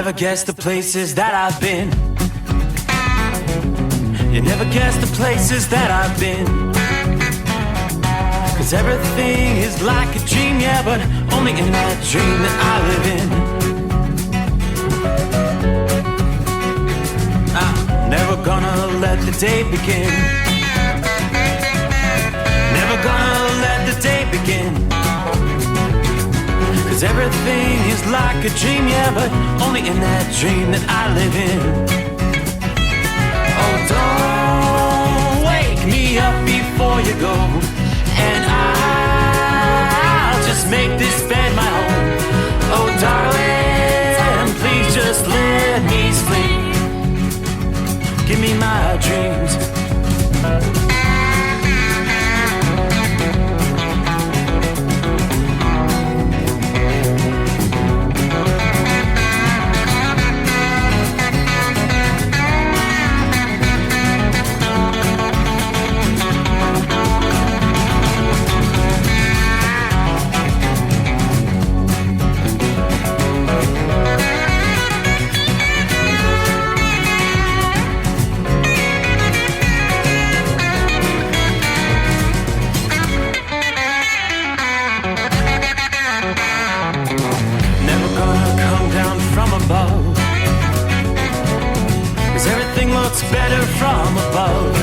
never guess the places that I've been. You never guess the places that I've been. 'Cause everything is like a dream, yeah, but only in that dream that I live in. I'm never gonna let the day begin. Never gonna let the day begin. 'Cause everything is like a dream, yeah, but only in that dream that I live in. Oh, don't wake me up before you go, and I'll just make this bed my home. Oh, darling, please just let me sleep. Give me my dreams. Better from above.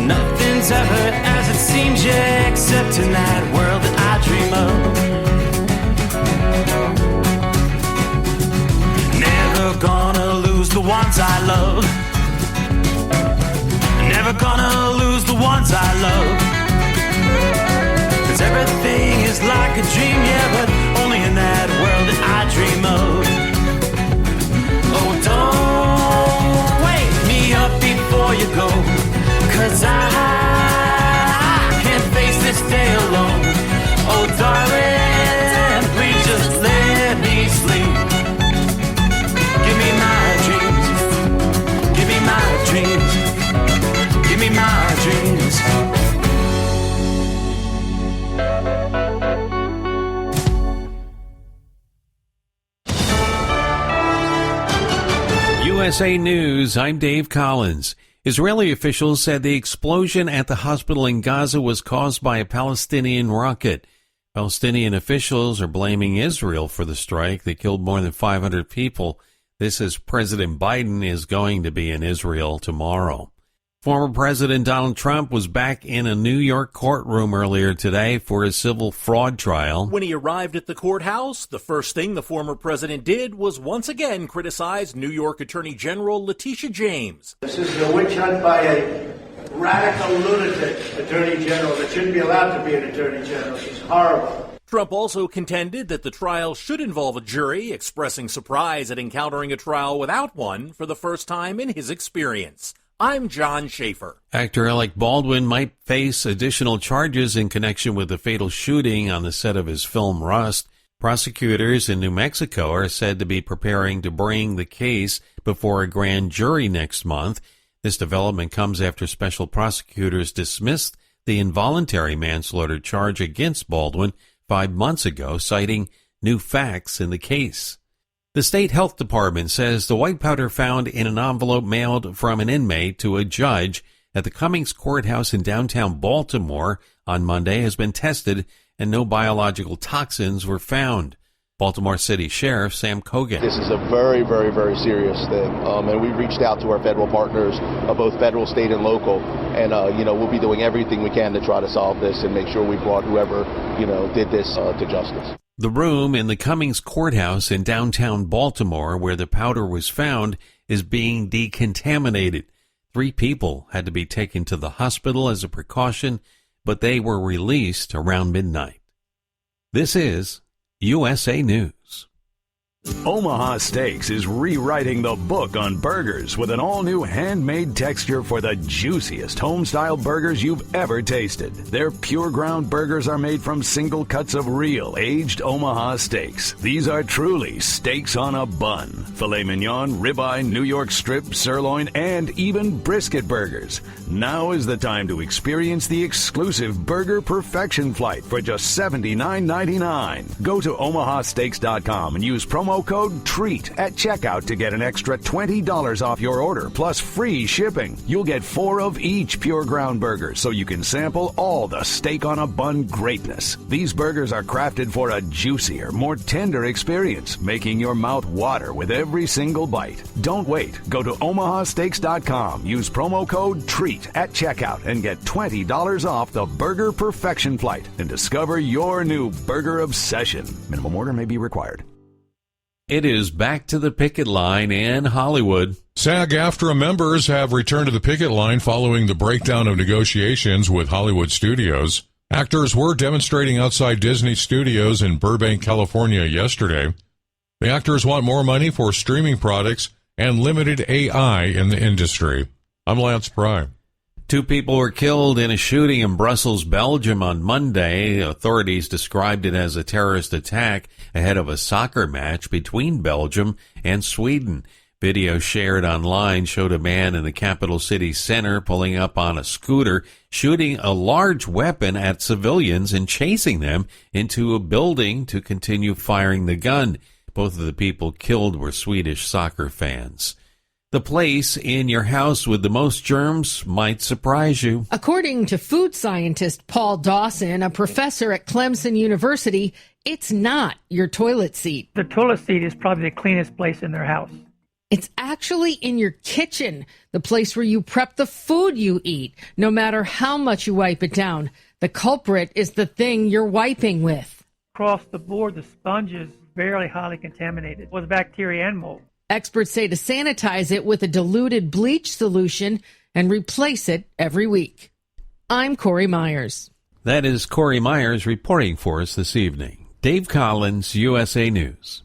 Nothing's ever as it seems, yeah, except in that world that I dream of. Never gonna lose the ones I love. Never gonna lose the ones I love. 'Cause everything is like a dream, yeah, but only in that world that I dream of. Oh, don't wake me up before you go, 'cause I can't face this day alone. Oh, darling, please just let me sleep. Give me my dreams. Give me my dreams. Give me my dreams. USA News, I'm Dave Collins. Israeli officials said the explosion at the hospital in Gaza was caused by a Palestinian rocket. Palestinian officials are blaming Israel for the strike that killed more than 500 people. This as President Biden is going to be in Israel tomorrow. Former President Donald Trump was back in a New York courtroom earlier today for a civil fraud trial. When he arrived at the courthouse, the first thing the former president did was once again criticize New York Attorney General Letitia James. This is a witch hunt by a radical lunatic attorney general that shouldn't be allowed to be an attorney general. She's horrible. Trump also contended that the trial should involve a jury, expressing surprise at encountering a trial without one for the first time in his experience. I'm John Schaefer. Actor Alec Baldwin might face additional charges in connection with the fatal shooting on the set of his film Rust. Prosecutors in New Mexico are said to be preparing to bring the case before a grand jury next month. This development comes after special prosecutors dismissed the involuntary manslaughter charge against Baldwin 5 months ago, citing new facts in the case. The state health department says the white powder found in an envelope mailed from an inmate to a judge at the Cummings Courthouse in downtown Baltimore on Monday has been tested and no biological toxins were found. Baltimore City Sheriff Sam Cogan. This is a very, very, very serious thing, and we reached out to our federal partners, both federal, state, and local, and we'll be doing everything we can to try to solve this and make sure we brought whoever did this to justice. The room in the Cummings Courthouse in downtown Baltimore where the powder was found is being decontaminated. 3 people had to be taken to the hospital as a precaution, but they were released around midnight. This is USA News. Omaha Steaks is rewriting the book on burgers with an all-new handmade texture for the juiciest home-style burgers you've ever tasted. Their pure ground burgers are made from single cuts of real, aged Omaha steaks. These are truly steaks on a bun. Filet mignon, ribeye, New York strip, sirloin, and even brisket burgers. Now is the time to experience the exclusive Burger Perfection Flight for just $79.99. Go to omahasteaks.com and use promo promo code TREAT at checkout to get an extra $20 off your order, plus free shipping. You'll get 4 of each Pure Ground burger, so you can sample all the steak on a bun greatness. These burgers are crafted for a juicier, more tender experience, making your mouth water with every single bite. Don't wait. Go to omahasteaks.com. Use promo code TREAT at checkout and get $20 off the Burger Perfection Flight and discover your new burger obsession. Minimum order may be required. It is back to the picket line in Hollywood. SAG-AFTRA members have returned to the picket line following the breakdown of negotiations with Hollywood studios. Actors were demonstrating outside Disney Studios in Burbank, California yesterday. The actors want more money for streaming products and limited AI in the industry. I'm Lance Pry. 2 people were killed in a shooting in Brussels, Belgium on Monday. Authorities described it as a terrorist attack ahead of a soccer match between Belgium and Sweden. Video shared online showed a man in the capital city center pulling up on a scooter, shooting a large weapon at civilians and chasing them into a building to continue firing the gun. Both of the people killed were Swedish soccer fans. The place in your house with the most germs might surprise you. According to food scientist Paul Dawson, a professor at Clemson University, it's not your toilet seat. The toilet seat is probably the cleanest place in their house. It's actually in your kitchen, the place where you prep the food you eat, no matter how much you wipe it down. The culprit is the thing you're wiping with. Across the board, the sponge is very highly contaminated with bacteria and mold. Experts say to sanitize it with a diluted bleach solution and replace it every week. I'm Corey Myers. That is Corey Myers reporting for us this evening. Dave Collins, USA News.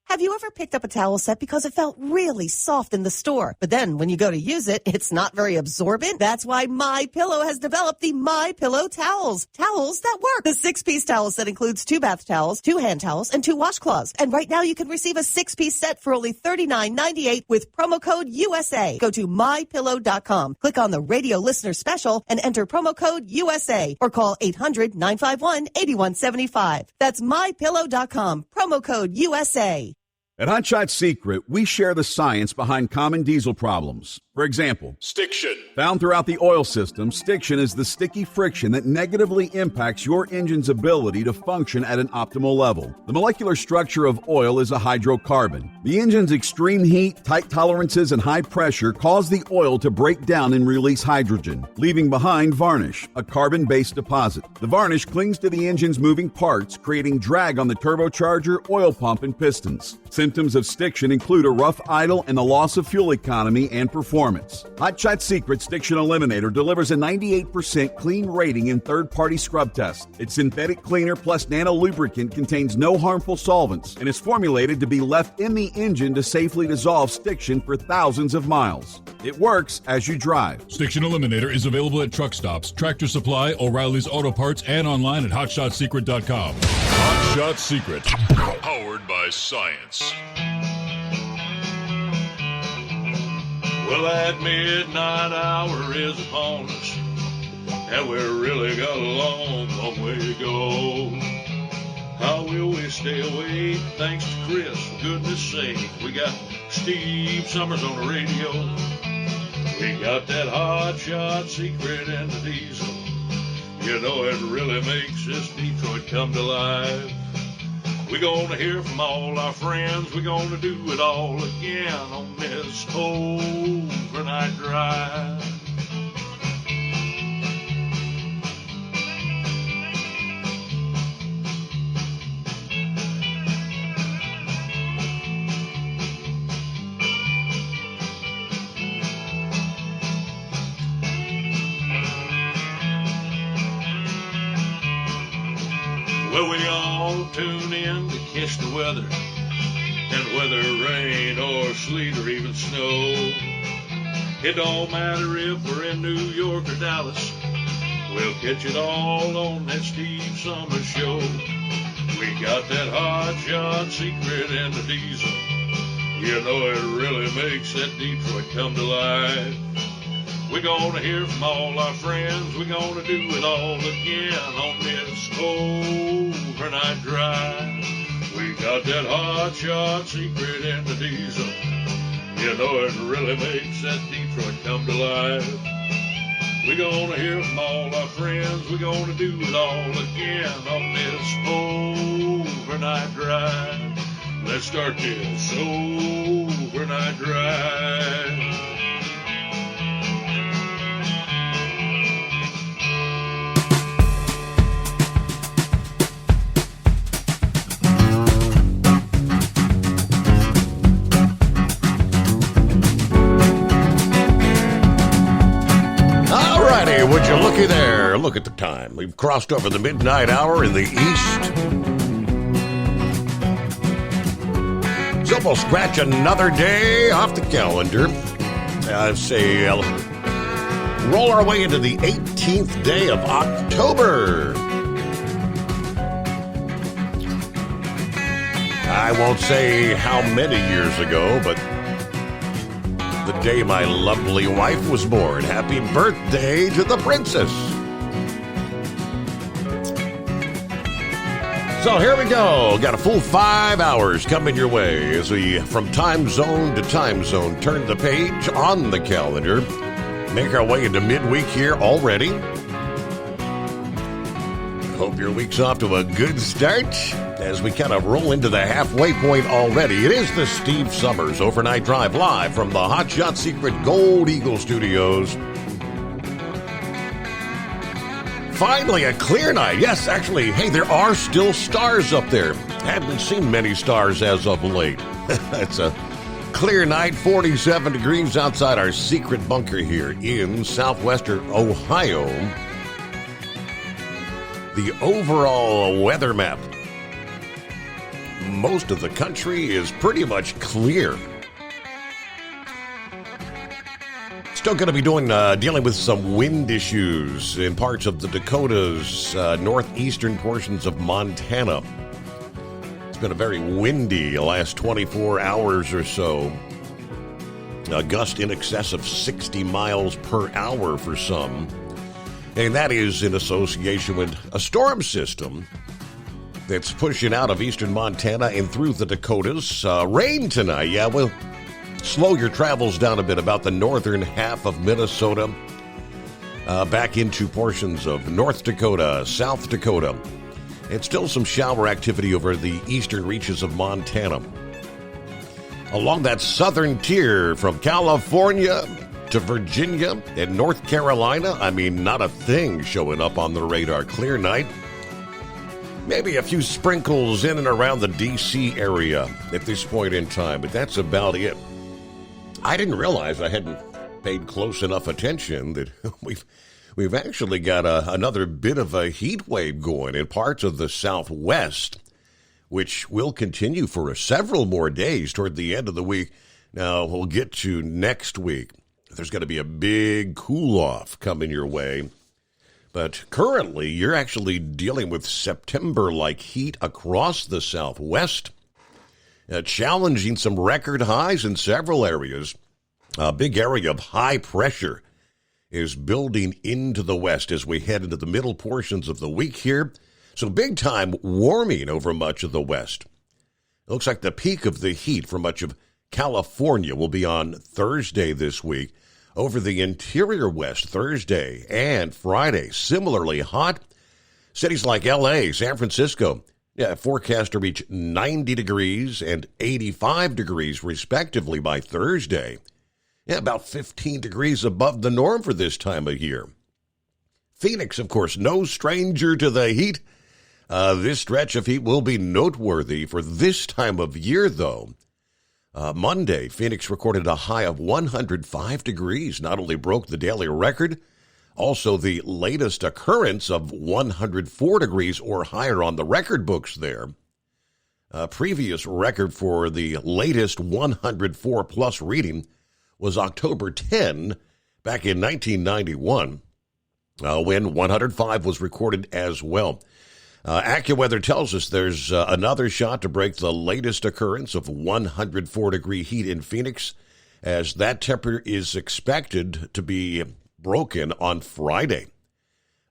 Have you ever picked up a towel set because it felt really soft in the store, but then when you go to use it, it's not very absorbent? That's why MyPillow has developed the MyPillow towels. Towels that work. The 6-piece towel set includes 2 bath towels, 2 hand towels, and 2 washcloths. And right now you can receive a 6-piece set for only $39.98 with promo code USA. Go to MyPillow.com, click on the radio listener special, and enter promo code USA, or call 800-951-8175. That's MyPillow.com, promo code USA. At Hot Shot Secret, we share the science behind common diesel problems. For example, stiction. Found throughout the oil system, stiction is the sticky friction that negatively impacts your engine's ability to function at an optimal level. The molecular structure of oil is a hydrocarbon. The engine's extreme heat, tight tolerances, and high pressure cause the oil to break down and release hydrogen, leaving behind varnish, a carbon-based deposit. The varnish clings to the engine's moving parts, creating drag on the turbocharger, oil pump, and pistons. Symptoms of stiction include a rough idle and the loss of fuel economy and performance. Hot Shot Secret Stiction Eliminator delivers a 98% clean rating in third-party scrub tests. Its synthetic cleaner plus nano lubricant contains no harmful solvents and is formulated to be left in the engine to safely dissolve stiction for thousands of miles. It works as you drive. Stiction Eliminator is available at truck stops, Tractor Supply, O'Reilly's Auto Parts, and online at HotShotSecret.com. Hot Shot Secret, powered by science. Well, that midnight hour is upon us, and we've really got a long, long way to go. How will we stay awake? Thanks to Chris, for goodness sake. We got Steve Summers on the radio. We got that Hot Shot Secret and the diesel. You know it really makes this Detroit come to life. We're gonna hear from all our friends. We're gonna do it all again on this overnight drive. Well, we all tune in to catch the weather, and whether rain or sleet or even snow, it don't matter if we're in New York or Dallas, we'll catch it all on that Steve Summers Show. We got that Hot Shot Secret and the diesel. You know it really makes that Detroit come to life. We're gonna hear from all our friends. We're gonna do it all again on this overnight drive. We We got that hot shot secret in the diesel. You know it really makes that Detroit come to life. We're gonna hear from all our friends. We're gonna do it all again on this overnight drive. Let's start this overnight drive. Would you looky there? Look at the time. We've crossed over the midnight hour in the east. So we'll scratch another day off the calendar. Say, roll our way into the 18th day of October. I won't say how many years ago, but the day my lovely wife was born. Happy birthday to the princess. So here we go. Got a full 5 hours coming your way as we, from time zone to time zone, turn the page on the calendar. Make our way into midweek here already. Hope your week's off to a good start as we kind of roll into the halfway point already. It is the Steve Summers Overnight Drive live from the Hot Shot Secret Gold Eagle Studios. Finally, a clear night. Yes, actually, hey, there are still stars up there. Haven't seen many stars as of late. It's a clear night, 47 degrees outside our secret bunker here in southwestern Ohio. The overall weather map. Most of the country is pretty much clear. Still going to be dealing with some wind issues in parts of the Dakotas, northeastern portions of Montana. It's been a very windy last 24 hours or so. A gust in excess of 60 miles per hour for some. And that is in association with a storm system that's pushing out of eastern Montana and through the Dakotas. Rain tonight, yeah, will slow your travels down a bit about the northern half of Minnesota, back into portions of North Dakota, South Dakota, and still some shower activity over the eastern reaches of Montana. Along that southern tier from California to Virginia and North Carolina, I mean, not a thing showing up on the radar. Clear night. Maybe a few sprinkles in and around the D.C. area at this point in time, but that's about it. I didn't realize I hadn't paid close enough attention that we've actually got another bit of a heat wave going in parts of the Southwest, which will continue for several more days toward the end of the week. Now, we'll get to next week. There's going to be a big cool-off coming your way. But currently, you're actually dealing with September-like heat across the Southwest, challenging some record highs in several areas. A big area of high pressure is building into the west as we head into the middle portions of the week here. So big-time warming over much of the west. It looks like the peak of the heat for much of California will be on Thursday this week. Over the interior west, Thursday and Friday, similarly hot. Cities like L.A., San Francisco, forecast to reach 90 degrees and 85 degrees, respectively, by Thursday. About 15 degrees above the norm for this time of year. Phoenix, of course, no stranger to the heat. This stretch of heat will be noteworthy for this time of year, though. Monday, Phoenix recorded a high of 105 degrees, not only broke the daily record, also the latest occurrence of 104 degrees or higher on the record books there. A previous record for the latest 104-plus reading was October 10, back in 1991, when 105 was recorded as well. AccuWeather tells us there's another shot to break the latest occurrence of 104-degree heat in Phoenix, as that temperature is expected to be broken on Friday.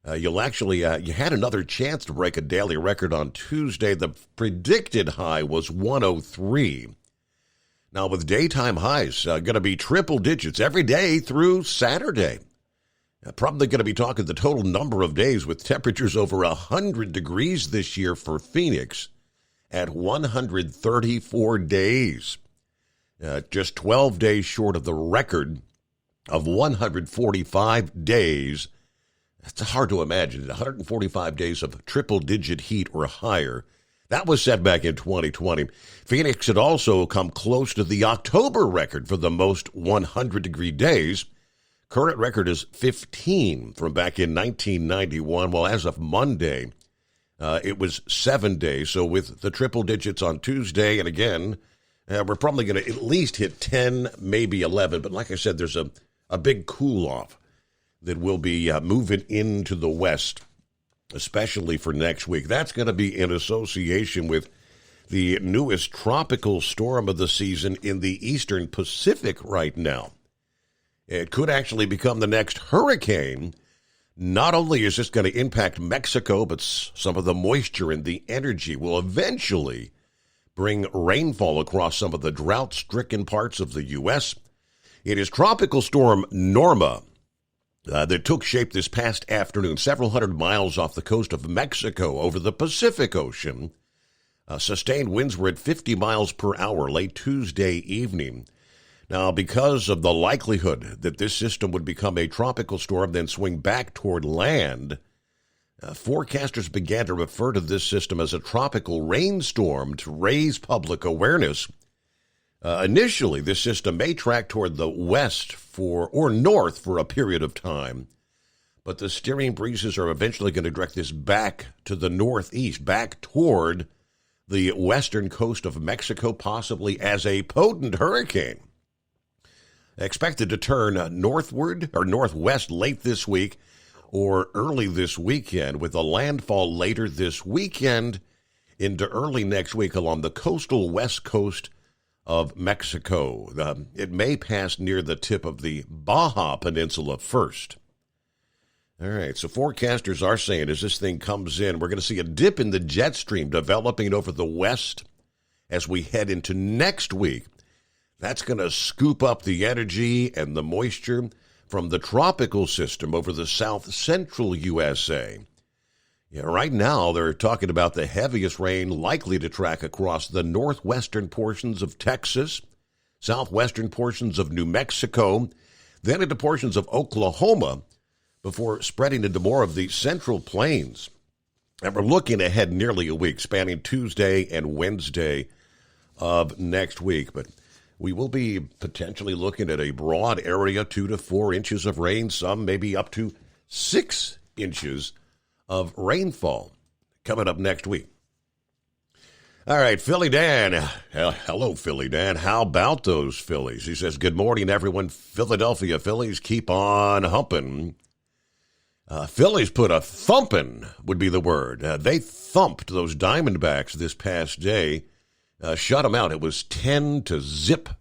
You had another chance to break a daily record on Tuesday. The predicted high was 103. Now, with daytime highs going to be triple digits every day through Saturday. Probably going to be talking the total number of days with temperatures over 100 degrees this year for Phoenix at 134 days. Just 12 days short of the record of 145 days. It's hard to imagine. 145 days of triple-digit heat or higher. That was set back in 2020. Phoenix had also come close to the October record for the most 100-degree days. Current record is 15 from back in 1991. Well, as of Monday, it was 7 days. So with the triple digits on Tuesday, and again, we're probably going to at least hit 10, maybe 11. But like I said, there's a big cool-off that will be moving into the west, especially for next week. That's going to be in association with the newest tropical storm of the season in the eastern Pacific right now. It could actually become the next hurricane. Not only is this going to impact Mexico, but some of the moisture and the energy will eventually bring rainfall across some of the drought-stricken parts of the U.S. It is Tropical Storm Norma that took shape this past afternoon, several hundred miles off the coast of Mexico over the Pacific Ocean. Sustained winds were at 50 miles per hour late Tuesday evening. Now, because of the likelihood that this system would become a tropical storm, then swing back toward land, forecasters began to refer to this system as a tropical rainstorm to raise public awareness. Initially, this system may track toward the west or north for a period of time, but the steering breezes are eventually going to direct this back to the northeast, back toward the western coast of Mexico, possibly as a potent hurricane. Expected to turn northward or northwest late this week or early this weekend, with a landfall later this weekend into early next week along the coastal west coast of Mexico. It may pass near the tip of the Baja Peninsula first. All right, so forecasters are saying as this thing comes in, we're going to see a dip in the jet stream developing over the west as we head into next week. That's going to scoop up the energy and the moisture from the tropical system over the south-central USA. Yeah, right now, they're talking about the heaviest rain likely to track across the northwestern portions of Texas, southwestern portions of New Mexico, then into portions of Oklahoma, before spreading into more of the central plains. And we're looking ahead nearly a week, spanning Tuesday and Wednesday of next week. But we will be potentially looking at a broad area, 2 to 4 inches of rain, some maybe up to 6 inches of rainfall coming up next week. All right, Philly Dan. Hello, Philly Dan. How about those Phillies? He says, good morning, everyone. Philadelphia Phillies keep on humping. Phillies put a thumping, would be the word. They thumped those Diamondbacks this past day. Shut them out. It was 10-0,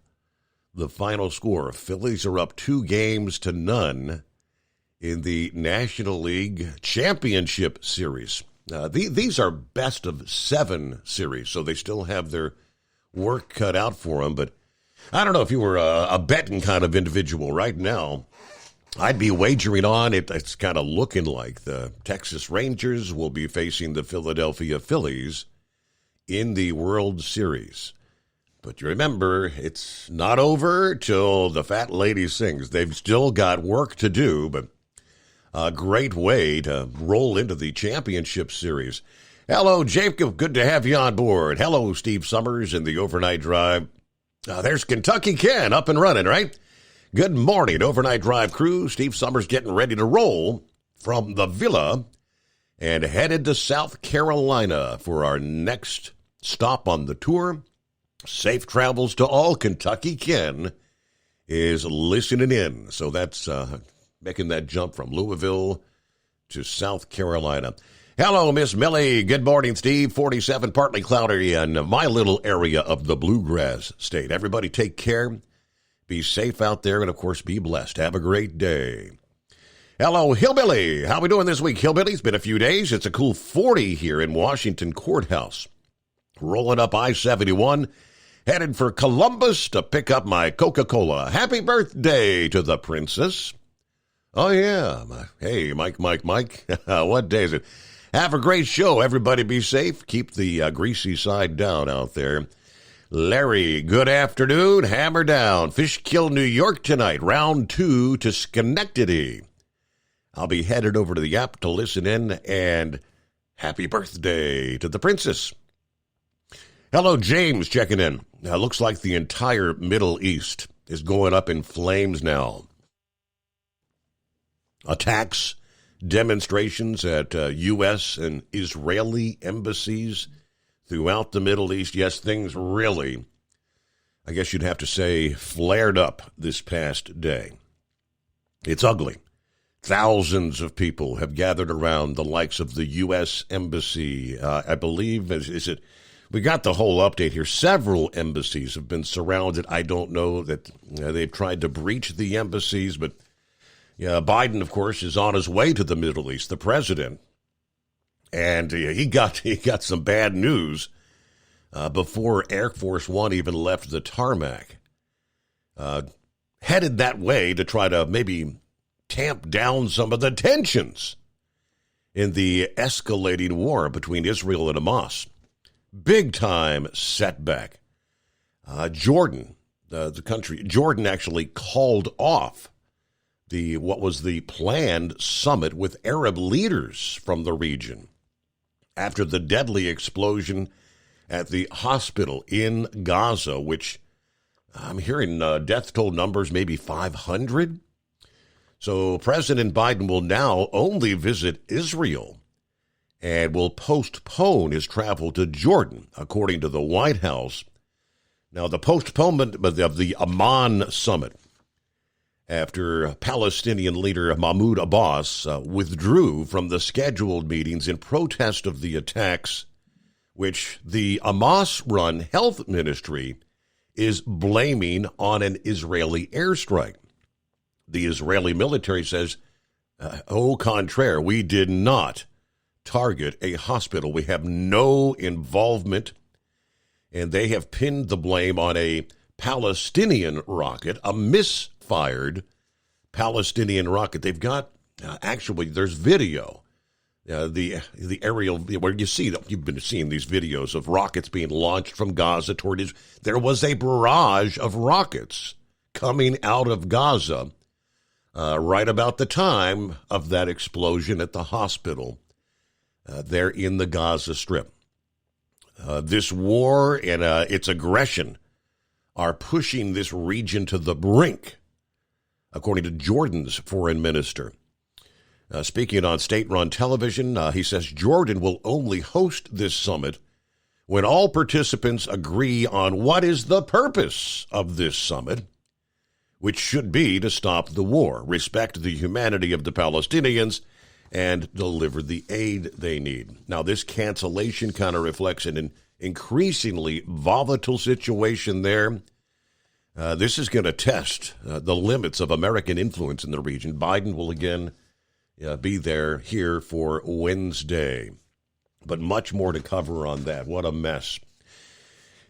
the final score. Phillies are up 2-0 in the National League Championship Series. These are best of 7 series, so they still have their work cut out for them. But I don't know if you were a betting kind of individual right now. I'd be wagering on it. It's kind of looking like the Texas Rangers will be facing the Philadelphia Phillies in the World Series. But you remember, it's not over till the fat lady sings. They've still got work to do, but a great way to roll into the championship series. Hello, Jacob. Good to have you on board. Hello, Steve Summers in the Overnight Drive. There's Kentucky Ken up and running, right? Good morning, Overnight Drive crew. Steve Summers getting ready to roll from the Villa and headed to South Carolina for our next stop on the tour. Safe travels to all. Kentucky Ken is listening in. So that's making that jump from Louisville to South Carolina. Hello, Miss Millie. Good morning, Steve. 47, partly cloudy in my little area of the Bluegrass State. Everybody take care. Be safe out there and, of course, be blessed. Have a great day. Hello, Hillbilly. How we doing this week, Hillbilly? It's been a few days. It's a cool 40 here in Washington Courthouse. Rolling up I-71, headed for Columbus to pick up my Coca-Cola. Happy birthday to the princess. Oh, yeah. Hey, Mike. What day is it? Have a great show. Everybody be safe. Keep the greasy side down out there. Larry, good afternoon. Hammer down. Fishkill, New York tonight. Round 2 to Schenectady. I'll be headed over to the app to listen in, and happy birthday to the princess. Hello, James, checking in. Now, looks like the entire Middle East is going up in flames now. Attacks, demonstrations at U.S. and Israeli embassies throughout the Middle East. Yes, things really, I guess you'd have to say, flared up this past day. It's ugly. Thousands of people have gathered around the likes of the U.S. Embassy. I believe, we got the whole update here. Several embassies have been surrounded. I don't know that they've tried to breach the embassies, but Biden, of course, is on his way to the Middle East, the president. And he got some bad news before Air Force One even left the tarmac. Headed that way to try to maybe tamp down some of the tensions in the escalating war between Israel and Hamas. Big time setback. Jordan, the country, Jordan actually called off what was the planned summit with Arab leaders from the region after the deadly explosion at the hospital in Gaza, which I'm hearing death toll numbers maybe 500. So President Biden will now only visit Israel and will postpone his travel to Jordan, according to the White House. Now, the postponement of the Amman summit after Palestinian leader Mahmoud Abbas withdrew from the scheduled meetings in protest of the attacks, which the Hamas-run health ministry is blaming on an Israeli airstrike. The Israeli military says, au contraire, we did not target a hospital. We have no involvement. And they have pinned the blame on a Palestinian rocket, a misfired Palestinian rocket. They've got, actually, there's video. The aerial, where you've been seeing these videos of rockets being launched from Gaza toward Israel. There was a barrage of rockets coming out of Gaza right about the time of that explosion at the hospital there in the Gaza Strip. This war and its aggression are pushing this region to the brink, according to Jordan's foreign minister. Speaking on state-run television, he says Jordan will only host this summit when all participants agree on what is the purpose of this summit, which should be to stop the war, respect the humanity of the Palestinians, and deliver the aid they need. Now, this cancellation kind of reflects an increasingly volatile situation there. This is going to test the limits of American influence in the region. Biden will again be here for Wednesday. But much more to cover on that. What a mess.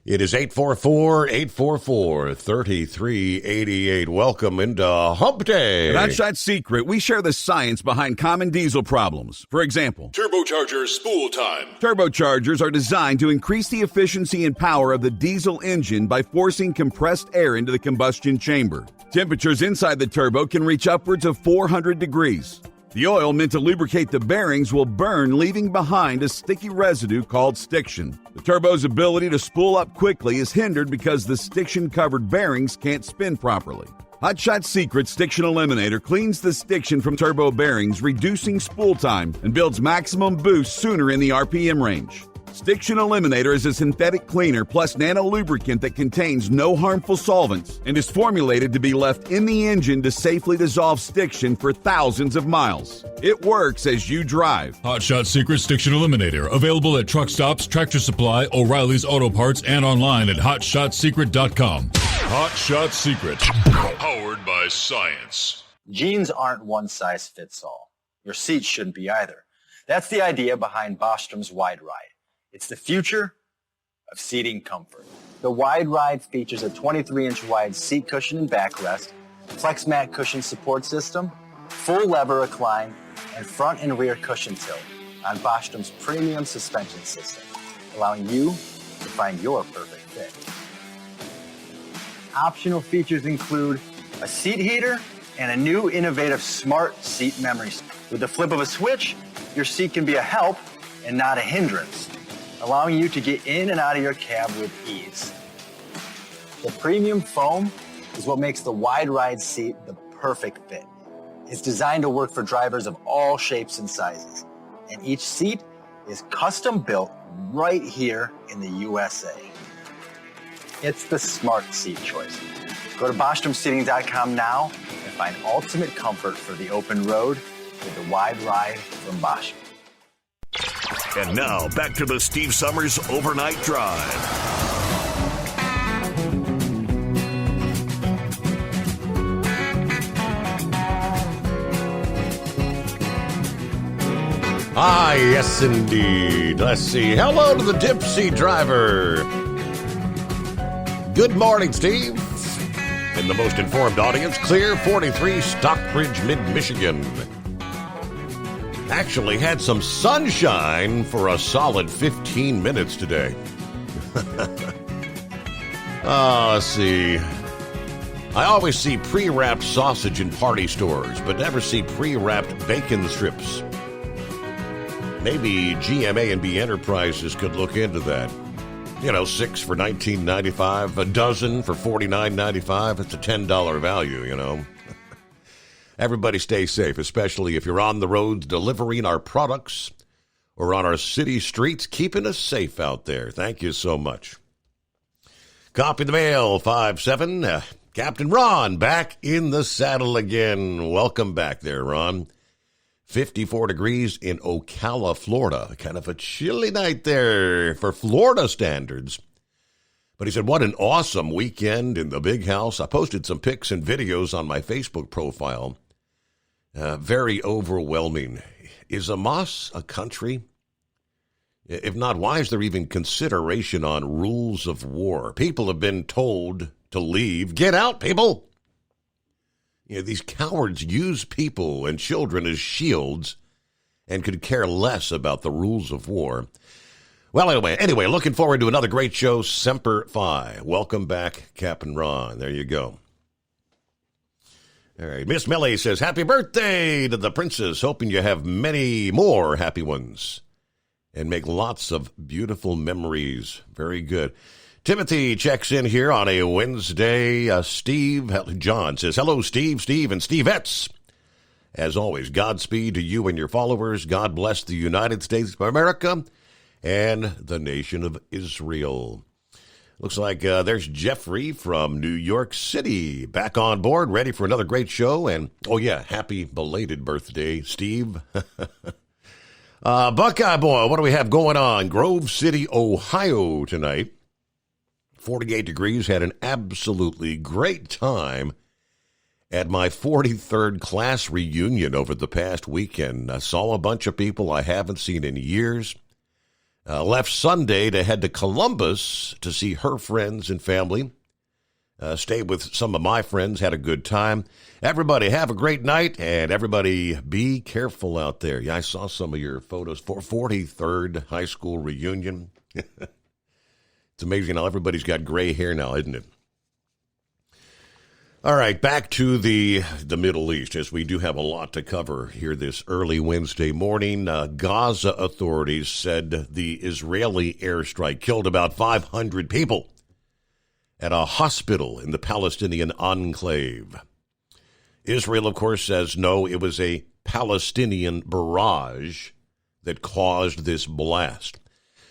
It is 844-844-3388. Welcome into Hump Day. At Hotshot Secret, we share the science behind common diesel problems. For example, Turbocharger spool time. Turbochargers are designed to increase the efficiency and power of the diesel engine by forcing compressed air into the combustion chamber. Temperatures inside the turbo can reach upwards of 400 degrees. The oil meant to lubricate the bearings will burn, leaving behind a sticky residue called stiction. The turbo's ability to spool up quickly is hindered because the stiction-covered bearings can't spin properly. Hotshot Secret Stiction Eliminator cleans the stiction from turbo bearings, reducing spool time, and builds maximum boost sooner in the RPM range. Stiction Eliminator is a synthetic cleaner plus nano-lubricant that contains no harmful solvents and is formulated to be left in the engine to safely dissolve stiction for thousands of miles. It works as you drive. Hotshot Secret Stiction Eliminator. Available at truck stops, Tractor Supply, O'Reilly's Auto Parts, and online at HotShotSecret.com. Hotshot Secret. Powered by science. Jeans aren't one size fits all. Your seat shouldn't be either. That's the idea behind Bostrom's Wide Ride. It's the future of seating comfort. The Wide Ride features a 23-inch wide seat cushion and backrest, flex mat cushion support system, full lever recline, and front and rear cushion tilt on Bostrom's premium suspension system, allowing you to find your perfect fit. Optional features include a seat heater and a new innovative smart seat memory. With the flip of a switch, your seat can be a help and not a hindrance, allowing you to get in and out of your cab with ease. The premium foam is what makes the Wide Ride seat the perfect fit. It's designed to work for drivers of all shapes and sizes, and each seat is custom built right here in the USA. It's the smart seat choice. Go to BostromSeating.com now and find ultimate comfort for the open road with the Wide Ride from Bostrom. And now, back to the Steve Summers Overnight Drive. Ah, yes, indeed. Let's see. Hello to the Tipsy Driver. Good morning, Steve. In the most informed audience, Clear 43, Stockbridge, mid-Michigan. Actually had some sunshine for a solid 15 minutes today. Let's see. I always see pre-wrapped sausage in party stores, but never see pre-wrapped bacon strips. Maybe GMA&B Enterprises could look into that. 6 for $19.95, a dozen for $49.95. It's a $10 value, Everybody stay safe, especially if you're on the roads delivering our products or on our city streets, keeping us safe out there. Thank you so much. Copy the mail, 5-7. Captain Ron back in the saddle again. Welcome back there, Ron. 54 degrees in Ocala, Florida. Kind of a chilly night there for Florida standards. But he said, what an awesome weekend in the big house. I posted some pics and videos on my Facebook profile. Very overwhelming. Is Hamas a country? If not, why is there even consideration on rules of war? People have been told to leave. Get out, people! These cowards use people and children as shields and could care less about the rules of war. Well, anyway, looking forward to another great show, Semper Fi. Welcome back, Captain Ron. There you go. All right, Miss Millie says, happy birthday to the princess. Hoping you have many more happy ones and make lots of beautiful memories. Very good. Timothy checks in here on a Wednesday. John says, hello, Steve, and Stevettes. As always, Godspeed to you and your followers. God bless the United States of America and the nation of Israel. Looks like there's Jeffrey from New York City back on board, ready for another great show. And, happy belated birthday, Steve. Buckeye Boy, what do we have going on? Grove City, Ohio tonight. 48 degrees, had an absolutely great time at my 43rd class reunion over the past weekend. I saw a bunch of people I haven't seen in years. Left Sunday to head to Columbus to see her friends and family. Stayed with some of my friends, had a good time. Everybody have a great night, and everybody be careful out there. Yeah, I saw some of your photos for 43rd high school reunion. It's amazing how everybody's got gray hair now, isn't it? All right, back to the Middle East, as we do have a lot to cover here this early Wednesday morning. Gaza authorities said the Israeli airstrike killed about 500 people at a hospital in the Palestinian enclave. Israel, of course, says no, it was a Palestinian barrage that caused this blast.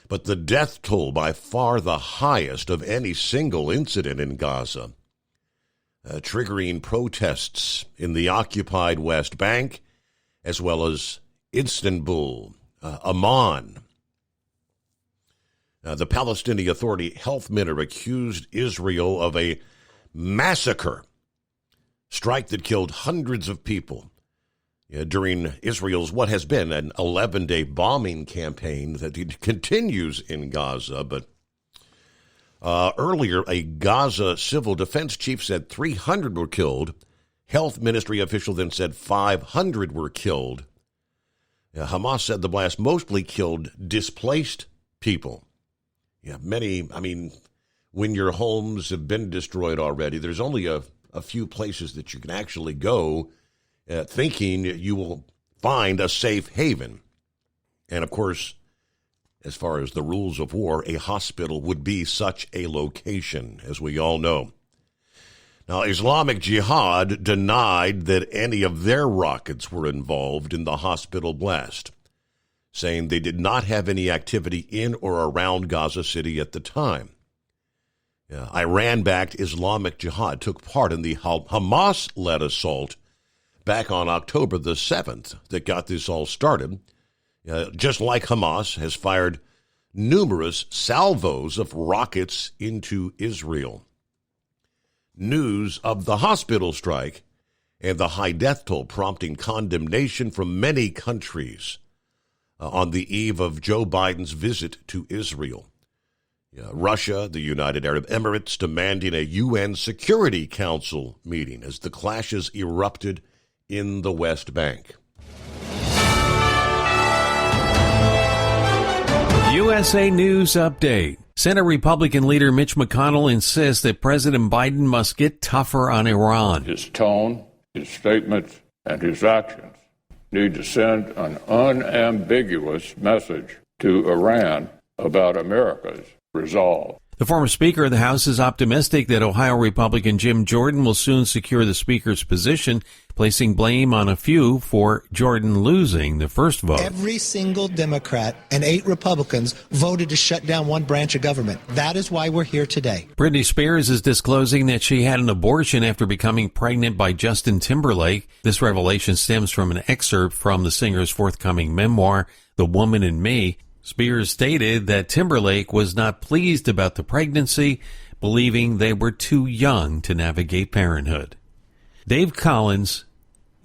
But the death toll by far the highest of any single incident in Gaza, triggering protests in the occupied West Bank, as well as Istanbul, Amman. The Palestinian Authority health minister accused Israel of a massacre, strike that killed hundreds of people during Israel's what has been an 11-day bombing campaign that continues in Gaza. But earlier, a Gaza civil defense chief said 300 were killed. Health ministry official then said 500 were killed. Hamas said the blast mostly killed displaced people. When your homes have been destroyed already, there's only a few places that you can actually go thinking you will find a safe haven. And, of course, as far as the rules of war, a hospital would be such a location, as we all know. Now, Islamic Jihad denied that any of their rockets were involved in the hospital blast, saying they did not have any activity in or around Gaza City at the time. Iran-backed Islamic Jihad took part in the Hamas-led assault back on October the 7th that got this all started. Just like Hamas has fired numerous salvos of rockets into Israel. News of the hospital strike and the high death toll prompting condemnation from many countries on the eve of Joe Biden's visit to Israel. Russia, the United Arab Emirates demanding a UN Security Council meeting as the clashes erupted in the West Bank. USA News Update. Senate Republican leader Mitch McConnell insists that President Biden must get tougher on Iran. His tone, his statements, and his actions need to send an unambiguous message to Iran about America's resolve. The former Speaker of the House is optimistic that Ohio Republican Jim Jordan will soon secure the Speaker's position, placing blame on a few for Jordan losing the first vote. Every single Democrat and 8 Republicans voted to shut down one branch of government. That is why we're here today. Britney Spears is disclosing that she had an abortion after becoming pregnant by Justin Timberlake. This revelation stems from an excerpt from the singer's forthcoming memoir, The Woman in Me. Spears stated that Timberlake was not pleased about the pregnancy, believing they were too young to navigate parenthood. Dave Collins,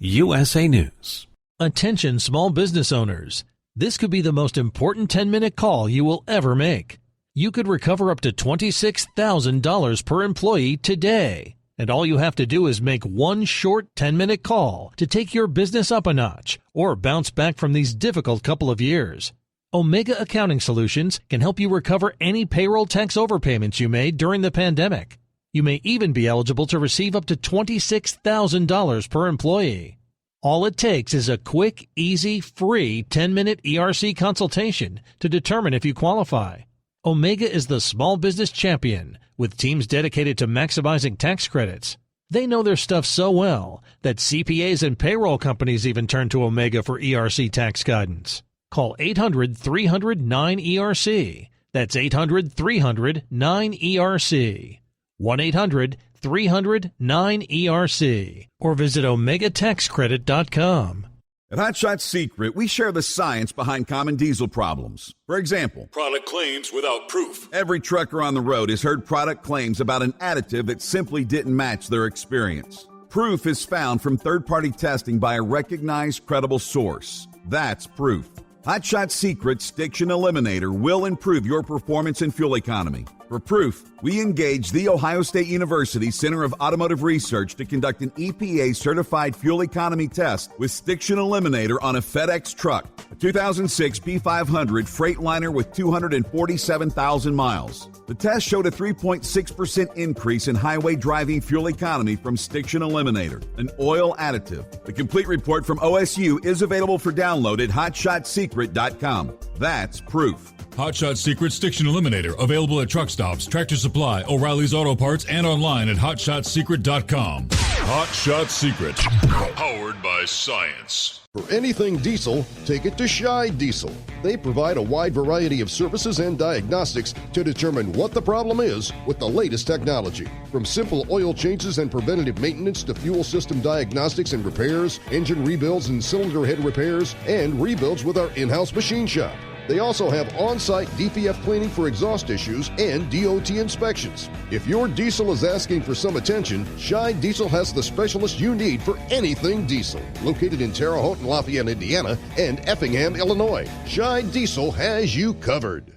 USA News. Attention small business owners. This could be the most important 10-minute call you will ever make. You could recover up to $26,000 per employee today. And all you have to do is make one short 10-minute call to take your business up a notch or bounce back from these difficult couple of years. Omega Accounting Solutions can help you recover any payroll tax overpayments you made during the pandemic. You may even be eligible to receive up to $26,000 per employee. All it takes is a quick, easy, free 10-minute ERC consultation to determine if you qualify. Omega is the small business champion with teams dedicated to maximizing tax credits. They know their stuff so well that CPAs and payroll companies even turn to Omega for ERC tax guidance. Call 800-300-9ERC. That's 800-300-9ERC. 1-800-300-9ERC. Or visit OmegaTaxCredit.com. At Hot Shot Secret, we share the science behind common diesel problems. For example, product claims without proof. Every trucker on the road has heard product claims about an additive that simply didn't match their experience. Proof is found from third-party testing by a recognized, credible source. That's proof. Hot Shot Secret Stiction Eliminator will improve your performance and fuel economy. For proof, we engaged the Ohio State University Center of Automotive Research to conduct an EPA-certified fuel economy test with Stiction Eliminator on a FedEx truck, a 2006 P500 Freightliner with 247,000 miles. The test showed a 3.6% increase in highway driving fuel economy from Stiction Eliminator, an oil additive. The complete report from OSU is available for download at hotshotsecret.com. That's proof. Hot Shot Secret Stiction Eliminator, available at truck stops, Tractor Supply, O'Reilly's Auto Parts, and online at hotshotsecret.com. Hot Shot Secret, powered by science. For anything diesel, take it to Shy Diesel. They provide a wide variety of services and diagnostics to determine what the problem is with the latest technology. From simple oil changes and preventative maintenance to fuel system diagnostics and repairs, engine rebuilds and cylinder head repairs, and rebuilds with our in-house machine shop. They also have on-site DPF cleaning for exhaust issues and DOT inspections. If your diesel is asking for some attention, Scheid Diesel has the specialist you need for anything diesel. Located in Terre Haute and Lafayette, Indiana, and Effingham, Illinois, Scheid Diesel has you covered.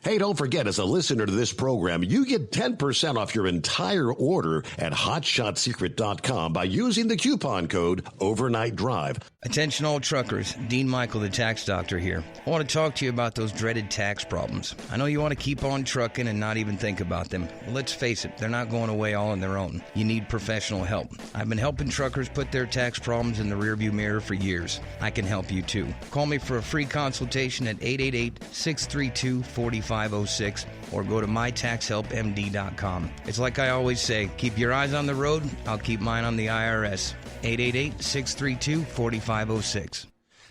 Hey, don't forget, as a listener to this program, you get 10% off your entire order at hotshotsecret.com by using the coupon code Overnight Drive. Attention all truckers, Dean Michael, the tax doctor here. I want to talk to you about those dreaded tax problems. I know you want to keep on trucking and not even think about them. Well, let's face it, they're not going away all on their own. You need professional help. I've been helping truckers put their tax problems in the rearview mirror for years. I can help you too. Call me for a free consultation at 888-632-4506 or go to mytaxhelpmd.com. It's like I always say, keep your eyes on the road, I'll keep mine on the IRS. 888-632-4506.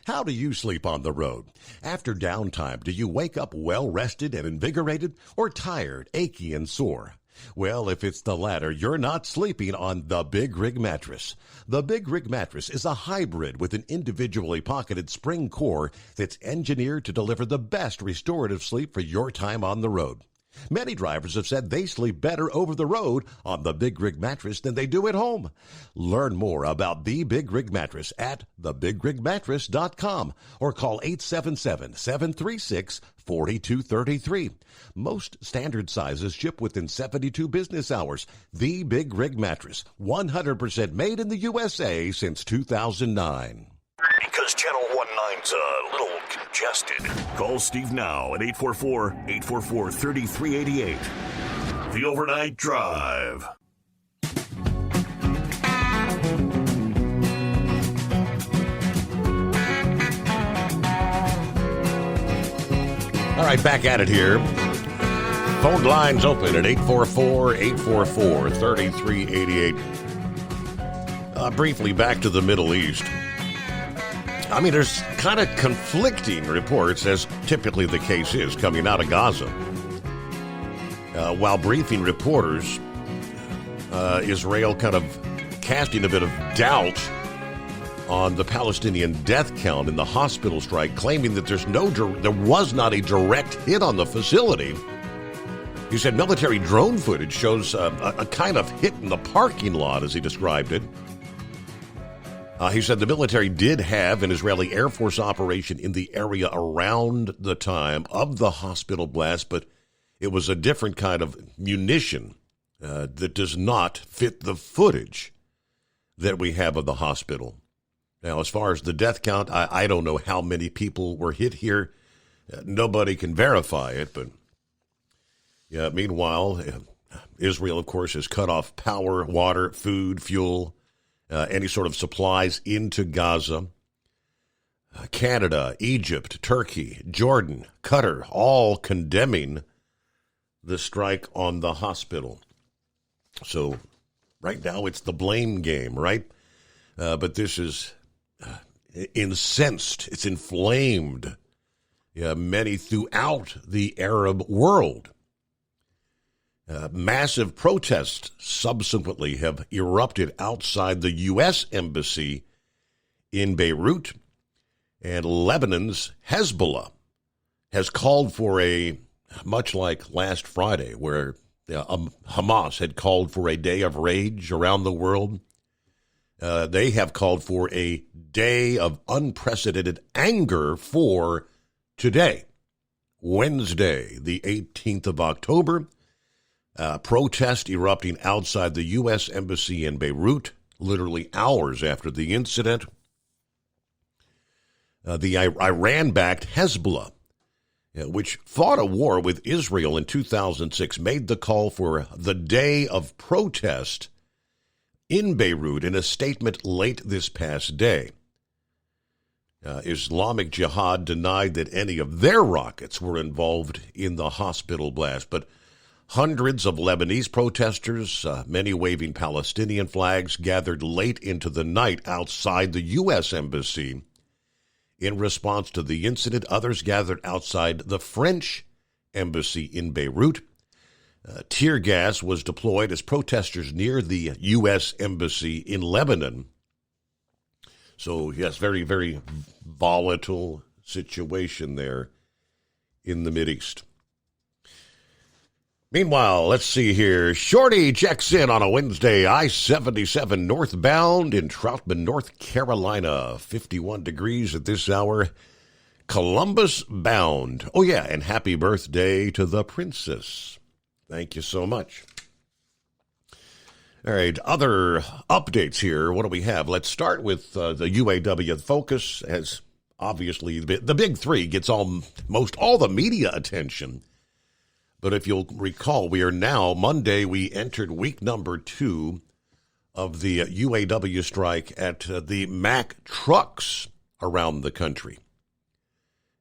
How do you sleep on the road? After downtime, do you wake up well-rested and invigorated or tired, achy, and sore? Well, if it's the latter, you're not sleeping on the Big Rig Mattress. The Big Rig Mattress is a hybrid with an individually pocketed spring core that's engineered to deliver the best restorative sleep for your time on the road. Many drivers have said they sleep better over the road on the Big Rig Mattress than they do at home. Learn more about the Big Rig Mattress at thebigrigmattress.com or call 877-736-4233. Most standard sizes ship within 72 business hours. The Big Rig Mattress, 100% made in the USA since 2009. Because Channel 19's a little congested. Call Steve now at 844-844-3388. The Overnight Drive. All right, back at it here. Phone lines open at 844-844-3388. Briefly, back to the Middle East. I mean, there's kind of conflicting reports, as typically the case is, coming out of Gaza. While briefing reporters, Israel kind of casting a bit of doubt on the Palestinian death count in the hospital strike, claiming that there was not a direct hit on the facility. He said military drone footage shows a kind of hit in the parking lot, as he described it. He said the military did have an Israeli Air Force operation in the area around the time of the hospital blast, but it was a different kind of munition that does not fit the footage that we have of the hospital. Now, as far as the death count, I don't know how many people were hit here. Nobody can verify it, but yeah. Meanwhile, Israel, of course, has cut off power, water, food, fuel, any sort of supplies into Gaza. Canada, Egypt, Turkey, Jordan, Qatar, all condemning the strike on the hospital. So right now it's the blame game, right? But this is incensed. It's inflamed many throughout the Arab world. Massive protests subsequently have erupted outside the U.S. Embassy in Beirut, and Lebanon's Hezbollah has called for much like last Friday, where Hamas had called for a day of rage around the world. They have called for a day of unprecedented anger for today, Wednesday, the 18th of October. Protest erupting outside the U.S. Embassy in Beirut, literally hours after the incident. The Iran-backed Hezbollah, which fought a war with Israel in 2006, made the call for the day of protest in Beirut in a statement late this past day. Islamic Jihad denied that any of their rockets were involved in the hospital blast, but hundreds of Lebanese protesters, many waving Palestinian flags, gathered late into the night outside the U.S. Embassy. In response to the incident, others gathered outside the French Embassy in Beirut. Tear gas was deployed as protesters near the U.S. Embassy in Lebanon. So, yes, very, very volatile situation there in the Mideast. Meanwhile, let's see here. Shorty checks in on a Wednesday, I-77 northbound in Troutman, North Carolina. 51 degrees at this hour. Columbus bound. Oh, yeah, and happy birthday to the princess. Thank you so much. All right, other updates here. What do we have? Let's start with the UAW focus, as obviously the big three gets almost all the media attention. But if you'll recall, we are now, Monday, we entered week number 2 of the UAW strike at the Mack trucks around the country.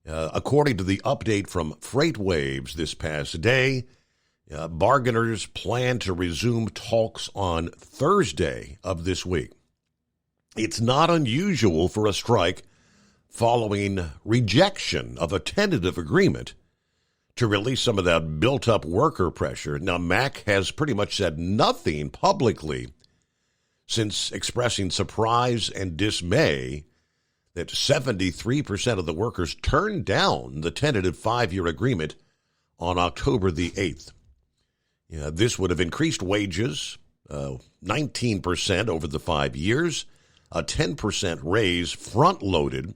According to the update from FreightWaves this past day, bargainers plan to resume talks on Thursday of this week. It's not unusual for a strike following rejection of a tentative agreement to release some of that built-up worker pressure. Now, Mack has pretty much said nothing publicly since expressing surprise and dismay that 73% of the workers turned down the tentative 5-year agreement on October the 8th. This would have increased wages 19% over the 5 years, a 10% raise front-loaded.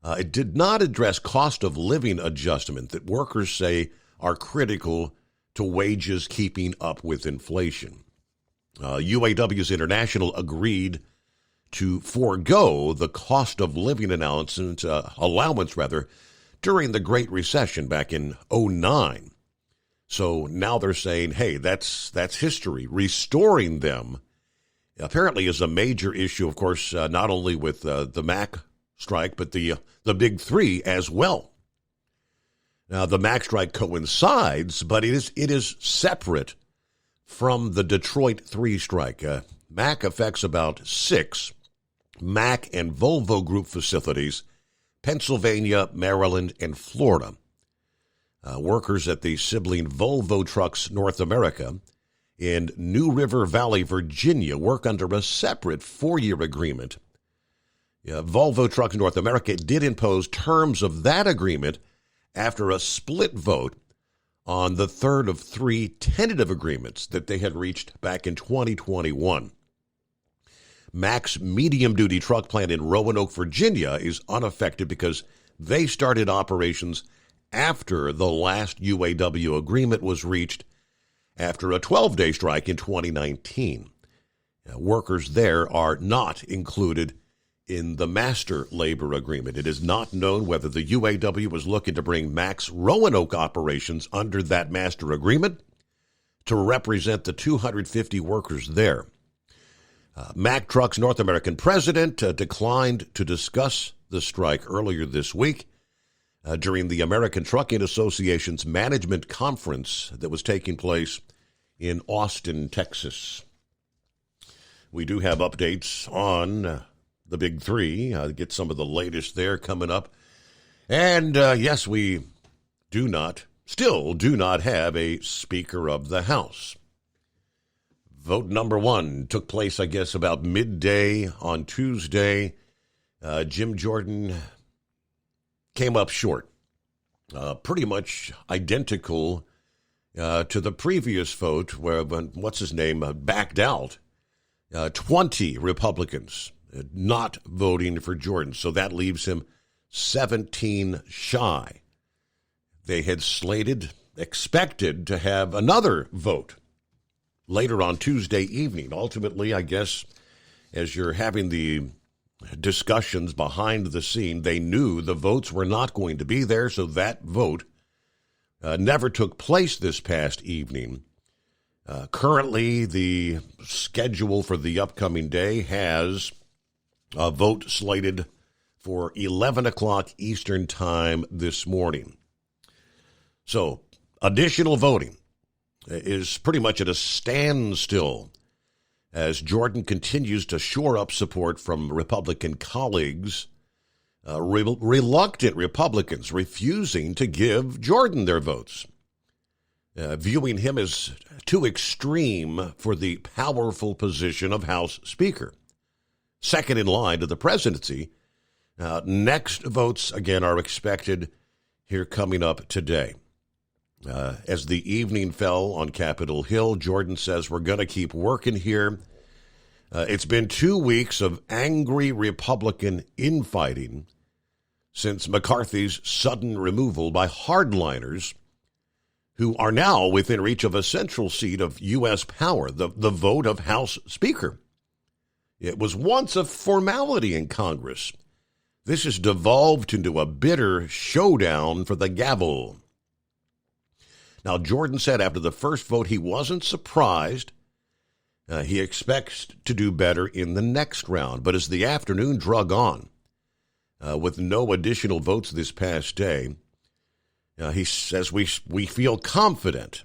It did not address cost of living adjustment that workers say are critical to wages keeping up with inflation. UAW's International agreed to forego the cost of living allowance during the Great Recession back in 2009. So now they're saying, hey, that's history. Restoring them apparently is a major issue, of course, not only with the Mack strike, but the big three as well. Now, the Mack strike coincides, but it is separate from the Detroit 3 strike. Mack affects about 6 Mack and Volvo Group facilities, Pennsylvania, Maryland, and Florida. Workers at the sibling Volvo Trucks North America in New River Valley, Virginia, work under a separate 4-year agreement. Volvo Trucks North America did impose terms of that agreement after a split vote on the third of 3 tentative agreements that they had reached back in 2021. Mack's medium-duty truck plant in Roanoke, Virginia is unaffected because they started operations after the last UAW agreement was reached after a 12-day strike in 2019. Workers there are not included in the master labor agreement. It is not known whether the UAW was looking to bring Mack's Roanoke operations under that master agreement to represent the 250 workers there. Mack Trucks North American president declined to discuss the strike earlier this week during the American Trucking Association's management conference that was taking place in Austin, Texas. We do have updates on the big three. Get some of the latest there coming up. And yes, we still do not have a Speaker of the House. Vote number 1 took place, I guess, about midday on Tuesday. Jim Jordan came up short, pretty much identical to the previous vote where, what's his name, backed out. 20 Republicans not voting for Jordan, so that leaves him 17 shy. They had expected to have another vote later on Tuesday evening. Ultimately, I guess, as you're having the discussions behind the scene, they knew the votes were not going to be there, so that vote never took place this past evening. Currently, the schedule for the upcoming day has a vote slated for 11 o'clock Eastern Time this morning. So, additional voting is pretty much at a standstill as Jordan continues to shore up support from Republican colleagues, reluctant Republicans refusing to give Jordan their votes, viewing him as too extreme for the powerful position of House Speaker. Second in line to the presidency. Next votes, again, are expected here coming up today. As the evening fell on Capitol Hill, Jordan says, we're going to keep working here. It's been 2 weeks of angry Republican infighting since McCarthy's sudden removal by hardliners who are now within reach of a central seat of U.S. power, the vote of House Speaker. It was once a formality in Congress. This has devolved into a bitter showdown for the gavel. Now, Jordan said after the first vote he wasn't surprised. He expects to do better in the next round. But as the afternoon drug on, with no additional votes this past day, he says we feel confident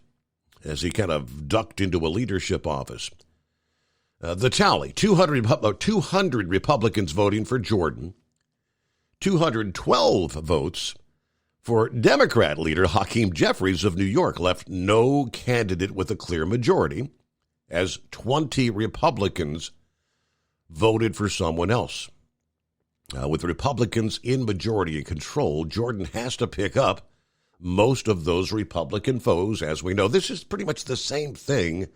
as he kind of ducked into a leadership office. The tally, 200 Republicans voting for Jordan, 212 votes for Democrat leader Hakeem Jeffries of New York, left no candidate with a clear majority, as 20 Republicans voted for someone else. With Republicans in majority and control, Jordan has to pick up most of those Republican foes. As we know, this is pretty much the same thing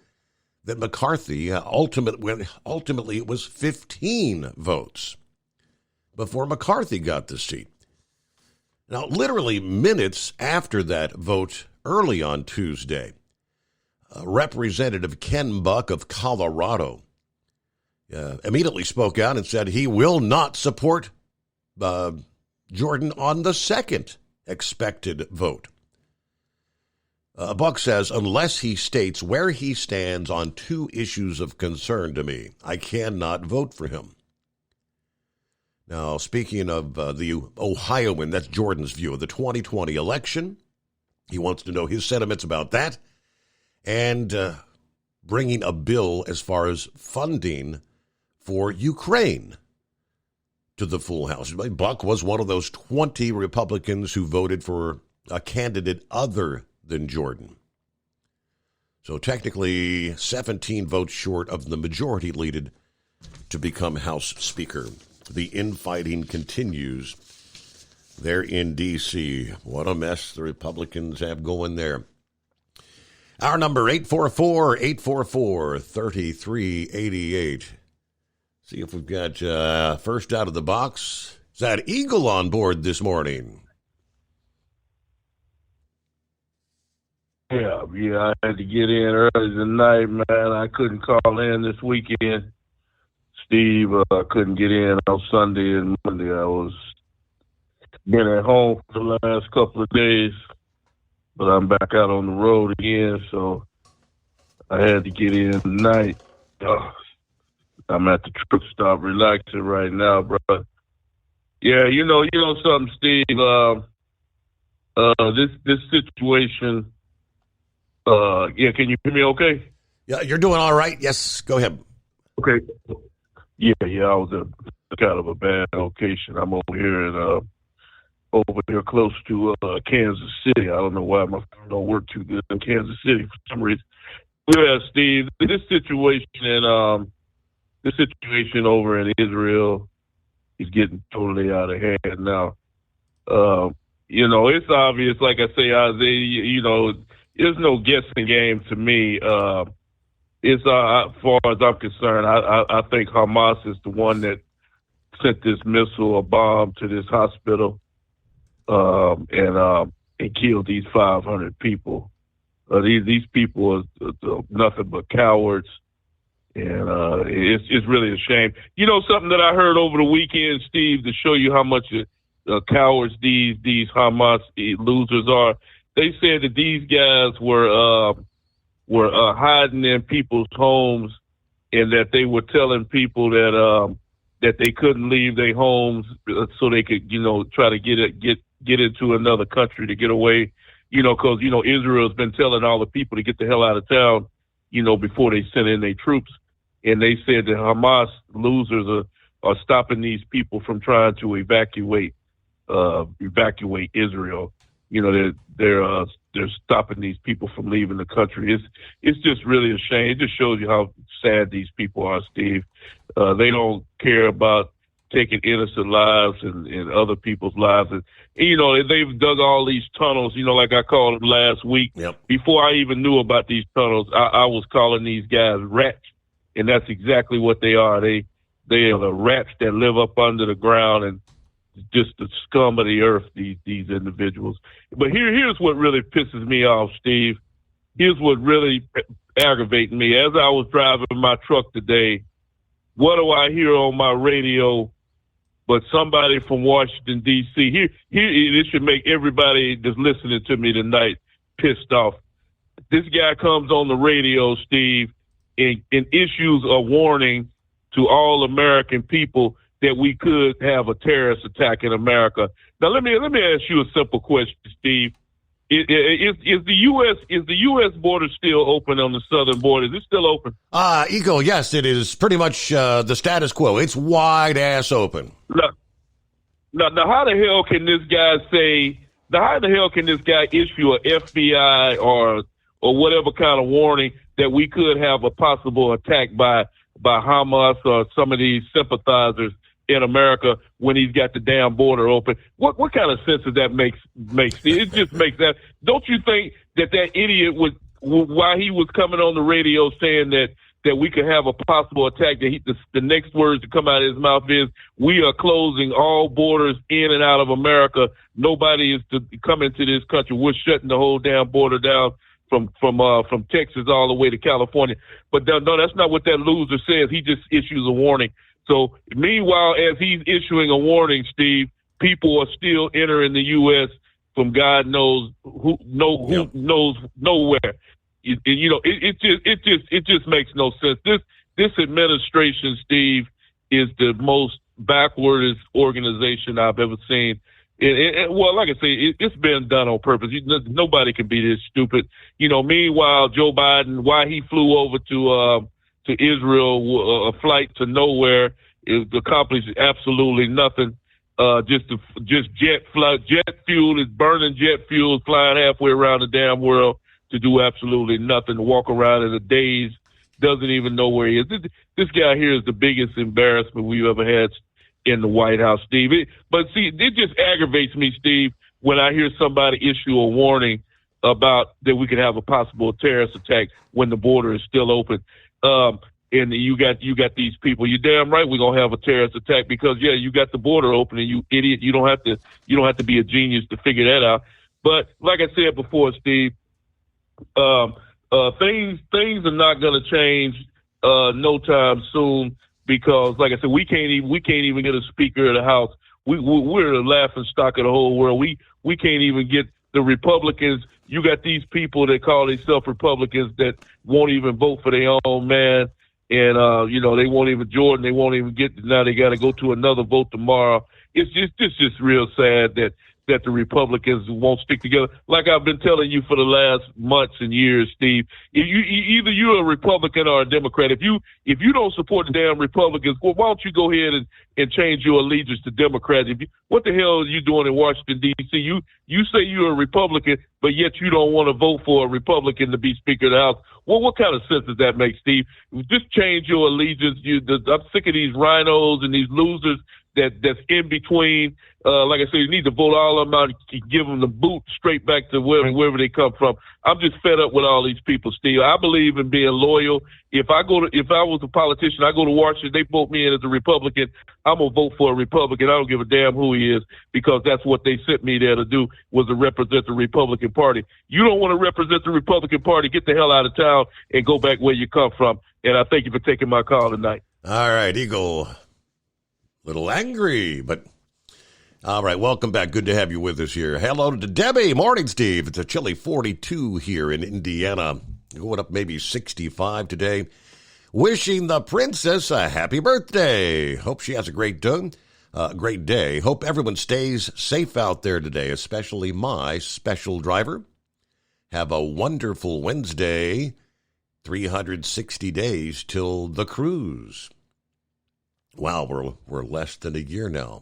that McCarthy ultimately it was 15 votes before McCarthy got the seat. Now, literally minutes after that vote early on Tuesday, Representative Ken Buck of Colorado immediately spoke out and said he will not support Jordan on the second expected vote. Buck says, unless he states where he stands on 2 issues of concern to me, I cannot vote for him. Now, speaking of the Ohioan, that's Jordan's view of the 2020 election. He wants to know his sentiments about that and bringing a bill as far as funding for Ukraine to the full House. Buck was one of those 20 Republicans who voted for a candidate other than Jordan. So technically 17 votes short of the majority needed to become House Speaker. The infighting continues there in D.C. What a mess the Republicans have going there. Our number, 844-844-3388. See if we've got first out of the box. Is that Eagle on board this morning? Yeah, I had to get in early tonight, man. I couldn't call in this weekend. Steve, I couldn't get in on Sunday and Monday. I was been at home for the last couple of days, but I'm back out on the road again, so I had to get in tonight. I'm at the truck stop relaxing right now, bro. Yeah, you know something, Steve. This situation. Yeah, can you hear me? Okay. Yeah, you're doing all right. Yes, go ahead. Okay. Yeah. I was at kind of a bad location. I'm over here close to Kansas City. I don't know why my phone don't work too good in Kansas City for some reason. Yeah, Steve, this situation over in Israel is getting totally out of hand now. It's obvious, like I say, Isaiah, there's no guessing game to me. As far as I'm concerned, I think Hamas is the one that sent this missile or bomb to this hospital and killed these 500 people. These people are nothing but cowards, and it's really a shame. You know something that I heard over the weekend, Steve, to show you how much cowards these Hamas losers are. They said that these guys were hiding in people's homes, and that they were telling people that they couldn't leave their homes so they could, try to get into another country to get away. Because Israel's been telling all the people to get the hell out of town, before they send in their troops. And they said that Hamas losers are stopping these people from trying to evacuate Israel. They're stopping these people from leaving the country. It's just really a shame. It just shows you how sad these people are, Steve. They don't care about taking innocent lives and other people's lives. And, you know, they've dug all these tunnels, you know, like I called them last week. Yep. Before I even knew about these tunnels, I was calling these guys rats, and that's exactly what they are. They are the rats that live up under the ground and just the scum of the earth, these individuals. But here's what really pisses me off, Steve. Here's what really aggravating me. As I was driving my truck today, what do I hear on my radio but somebody from Washington, D.C.? Here, this should make everybody that's listening to me tonight pissed off. This guy comes on the radio, Steve, and issues a warning to all American people that we could have a terrorist attack in America. Now, let me ask you a simple question, Steve. Is the U.S. border still open on the southern border? Is it still open? Eagle, yes, it is pretty much the status quo. It's wide ass open. Now, how the hell can this guy say? How the hell can this guy issue an FBI or whatever kind of warning that we could have a possible attack by Hamas or some of these sympathizers in America when he's got the damn border open? What kind of sense does that make? It just makes that. Don't you think that idiot would, while he was coming on the radio saying that we could have a possible attack, that the next words to come out of his mouth is, we are closing all borders in and out of America. Nobody is to come into this country. We're shutting the whole damn border down from Texas all the way to California. But no, that's not what that loser says. He just issues a warning. So meanwhile, as he's issuing a warning, Steve, people are still entering the U.S. from God knows knows nowhere. It just makes no sense. This administration, Steve, is the most backwardest organization I've ever seen. Well, like I say, it's been done on purpose. Nobody can be this stupid. Meanwhile, Joe Biden, why he flew over to Israel, a flight to nowhere, it accomplished absolutely nothing. Just jet fuel is burning jet fuel, flying halfway around the damn world to do absolutely nothing, walk around in a daze, doesn't even know where he is. This guy here is the biggest embarrassment we've ever had in the White House, Steve. But see, it just aggravates me, Steve, when I hear somebody issue a warning about that we could have a possible terrorist attack when the border is still open. And you got these people. You're damn right we're gonna have a terrorist attack because you got the border open, and you idiot, you don't have to be a genius to figure that out. But like I said before, Steve, things are not gonna change no time soon because, like I said, we can't even get a Speaker of the House. We're the laughing stock of the whole world. We can't even get the Republicans. You got these people that call themselves Republicans that won't even vote for their own man. And, they won't even, Jordan, they won't even get, now they got to go to another vote tomorrow. It's just real sad that the Republicans won't stick together. Like I've been telling you for the last months and years, Steve, either you're a Republican or a Democrat. If you don't support the damn Republicans, well, why don't you go ahead and change your allegiance to Democrats? What the hell are you doing in Washington, D.C.? You say you're a Republican, but yet you don't want to vote for a Republican to be Speaker of the House. Well, what kind of sense does that make, Steve? Just change your allegiance. I'm sick of these rhinos and these losers that's in between. Like I said, you need to vote all of them out and give them the boot straight back to wherever they come from. I'm just fed up with all these people, Steve. I believe in being loyal. If I was a politician, I go to Washington, they vote me in as a Republican, I'm going to vote for a Republican. I don't give a damn who he is because that's what they sent me there to do, was to represent the Republican Party. You don't want to represent the Republican Party, get the hell out of town and go back where you come from. And I thank you for taking my call tonight. All right, Eagle. Little angry, but all right. Welcome back. Good to have you with us here. Hello to Debbie. Morning, Steve. It's a chilly 42 here in Indiana. Going up maybe 65 today. Wishing the princess a happy birthday. Hope she has a great day. Hope everyone stays safe out there today, especially my special driver. Have a wonderful Wednesday. 360 days till the cruise. Wow, we're less than a year now.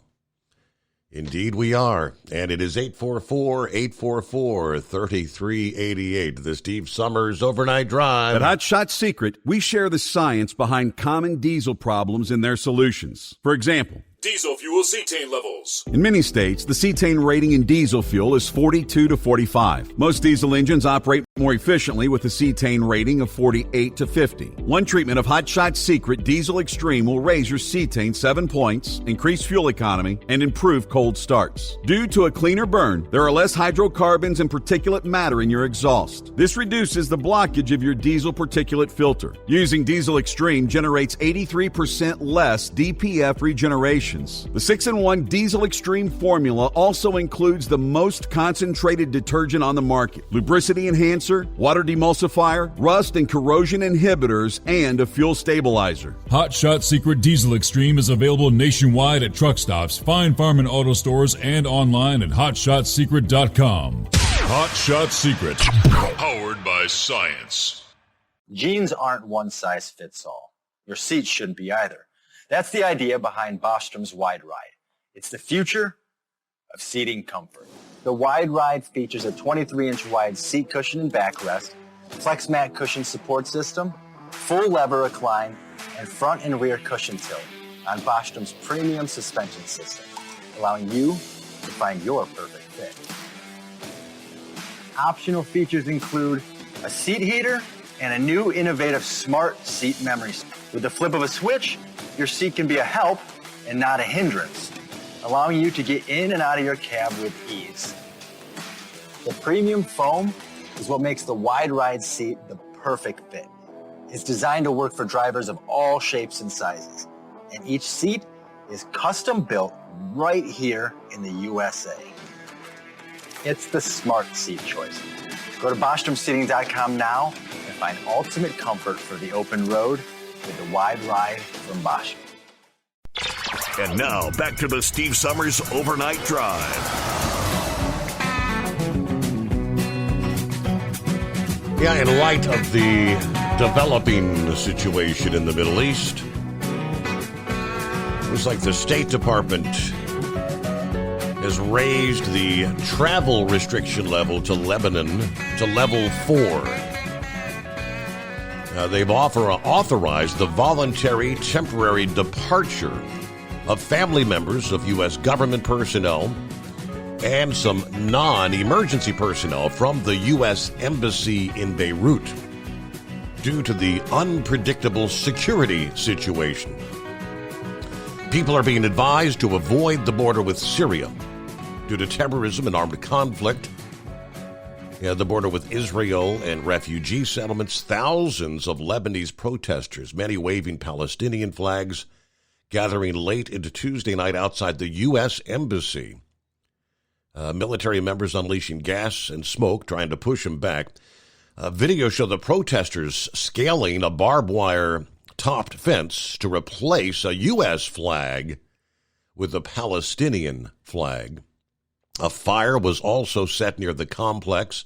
Indeed we are. And it is 844-844-3388. The Steve Summers Overnight Drive. At Hot Shot Secret, we share the science behind common diesel problems and their solutions. For example, Diesel fuel cetane levels. In many states, the cetane rating in diesel fuel is 42 to 45. Most diesel engines operate more efficiently with a cetane rating of 48 to 50. One treatment of Hot Shot Secret Diesel Extreme will raise your cetane 7 points, increase fuel economy, and improve cold starts. Due to a cleaner burn, there are less hydrocarbons and particulate matter in your exhaust. This reduces the blockage of your diesel particulate filter. Using Diesel Extreme generates 83% less DPF regenerations. The 6-in-1 Diesel Extreme formula also includes the most concentrated detergent on the market, lubricity enhancer, water demulsifier, rust and corrosion inhibitors, and a fuel stabilizer. Hot Shot Secret Diesel Extreme is available nationwide at truck stops, fine farm and auto stores, and online at hotshotsecret.com. Hot Shot Secret. Powered by science. Jeans aren't one size fits all. Your seats shouldn't be either. That's the idea behind Bostrom's Wide Ride. It's the future of seating comfort. The Wide Ride features a 23-inch wide seat cushion and backrest, flex mat cushion support system, full lever recline, and front and rear cushion tilt on Bostrom's premium suspension system, allowing you to find your perfect fit. Optional features include a seat heater and a new innovative smart seat memory. With the flip of a switch, your seat can be a help and not a hindrance, allowing you to get in and out of your cab with ease. The premium foam is what makes the Wide Ride seat the perfect fit. It's designed to work for drivers of all shapes and sizes, and each seat is custom built right here in the USA. It's the smart seat choice. Go to BostromSeating.com now and find ultimate comfort for the open road with the Wide Ride from Bostrom. And now, back to the Steve Summers Overnight Drive. Yeah, in light of the developing situation in the Middle East, looks like the State Department has raised the travel restriction level to Lebanon to level 4. They've authorized the voluntary temporary departure of family members of U.S. government personnel and some non-emergency personnel from the U.S. Embassy in Beirut due to the unpredictable security situation. People are being advised to avoid the border with Syria due to terrorism and armed conflict. The border with Israel and refugee settlements, thousands of Lebanese protesters, many waving Palestinian flags, gathering late into Tuesday night outside the U.S. Embassy. Military members unleashing gas and smoke, trying to push them back. Videos show the protesters scaling a barbed wire topped fence to replace a U.S. flag with a Palestinian flag. A fire was also set near the complex.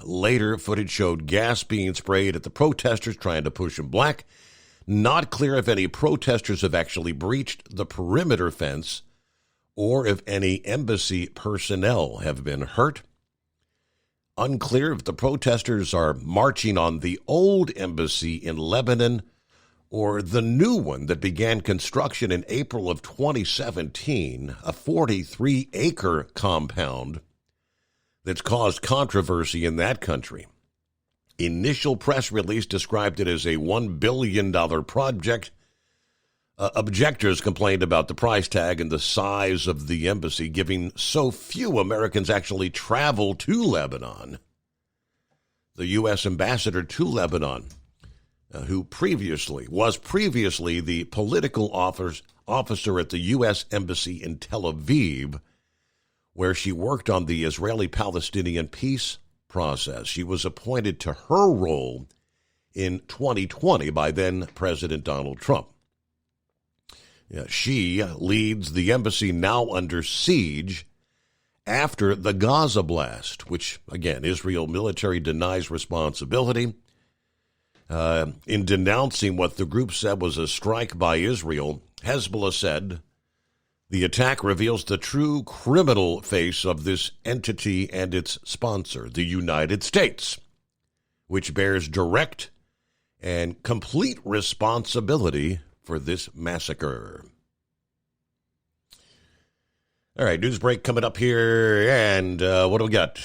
Later, footage showed gas being sprayed at the protesters trying to push them back. Not clear if any protesters have actually breached the perimeter fence or if any embassy personnel have been hurt. Unclear if the protesters are marching on the old embassy in Lebanon or the new one that began construction in April of 2017, a 43-acre compound that's caused controversy in that country. Initial press release described it as a $1 billion project. Objectors complained about the price tag and the size of the embassy, giving so few Americans actually travel to Lebanon. The U.S. ambassador to Lebanon, who was previously the political officer at the U.S. Embassy in Tel Aviv, where she worked on the Israeli-Palestinian peace process. She was appointed to her role in 2020 by then-President Donald Trump. She leads the embassy now under siege after the Gaza blast, which, again, Israel military denies responsibility. In denouncing what the group said was a strike by Israel, Hezbollah said, the attack reveals the true criminal face of this entity and its sponsor, the United States, which bears direct and complete responsibility for this massacre. All right, news break coming up here, and what do we got?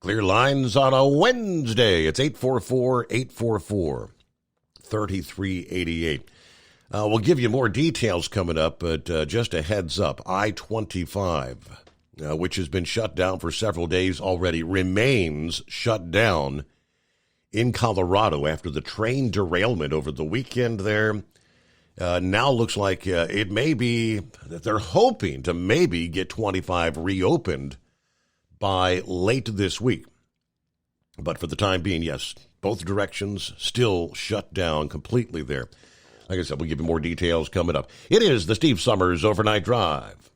Clear lines on a Wednesday. It's 844-844-3388. We'll give you more details coming up, but just a heads up, I-25, which has been shut down for several days already, remains shut down in Colorado after the train derailment over the weekend there. Now looks like it may be that they're hoping to maybe get 25 reopened by late this week. But for the time being, yes, both directions still shut down completely there. Like I said, we'll give you more details coming up. It is the Steve Summers Overnight Drive.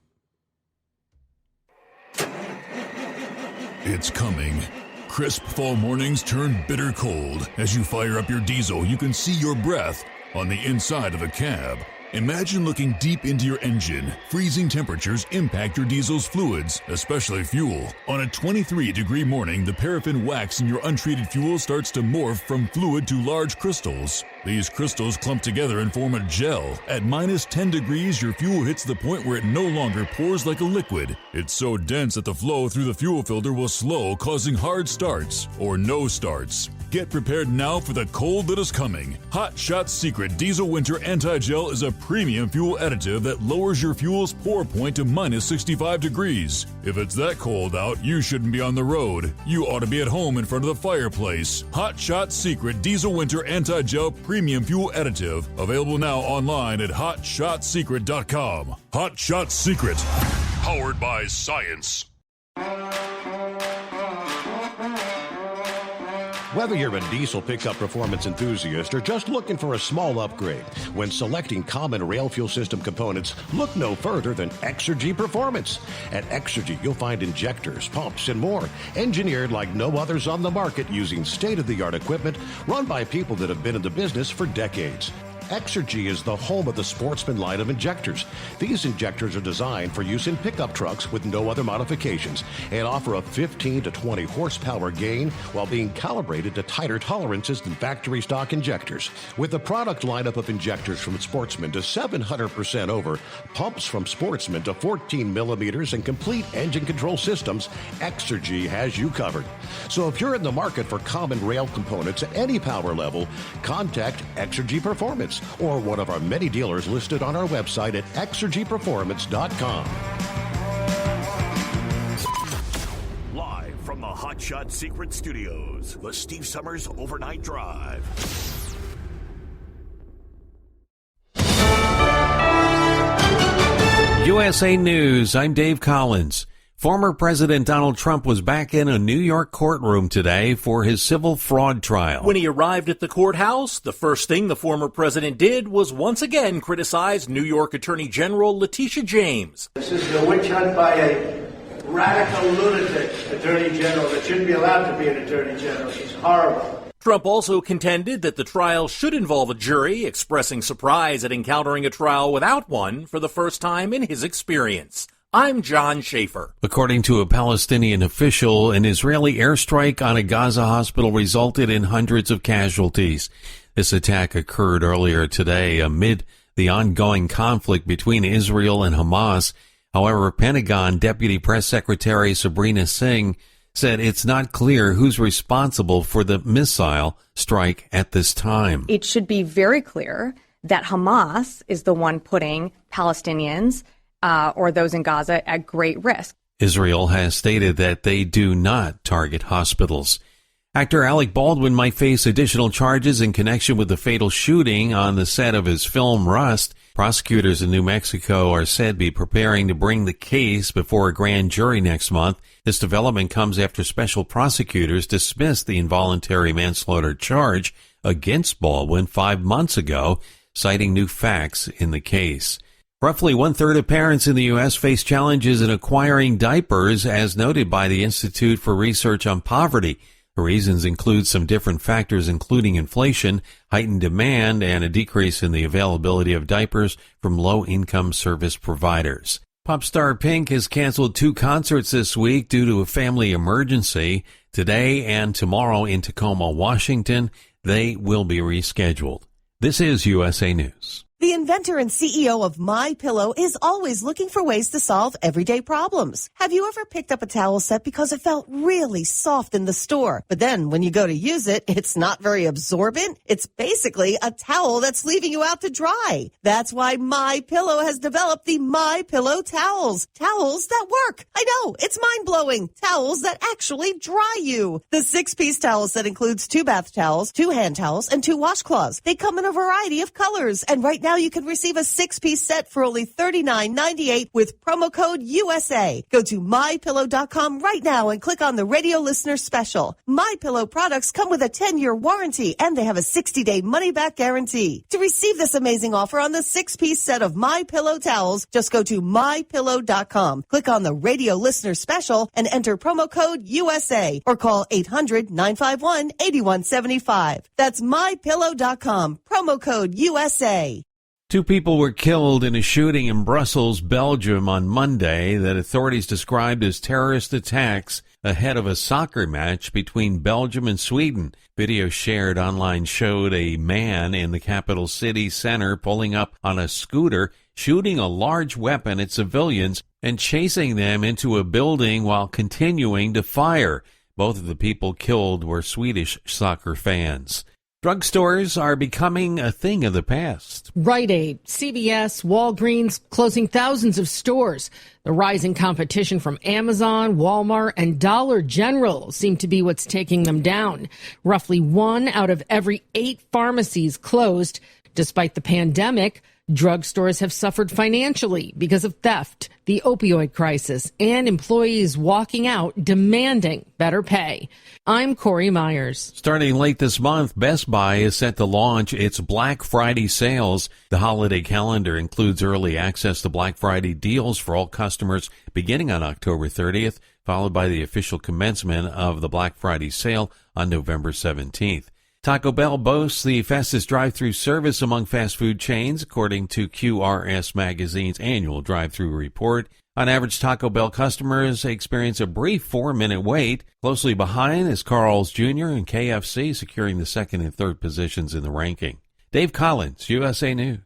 It's coming. Crisp fall mornings turn bitter cold. As you fire up your diesel, you can see your breath on the inside of the cab. Imagine looking deep into your engine. Freezing temperatures impact your diesel's fluids, especially fuel. On a 23-degree morning, the paraffin wax in your untreated fuel starts to morph from fluid to large crystals. These crystals clump together and form a gel. At minus 10 degrees, your fuel hits the point where it no longer pours like a liquid. It's so dense that the flow through the fuel filter will slow, causing hard starts or no starts. Get prepared now for the cold that is coming. Hot Shot Secret Diesel Winter Anti-Gel is a premium fuel additive that lowers your fuel's pour point to minus 65 degrees. If it's that cold out, you shouldn't be on the road. You ought to be at home in front of the fireplace. Hot Shot Secret Diesel Winter Anti-Gel Premium Fuel Additive. Available now online at HotShotSecret.com. Hot Shot Secret. Powered by science. Whether you're a diesel pickup performance enthusiast or just looking for a small upgrade, when selecting common rail fuel system components, look no further than Exergy Performance. At Exergy, you'll find injectors, pumps, and more, engineered like no others on the market using state-of-the-art equipment run by people that have been in the business for decades. Exergy is the home of the Sportsman line of injectors. These injectors are designed for use in pickup trucks with no other modifications and offer a 15 to 20 horsepower gain while being calibrated to tighter tolerances than factory stock injectors. With a product lineup of injectors from Sportsman to 700% over, pumps from Sportsman to 14 millimeters, and complete engine control systems, Exergy has you covered. So if you're in the market for common rail components at any power level, contact Exergy Performance or one of our many dealers listed on our website at exergyperformance.com. Live from the Hot Shot Secret Studios, the Steve Summers Overnight Drive. USA News, I'm Dave Collins. Former President Donald Trump was back in a New York courtroom today for his civil fraud trial. When he arrived at the courthouse, the first thing the former president did was once again criticize New York Attorney General Letitia James. This is a witch hunt by a radical lunatic attorney general that shouldn't be allowed to be an attorney general. She's horrible. Trump also contended that the trial should involve a jury, expressing surprise at encountering a trial without one for the first time in his experience. I'm John Schaefer. According to a Palestinian official, an Israeli airstrike on a Gaza hospital resulted in hundreds of casualties. This attack occurred earlier today amid the ongoing conflict between Israel and Hamas. However, Pentagon Deputy Press Secretary Sabrina Singh said it's not clear who's responsible for the missile strike at this time. It should be very clear that Hamas is the one putting Palestinians or those in Gaza at great risk. Israel has stated that they do not target hospitals. Actor Alec Baldwin might face additional charges in connection with the fatal shooting on the set of his film Rust. Prosecutors in New Mexico are said to be preparing to bring the case before a grand jury next month. This development comes after special prosecutors dismissed the involuntary manslaughter charge against Baldwin 5 months ago, citing new facts in the case. Roughly one-third of parents in the U.S. face challenges in acquiring diapers, as noted by the Institute for Research on Poverty. The reasons include some different factors, including inflation, heightened demand, and a decrease in the availability of diapers from low-income service providers. Pop star Pink has canceled 2 concerts this week due to a family emergency. Today and tomorrow in Tacoma, Washington, they will be rescheduled. This is USA News. The inventor and CEO of MyPillow is always looking for ways to solve everyday problems. Have you ever picked up a towel set because it felt really soft in the store, but then when you go to use it, it's not very absorbent? It's basically a towel that's leaving you out to dry. That's why MyPillow has developed the MyPillow towels. Towels that work. I know, it's mind-blowing. Towels that actually dry you. The 6-piece towel set includes 2 bath towels, 2 hand towels, and 2 washcloths. They come in a variety of colors, and right now you can receive a 6-piece set for only $39.98 with promo code USA. Go to MyPillow.com right now and click on the radio listener special. MyPillow products come with a 10-year warranty, and they have a 60-day money-back guarantee. To receive this amazing offer on the 6-piece set of MyPillow towels, just go to MyPillow.com. Click on the radio listener special and enter promo code USA or call 800-951-8175. That's MyPillow.com. Promo code USA. 2 people were killed in a shooting in Brussels, Belgium on Monday that authorities described as terrorist attacks ahead of a soccer match between Belgium and Sweden. Video shared online showed a man in the capital city center pulling up on a scooter, shooting a large weapon at civilians and chasing them into a building while continuing to fire. Both of the people killed were Swedish soccer fans. Drugstores are becoming a thing of the past. Rite Aid, CVS, Walgreens closing thousands of stores. The rising competition from Amazon, Walmart, and Dollar General seem to be what's taking them down. Roughly 1 out of every 8 pharmacies closed. Despite the pandemic, drugstores have suffered financially because of theft, the opioid crisis, and employees walking out demanding better pay. I'm Corey Myers. Starting late this month, Best Buy is set to launch its Black Friday sales. The holiday calendar includes early access to Black Friday deals for all customers beginning on October 30th, followed by the official commencement of the Black Friday sale on November 17th. Taco Bell boasts the fastest drive-thru service among fast food chains, according to QRS Magazine's annual drive-thru report. On average, Taco Bell customers experience a brief 4-minute wait. Closely behind is Carl's Jr. and KFC, securing the 2nd and 3rd positions in the ranking. Dave Collins, USA News.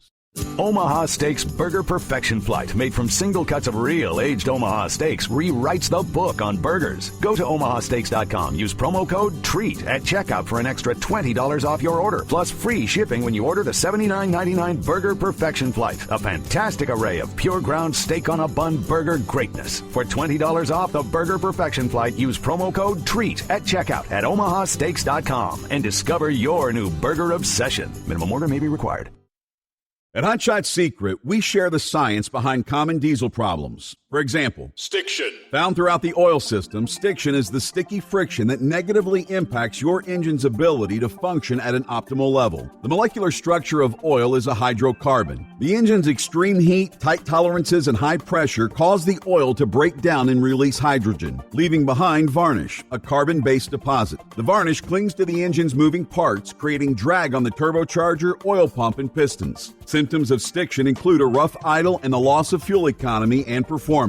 Omaha Steaks Burger Perfection Flight, made from single cuts of real aged Omaha steaks, rewrites the book on burgers. Go to omahasteaks.com. Use promo code TREAT at checkout for an extra $20 off your order, plus free shipping when you order the $79.99 Burger Perfection Flight. A fantastic array of pure ground steak on a bun burger greatness. For $20 off the Burger Perfection Flight, use promo code TREAT at checkout at omahasteaks.com and discover your new burger obsession. Minimum order may be required. At Hot Shot Secret, we share the science behind common diesel problems. For example, Stiction. Found throughout the oil system, stiction is the sticky friction that negatively impacts your engine's ability to function at an optimal level. The molecular structure of oil is a hydrocarbon. The engine's extreme heat, tight tolerances, and high pressure cause the oil to break down and release hydrogen, leaving behind varnish, a carbon-based deposit. The varnish clings to the engine's moving parts, creating drag on the turbocharger, oil pump, and pistons. Symptoms of stiction include a rough idle and the loss of fuel economy and performance.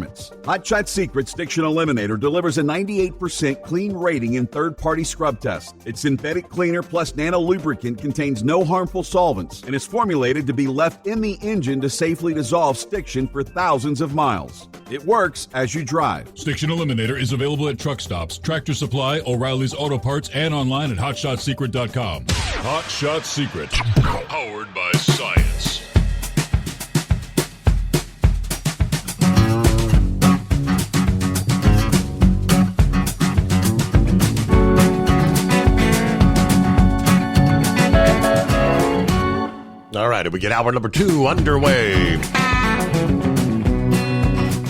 Hot Shot Secret Stiction Eliminator delivers a 98% clean rating in third-party scrub tests. Its synthetic cleaner plus nano lubricant contains no harmful solvents and is formulated to be left in the engine to safely dissolve stiction for thousands of miles. It works as you drive. Stiction Eliminator is available at truck stops, Tractor Supply, O'Reilly's Auto Parts, and online at HotShotSecret.com. Hot Shot Secret, powered by science. All right, we get hour number 2 underway.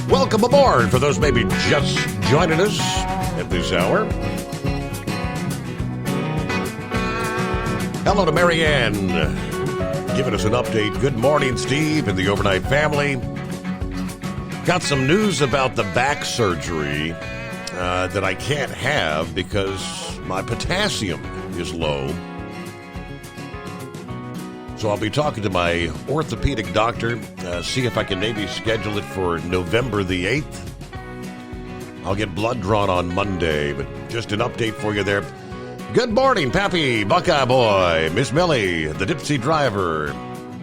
Welcome aboard for those maybe just joining us at this hour. Hello to Marianne, giving us an update. Good morning, Steve and the Overnight family. Got some news about the back surgery that I can't have because my potassium is low. So I'll be talking to my orthopedic doctor, see if I can maybe schedule it for November the 8th. I'll get blood drawn on Monday, but just an update for you there. Good morning, Pappy, Buckeye Boy, Miss Millie, the Dipsy Driver,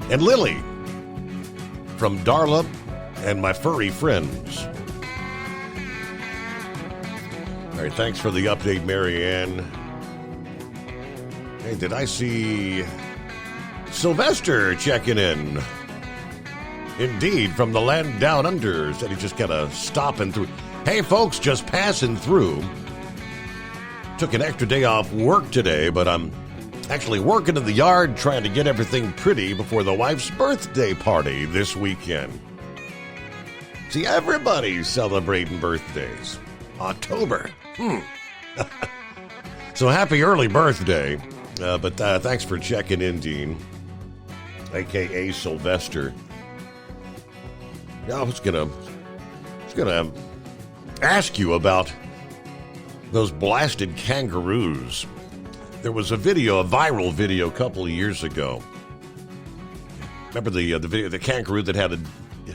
and Lily from Darla and my furry friends. All right, thanks for the update, Marianne. Hey, did I see Sylvester checking in? Indeed, from the land down under. Said he just kind of stopping through. Hey, folks, just passing through. Took an extra day off work today, but I'm actually working in the yard trying to get everything pretty before the wife's birthday party this weekend. See, everybody's celebrating birthdays. October. So happy early birthday. But thanks for checking in, Dean, a.k.a. Sylvester. I was gonna ask you about those blasted kangaroos. There was a viral video a couple of years ago. Remember the video, the kangaroo that had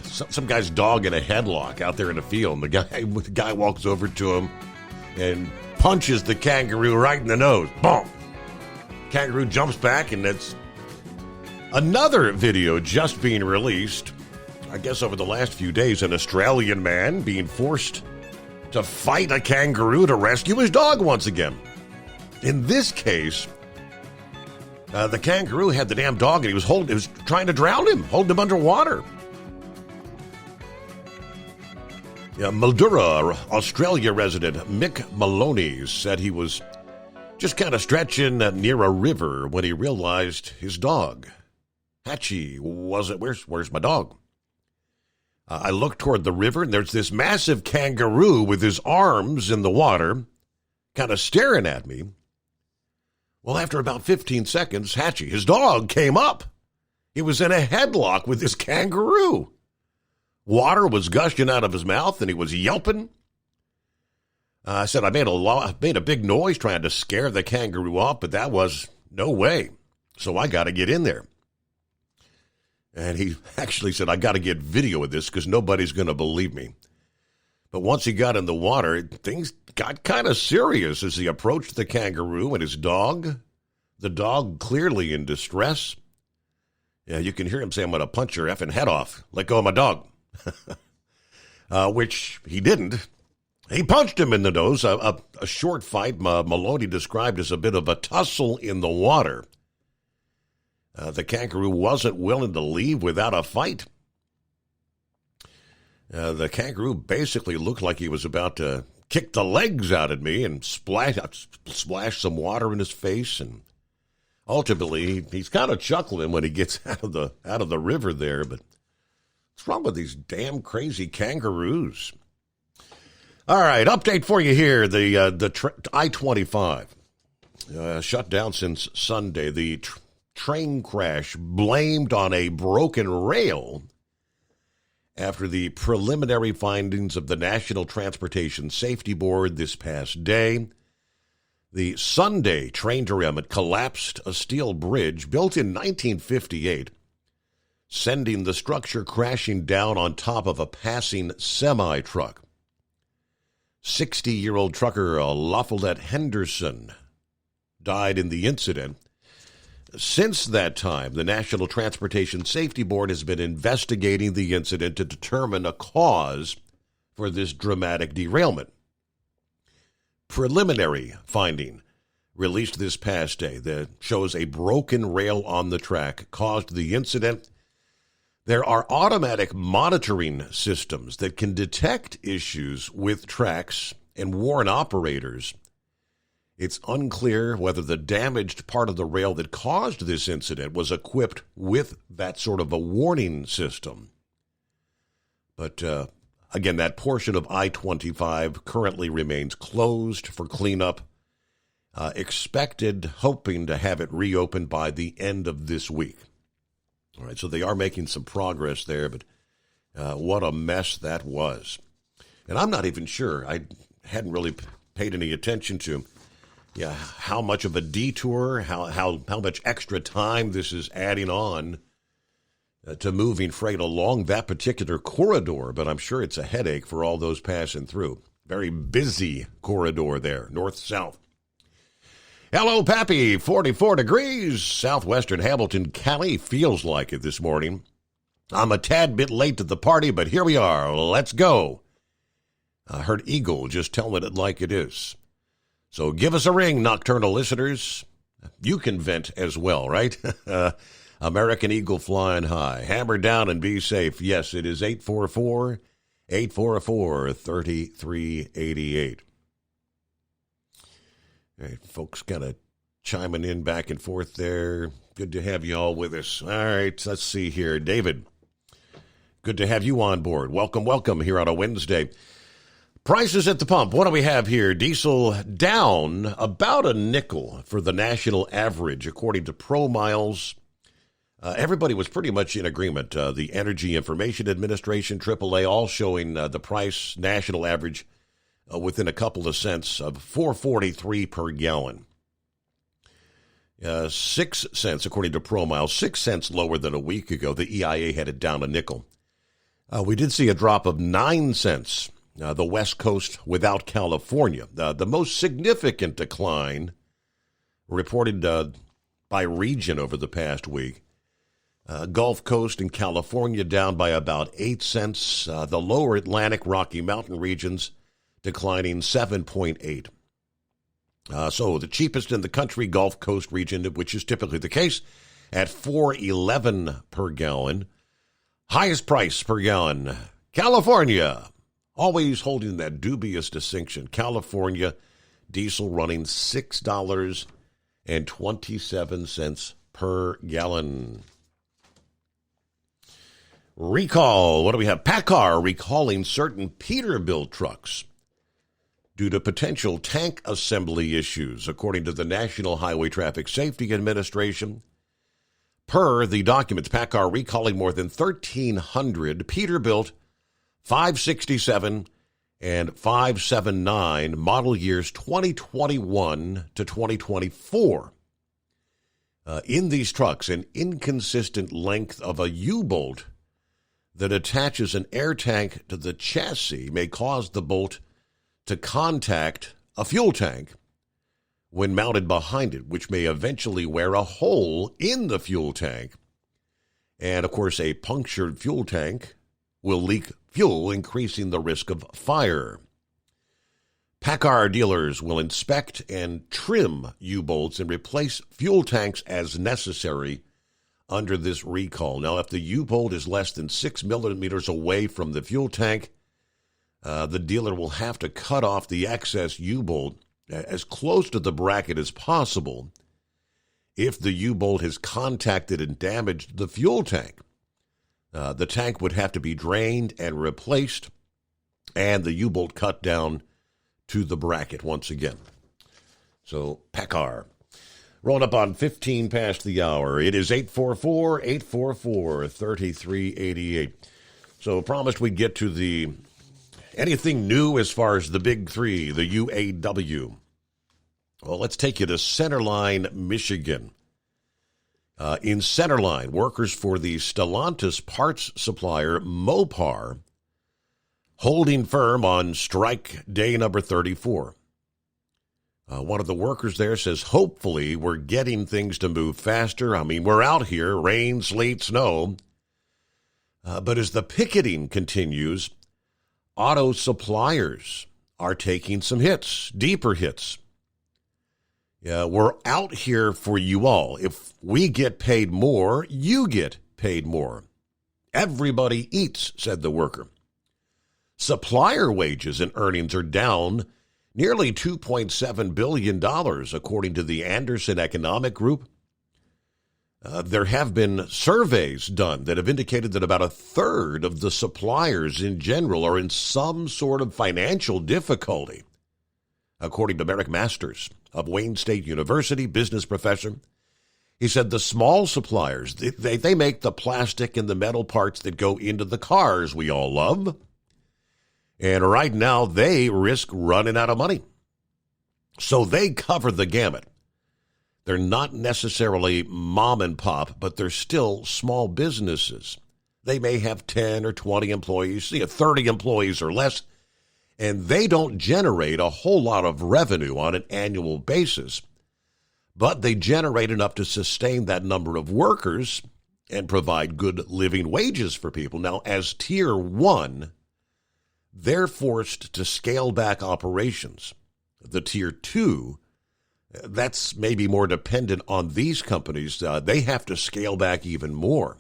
some guy's dog in a headlock out there in the field, and the guy walks over to him and punches the kangaroo right in the nose. Boom! Kangaroo jumps back, and that's another video just being released. I guess over the last few days, an Australian man being forced to fight a kangaroo to rescue his dog once again. In this case, the kangaroo had the damn dog, and he was trying to drown him, holding him underwater. Mildura, Australia resident Mick Maloney said he was just kind of stretching near a river when he realized his dog, Hatchie, wasn't. Where's my dog? I looked toward the river, and there's this massive kangaroo with his arms in the water, kind of staring at me. Well, after about 15 seconds, Hatchie, his dog, came up. He was in a headlock with this kangaroo. Water was gushing out of his mouth, and he was yelping. I said I made a big noise trying to scare the kangaroo off, but that was no way. So I got to get in there. And he actually said, I got to get video of this because nobody's going to believe me. But once he got in the water, things got kind of serious as he approached the kangaroo and his dog. The dog clearly in distress. Yeah, you can hear him say, I'm going to punch your effing head off. Let go of my dog. Which he didn't. He punched him in the nose. A short fight Maloney described as a bit of a tussle in the water. The kangaroo wasn't willing to leave without a fight. The kangaroo basically looked like he was about to kick the legs out at me and splash some water in his face. And ultimately, he's kind of chuckling when he gets out of the river there. But what's wrong with these damn crazy kangaroos? All right, update for you here. The I-25 shut down since Sunday. The train crash blamed on a broken rail after the preliminary findings of the National Transportation Safety Board this past day. The Sunday train derailment collapsed a steel bridge built in 1958, sending the structure crashing down on top of a passing semi-truck. 60-year-old trucker La Follette Henderson died in the incident. Since that time, the National Transportation Safety Board has been investigating the incident to determine a cause for this dramatic derailment. Preliminary finding released this past day that shows a broken rail on the track caused the incident. There are automatic monitoring systems that can detect issues with tracks and warn operators. It's unclear whether the damaged part of the rail that caused this incident was equipped with that sort of a warning system. But again, that portion of I-25 currently remains closed for cleanup. Hoping to have it reopened by the end of this week. All right, so they are making some progress there, but what a mess that was. And I'm not even sure. I hadn't really paid any attention to how much of a detour, how much extra time this is adding on to moving freight along that particular corridor, but I'm sure it's a headache for all those passing through. Very busy corridor there, north-south. Hello, Pappy, 44 degrees. Southwestern Hamilton County feels like it this morning. I'm a tad bit late to the party, but here we are. Let's go. I heard Eagle just telling it like it is. So give us a ring, nocturnal listeners. You can vent as well, right? American Eagle flying high. Hammer down and be safe. Yes, it is 844-3388. All right, folks kind of chiming in back and forth there. Good to have you all with us. All right, let's see here. David, good to have you on board. Welcome here on a Wednesday. Prices at the pump. What do we have here? Diesel down about a nickel for the national average, according to ProMiles. Everybody was pretty much in agreement. The Energy Information Administration, AAA, all showing the price national average within a couple of cents of $4.43 per gallon. 6 cents, according to ProMiles, 6 cents lower than a week ago. The EIA had it down a nickel. We did see a drop of 9 cents. The West Coast without California. The most significant decline reported by region over the past week. Gulf Coast and California down by about 8 cents. The lower Atlantic Rocky Mountain regions declining 7.8. So the cheapest in the country, Gulf Coast region, which is typically the case, at $4.11 per gallon. Highest price per gallon, California. Always holding that dubious distinction. California diesel running $6.27 per gallon. Recall. What do we have? PACCAR recalling certain Peterbilt trucks due to potential tank assembly issues, according to the National Highway Traffic Safety Administration. Per the documents, PACCAR recalling more than 1,300 Peterbilt 567 and 579 model years 2021 to 2024. In these trucks, an inconsistent length of a U-bolt that attaches an air tank to the chassis may cause the bolt to contact a fuel tank when mounted behind it, which may eventually wear a hole in the fuel tank. And, of course, a punctured fuel tank will leak fuel, increasing the risk of fire. PACCAR dealers will inspect and trim U-bolts and replace fuel tanks as necessary under this recall. Now, if the U-bolt is less than 6 millimeters away from the fuel tank, the dealer will have to cut off the excess U-bolt as close to the bracket as possible. If the U-bolt has contacted and damaged the fuel tank, the tank would have to be drained and replaced, and the U-bolt cut down to the bracket once again. So, PACCAR. Rolling up on 15 past the hour. It is 844-844-3388. So, promised we'd get to the anything new as far as the big three, the UAW. Well, let's take you to Centerline, Michigan. In Centerline, workers for the Stellantis parts supplier Mopar holding firm on strike day number 34. One of the workers there says, hopefully we're getting things to move faster. I mean, we're out here, rain, sleet, snow. But as the picketing continues, auto suppliers are taking some hits, deeper hits. We're out here for you all. If we get paid more, you get paid more. Everybody eats, said the worker. Supplier wages and earnings are down nearly $2.7 billion, according to the Anderson Economic Group. There have been surveys done that have indicated that about a third of the suppliers in general are in some sort of financial difficulty, according to Merrick Masters of Wayne State University, business professor. He said the small suppliers, they make the plastic and the metal parts that go into the cars we all love. And right now they risk running out of money. So they cover the gamut. They're not necessarily mom and pop, but they're still small businesses. They may have 10 or 20 employees, 30 employees or less, and they don't generate a whole lot of revenue on an annual basis, but they generate enough to sustain that number of workers and provide good living wages for people. Now, as Tier 1, they're forced to scale back operations. The Tier 2, that's maybe more dependent on these companies. They have to scale back even more.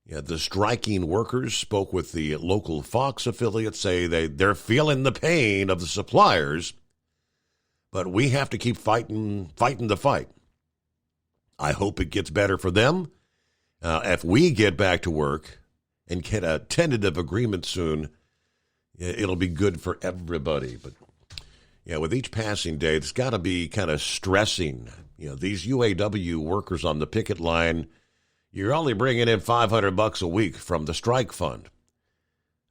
Yeah, the striking workers spoke with the local Fox affiliate, say they're feeling the pain of the suppliers, but we have to keep fighting the fight. I hope it gets better for them. If we get back to work and get a tentative agreement soon, it'll be good for everybody. But yeah, with each passing day, it's got to be kind of stressing. You know, these UAW workers on the picket line, you're only bringing in $500 a week from the strike fund.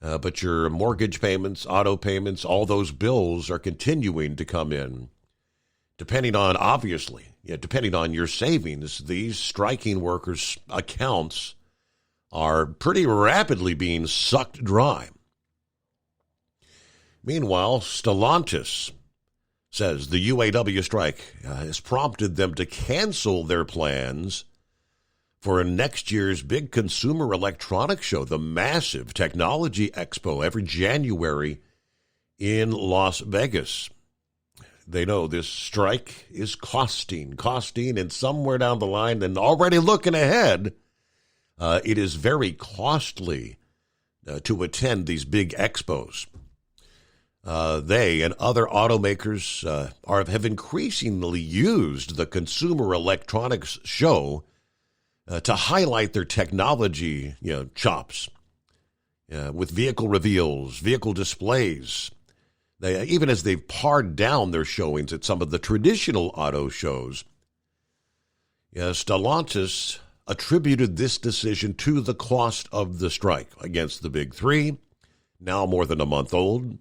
But your mortgage payments, auto payments, all those bills are continuing to come in. Depending on your savings, these striking workers' accounts are pretty rapidly being sucked dry. Meanwhile, Stellantis says the UAW strike has prompted them to cancel their plans for next year's big consumer electronics show, the massive Technology Expo, every January in Las Vegas. They know this strike is costing, and somewhere down the line, and already looking ahead, it is very costly to attend these big expos. They and other automakers have increasingly used the Consumer Electronics Show to highlight their technology, chops, with vehicle reveals, vehicle displays. Even as they've pared down their showings at some of the traditional auto shows, Stellantis attributed this decision to the cost of the strike against the Big Three, now more than a month old.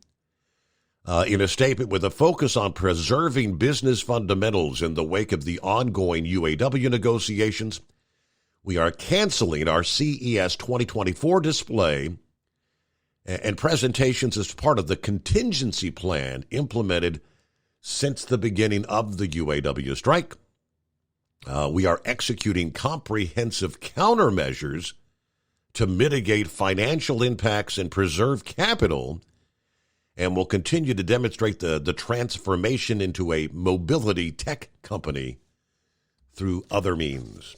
In a statement with a focus on preserving business fundamentals in the wake of the ongoing UAW negotiations, we are canceling our CES 2024 display and presentations as part of the contingency plan implemented since the beginning of the UAW strike. We are executing comprehensive countermeasures to mitigate financial impacts and preserve capital, and will continue to demonstrate the transformation into a mobility tech company through other means.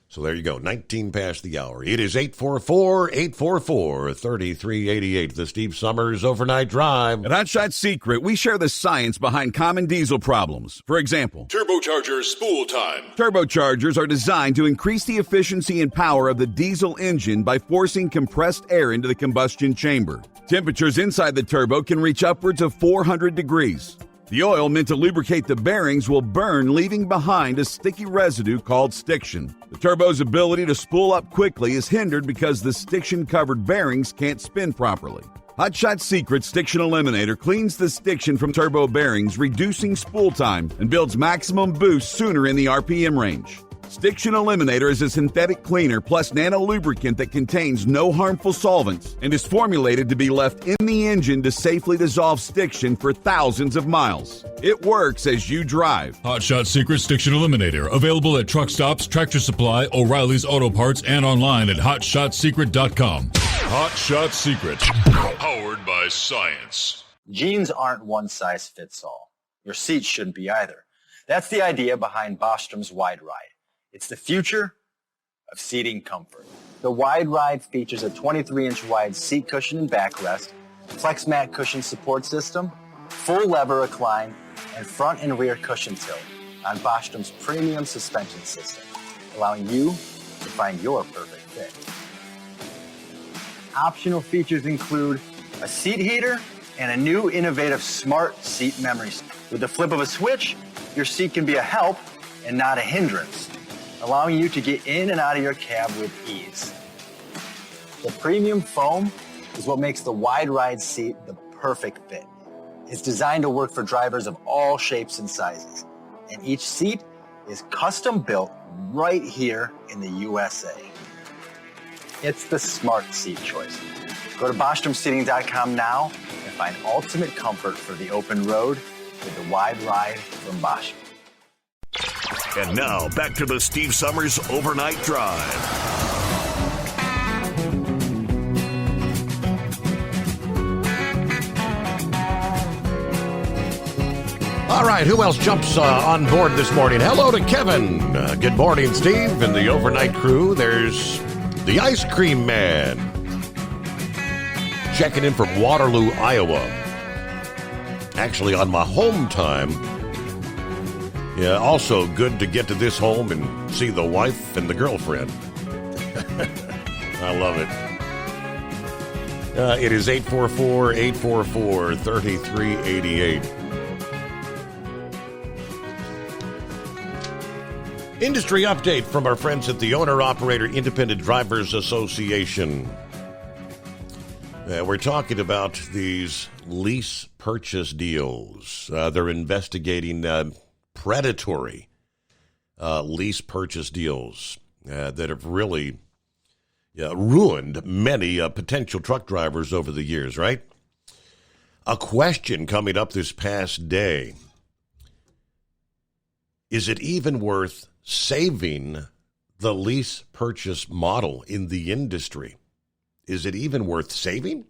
So there you go, 19 past the hour. It is 844-844-3388, the Steve Summers Overnight Drive. At Hot Shot Secret, we share the science behind common diesel problems. For example, turbocharger spool time. Turbochargers are designed to increase the efficiency and power of the diesel engine by forcing compressed air into the combustion chamber. Temperatures inside the turbo can reach upwards of 400 degrees. The oil meant to lubricate the bearings will burn, leaving behind a sticky residue called stiction. The turbo's ability to spool up quickly is hindered because the stiction-covered bearings can't spin properly. Hot Shot Secret Stiction Eliminator cleans the stiction from turbo bearings, reducing spool time, and builds maximum boost sooner in the RPM range. Stiction Eliminator is a synthetic cleaner plus nano-lubricant that contains no harmful solvents and is formulated to be left in the engine to safely dissolve stiction for thousands of miles. It works as you drive. Hot Shot Secret Stiction Eliminator, available at truck stops, Tractor Supply, O'Reilly's Auto Parts, and online at HotShotSecret.com. Hot Shot Secret, powered by science. Jeans aren't one size fits all. Your seats shouldn't be either. That's the idea behind Bostrom's Wide Ride. It's the future of seating comfort. The Wide Ride features a 23-inch wide seat cushion and backrest, flex mat cushion support system, full lever recline, and front and rear cushion tilt on Bostrom's premium suspension system, allowing you to find your perfect fit. Optional features include a seat heater and a new innovative smart seat memory. With the flip of a switch, your seat can be a help and not a hindrance, allowing you to get in and out of your cab with ease. The premium foam is what makes the Wide Ride seat the perfect fit. It's designed to work for drivers of all shapes and sizes, and each seat is custom built right here in the USA. It's the smart seat choice. Go to BostromSeating.com now and find ultimate comfort for the open road with the Wide Ride from Bostrom. And now, back to the Steve Summers Overnight Drive. All right, who else jumps on board this morning? Hello to Kevin. Good morning, Steve, and the overnight crew. There's the Ice Cream Man checking in from Waterloo, Iowa. Actually, on my home time. Yeah, also good to get to this home and see the wife and the girlfriend. I love it. It is 844-844-3388. Industry update from our friends at the Owner-Operator Independent Drivers Association. We're talking about these lease purchase deals. They're investigating predatory lease purchase deals that have really ruined many potential truck drivers over the years, right? A question coming up this past day. Is it even worth saving the lease purchase model in the industry? Is it even worth saving?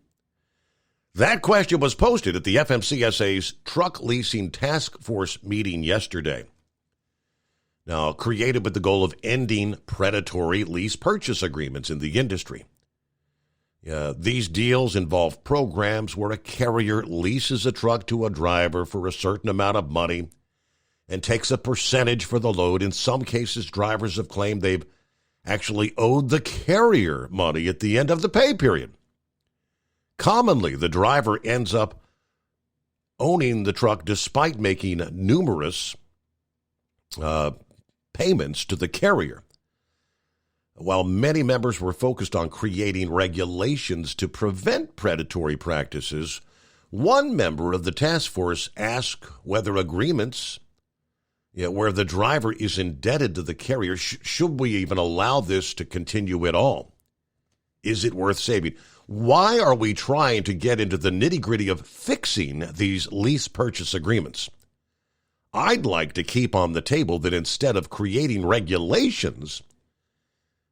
That question was posted at the FMCSA's Truck Leasing Task Force meeting yesterday. Now, created with the goal of ending predatory lease purchase agreements in the industry. These deals involve programs where a carrier leases a truck to a driver for a certain amount of money and takes a percentage for the load. In some cases, drivers have claimed they've actually owed the carrier money at the end of the pay period. Commonly, the driver ends up owning the truck despite making numerous payments to the carrier. While many members were focused on creating regulations to prevent predatory practices, one member of the task force asked whether agreements where the driver is indebted to the carrier, should we even allow this to continue at all? Is it worth saving? Why are we trying to get into the nitty-gritty of fixing these lease purchase agreements? I'd like to keep on the table that instead of creating regulations,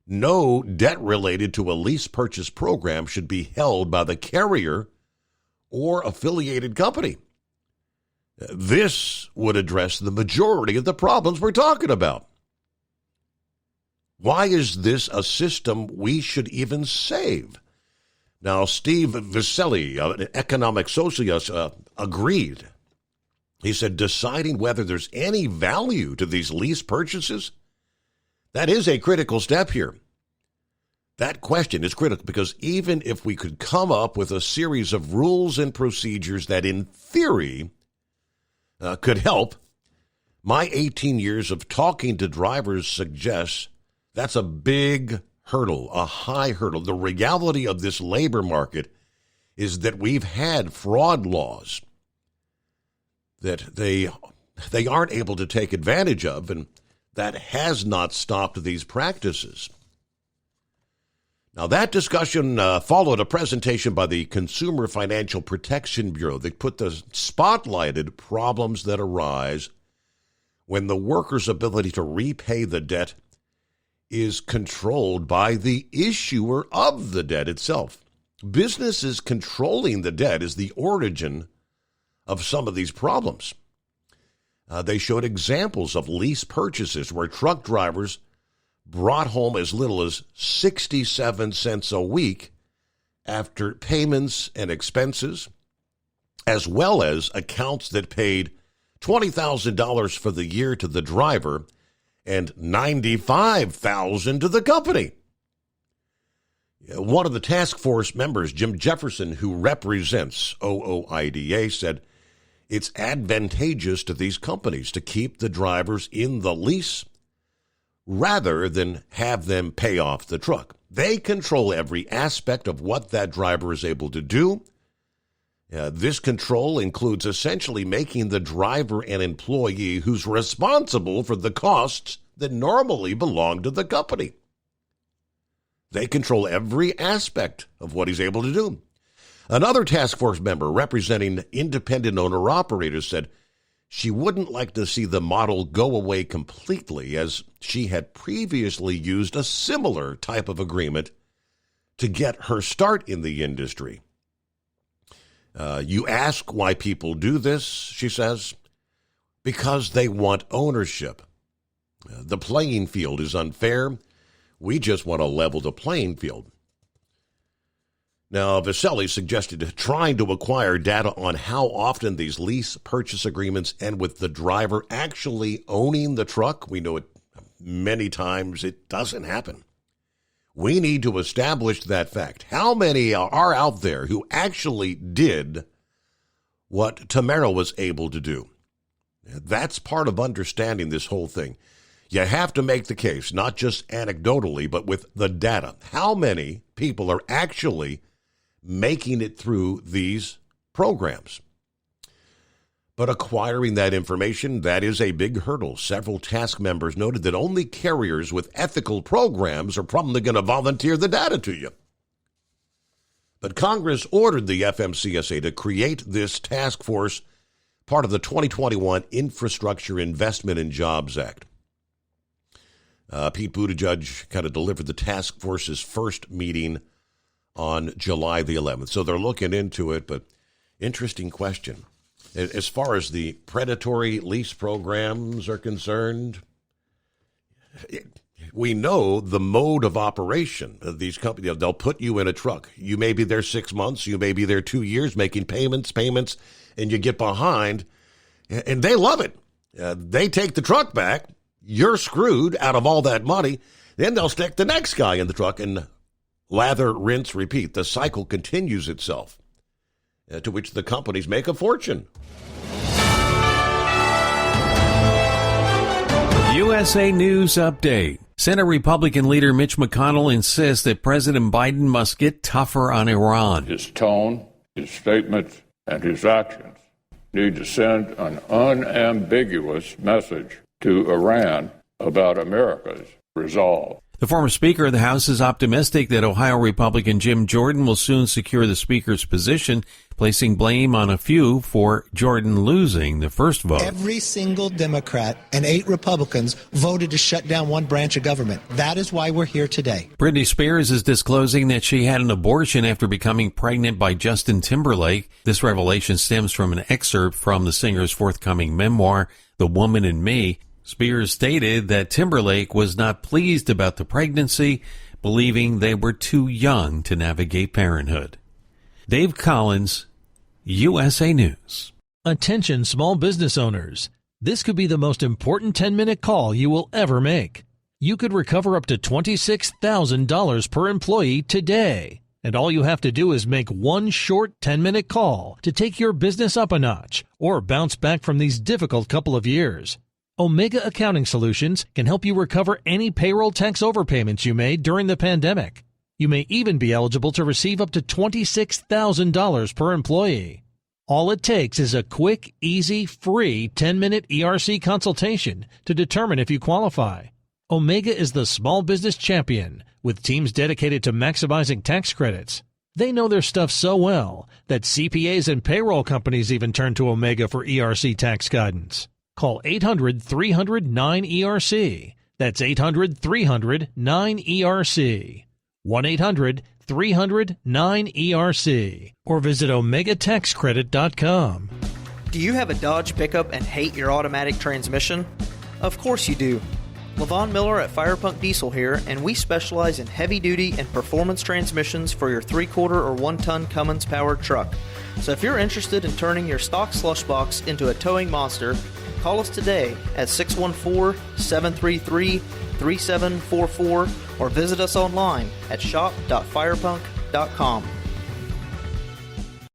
no debt related to a lease purchase program should be held by the carrier or affiliated company. This would address the majority of the problems we're talking about. Why is this a system we should even save? Now, Steve Viselli, an economic sociologist, agreed. He said, deciding whether there's any value to these lease purchases, that is a critical step here. That question is critical because even if we could come up with a series of rules and procedures that in theory could help, my 18 years of talking to drivers suggests that's a big hurdle, a high hurdle. The reality of this labor market is that we've had fraud laws that they aren't able to take advantage of, and that has not stopped these practices. Now, that discussion followed a presentation by the Consumer Financial Protection Bureau that spotlighted problems that arise when the worker's ability to repay the debt is controlled by the issuer of the debt itself. Businesses controlling the debt is the origin of some of these problems. They showed examples of lease purchases where truck drivers brought home as little as 67 cents a week after payments and expenses, as well as accounts that paid $20,000 for the year to the driver and $95,000 to the company. One of the task force members, Jim Jefferson, who represents OOIDA, said it's advantageous to these companies to keep the drivers in the lease rather than have them pay off the truck. They control every aspect of what that driver is able to do. This control includes essentially making the driver an employee who's responsible for the costs that normally belong to the company. They control every aspect of what he's able to do. Another task force member representing independent owner-operators said, she wouldn't like to see the model go away completely, as she had previously used a similar type of agreement to get her start in the industry. You ask why people do this, she says, because they want ownership. The playing field is unfair. We just want to level the playing field. Now, Viscelli suggested trying to acquire data on how often these lease purchase agreements end with the driver actually owning the truck. We know it many times it doesn't happen. We need to establish that fact. How many are out there who actually did what Tamara was able to do? That's part of understanding this whole thing. You have to make the case, not just anecdotally, but with the data. How many people are actually making it through these programs? But acquiring that information, that is a big hurdle. Several task members noted that only carriers with ethical programs are probably going to volunteer the data to you. But Congress ordered the FMCSA to create this task force, part of the 2021 Infrastructure Investment and Jobs Act. Pete Buttigieg kind of delivered the task force's first meeting on July the 11th. So they're looking into it, but interesting question. As far as the predatory lease programs are concerned, we know the mode of operation of these companies. They'll put you in a truck. You may be there 6 months. You may be there 2 years making payments, and you get behind, and they love it. They take the truck back. You're screwed out of all that money. Then they'll stick the next guy in the truck and lather, rinse, repeat. The cycle continues itself, to which the companies make a fortune. USA News Update. Senate Republican leader Mitch McConnell insists that President Biden must get tougher on Iran. His tone, his statements, and his actions need to send an unambiguous message to Iran about America's resolve. The former Speaker of the House is optimistic that Ohio Republican Jim Jordan will soon secure the Speaker's position, placing blame on a few for Jordan losing the first vote. Every single Democrat and 8 Republicans voted to shut down one branch of government. That is why we're here today. Britney Spears is disclosing that she had an abortion after becoming pregnant by Justin Timberlake. This revelation stems from an excerpt from the singer's forthcoming memoir, The Woman in Me. Spears stated that Timberlake was not pleased about the pregnancy, believing they were too young to navigate parenthood. Dave Collins, USA News. Attention small business owners. This could be the most important 10-minute call you will ever make. You could recover up to $26,000 per employee today. And all you have to do is make one short 10-minute call to take your business up a notch or bounce back from these difficult couple of years. Omega Accounting Solutions can help you recover any payroll tax overpayments you made during the pandemic. You may even be eligible to receive up to $26,000 per employee. All it takes is a quick, easy, free 10-minute ERC consultation to determine if you qualify. Omega is the small business champion with teams dedicated to maximizing tax credits. They know their stuff so well that CPAs and payroll companies even turn to Omega for ERC tax guidance. Call 800-300-9ERC. That's 800-300-9ERC. 1-800-300-9ERC. Or visit OmegaTaxCredit.com. Do you have a Dodge pickup and hate your automatic transmission? Of course you do. LaVon Miller at Firepunk Diesel here, and we specialize in heavy-duty and performance transmissions for your 3-quarter or 1-ton Cummins-powered truck. So if you're interested in turning your stock slush box into a towing monster, call us today at 614-733-3744 or visit us online at shop.firepunk.com.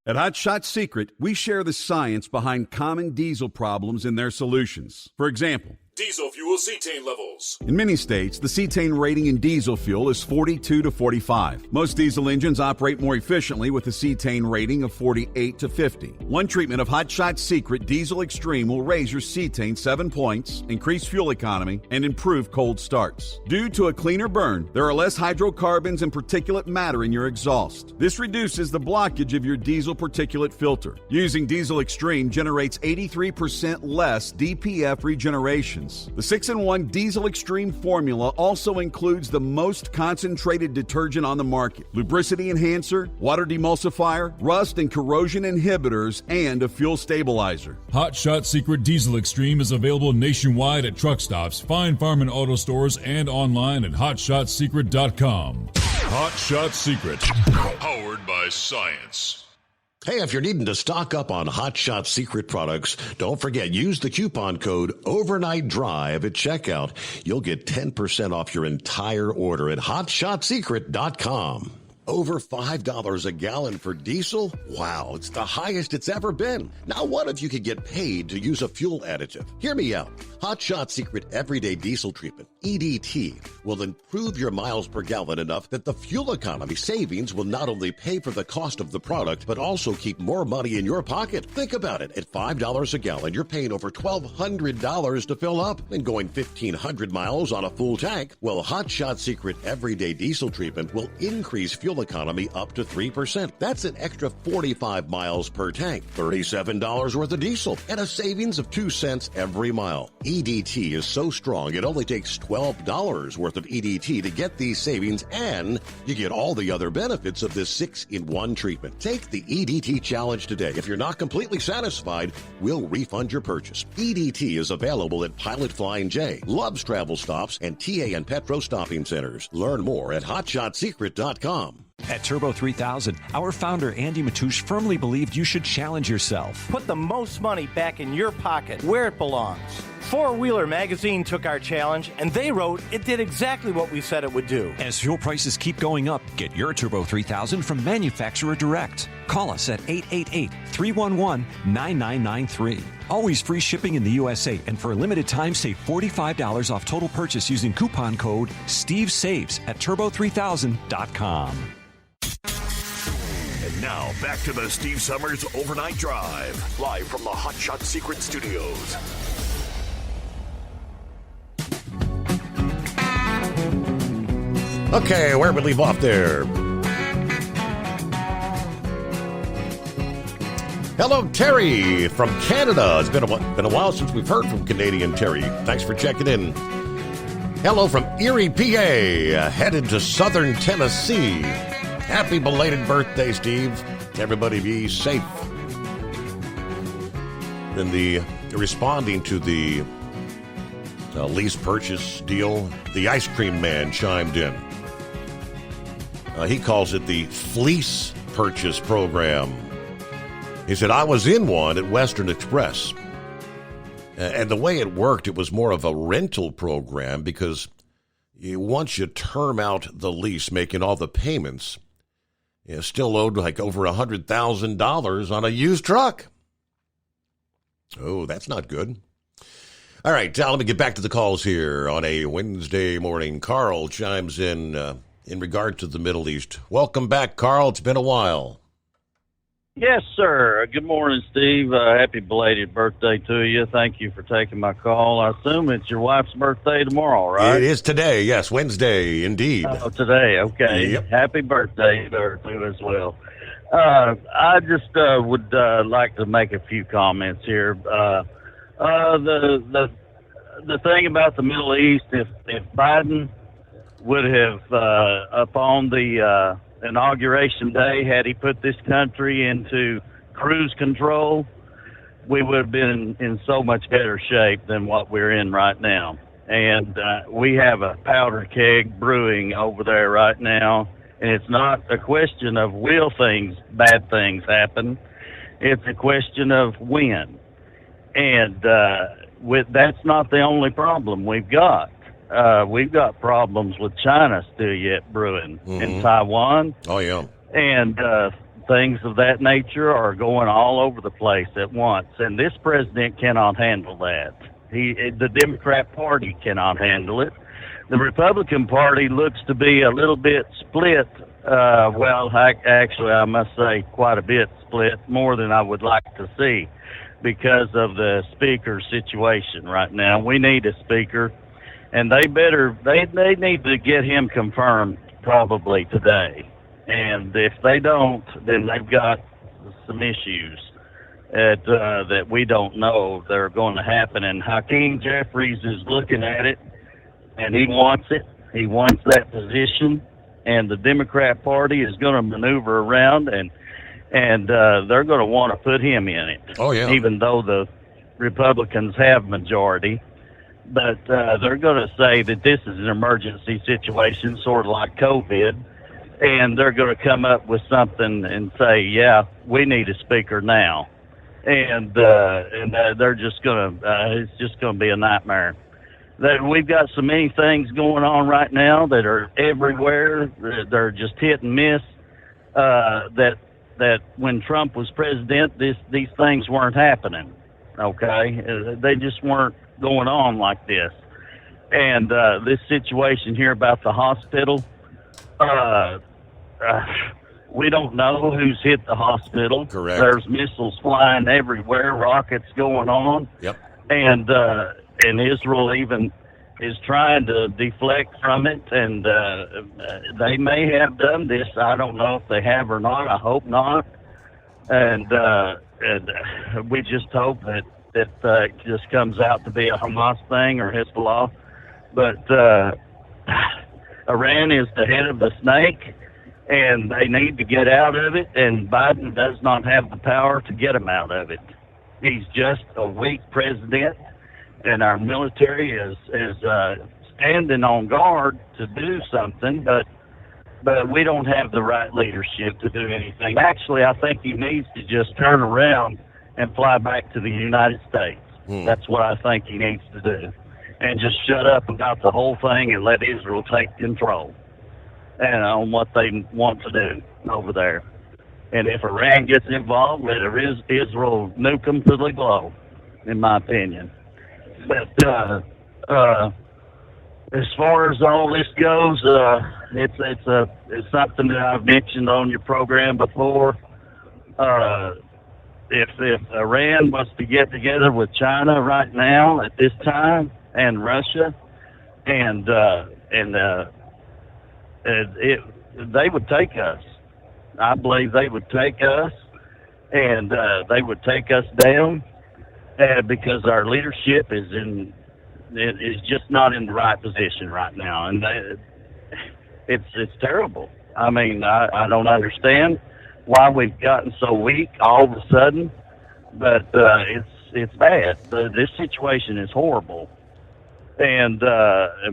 At Hot Shot Secret, we share the science behind common diesel problems and their solutions. For example, diesel fuel cetane levels. In many states, the cetane rating in diesel fuel is 42 to 45. Most diesel engines operate more efficiently with a cetane rating of 48 to 50. One treatment of Hot Shot Secret Diesel Extreme will raise your cetane 7 points, increase fuel economy, and improve cold starts. Due to a cleaner burn, there are less hydrocarbons and particulate matter in your exhaust. This reduces the blockage of your diesel particulate filter. Using Diesel Extreme generates 83% less DPF regenerations. The 6-in-1 Diesel Extreme formula also includes the most concentrated detergent on the market, lubricity enhancer, water demulsifier, rust and corrosion inhibitors, and a fuel stabilizer. Hot Shot Secret Diesel Extreme is available nationwide at truck stops, Fine Farm and auto stores, and online at hotshotsecret.com. Hot Shot Secret, powered by science. Hey, if you're needing to stock up on Hot Shot Secret products, don't forget, use the coupon code Overnight Drive at checkout. You'll get 10% off your entire order at hotshotsecret.com. Over $5 a gallon for diesel? Wow, it's the highest it's ever been. Now, what if you could get paid to use a fuel additive? Hear me out. Hot Shot Secret Everyday Diesel Treatment, EDT, will improve your miles per gallon enough that the fuel economy savings will not only pay for the cost of the product, but also keep more money in your pocket. Think about it. At $5 a gallon, you're paying over $1,200 to fill up and going 1,500 miles on a full tank. Well, Hot Shot Secret Everyday Diesel Treatment will increase fuel economy up to 3%. That's an extra 45 miles per tank, $37 worth of diesel, and a savings of 2 cents every mile. EDT is so strong, it only takes $12 worth of EDT to get these savings, and you get all the other benefits of this 6-in-1 treatment. Take the EDT challenge today. If you're not completely satisfied, we'll refund your purchase. EDT is available at Pilot Flying J, Love's Travel Stops, and TA and Petro Stopping Centers. Learn more at hotshotsecret.com. At Turbo 3000, our founder Andy Matouche firmly believed you should challenge yourself. Put the most money back in your pocket, where it belongs. Four Wheeler magazine took our challenge, and they wrote it did exactly what we said it would do. As fuel prices keep going up, get your Turbo 3000 from manufacturer direct. Call us at 888-311-9993. Always free shipping in the USA, and for a limited time, save $45 off total purchase using coupon code SteveSaves at turbo3000.com. And now, back to the Steve Summers Overnight Drive, live from the Hot Shot Secret Studios. Okay, where we leave off there? Hello, Terry from Canada. It's been a while since we've heard from Canadian Terry. Thanks for checking in. Hello from Erie, PA, headed to southern Tennessee. Happy belated birthday, Steve. Everybody be safe. Then responding to the lease purchase deal, the ice cream man chimed in. He calls it the fleece purchase program. He said, I was in one at Western Express. And the way it worked, it was more of a rental program because once you term out the lease, making all the payments, you still owed like over $100,000 on a used truck. Oh, that's not good. All right, let me get back to the calls here on a Wednesday morning. Carl chimes in regard to the Middle East. Welcome back, Carl. It's been a while. Yes, sir. Good morning, Steve. Happy belated birthday to you. Thank you for taking my call. I assume it's your wife's birthday tomorrow, right? It is today, yes, Wednesday, indeed. Oh, today, okay. Yep. Happy birthday to her, too, as well. I just would like to make a few comments here. The thing about the Middle East, if Biden would have, upon the inauguration day, had he put this country into cruise control, we would have been in so much better shape than what we're in right now. And we have a powder keg brewing over there right now, and it's not a question of will bad things happen. It's a question of when. And that's not the only problem we've got. We've got problems with China still yet brewing in Taiwan. Oh, yeah. And things of that nature are going all over the place at once. And this president cannot handle that. The Democrat Party cannot handle it. The Republican Party looks to be a little bit split. Actually, I must say quite a bit split, more than I would like to see, because of the speaker situation right now. We need a speaker, and they need to get him confirmed probably today. And if they don't, then they've got some issues that we don't know that are going to happen. And Hakeem Jeffries is looking at it, and he wants it. He wants that position, and the Democrat Party is going to maneuver around, and they're going to want to put him in it. Oh, yeah. Even though the Republicans have majority. But they're going to say that this is an emergency situation, sort of like COVID, and they're going to come up with something and say, yeah, we need a speaker now. And they're just going to, it's just going to be a nightmare. We've got so many things going on right now that are everywhere. They're just hit and miss. That when Trump was president, these things weren't happening. Okay, they just weren't going on like this. And this situation here about the hospital, we don't know who's hit the hospital. Correct. There's missiles flying everywhere, rockets going on. Yep. And Israel even is trying to deflect from it, and they may have done this. I don't know if they have or not. I hope not. And we just hope that it just comes out to be a Hamas thing or Hezbollah. But Iran is the head of the snake, and they need to get out of it, and Biden does not have the power to get them out of it. He's just a weak president, and our military is standing on guard to do something, but we don't have the right leadership to do anything. Actually, I think he needs to just turn around and fly back to the United States. That's what I think he needs to do. And just shut up about the whole thing and let Israel take control and on what they want to do over there. And if Iran gets involved, let Israel nuke them to the globe, in my opinion. But as far as all this goes, it's something that I've mentioned on your program before. If Iran was to get together with China right now at this time, and Russia, and they would take us. I believe they would take us, and they would take us down, because our leadership is just not in the right position right now, and it's terrible. I mean, I don't understand why we've gotten so weak all of a sudden, but it's bad. This situation is horrible, and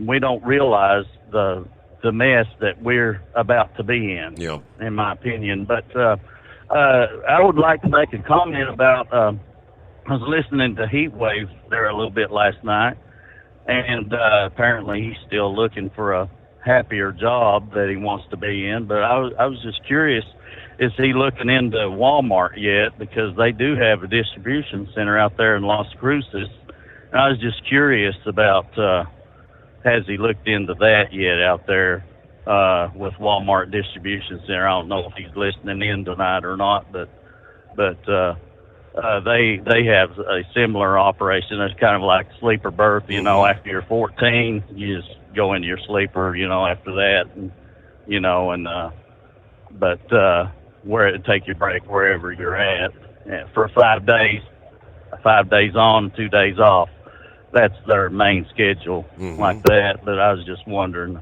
we don't realize the mess that we're about to be in. Yeah. In my opinion. But I would like to make a comment about. I was listening to Heat Wave there a little bit last night, and apparently he's still looking for a happier job that he wants to be in. But I was just curious, is he looking into Walmart yet? Because they do have a distribution center out there in Las Cruces. And I was just curious about, has he looked into that yet out there with Walmart Distribution Center? I don't know if he's listening in tonight or not, but they have a similar operation. It's kind of like sleeper berth, you know, after you're 14, you just go into your sleeper, you know, after that, and, you know, and, but where it take your break wherever you're at for 5 days, 5 days on, 2 days off. That's their main schedule, like that. But I was just wondering,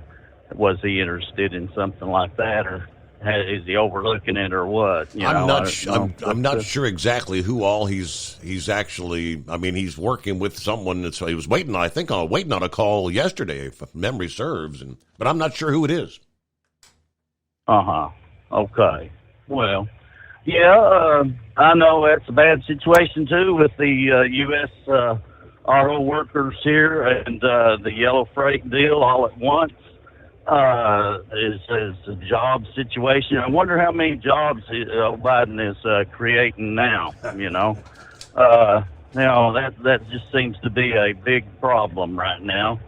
was he interested in something like that, or is he overlooking it, or what? You I'm know, I'm not sure exactly who all he's actually. I mean, he's working with someone. So he was waiting on a call yesterday, if memory serves, but I'm not sure who it is. Okay. Well, yeah, I know that's a bad situation too with the U.S. Auto workers here and the yellow freight deal all at once. Is a job situation. I wonder how many jobs Biden is creating now, you know. That just seems to be a big problem right now.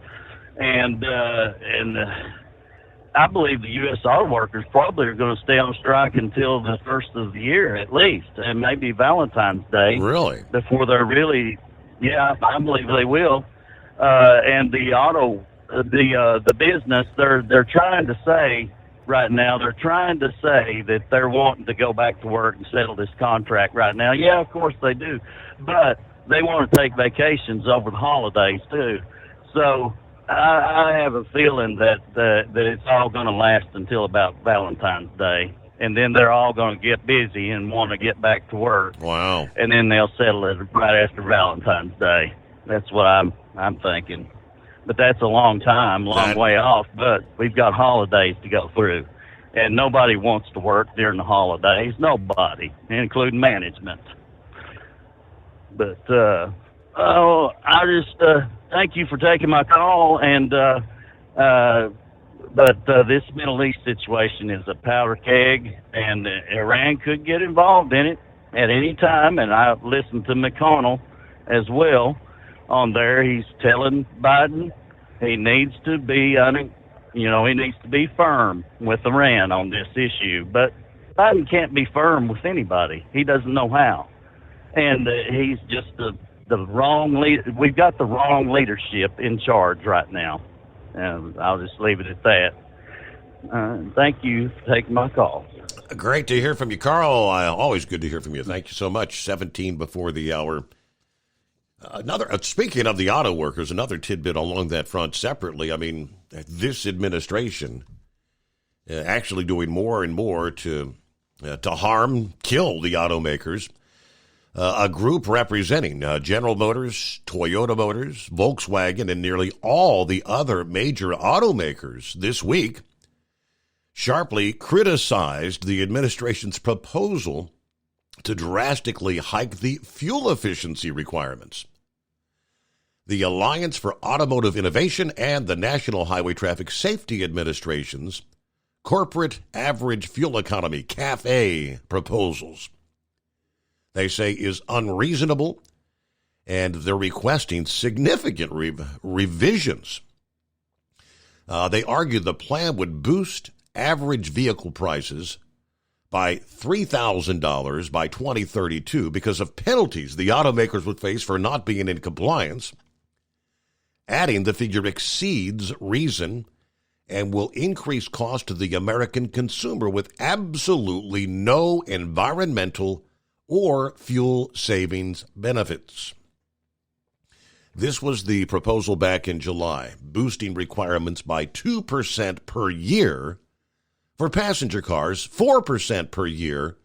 And I believe the U.S. auto workers probably are going to stay on strike until the first of the year at least, and maybe Valentine's Day. Really? Before they're really, I believe they will. And the auto, the business, they're trying to say right now, that they're wanting to go back to work and settle this contract right now. Yeah, of course they do, but they want to take vacations over the holidays too. So I have a feeling that it's all going to last until about Valentine's Day, and then they're all going to get busy and want to get back to work. Wow! And then they'll settle it right after Valentine's Day. That's what I'm thinking. But that's a long way off. But we've got holidays to go through, and nobody wants to work during the holidays. Nobody, including management. But I just thank you for taking my call. And but this Middle East situation is a powder keg, and Iran could get involved in it at any time. And I listened to McConnell as well on there. He's telling Biden he needs to be he needs to be firm with Iran on this issue. But Biden can't be firm with anybody. He doesn't know how. And he's just the wrong leader. We've got the wrong leadership in charge right now. And I'll just leave it at that. Thank you for taking my call. Great to hear from you, Carl. Always good to hear from you. Thank you so much. 17 before the hour. Speaking of the auto workers, another tidbit along that front separately. I mean, this administration actually doing more and more to kill the automakers. A group representing General Motors, Toyota Motors, Volkswagen, and nearly all the other major automakers this week sharply criticized the administration's proposal to drastically hike the fuel efficiency requirements. The Alliance for Automotive Innovation and the National Highway Traffic Safety Administration's corporate average fuel economy, CAFE, proposals, they say, is unreasonable, and they're requesting significant revisions. They argue the plan would boost average vehicle prices by $3,000 by 2032 because of penalties the automakers would face for not being in compliance, adding the figure exceeds reason and will increase cost to the American consumer with absolutely no environmental or fuel savings benefits. This was the proposal back in July, boosting requirements by 2% per year for passenger cars, 4% per year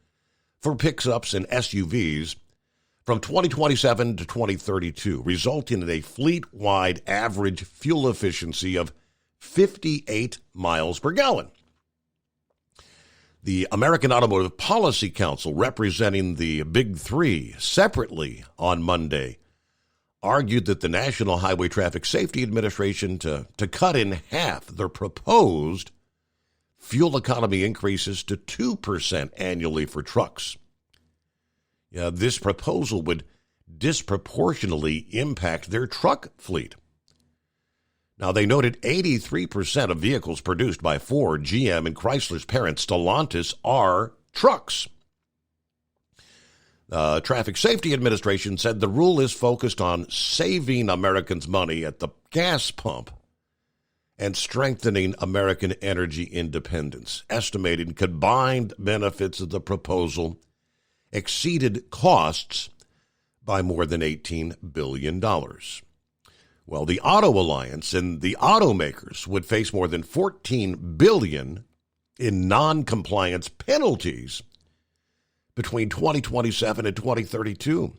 for pickups and SUVs from 2027 to 2032, resulting in a fleet-wide average fuel efficiency of 58 miles per gallon. The American Automotive Policy Council, representing the Big Three separately on Monday, argued that the National Highway Traffic Safety Administration to cut in half their proposed fuel economy increases to 2% annually for trucks. This proposal would disproportionately impact their truck fleet. Now, they noted 83% of vehicles produced by Ford, GM, and Chrysler's parent Stellantis are trucks. The Traffic Safety Administration said the rule is focused on saving Americans money at the gas pump and strengthening American energy independence. Estimated combined benefits of the proposal exceeded costs by more than $18 billion. Well, the Auto Alliance and the automakers would face more than $14 billion in non-compliance penalties between 2027 and 2032.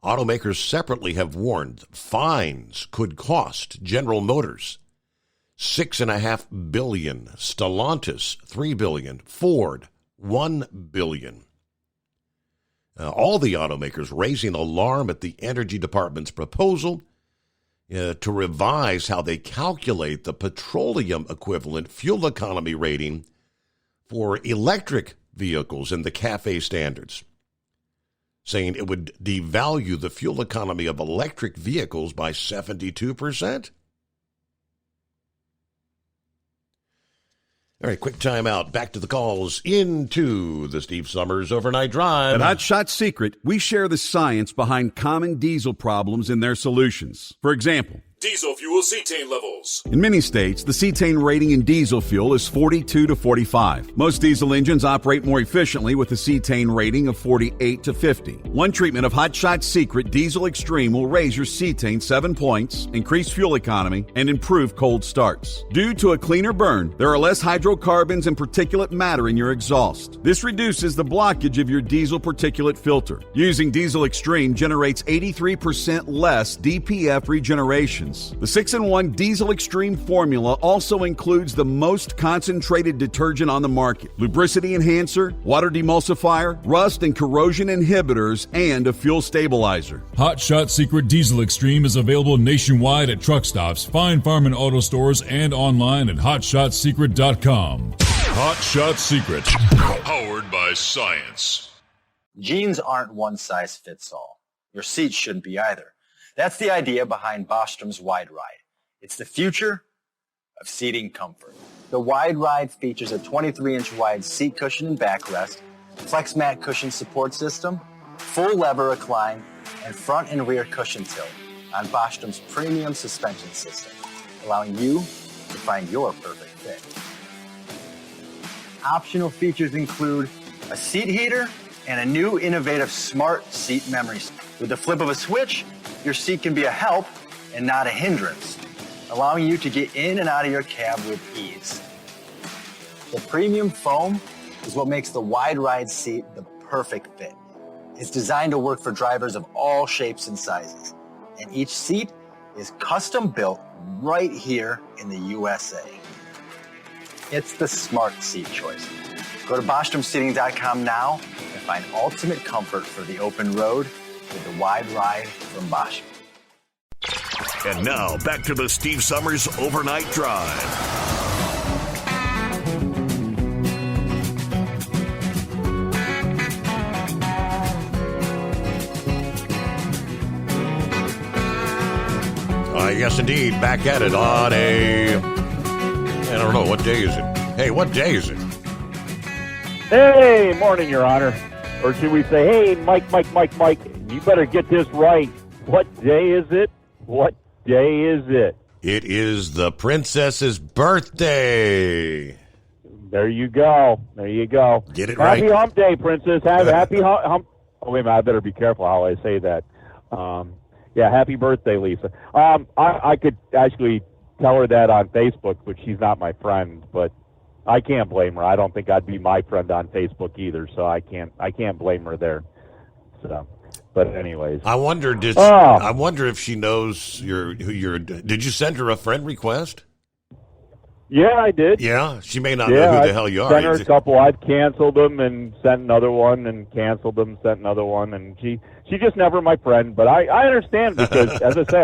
Automakers separately have warned fines could cost General Motors $6.5 billion, Stellantis $3 billion, Ford $1 billion. All the automakers raising alarm at the Energy Department's proposal to revise how they calculate the petroleum equivalent fuel economy rating for electric vehicles and the CAFE standards. saying it would devalue the fuel economy of electric vehicles by 72%. All right, quick time out. Back to the calls into the Steve Summers Overnight Drive. At Hot Shot Secret, we share the science behind common diesel problems and their solutions. For example, Diesel fuel cetane levels. in many states, the cetane rating in diesel fuel is 42 to 45. Most diesel engines operate more efficiently with a cetane rating of 48 to 50. One treatment of Hot Shot Secret Diesel Extreme will raise your cetane 7 points, increase fuel economy, and improve cold starts. Due to a cleaner burn, there are less hydrocarbons and particulate matter in your exhaust. This reduces the blockage of your diesel particulate filter. Using Diesel Extreme generates 83% less DPF regeneration. The 6-in-1 Diesel Extreme formula also includes the most concentrated detergent on the market, lubricity enhancer, water demulsifier, rust and corrosion inhibitors, and a fuel stabilizer. Hot Shot Secret Diesel Extreme is available nationwide at truck stops, fine farm and auto stores, and online at hotshotsecret.com. Hot Shot Secret, powered by science. Jeans aren't one size fits all. Your seats shouldn't be either. That's the idea behind Bostrom's Wide Ride. It's the future of seating comfort. The Wide Ride features a 23-inch wide seat cushion and backrest, flex mat cushion support system, full lever recline, and front and rear cushion tilt on Bostrom's premium suspension system, allowing you to find your perfect fit. Optional features include a seat heater and a new innovative smart seat memory. With the flip of a switch, your seat can be a help and not a hindrance, allowing you to get in and out of your cab with ease. The premium foam is what makes the Wide Ride seat the perfect fit. It's designed to work for drivers of all shapes and sizes, and each seat is custom built right here in the USA. It's the smart seat choice. Go to BostromSeating.com now and find ultimate comfort for the open road with the Wide Ride from Bosch. And now, back to the Steve Summers Overnight Drive. Yes, indeed. Back at it on I don't know, what day is it? Hey, what day is it? Hey, morning, Your Honor. Or should we say, hey, Mike, you better get this right. What day is it? What day is it? It is the princess's birthday. There you go. Get it right. Happy hump day, princess. Happy hump. Oh, wait a minute. I better be careful how I say that. Yeah, happy birthday, Lisa. I could actually tell her that on Facebook, but she's not my friend. But I can't blame her. I don't think I'd be my friend on Facebook either, so I can't blame her there. So, but anyways, I wonder if she knows Did you send her a friend request? Yeah, I did. Yeah, she may not know who the hell you are. Sent her a couple. I've canceled them and sent another one, and canceled them, sent another one, and she just never my friend. But I understand because, as I say,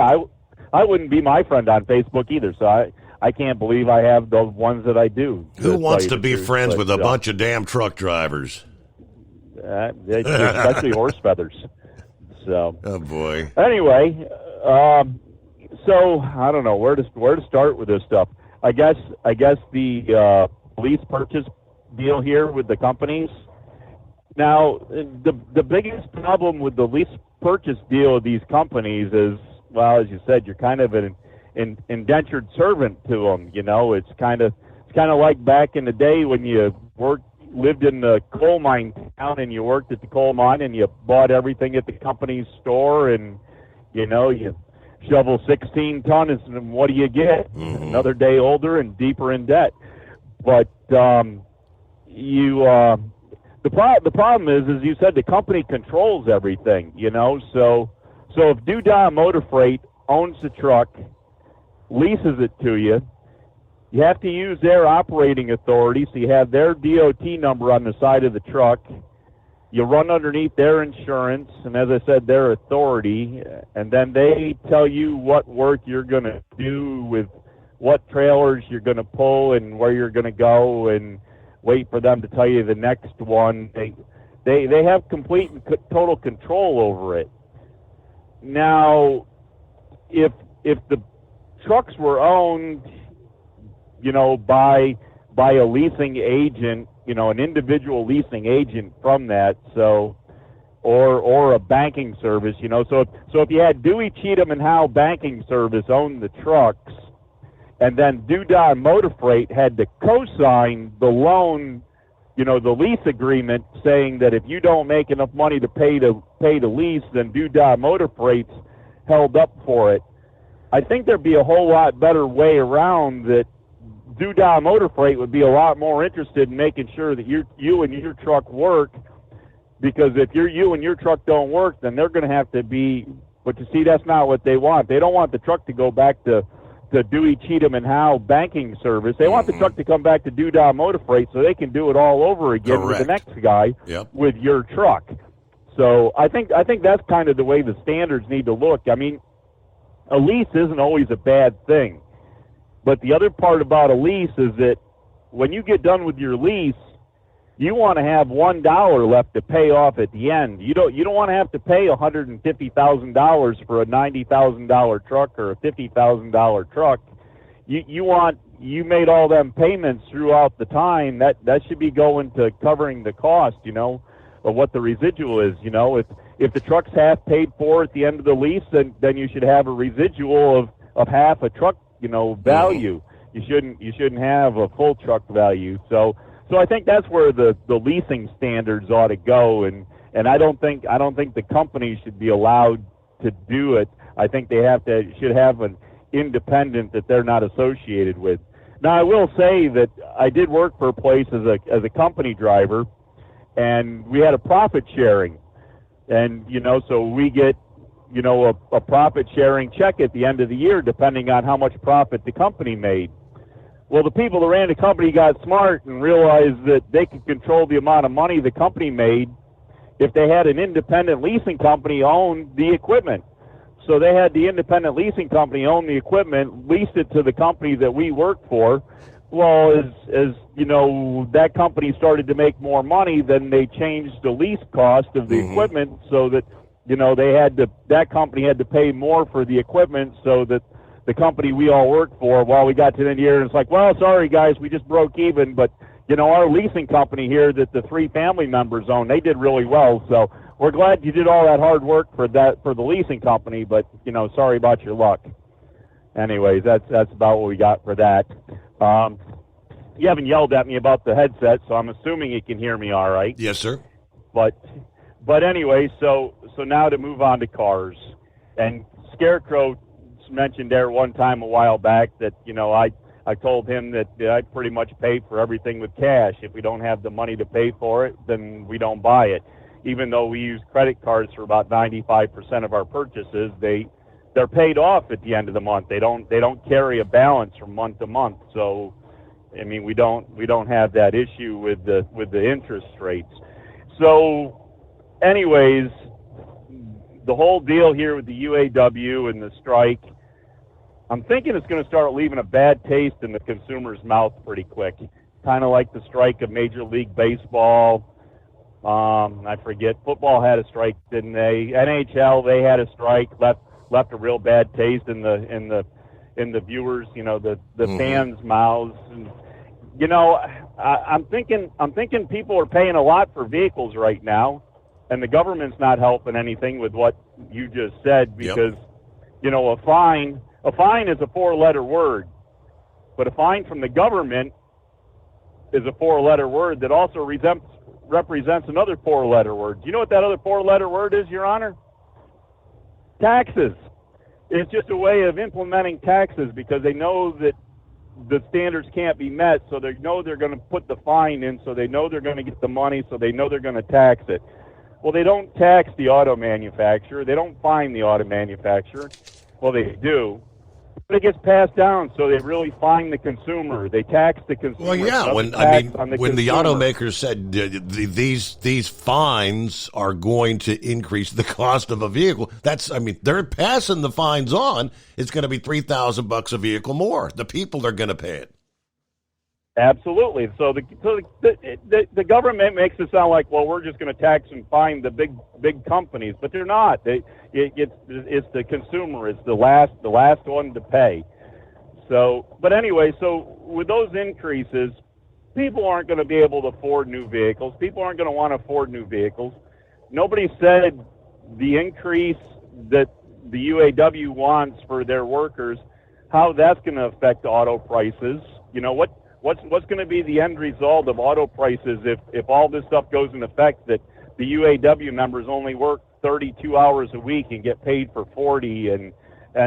I wouldn't be my friend on Facebook either. So I can't believe I have the ones that I do. Who wants to be friends with a bunch of damn truck drivers? Especially horse feathers. So. Oh boy. Anyway, so I don't know where to start with this stuff. I guess the lease purchase deal here with the companies. Now, the biggest problem with the lease purchase deal of these companies is, well, as you said, you're kind of an indentured servant to them. You know, it's kind of like back in the day when you lived in the coal mine town and you worked at the coal mine and you bought everything at the company's store, and you know you shovel 16 tons, and what do you get? Mm-hmm. Another day older and deeper in debt. But the problem is, as you said, the company controls everything. You know, so if Doodah Motor Freight owns the truck, leases it to you, you have to use their operating authority. So you have their DOT number on the side of the truck. You run underneath their insurance, and as I said, their authority, and then they tell you what work you're going to do with what trailers you're going to pull and where you're going to go, and wait for them to tell you the next one. They have complete and total control over it. Now, if the trucks were owned, by a leasing agent, an individual leasing agent from that, so or a banking service, so if you had Dewey, Cheatham and Howe Banking Service own the trucks, and then Doodah Motor Freight had to co-sign the loan, the lease agreement, saying that if you don't make enough money to pay the lease, then Doodah Motor Freight's held up for it. I think there'd be a whole lot better way around that. Doodah Motor Freight would be a lot more interested in making sure that you and your truck work, because if you and your truck don't work, then they're going to have to be. But you see, that's not what they want. They don't want the truck to go back to Dewey, Cheatham and Howe Banking Service. They want the truck to come back to Doodah Motor Freight so they can do it all over again with the next guy with your truck. So I think that's kind of the way the standards need to look. I mean, a lease isn't always a bad thing. But the other part about a lease is that when you get done with your lease, you want to have $1 left to pay off at the end. You don't want to have to pay $150,000 for a $90,000 truck or a $50,000 truck. You made all them payments throughout the time. That should be going to covering the cost, of what the residual is. If the truck's half paid for at the end of the lease, then you should have a residual of half a truck value. You shouldn't have a full truck value. So I think that's where the leasing standards ought to go, and I don't think the company should be allowed to do it. I think they should have an independent that they're not associated with. Now I will say that I did work for a place as a company driver, and we had a profit sharing, and so we get a profit-sharing check at the end of the year, depending on how much profit the company made. Well, the people that ran the company got smart and realized that they could control the amount of money the company made if they had an independent leasing company own the equipment. So they had the independent leasing company own the equipment, leased it to the company that we worked for. Well, as that company started to make more money, then they changed the lease cost of the equipment so that that company had to pay more for the equipment, so that the company we all worked for, we got to the end of the year, and it's like, well, sorry guys, we just broke even, but our leasing company here that the 3 family members own, they did really well, so we're glad you did all that hard work for the leasing company, but sorry about your luck. Anyways, that's about what we got for that. You haven't yelled at me about the headset, so I'm assuming you can hear me all right. Yes, sir. But anyway, so now to move on to cars. And Scarecrow mentioned there one time a while back that, I told him that I pretty much pay for everything with cash. If we don't have the money to pay for it, then we don't buy it. Even though we use credit cards for about 95% of our purchases, they're paid off at the end of the month. They don't carry a balance from month to month. So, I mean, we don't have that issue with the interest rates. So, anyways, the whole deal here with the UAW and the strike, I'm thinking it's going to start leaving a bad taste in the consumer's mouth pretty quick. Kind of like the strike of Major League Baseball. I forget, football had a strike, didn't they? NHL, they had a strike, left a real bad taste in the viewers, the fans' mouths. And, I'm thinking people are paying a lot for vehicles right now, and the government's not helping anything with what you just said, because a fine is a 4-letter word, but a fine from the government is a 4-letter word that also represents another 4-letter word. Do you know what that other 4-letter word is, Your Honor? Taxes. It's just a way of implementing taxes, because they know that the standards can't be met, so they know they're going to put the fine in, so they know they're going to get the money, so they know they're going to tax it. Well, they don't tax the auto manufacturer. They don't fine the auto manufacturer. Well, they do. But it gets passed down, so they really fine the consumer. They tax the consumer. Well, yeah. When the automakers said these fines are going to increase the cost of a vehicle, they're passing the fines on. It's going to be $3,000 a vehicle more. The people are going to pay it. Absolutely. So the government makes it sound like, well, we're just going to tax and fine the big companies, but they're not. It's the consumer. It's the last one to pay. So, but anyway, so with those increases, people aren't going to be able to afford new vehicles. People aren't going to want to afford new vehicles. Nobody said the increase that the UAW wants for their workers, how that's going to affect auto prices. You know, what's going to be the end result of auto prices if all this stuff goes in effect, that the UAW members only work 32 hours a week and get paid for 40, and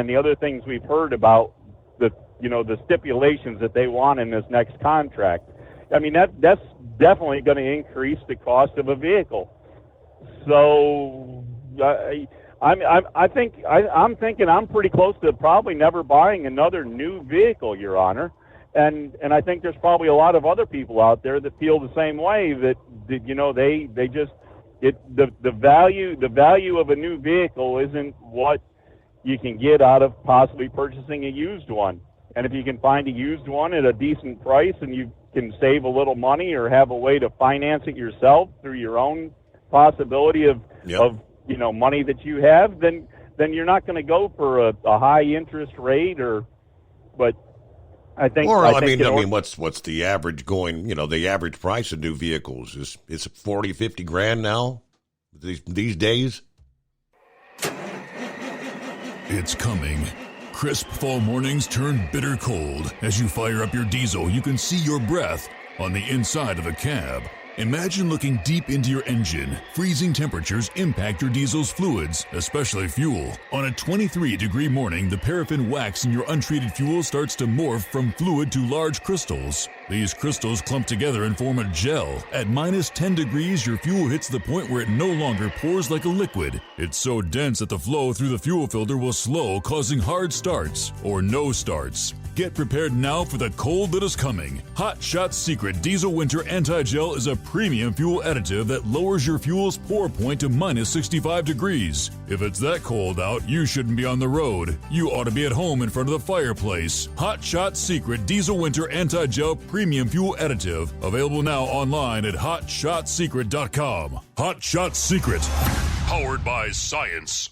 the other things we've heard about, the stipulations that they want in this next contract. I mean, that's definitely going to increase the cost of a vehicle. So I'm thinking I'm pretty close to probably never buying another new vehicle, Your Honor. And I think there's probably a lot of other people out there that feel the same way, that they just the value of a new vehicle isn't what you can get out of possibly purchasing a used one. And if you can find a used one at a decent price and you can save a little money or have a way to finance it yourself through your own possibility of money that you have, then you're not going to go for a high interest rate but I think. Or I mean, what's the average going? The average price of new vehicles is 40, 50 grand now these days. It's coming. Crisp fall mornings turn bitter cold. As you fire up your diesel, you can see your breath on the inside of a cab. Imagine looking deep into your engine. Freezing temperatures impact your diesel's fluids, especially fuel. On a 23-degree morning, the paraffin wax in your untreated fuel starts to morph from fluid to large crystals. These crystals clump together and form a gel. At minus 10 degrees, your fuel hits the point where it no longer pours like a liquid. It's so dense that the flow through the fuel filter will slow, causing hard starts or no starts. Get prepared now for the cold that is coming. Hot Shot Secret Diesel Winter Anti-Gel is a premium fuel additive that lowers your fuel's pour point to minus 65 degrees. If it's that cold out, you shouldn't be on the road. You ought to be at home in front of the fireplace. Hot Shot Secret Diesel Winter Anti-Gel Premium Fuel Additive. Available now online at HotShotSecret.com. Hot Shot Secret. Powered by science.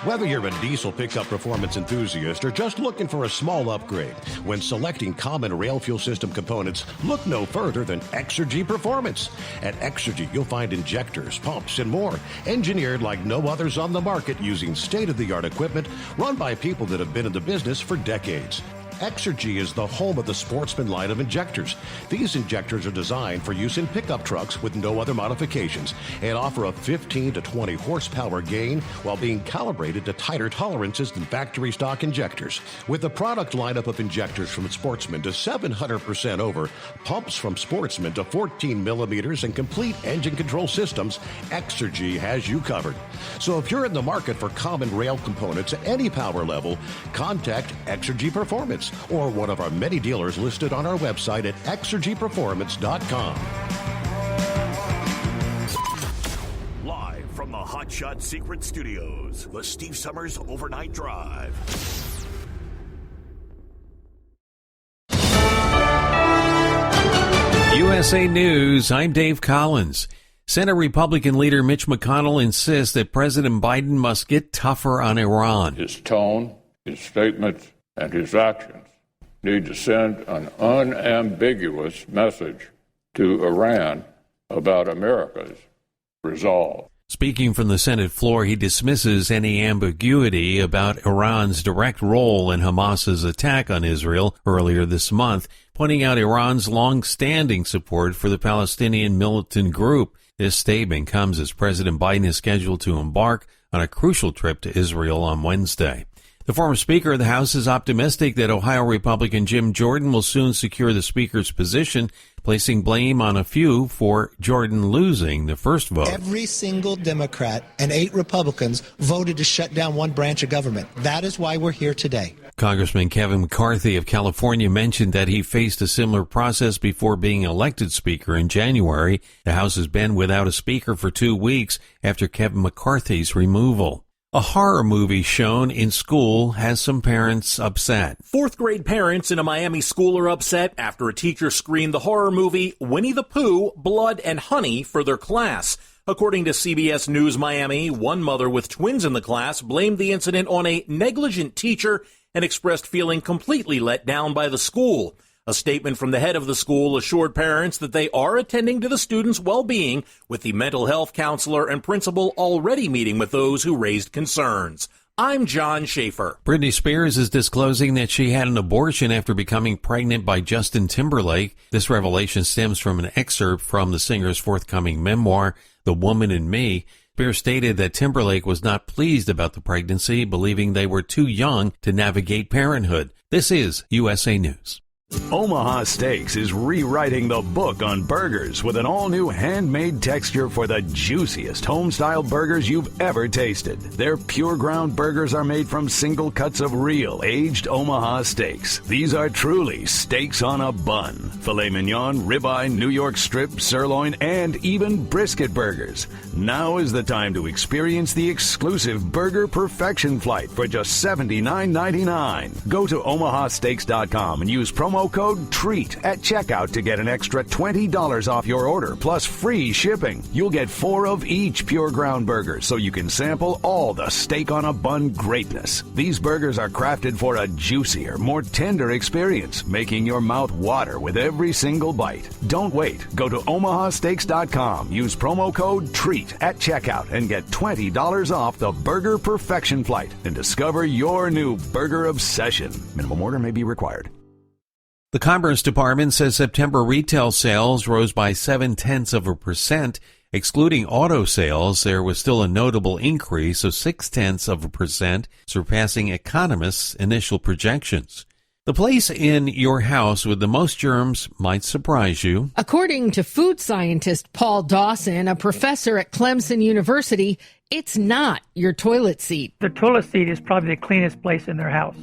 Whether you're a diesel pickup performance enthusiast or just looking for a small upgrade, when selecting common rail fuel system components, look no further than Exergy Performance. At Exergy, you'll find injectors, pumps, and more, engineered like no others on the market using state-of-the-art equipment run by people that have been in the business for decades. Exergy is the home of the Sportsman line of injectors. These injectors are designed for use in pickup trucks with no other modifications and offer a 15 to 20 horsepower gain while being calibrated to tighter tolerances than factory stock injectors. With a product lineup of injectors from Sportsman to 700% over, pumps from Sportsman to 14 millimeters, and complete engine control systems, Exergy has you covered. So if you're in the market for common rail components at any power level, contact Exergy Performance or one of our many dealers listed on our website at exergyperformance.com. Live from the Hot Shot Secret Studios, the Steve Summers Overnight Drive. USA News, I'm Dave Collins. Senate Republican leader Mitch McConnell insists that President Biden must get tougher on Iran. His tone, his statements, and his actions need to send an unambiguous message to Iran about America's resolve. Speaking from the Senate floor, he dismisses any ambiguity about Iran's direct role in Hamas's attack on Israel earlier this month, pointing out Iran's long-standing support for the Palestinian militant group. This statement comes as President Biden is scheduled to embark on a crucial trip to Israel on Wednesday. The former Speaker of the House is optimistic that Ohio Republican Jim Jordan will soon secure the Speaker's position, placing blame on a few for Jordan losing the first vote. Every single Democrat and 8 Republicans voted to shut down one branch of government. That is why we're here today. Congressman Kevin McCarthy of California mentioned that he faced a similar process before being elected Speaker in January. The House has been without a Speaker for 2 weeks after Kevin McCarthy's removal. A horror movie shown in school has some parents upset. Fourth grade parents in a Miami school are upset after a teacher screened the horror movie Winnie the Pooh, Blood and Honey for their class. According to CBS News Miami, one mother with twins in the class blamed the incident on a negligent teacher and expressed feeling completely let down by the school. A statement from the head of the school assured parents that they are attending to the students' well-being, with the mental health counselor and principal already meeting with those who raised concerns. I'm John Schaefer. Britney Spears is disclosing that she had an abortion after becoming pregnant by Justin Timberlake. This revelation stems from an excerpt from the singer's forthcoming memoir, The Woman in Me. Spears stated that Timberlake was not pleased about the pregnancy, believing they were too young to navigate parenthood. This is USA News. Omaha Steaks is rewriting the book on burgers with an all-new handmade texture for the juiciest home-style burgers you've ever tasted. Their pure ground burgers are made from single cuts of real aged Omaha steaks. These are truly steaks on a bun. Filet mignon, ribeye, New York strip, sirloin, and even brisket burgers. Now is the time to experience the exclusive Burger Perfection Flight for just $79.99. Go to omahasteaks.com and use promo code TREAT at checkout to get an extra $20 off your order, plus free shipping. You'll get 4 of each pure ground burger, so you can sample all the steak on a bun greatness. These burgers are crafted for a juicier, more tender experience, making your mouth water with every single bite. Don't wait. Go to omahasteaks.com. Use promo code TREAT at checkout and get $20 off the Burger Perfection Flight and discover your new burger obsession. Minimum order may be required. The Commerce Department says September retail sales rose by 0.7%. Excluding auto sales, there was still a notable increase of 0.6%, surpassing economists' initial projections. The place in your house with the most germs might surprise you. According to food scientist Paul Dawson, a professor at Clemson University, it's not your toilet seat. The toilet seat is probably the cleanest place in their house.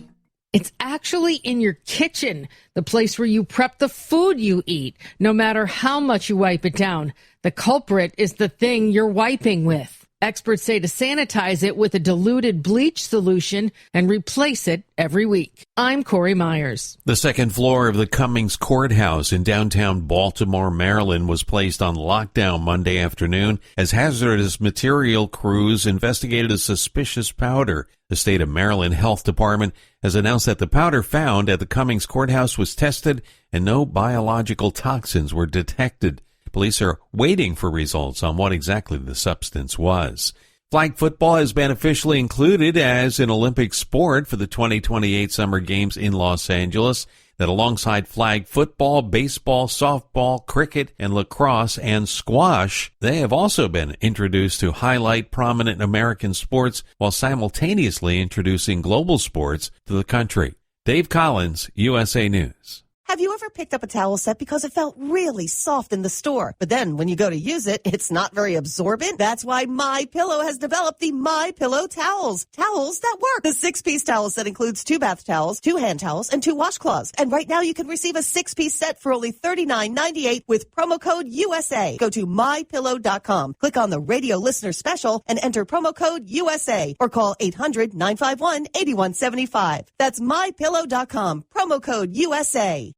It's actually in your kitchen, the place where you prep the food you eat, no matter how much you wipe it down. The culprit is the thing you're wiping with. Experts say to sanitize it with a diluted bleach solution and replace it every week. I'm Corey Myers. The second floor of the Cummings Courthouse in downtown Baltimore, Maryland, was placed on lockdown Monday afternoon as hazardous material crews investigated a suspicious powder. The state of Maryland Health Department has announced that the powder found at the Cummings Courthouse was tested and no biological toxins were detected. Police are waiting for results on what exactly the substance was. Flag football has been officially included as an Olympic sport for the 2028 Summer Games in Los Angeles. That alongside flag football, baseball, softball, cricket, and lacrosse and squash, they have also been introduced to highlight prominent American sports while simultaneously introducing global sports to the country. Dave Collins, USA News. Have you ever picked up a towel set because it felt really soft in the store, but then when you go to use it, it's not very absorbent? That's why MyPillow has developed the MyPillow towels. Towels that work. The 6-piece towel set includes 2 bath towels, 2 hand towels, and 2 washcloths. And right now you can receive a 6-piece set for only $39.98 with promo code USA. Go to MyPillow.com, click on the radio listener special, and enter promo code USA, or call 800-951-8175. That's MyPillow.com, promo code USA.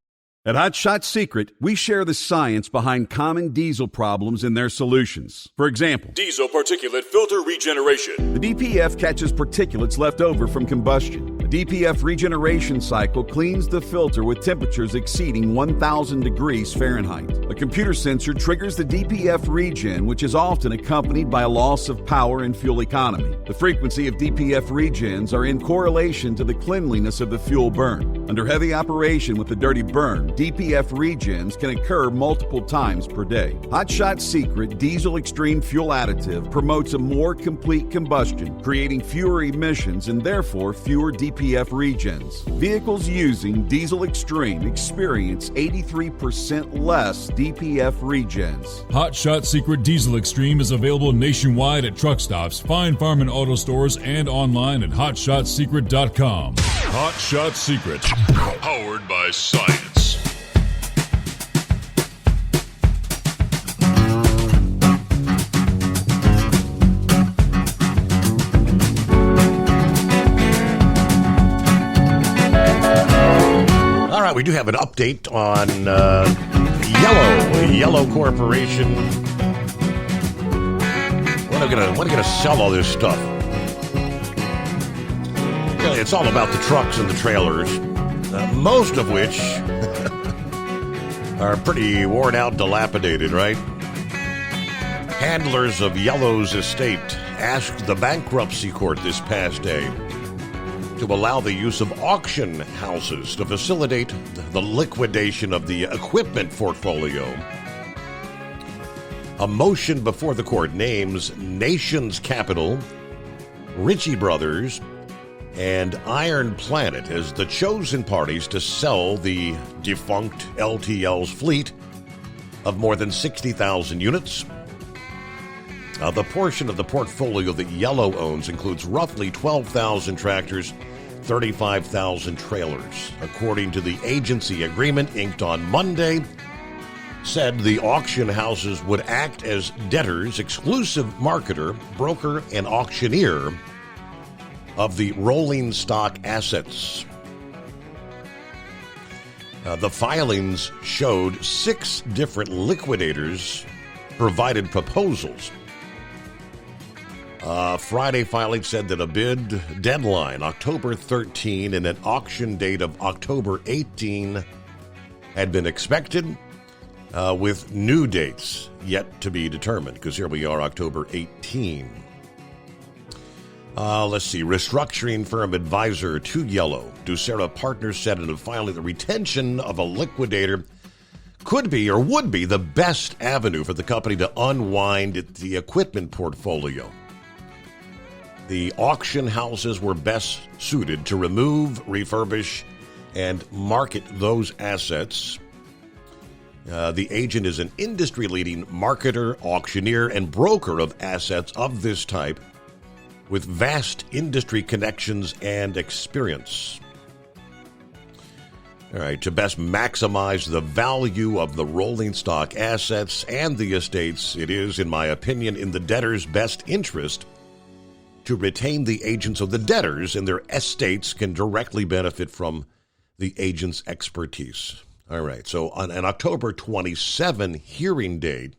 At Hot Shot Secret, we share the science behind common diesel problems and their solutions. For example, diesel particulate filter regeneration. The DPF catches particulates left over from combustion. The DPF regeneration cycle cleans the filter with temperatures exceeding 1,000 degrees Fahrenheit. A computer sensor triggers the DPF regen, which is often accompanied by a loss of power and fuel economy. The frequency of DPF regens are in correlation to the cleanliness of the fuel burn. Under heavy operation with the dirty burn, DPF regens can occur multiple times per day. Hot Shot Secret Diesel Extreme Fuel Additive promotes a more complete combustion, creating fewer emissions and therefore fewer DPF regens. Vehicles using Diesel Extreme experience 83% less DPF regens. Hot Shot Secret Diesel Extreme is available nationwide at truck stops, Fine Farm and auto stores, and online at hotshotsecret.com. Hot Shot Secret, powered by science. do have an update on Yellow Corporation. When are going to sell all this stuff? Really, it's all about the trucks and the trailers, most of which are pretty worn out, dilapidated, right? Handlers of Yellow's estate asked the bankruptcy court this past day to allow the use of auction houses to facilitate the liquidation of the equipment portfolio. A motion before the court names Nations Capital, Ritchie Brothers, and Iron Planet as the chosen parties to sell the defunct LTL's fleet of more than 60,000 units. The portion of the portfolio that Yellow owns includes roughly 12,000 tractors, 35,000 trailers. According to the agency agreement inked on Monday, said the auction houses would act as debtors, exclusive marketer, broker, and auctioneer of the rolling stock assets. The filings showed 6 different liquidators provided proposals. Friday filing said that a bid deadline, October 13, and an auction date of October 18 had been expected, with new dates yet to be determined, because here we are, October 18. Let's see. Restructuring firm advisor to Yellow, Ducera Partners, said in a filing the retention of a liquidator could be or would be the best avenue for the company to unwind the equipment portfolio. The auction houses were best suited to remove, refurbish, and market those assets. The agent is an industry-leading marketer, auctioneer, and broker of assets of this type with vast industry connections and experience. All right, to best maximize the value of the rolling stock assets and the estates, it is, in my opinion, in the debtor's best interest to retain the agents so the debtors and their estates can directly benefit from the agent's expertise. All right, so on an October 27 hearing date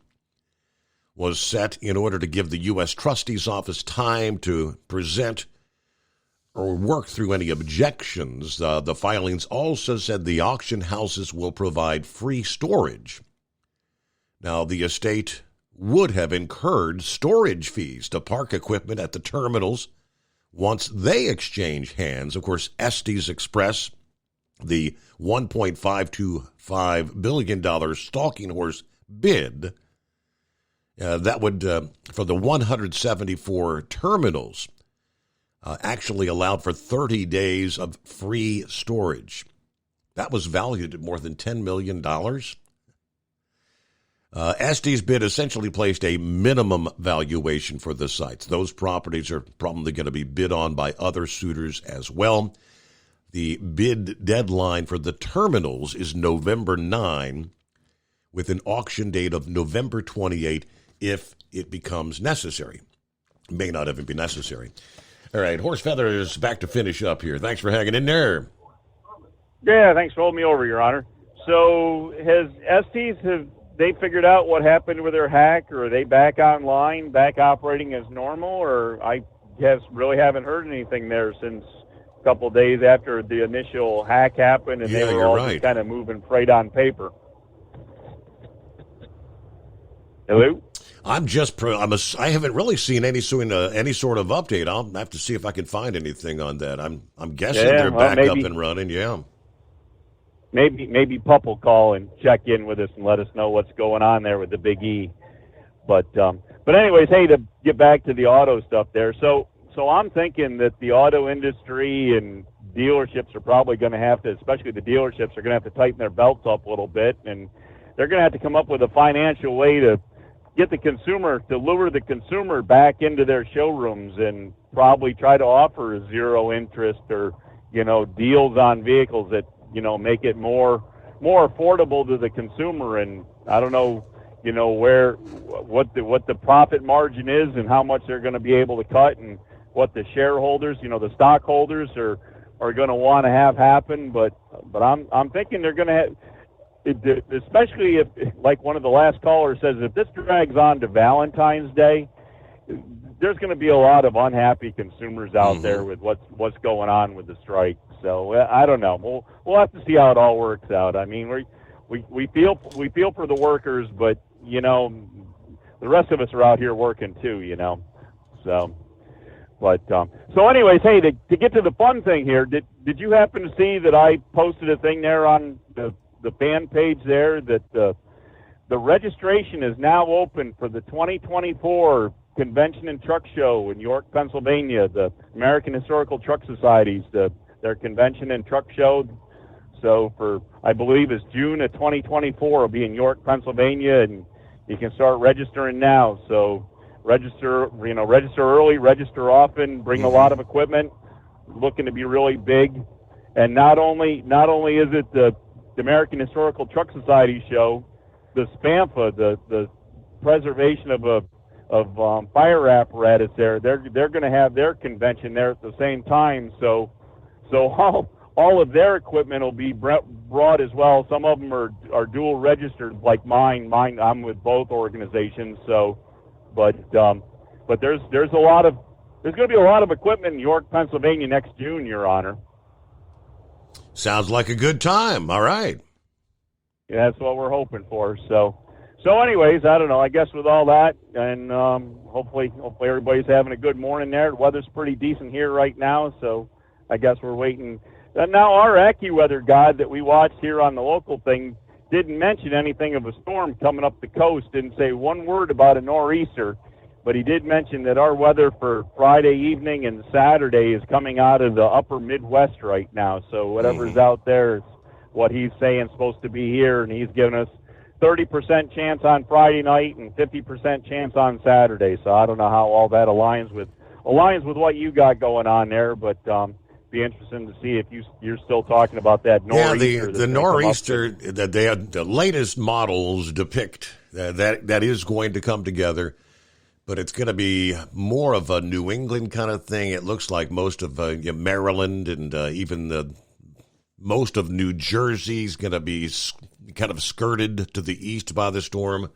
was set in order to give the U.S. Trustee's Office time to present or work through any objections. The filings also said the auction houses will provide free storage. Now, the estate would have incurred storage fees to park equipment at the terminals once they exchange hands. Of course, Estes Express, the $1.525 billion stalking horse bid, that would, for the 174 terminals, actually allowed for 30 days of free storage. That was valued at more than $10 million. Estes bid essentially placed a minimum valuation for the sites. Those properties are probably going to be bid on by other suitors as well. The bid deadline for the terminals is November 9, with an auction date of November 28 if it becomes necessary. May not even be necessary. All right, Horse Feather is back to finish up here. Thanks for hanging in there. Yeah, thanks for holding me over, Your Honor. So has Estes, have they figured out what happened with their hack, or are they back online, back operating as normal? Or I guess really haven't heard anything there since a couple of days after the initial hack happened, and they were all just kind of moving freight on paper. Hello? I haven't really seen any sort of update. I'll have to see if I can find anything on that. I'm guessing they're back up and running. Yeah. Maybe Pup will call and check in with us and let us know what's going on there with the Big E. But anyways, hey, to get back to the auto stuff there. So I'm thinking that the auto industry and dealerships are probably going to have to, especially the dealerships, are going to have to tighten their belts up a little bit, and they're going to have to come up with a financial way to get the consumer, to lure the consumer back into their showrooms, and probably try to offer a zero interest or, deals on vehicles that, make it more affordable to the consumer. And I don't know, what the profit margin is and how much they're going to be able to cut, and what the shareholders, the stockholders are are going to want to have happen. But I'm thinking they're going to have. Especially if, like one of the last callers says, if this drags on to Valentine's Day, there's going to be a lot of unhappy consumers out there with what's going on with the strike. So I don't know. We'll have to see how it all works out. I mean, we feel for the workers, but you know, the rest of us are out here working too. You know, so. But so, anyways, hey, to get to the fun thing here, did you happen to see that I posted a thing there on the fan page there that the registration is now open for the 2024 Convention and Truck Show in York, Pennsylvania, the American Historical Truck Societies, their convention and truck show. So for, I believe it's June of 2024, will be in York, Pennsylvania, and you can start registering now. So register early, register often, bring a lot of equipment, looking to be really big. And not only is it the American Historical Truck Society show, the SPAMFA, the preservation of fire apparatus there, they're going to have their convention there at the same time. So all of their equipment will be brought as well. Some of them are dual registered, like mine. I'm with both organizations. So, but there's going to be a lot of equipment in York, Pennsylvania next June, Your Honor. Sounds like a good time. All right. Yeah, that's what we're hoping for. So anyways, I don't know. I guess with all that, and hopefully everybody's having a good morning there. The weather's pretty decent here right now, so I guess we're waiting. And now our AccuWeather guide that we watched here on the local thing didn't mention anything of a storm coming up the coast. Didn't say one word about a nor'easter. But he did mention that our weather for Friday evening and Saturday is coming out of the upper Midwest right now. So whatever's out there is what he's saying is supposed to be here, and he's giving us 30% chance on Friday night and 50% chance on Saturday. So I don't know how all that aligns with what you got going on there, but be interesting to see if you're still talking about that nor'easter. Yeah, the nor'easter that the latest models depict that is going to come together. But it's going to be more of a New England kind of thing. It looks like most of Maryland and even most of New Jersey is going to be kind of skirted to the east by the storm.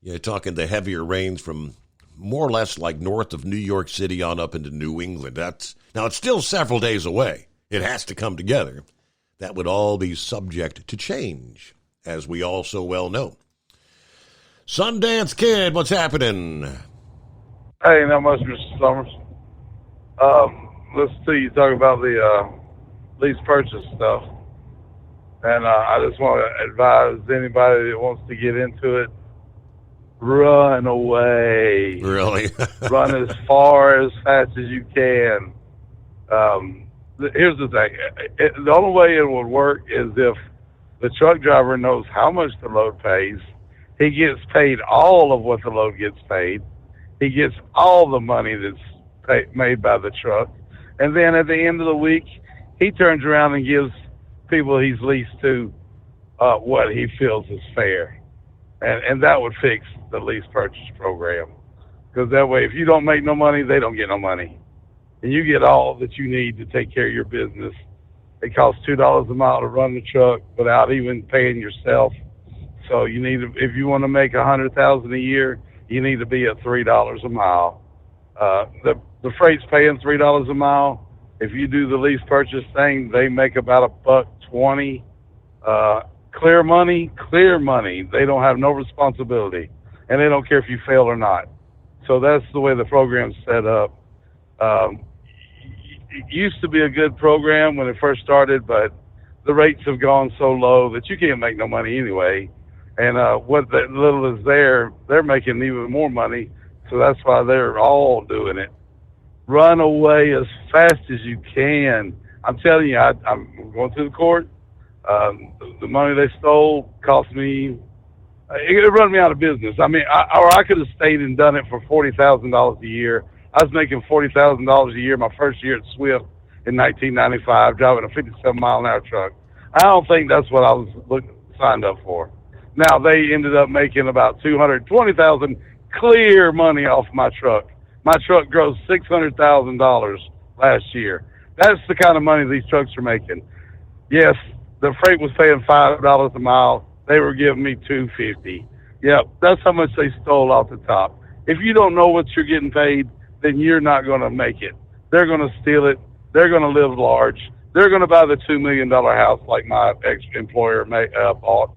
You're talking the heavier rains from more or less like north of New York City on up into New England. Now, it's still several days away. It has to come together. That would all be subject to change, as we all so well know. Sundance Kid, what's happening? Hey, not much, Mr. Summers. Listen to you talk about the lease purchase stuff. And I just want to advise anybody that wants to get into it, run away. Really? Run as far, as fast as you can. Here's the thing. The only way it would work is if the truck driver knows how much the load pays. He gets paid all of what the load gets paid. He gets all the money that's made by the truck. And then at the end of the week, he turns around and gives people he's leased to what he feels is fair. And that would fix the lease purchase program. Because that way, if you don't make no money, they don't get no money. And you get all that you need to take care of your business. It costs $2 a mile to run the truck without even paying yourself. So you need to, if you want to make $100,000 a year, you need to be at $3 a mile. The freight's paying $3 a mile. If you do the lease purchase thing, they make about $1.20. Clear money. They don't have no responsibility, and they don't care if you fail or not. So that's the way the program's set up. It used to be a good program when it first started, but the rates have gone so low that you can't make no money anyway. And what that little is there, they're making even more money. So that's why they're all doing it. Run away as fast as you can. I'm telling you, I'm going to the court. The money they stole cost me, it run me out of business. I mean, I could have stayed and done it for $40,000 a year. I was making $40,000 a year my first year at Swift in 1995, driving a 57-mile-an-hour truck. I don't think that's what I was signed up for. Now, they ended up making about $220,000 clear money off my truck. My truck grossed $600,000 last year. That's the kind of money these trucks are making. Yes, the freight was paying $5 a mile. They were giving me $2.50. Yep, that's how much they stole off the top. If you don't know what you're getting paid, then you're not going to make it. They're going to steal it. They're going to live large. They're going to buy the $2 million house like my ex-employer bought.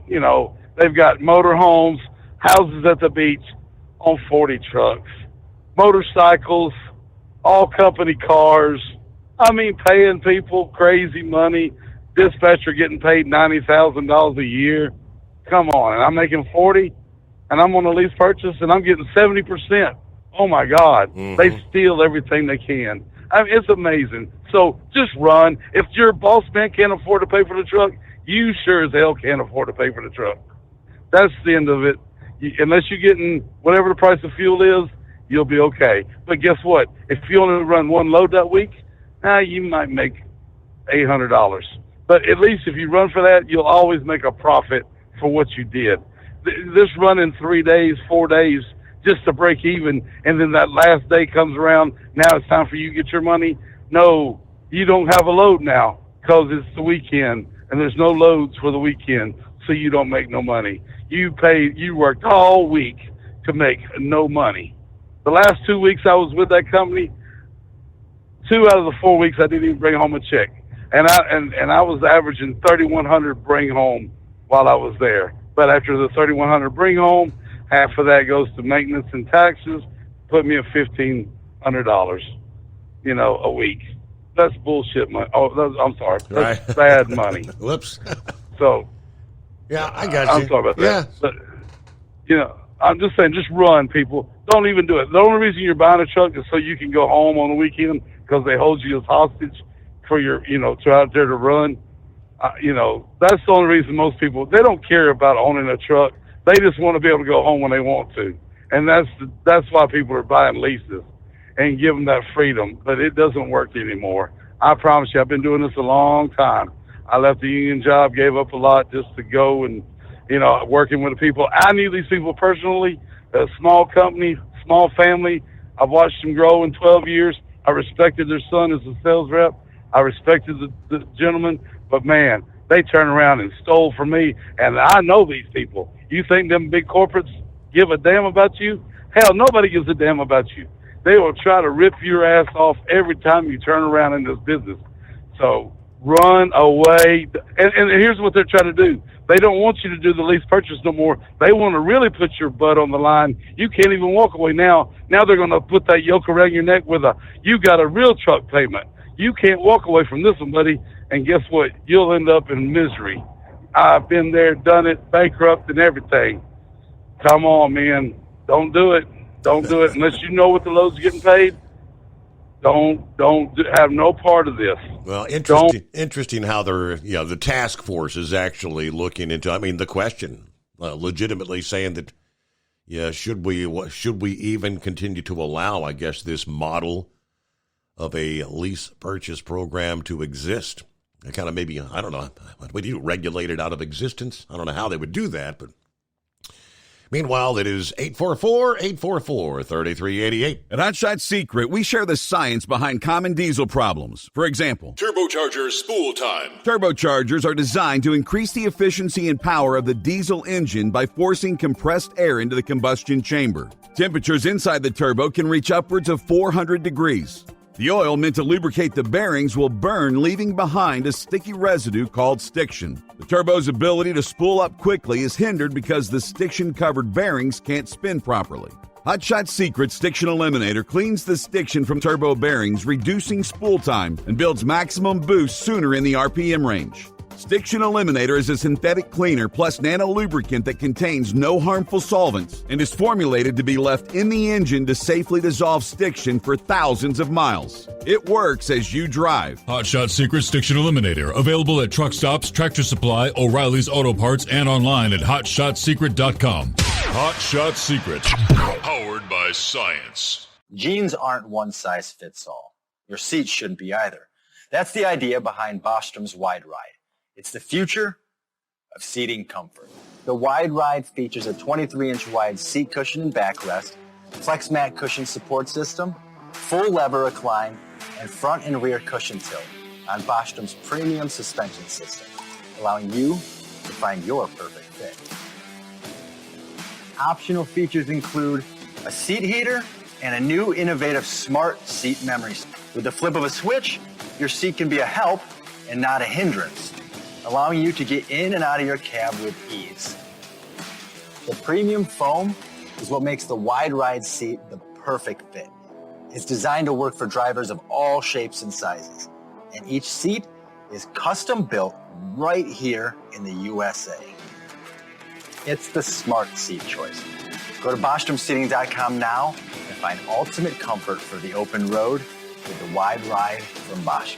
You know, they've got motor homes, houses at the beach on 40 trucks, motorcycles, all company cars. I mean, paying people crazy money. Dispatcher getting paid $90,000 a year. Come on, and I'm making 40, and I'm on a lease purchase, and I'm getting 70%. Oh my God, They steal everything they can. I mean, it's amazing. So just run. If your boss man can't afford to pay for the truck, you sure as hell can't afford to pay for the truck. That's the end of it. Unless you're getting whatever the price of fuel is, you'll be okay. But guess what? If you only run one load that week, you might make $800. But at least if you run for that, you'll always make a profit for what you did. This running 3 days, 4 days, just to break even, and then that last day comes around, now it's time for you to get your money. No, you don't have a load now because it's the weekend, and there's no loads for the weekend, so you don't make no money. You worked all week to make no money. The last 2 weeks I was with that company, 2 out of the 4 weeks I didn't even bring home a check. And I was averaging $3,100 bring home while I was there. But after the $3,100 bring home, half of that goes to maintenance and taxes, put me at $1,500, a week. That's bullshit money. Oh, I'm sorry. That's bad money. Whoops. So, yeah, I got you. I'm sorry about that. Yeah. But, I'm just saying, just run, people. Don't even do it. The only reason you're buying a truck is so you can go home on the weekend because they hold you as hostage for your, to out there to run. That's the only reason most people, they don't care about owning a truck. They just want to be able to go home when they want to. And that's why people are buying leases and give them that freedom. But it doesn't work anymore. I promise you, I've been doing this a long time. I left the union job, gave up a lot just to go and, working with the people. I knew these people personally, a small company, small family. I've watched them grow in 12 years. I respected their son as a sales rep. I respected the gentleman. But, man, they turned around and stole from me. And I know these people. You think them big corporates give a damn about you? Hell, nobody gives a damn about you. They will try to rip your ass off every time you turn around in this business. So run away. And here's what they're trying to do. They don't want you to do the lease purchase no more. They want to really put your butt on the line. You can't even walk away now. Now they're going to put that yoke around your neck with you got a real truck payment. You can't walk away from this one, buddy. And guess what? You'll end up in misery. I've been there, done it, bankrupt and everything. Come on, man. Don't do it. Don't do it unless you know what the load's getting paid. Don't have no part of this. Well, interesting how they're, the task force is actually looking into, the question, legitimately saying that, should we even continue to allow, I guess, this model of a lease purchase program to exist? Kind of maybe, I don't know, what would you regulate it out of existence? I don't know how they would do that, but meanwhile, it is 844-844-3388. At Hot Shot Secret, we share the science behind common diesel problems. For example, turbocharger spool time. Turbochargers are designed to increase the efficiency and power of the diesel engine by forcing compressed air into the combustion chamber. Temperatures inside the turbo can reach upwards of 400 degrees. The oil meant to lubricate the bearings will burn, leaving behind a sticky residue called stiction. The turbo's ability to spool up quickly is hindered because the stiction-covered bearings can't spin properly. Hot Shot Secret Stiction Eliminator cleans the stiction from turbo bearings, reducing spool time, and builds maximum boost sooner in the RPM range. Stiction Eliminator is a synthetic cleaner plus nano-lubricant that contains no harmful solvents and is formulated to be left in the engine to safely dissolve stiction for thousands of miles. It works as you drive. Hot Shot Secret Stiction Eliminator. Available at truck stops, Tractor Supply, O'Reilly's Auto Parts, and online at HotShotSecret.com. Hot Shot Secret. Powered by science. Jeans aren't one size fits all. Your seats shouldn't be either. That's the idea behind Bostrom's Wide Ride. It's the future of seating comfort. The Wide Ride features a 23-inch wide seat cushion and backrest, FlexMat cushion support system, full lever recline, and front and rear cushion tilt on Bostrom's premium suspension system, allowing you to find your perfect fit. Optional features include a seat heater and a new innovative smart seat memory. With the flip of a switch, your seat can be a help and not a hindrance, allowing you to get in and out of your cab with ease. The premium foam is what makes the wide ride seat the perfect fit. It's designed to work for drivers of all shapes and sizes, and each seat is custom built right here in the USA. It's the smart seat choice. Go to BostromSeating.com now and find ultimate comfort for the open road with the wide ride from Bostrom.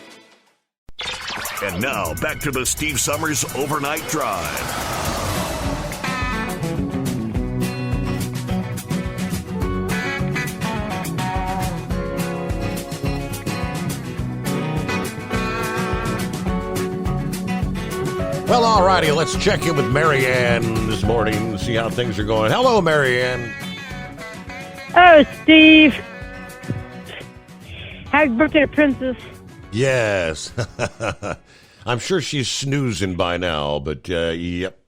And now, back to the Steve Summers Overnight Drive. Well, all righty, let's check in with Marianne this morning and see how things are going. Hello, Marianne. Oh, Steve. Happy birthday to Princess. Yes. I'm sure she's snoozing by now, but yep.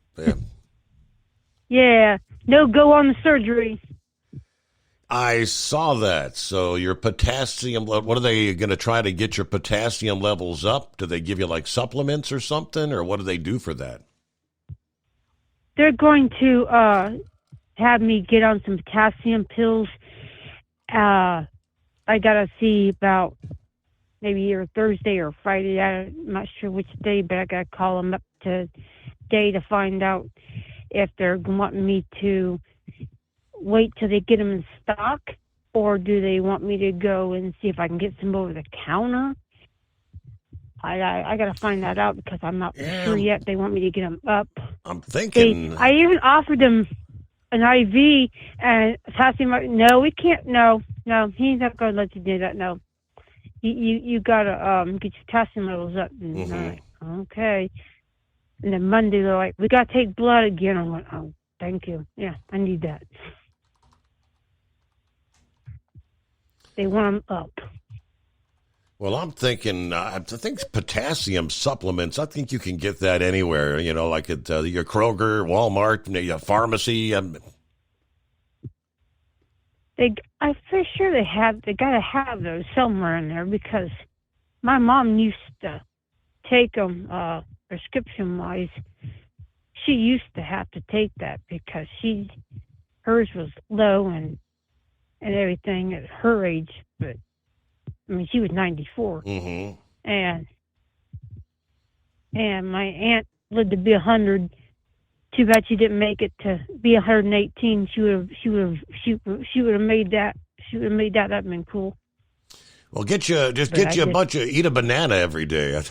Yeah, no go on the surgery. I saw that. So your potassium, what are they going to try to get your potassium levels up? Do they give you like supplements or something, or what do they do for that? They're going to have me get on some potassium pills. I got to see about maybe either Thursday or Friday. I'm not sure which day, but I got to call them up today to find out if they're wanting me to wait till they get them in stock, or do they want me to go and see if I can get some over the counter? I got to find that out because I'm not sure yet. They want me to get them up. I'm thinking. I even offered them an IV and potassium. No, we can't. No, he's not going to let you do that. No, you got to get your potassium levels up. And I'm like, okay. And then Monday they're like, we got to take blood again. I went, oh, thank you. Yeah, I need that. They want them up. Well, I'm thinking, I think potassium supplements, I think you can get that anywhere, like at your Kroger, Walmart, your pharmacy. I'm pretty sure they got to have those somewhere in there because my mom used to take them prescription-wise. She used to have to take that because hers was low and everything at her age, but I mean she was 94, and my aunt lived to be 100. Too bad she didn't make it to be 118. She would have made that. She would have made that. That'd been cool. Well, get you eat a banana every day.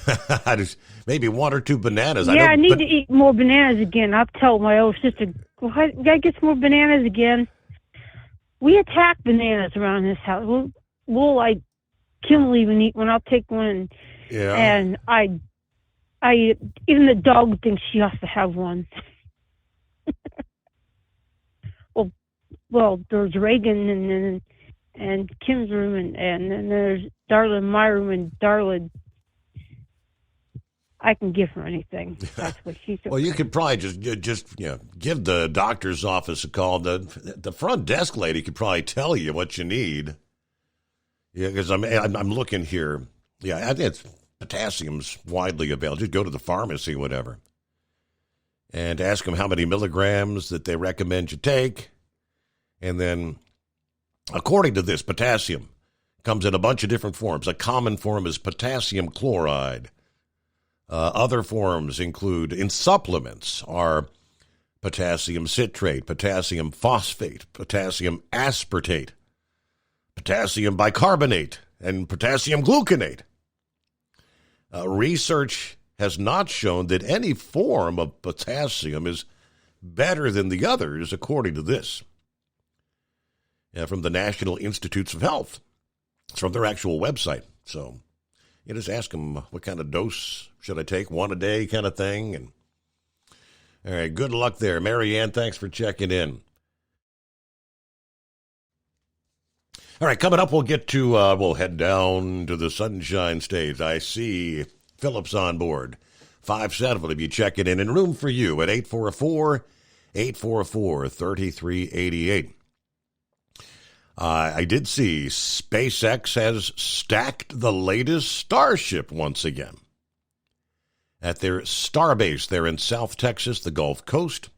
Maybe one or two bananas. Yeah, I need to eat more bananas again. I've told my old sister, well, I gotta get some more bananas again. We attack bananas around this house. We'll Kim will even eat one. I'll take one, and I even the dog thinks she has to have one. well, there's Reagan and Kim's room, and then there's Darla in my room, and Darla, I can give her anything. That's what she said. Well, you could probably just give the doctor's office a call. The front desk lady could probably tell you what you need. Yeah, because I'm looking here. Yeah, I think potassium's widely available. Just go to the pharmacy, whatever, and ask them how many milligrams that they recommend you take, and then, according to this, potassium comes in a bunch of different forms. A common form is potassium chloride. Other forms include, in supplements, are potassium citrate, potassium phosphate, potassium aspartate, potassium bicarbonate, and potassium gluconate. Research has not shown that any form of potassium is better than the others, according to this. From the National Institutes of Health. It's from their actual website. So you just ask them what kind of dose should I take, one a day kind of thing. And all right, good luck there. Marianne, thanks for checking in. All right, coming up, we'll get to, we'll head down to the Sunshine State. I see Phillips on board. 5-7 will be checking in room for you at 844-3388. I did see SpaceX has stacked the latest Starship once again at their Starbase there in South Texas, the Gulf Coast.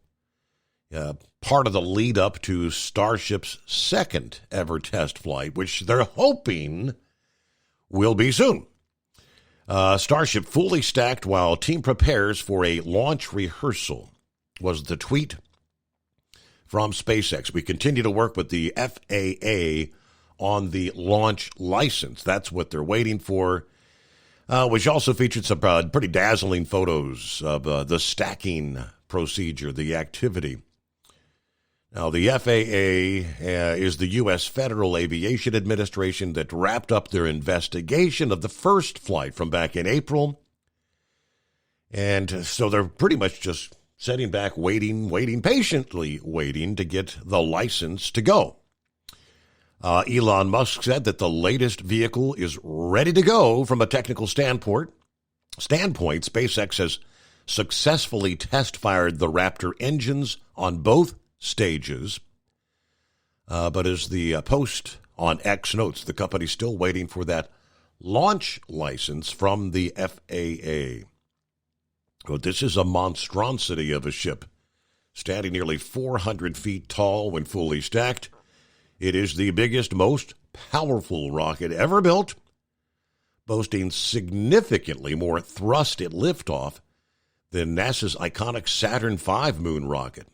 Part of the lead up to Starship's second ever test flight, which they're hoping will be soon. Starship fully stacked while team prepares for a launch rehearsal was the tweet from SpaceX. We continue to work with the FAA on the launch license. That's what they're waiting for, which also featured some pretty dazzling photos of the stacking procedure, the activity. Now, the FAA is the U.S. Federal Aviation Administration that wrapped up their investigation of the first flight from back in April. And so they're pretty much just sitting back, patiently waiting to get the license to go. Elon Musk said that the latest vehicle is ready to go from a technical standpoint. SpaceX has successfully test-fired the Raptor engines on both stages. But as the post on X notes, the company's still waiting for that launch license from the FAA. Well, this is a monstrosity of a ship, standing nearly 400 feet tall when fully stacked. It is the biggest, most powerful rocket ever built, boasting significantly more thrust at liftoff than NASA's iconic Saturn V moon rocket.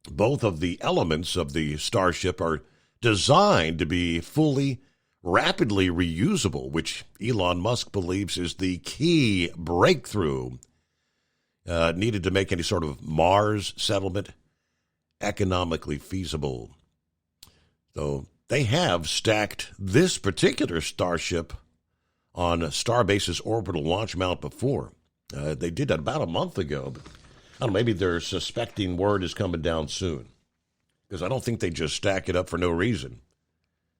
Both of the elements of the Starship are designed to be rapidly reusable, which Elon Musk believes is the key breakthrough needed to make any sort of Mars settlement economically feasible. So they have stacked this particular Starship on Starbase's orbital launch mount before. They did that about a month ago. But I don't know, maybe they're suspecting word is coming down soon, because I don't think they just stack it up for no reason.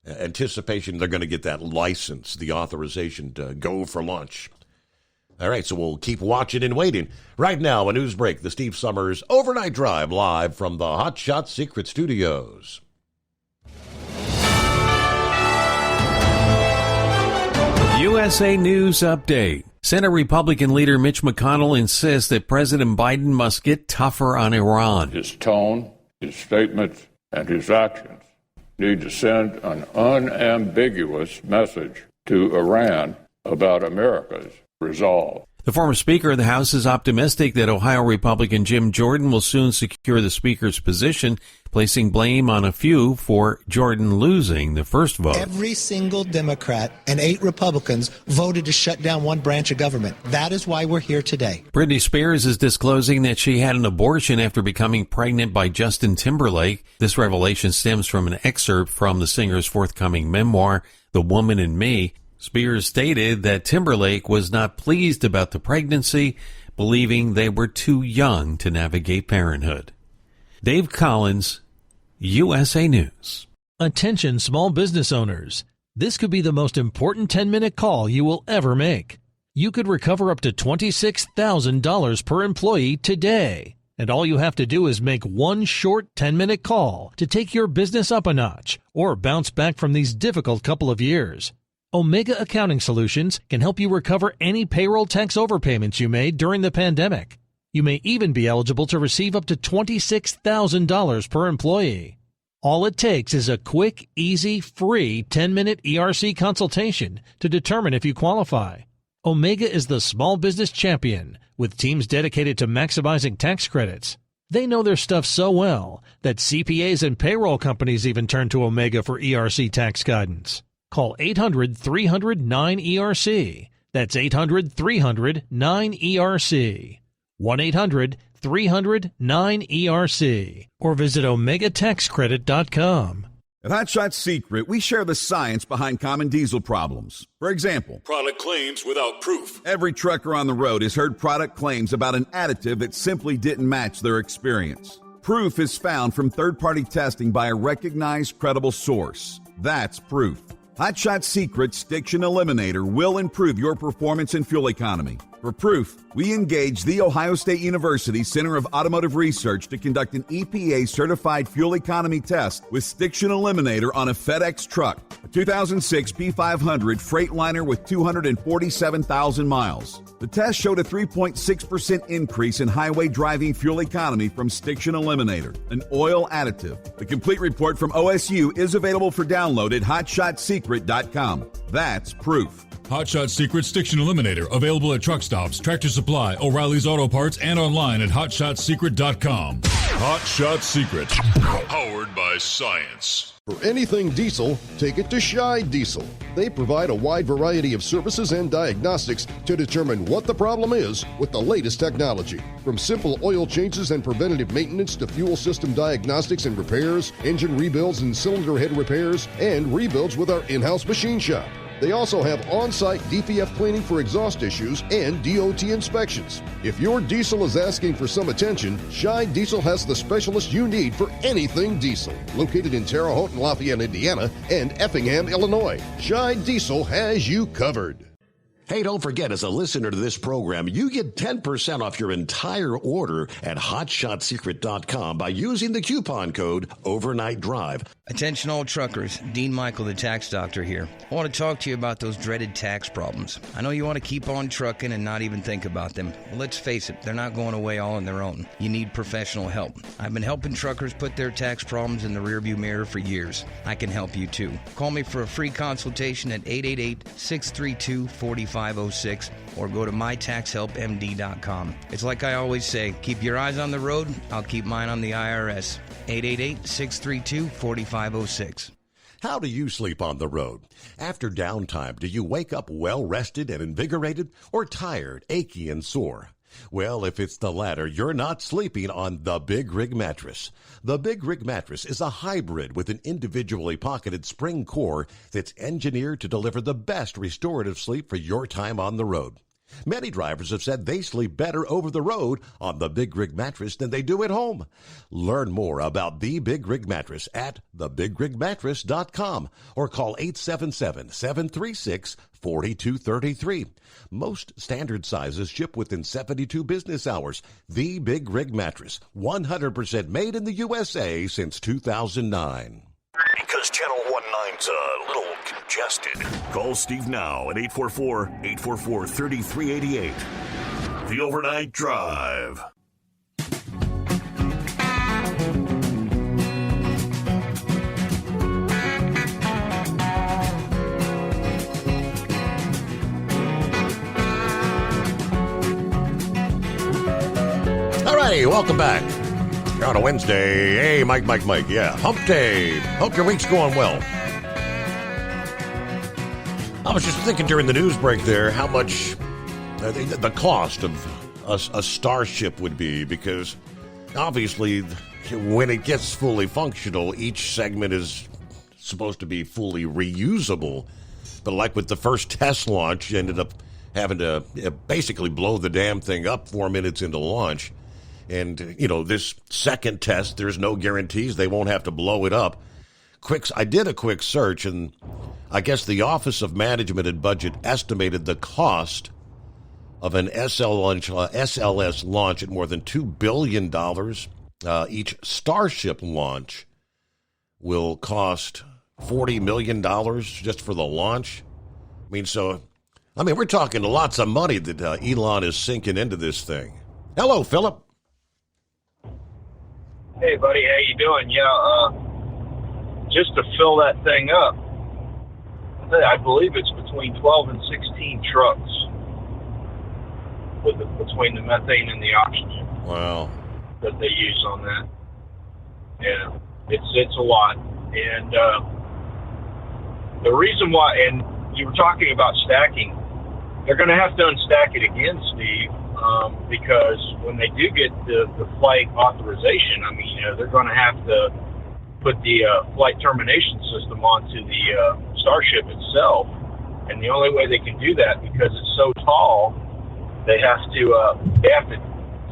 Anticipation they're going to get that license, the authorization to go for launch. All right, so we'll keep watching and waiting. Right now, a news break, the Steve Summers Overnight Drive live from the Hot Shot Secret Studios. USA News Update. Senate Republican leader Mitch McConnell insists that President Biden must get tougher on Iran. His tone, his statements, and his actions need to send an unambiguous message to Iran about America's resolve. The former Speaker of the House is optimistic that Ohio Republican Jim Jordan will soon secure the Speaker's position, placing blame on a few for Jordan losing the first vote. Every single Democrat and 8 Republicans voted to shut down one branch of government. That is why we're here today. Britney Spears is disclosing that she had an abortion after becoming pregnant by Justin Timberlake. This revelation stems from an excerpt from the singer's forthcoming memoir, The Woman in Me. Spears stated that Timberlake was not pleased about the pregnancy, believing they were too young to navigate parenthood. Dave Collins, USA News. Attention small business owners. This could be the most important 10-minute call you will ever make. You could recover up to $26,000 per employee today. And all you have to do is make one short 10-minute call to take your business up a notch or bounce back from these difficult couple of years. Omega Accounting Solutions can help you recover any payroll tax overpayments you made during the pandemic. You may even be eligible to receive up to $26,000 per employee. All it takes is a quick, easy, free 10-minute ERC consultation to determine if you qualify. Omega is the small business champion with teams dedicated to maximizing tax credits. They know their stuff so well that CPAs and payroll companies even turn to Omega for ERC tax guidance. Call 800-300-9ERC. That's 800-300-9ERC. 1-800-300-9ERC. Or visit OmegaTaxCredit.com. At Hot Shot Secret, we share the science behind common diesel problems. For example, product claims without proof. Every trucker on the road has heard product claims about an additive that simply didn't match their experience. Proof is found from third-party testing by a recognized, credible source. That's proof. Hot Shot Secret Stiction Eliminator will improve your performance and fuel economy. For proof, we engaged the Ohio State University Center of Automotive Research to conduct an EPA-certified fuel economy test with Stiction Eliminator on a FedEx truck, a 2006 P500 Freightliner with 247,000 miles. The test showed a 3.6% increase in highway driving fuel economy from Stiction Eliminator, an oil additive. The complete report from OSU is available for download at hotshotsecret.com. That's proof. Hot Shot Secret Stiction Eliminator, available at truck stops, Tractor Supply, O'Reilly's Auto Parts, and online at hotshotsecret.com. Hot Shot Secret, powered by science. For anything diesel, take it to Scheid Diesel. They provide a wide variety of services and diagnostics to determine what the problem is with the latest technology. From simple oil changes and preventative maintenance to fuel system diagnostics and repairs, engine rebuilds and cylinder head repairs, and rebuilds with our in-house machine shop. They also have on-site DPF cleaning for exhaust issues and DOT inspections. If your diesel is asking for some attention, Scheid Diesel has the specialist you need for anything diesel. Located in Terre Haute and Lafayette, Indiana, and Effingham, Illinois, Scheid Diesel has you covered. Hey, don't forget, as a listener to this program, you get 10% off your entire order at hotshotsecret.com by using the coupon code Overnight Drive. Attention all truckers, Dean Michael, the tax doctor here. I want to talk to you about those dreaded tax problems. I know you want to keep on trucking and not even think about them. Well, let's face it, they're not going away all on their own. You need professional help. I've been helping truckers put their tax problems in the rearview mirror for years. I can help you too. Call me for a free consultation at 888-632-4506 or go to mytaxhelpmd.com. It's like I always say, keep your eyes on the road, I'll keep mine on the IRS. 888-632-4506. How do you sleep on the road? After downtime, do you wake up well-rested and invigorated or tired, achy, and sore? Well, if it's the latter, you're not sleeping on the Big Rig Mattress. The Big Rig Mattress is a hybrid with an individually pocketed spring core that's engineered to deliver the best restorative sleep for your time on the road. Many drivers have said they sleep better over the road on the Big Rig Mattress than they do at home. Learn more about the Big Rig Mattress at thebigrigmattress.com or call 877-736-4233. Most standard sizes ship within 72 business hours. The Big Rig Mattress, 100% made in the USA since 2009. Because Channel 19's a little congested. Call Steve now at 844-844-3388. The Overnight Drive. All righty, welcome back. On a Wednesday. Hey, Mike. Yeah, hump day. Hope your week's going well. I was just thinking during the news break there how much the cost of a Starship would be, because obviously when it gets fully functional, each segment is supposed to be fully reusable. But like with the first test launch, you ended up having to basically blow the damn thing up 4 minutes into launch. And, you know, this second test, there's no guarantees they won't have to blow it up. I did a quick search, and I guess the Office of Management and Budget estimated the cost of an SLS launch at more than $2 billion. Each Starship launch will cost $40 million just for the launch. We're talking lots of money that Elon is sinking into this thing. Hello, Philip. Hey, buddy, how you doing? Yeah, just to fill that thing up, I believe it's between 12 and 16 trucks between the methane and the oxygen. Wow. That they use on that. Yeah, it's a lot. And the reason why, and you were talking about stacking, they're going to have to unstack it again, Steve. Because when they do get the flight authorization, they're going to have to put the flight termination system onto the Starship itself. And the only way they can do that, because it's so tall, they have to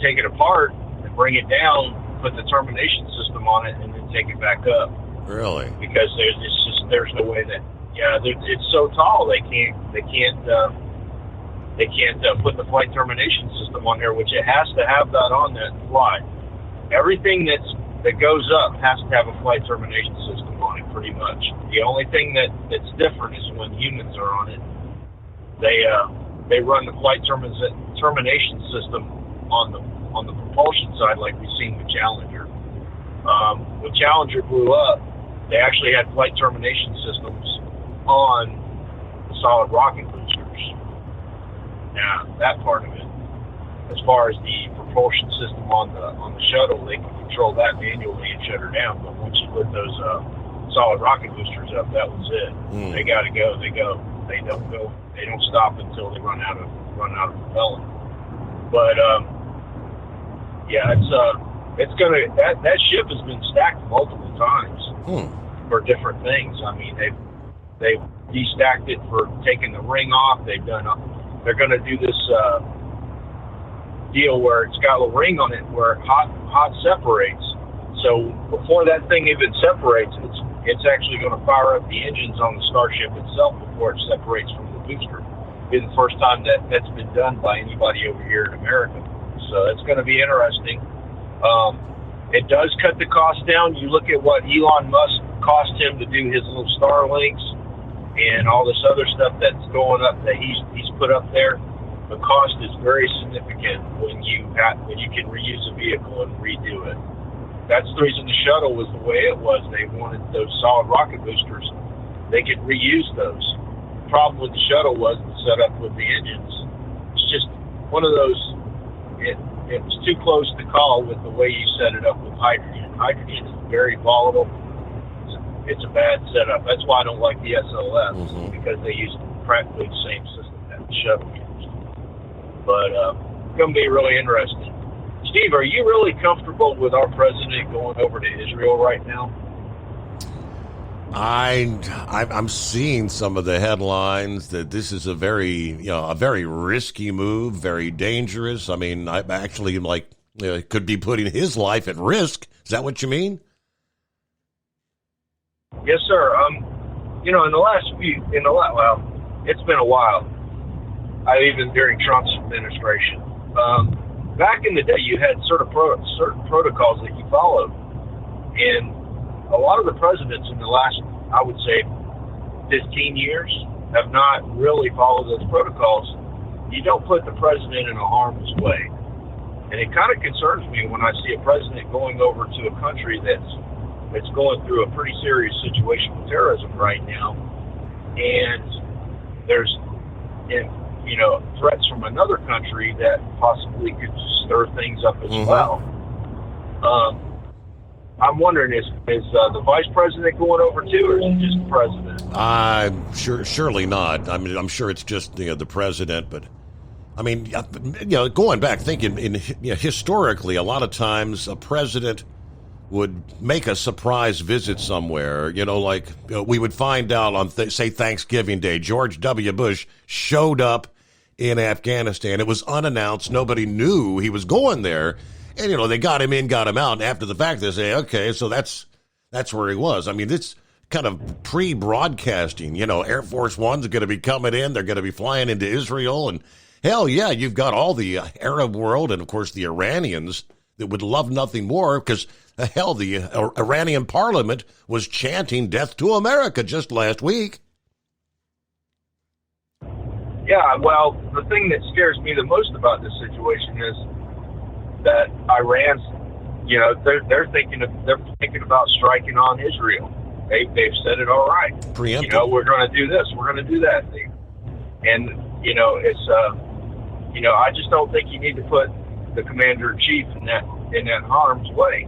take it apart and bring it down, put the termination system on it, and then take it back up. Really? Because there's no way that it's so tall they can't put the flight termination system on there, which it has to have that on that fly. Everything that goes up has to have a flight termination system on it, pretty much. The only thing that's different is when humans are on it. They run the flight termination system on the propulsion side, like we've seen with Challenger. When Challenger blew up, they actually had flight termination systems on the solid rocket boosters. Now, that part of it. As far as the propulsion system on the shuttle, they can control that manually and shut her down. But once you put those solid rocket boosters up, that was it. They got to go. They go. They don't go. They don't stop until they run out of propellant. But it's gonna that ship has been stacked multiple times for different things. I mean, they've destacked it for taking the ring off. They're gonna do this deal where it's got a ring on it where hot separates. So before that thing even separates, it's actually going to fire up the engines on the Starship itself before it separates from the booster. It's the first time that's been done by anybody over here in America. So it's going to be interesting. It does cut the cost down. You look at what Elon Musk cost him to do his little Starlinks and all this other stuff that's going up that he's put up there. The cost is very significant when you can reuse a vehicle and redo it. That's the reason the shuttle was the way it was. They wanted those solid rocket boosters. They could reuse those. The problem with the shuttle was the setup with the engines. It's just one of those, it was too close to call with the way you set it up with hydrogen. Hydrogen is very volatile. It's a bad setup. That's why I don't like the SLS, because they use practically the same system that the shuttle used. But it's going to be really interesting. Steve, are you really comfortable with our president going over to Israel right now? I'm seeing some of the headlines that this is a very risky move, very dangerous. I mean, I actually could be putting his life at risk. Is that what you mean? Yes, sir. It's been a while. Even during Trump's administration. Back in the day, you had certain protocols that you followed. And a lot of the presidents in the last, I would say, 15 years have not really followed those protocols. You don't put the president in a harm's way. And it kind of concerns me when I see a president going over to a country that's going through a pretty serious situation with terrorism right now. And there's threats from another country that possibly could stir things up as well. I'm wondering, is the vice president going over too, or is it just the president? Surely not. I mean, I'm sure it's just the president, but I mean, going back thinking, historically, a lot of times a president would make a surprise visit somewhere. We would find out on say Thanksgiving Day, George W. Bush showed up in Afghanistan. It was unannounced. Nobody knew he was going there. And, they got him in, got him out. And after the fact, they say, okay, so that's where he was. I mean, it's kind of pre-broadcasting. Air Force One's going to be coming in. They're going to be flying into Israel. And hell, yeah, you've got all the Arab world and, of course, the Iranians that would love nothing more because, hell, the Iranian parliament was chanting death to America just last week. Yeah, well, the thing that scares me the most about this situation is that Iran's, they're thinking about striking on Israel. They've said it all right. Preemptive. We're going to do this, we're going to do that thing, and it's I just don't think you need to put the commander in chief in that harm's way,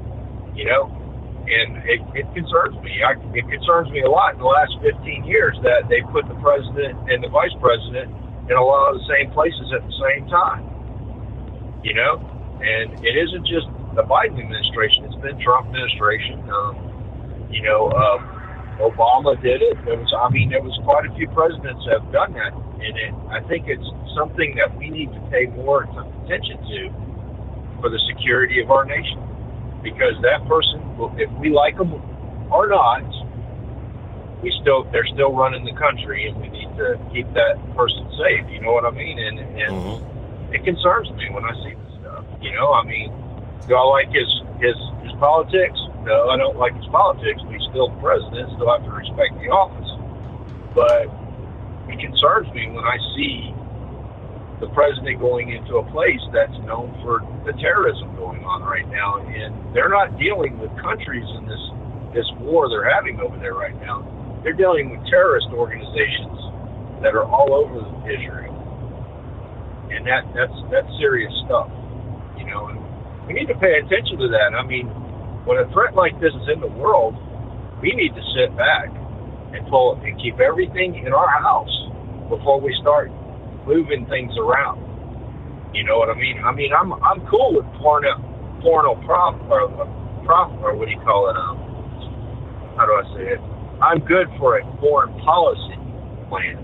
and it concerns me. It concerns me a lot in the last 15 years that they put the president and the vice president in a lot of the same places at the same time, and it isn't just the Biden administration, it's been Trump administration. Obama did it. There was quite a few presidents have done that, and I think it's something that we need to pay more attention to for the security of our nation, because that person, if we like them or not, they're still running the country, and we need to keep that person safe. You know what I mean? And it concerns me when I see this stuff. You know, I mean, do I like his politics? No, I don't like his politics, but he's still the president, still have to respect the office. But it concerns me when I see the president going into a place that's known for the terrorism going on right now, and they're not dealing with countries in this war they're having over there right now. They're dealing with terrorist organizations that are all over Israel, and that's serious stuff, you know. And we need to pay attention to that. I mean, when a threat like this is in the world, we need to sit back and keep everything in our house before we start moving things around. You know what I mean? I mean, I'm cool with or what do you call it? How do I say it? I'm good for a foreign policy plan,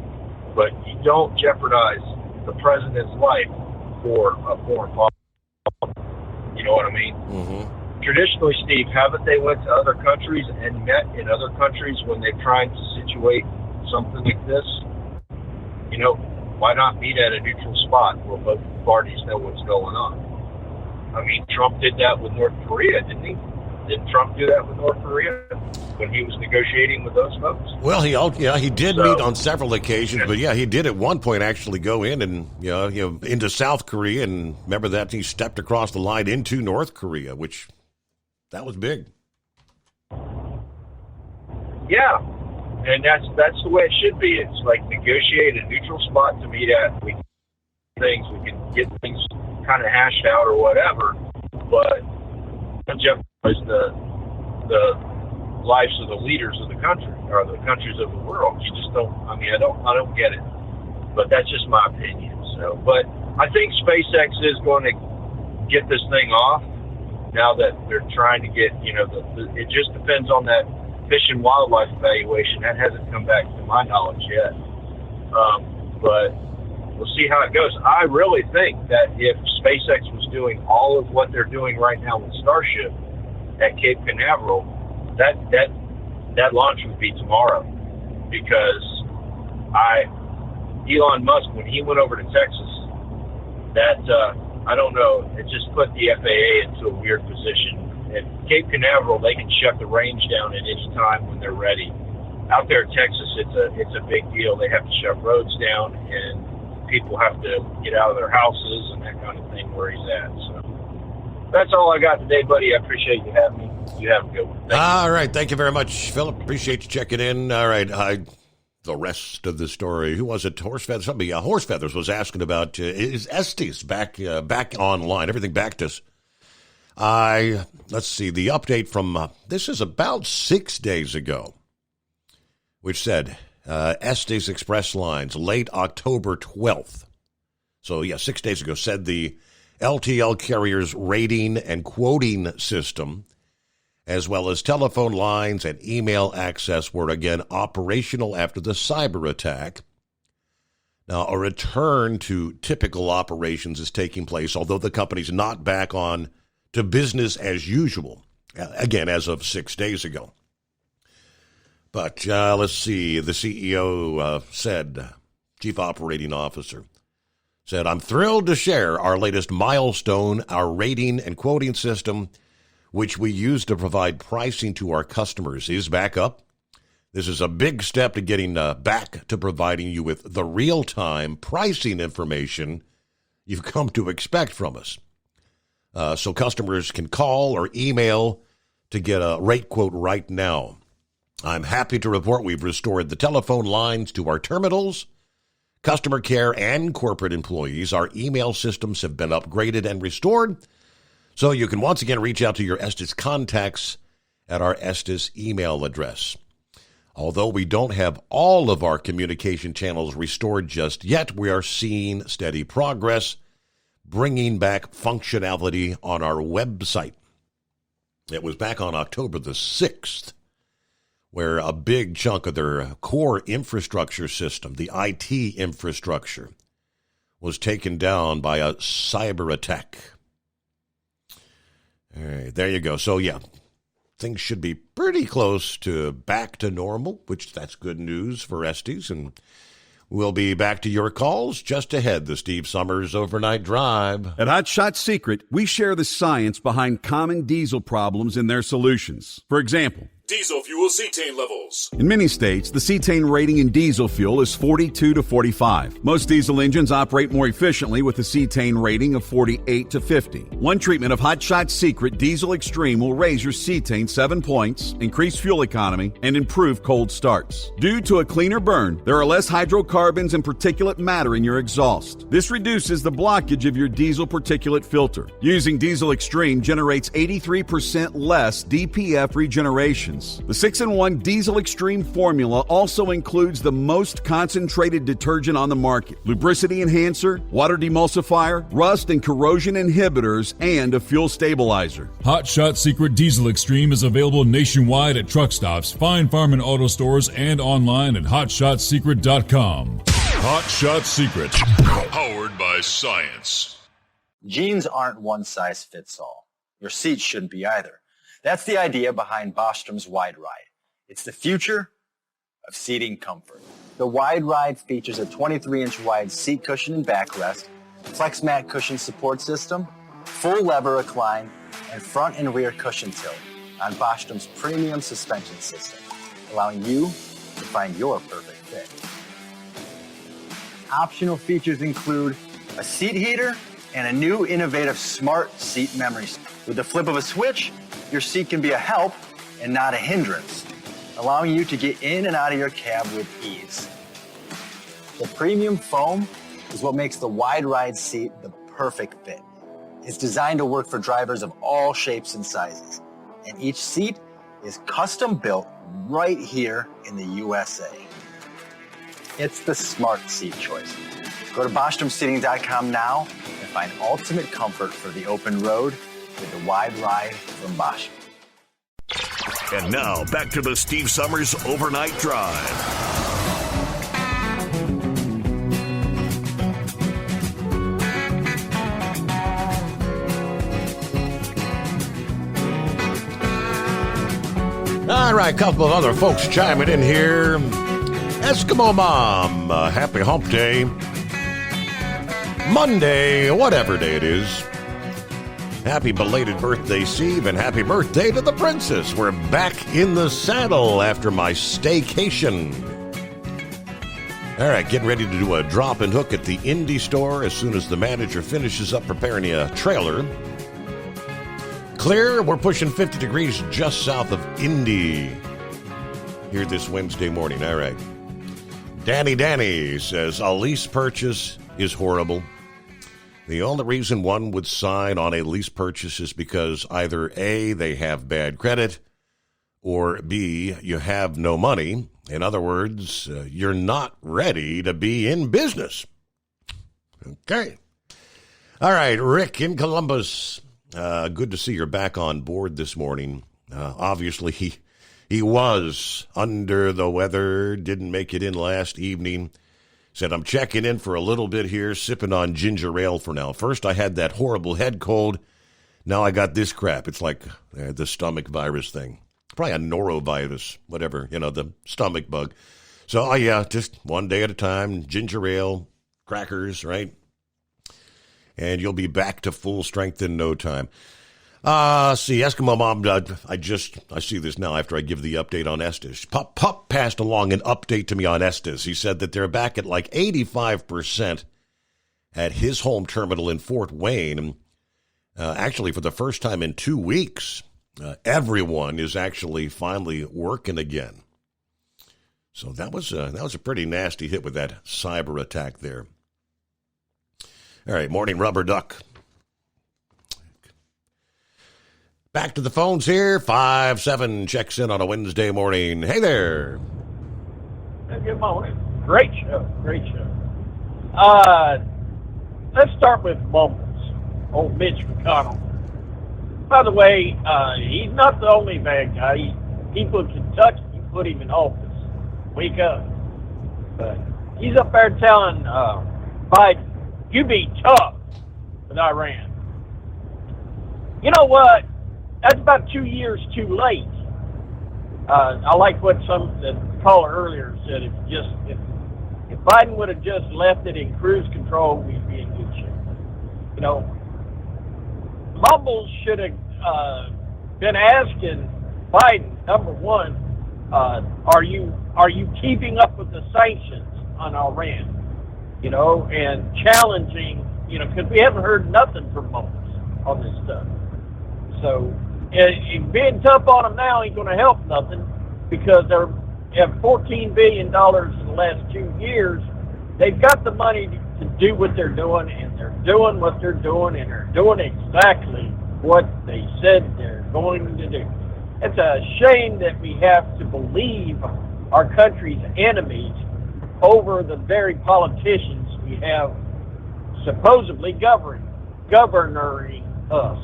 but you don't jeopardize the president's life for a foreign policy. You know what I mean? Mm-hmm. Traditionally, Steve, haven't they went to other countries and met in other countries when they're trying to situate something like this? You know, why not meet at a neutral spot where both parties know what's going on? I mean, Trump did that with North Korea, didn't he? Didn't Trump do that with North Korea when he was negotiating with those folks? Well, he did meet on several occasions, but he did at one point actually go in and into South Korea, and remember that he stepped across the line into North Korea, which that was big. Yeah, and that's the way it should be. It's like negotiate a neutral spot to meet at. We can get things kind of hashed out or whatever, but don't jeopardize the lives of the leaders of the country or the countries of the world. You just don't. I mean, I don't get it, but that's just my opinion. So, but I think SpaceX is going to get this thing off now that they're trying to get. It just depends on that Fish and Wildlife evaluation. That hasn't come back to my knowledge yet, but we'll see how it goes. I really think that if SpaceX was doing all of what they're doing right now with Starship at Cape Canaveral, that launch would be tomorrow, because Elon Musk, when he went over to Texas, I don't know, it just put the FAA into a weird position. At Cape Canaveral, they can shut the range down at any time when they're ready. Out there in Texas, it's a big deal. They have to shut roads down, and people have to get out of their houses and that kind of thing where he's at. So that's all I got today, buddy. I appreciate you having me. You have a good one. All right. Thank you very much, Philip. Appreciate you checking in. All right. The rest of the story. Who was it? Horse Feathers. Somebody, Horse Feathers was asking about, is Estes back online? Everything back to us. Let's see. The update from, this is about 6 days ago, which said, Estes Express Lines, late October 12th. So, 6 days ago, said the LTL carrier's rating and quoting system, as well as telephone lines and email access, were again operational after the cyber attack. Now, a return to typical operations is taking place, although the company's not back on to business as usual, again, as of 6 days ago. But let's see, the CEO said, Chief Operating Officer, said, I'm thrilled to share our latest milestone, our rating and quoting system, which we use to provide pricing to our customers, is back up. This is a big step to getting back to providing you with the real-time pricing information you've come to expect from us. So customers can call or email to get a rate quote right now. I'm happy to report we've restored the telephone lines to our terminals, customer care, and corporate employees. Our email systems have been upgraded and restored, so you can once again reach out to your Estes contacts at our Estes email address. Although we don't have all of our communication channels restored just yet, we are seeing steady progress, bringing back functionality on our website. It was back on October the 6th, where a big chunk of their core infrastructure system, the IT infrastructure, was taken down by a cyber attack. All right, there you go. So, things should be pretty close to back to normal, which that's good news for Estes. And we'll be back to your calls just ahead, the Steve Summers Overnight Drive. At Hot Shot Secret, we share the science behind common diesel problems and their solutions. For example, Diesel fuel cetane levels. in many states, the cetane rating in diesel fuel is 42 to 45. Most diesel engines operate more efficiently with a cetane rating of 48 to 50. One treatment of Hot Shot Secret Diesel Extreme will raise your cetane 7 points, increase fuel economy, and improve cold starts. Due to a cleaner burn, there are less hydrocarbons and particulate matter in your exhaust. This reduces the blockage of your diesel particulate filter. Using Diesel Extreme generates 83% less DPF regenerations. The 6-in-1 Diesel Extreme formula also includes the most concentrated detergent on the market, lubricity enhancer, water demulsifier, rust and corrosion inhibitors, and a fuel stabilizer. Hot Shot Secret Diesel Extreme is available nationwide at truck stops, fine farm and auto stores, and online at hotshotsecret.com. Hot Shot Secret, powered by science. Jeans aren't one size fits all. Your seats shouldn't be either. That's the idea behind Bostrom's Wide Ride. It's the future of seating comfort. The Wide Ride features a 23-inch wide seat cushion and backrest, flex mat cushion support system, full lever recline, and front and rear cushion tilt on Bostrom's premium suspension system, allowing you to find your perfect fit. Optional features include a seat heater and a new innovative smart seat memory. With the flip of a switch, your seat can be a help and not a hindrance, allowing you to get in and out of your cab with ease. The premium foam is what makes the Wide Ride seat the perfect fit. It's designed to work for drivers of all shapes and sizes, and each seat is custom built right here in the USA. It's the smart seat choice. Go to BostromSeating.com now and find ultimate comfort for the open road with the Wide Ride from Bosch. And now, back to the Steve Summers Overnight Drive. All right, a couple of other folks chiming in here. Eskimo Mom, happy hump day. Monday, whatever day it is. Happy belated birthday, Steve, and happy birthday to the princess. We're back in the saddle after my staycation. All right, getting ready to do a drop and hook at the Indy store as soon as the manager finishes up preparing a trailer. Clear, we're pushing 50 degrees just south of Indy here this Wednesday morning. All right. Danny says, a lease purchase is horrible. The only reason one would sign on a lease purchase is because either A, they have bad credit, or B, you have no money. In other words, you're not ready to be in business. Okay. All right, Rick in Columbus. Good to see you're back on board this morning. Obviously, he was under the weather, didn't make it in last evening. Said, I'm checking in for a little bit here, sipping on ginger ale for now. First, I had that horrible head cold. Now I got this crap. It's like the stomach virus thing. Probably a norovirus, whatever, the stomach bug. So, yeah, just one day at a time, ginger ale, crackers, right? And you'll be back to full strength in no time. See, Eskimo Mom, I see this now after I give the update on Estes. Pup passed along an update to me on Estes. He said that they're back at like 85% at his home terminal in Fort Wayne. Actually, for the first time in 2 weeks, everyone is actually finally working again. So that was a pretty nasty hit with that cyber attack there. All right, morning rubber duck. Back to the phones here. 5-7 checks in on a Wednesday morning. Hey there. Good morning. Great show. Let's start with Mumbles. Old Mitch McConnell. By the way, he's not the only bad guy. People in Kentucky put him in office. Wake up. But he's up there telling Biden, you be tough with Iran. You know what? that's about 2 years too late. I like what the caller earlier said. If Biden would have just left it in cruise control, we'd be in good shape. You know, Mumbles should have been asking Biden, number one, are you keeping up with the sanctions on Iran? You know, and challenging, you know, because we haven't heard nothing from Mumbles on this stuff. So being tough on them now ain't going to help nothing, because they have $14 billion in the last 2 years. They've got the money to do what they're doing, and they're doing what they're doing, and they're doing exactly what they said they're going to do. It's a shame that we have to believe our country's enemies over the very politicians we have supposedly governing us.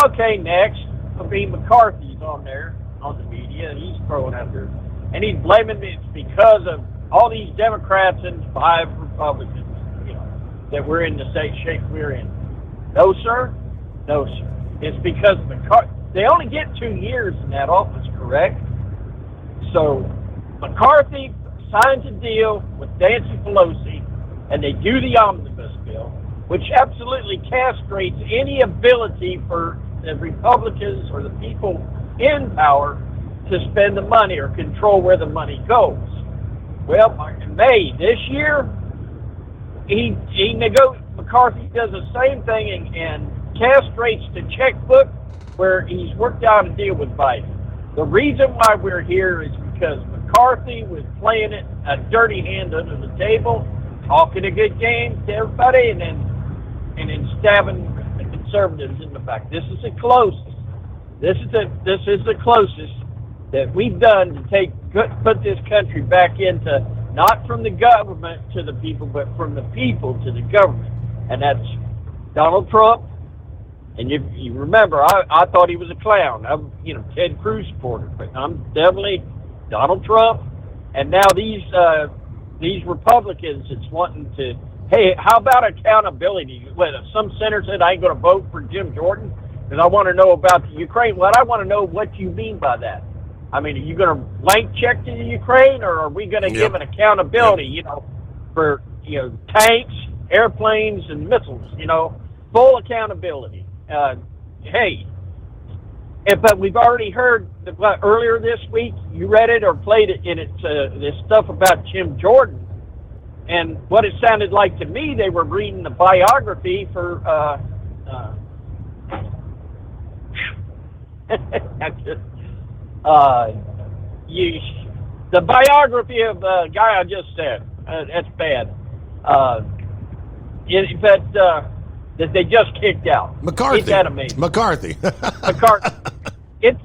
Okay, next, McCarthy's on there, on the media, and he's throwing out there, and he's blaming it's because of all these Democrats and 5 Republicans, you know, that we're in the state shape we're in. No, sir. No, sir. It's because they only get 2 years in that office, correct? So McCarthy signs a deal with Nancy Pelosi, and they do the omnibus bill, which absolutely castrates any ability for the Republicans or the people in power to spend the money or control where the money goes. Well, in May this year, McCarthy does the same thing and castrates the checkbook where he's worked out a deal with Biden. The reason why we're here is because McCarthy was playing it a dirty hand under the table, talking a good game to everybody, and then stabbing the conservatives in the back. This is the closest. This is the closest that we've done to put this country back into, not from the government to the people, but from the people to the government. And that's Donald Trump. And you remember, I thought he was a clown. I'm, Ted Cruz supporter, but I'm definitely Donald Trump. And now these Republicans that's wanting to, hey, how about accountability? Well, some senator said I ain't going to vote for Jim Jordan because I want to know about the Ukraine. Well, I want to know what you mean by that. I mean, are you going to blank check to the Ukraine, or are we going to give an accountability, for, tanks, airplanes, and missiles, full accountability. But we've already heard earlier this week, you read it or played it, and it's this stuff about Jim Jordan. And what it sounded like to me, they were reading the biography for the biography of the guy I just said. That's bad. That they just kicked out. McCarthy. Isn't that amazing? McCarthy. McCarthy. It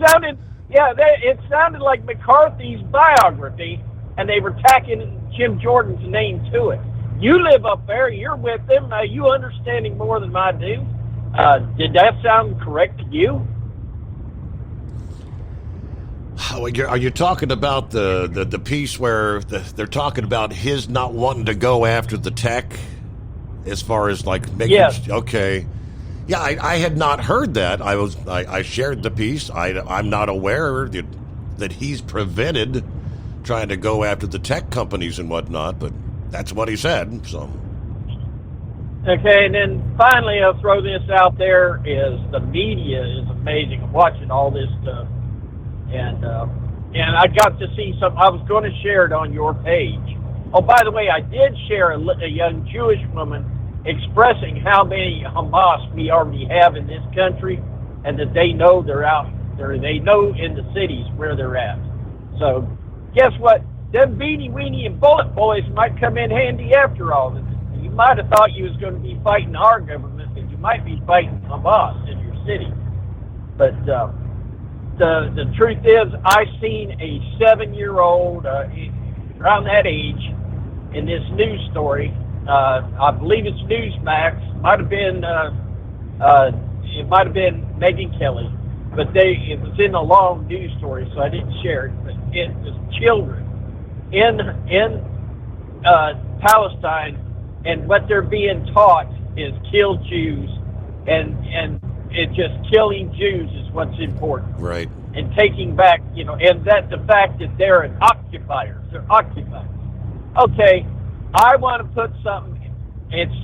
sounded like McCarthy's biography, and they were tacking Jim Jordan's name to it. You live up there. You're with them. You understanding more than I do. Did that sound correct to you? Are you talking about the piece where they're talking about his not wanting to go after the tech, as far as like making? Yes. Okay. Yeah, I had not heard that. I shared the piece. I'm not aware that he's prevented trying to go after the tech companies and whatnot, but that's what he said. So. Okay, and then finally, I'll throw this out there: is the media is amazing. I'm watching all this stuff. And I got to see some. I was going to share it on your page. Oh, by the way, I did share a young Jewish woman expressing how many Hamas we already have in this country, and that they know they're out there. They know in the cities where they're at. So, guess what? Them Beanie Weenie and Bullet Boys might come in handy after all. You might have thought you was going to be fighting our government, but you might be fighting Hamas in your city. But the truth is, I seen a 7-year-old around that age in this news story. I believe it's Newsmax. Might have been it might have been Megyn Kelly, but it was in a long news story, so I didn't share it. But it was children in Palestine, and what they're being taught is kill Jews, and it's just killing Jews is what's important. Right. And taking back, and that the fact that they're occupiers. They're occupiers. Okay, I want to put something. It's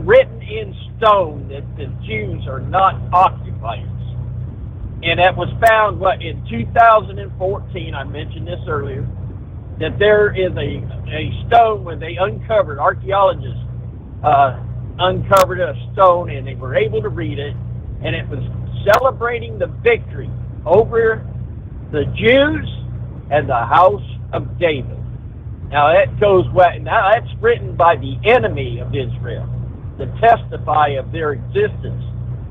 written in stone that the Jews are not occupiers. And that was found, in 2014, I mentioned this earlier, that there is a stone where they uncovered, archaeologists uncovered a stone, and they were able to read it, and it was celebrating the victory over the Jews and the house of David. Now that goes now that's written by the enemy of Israel to testify of their existence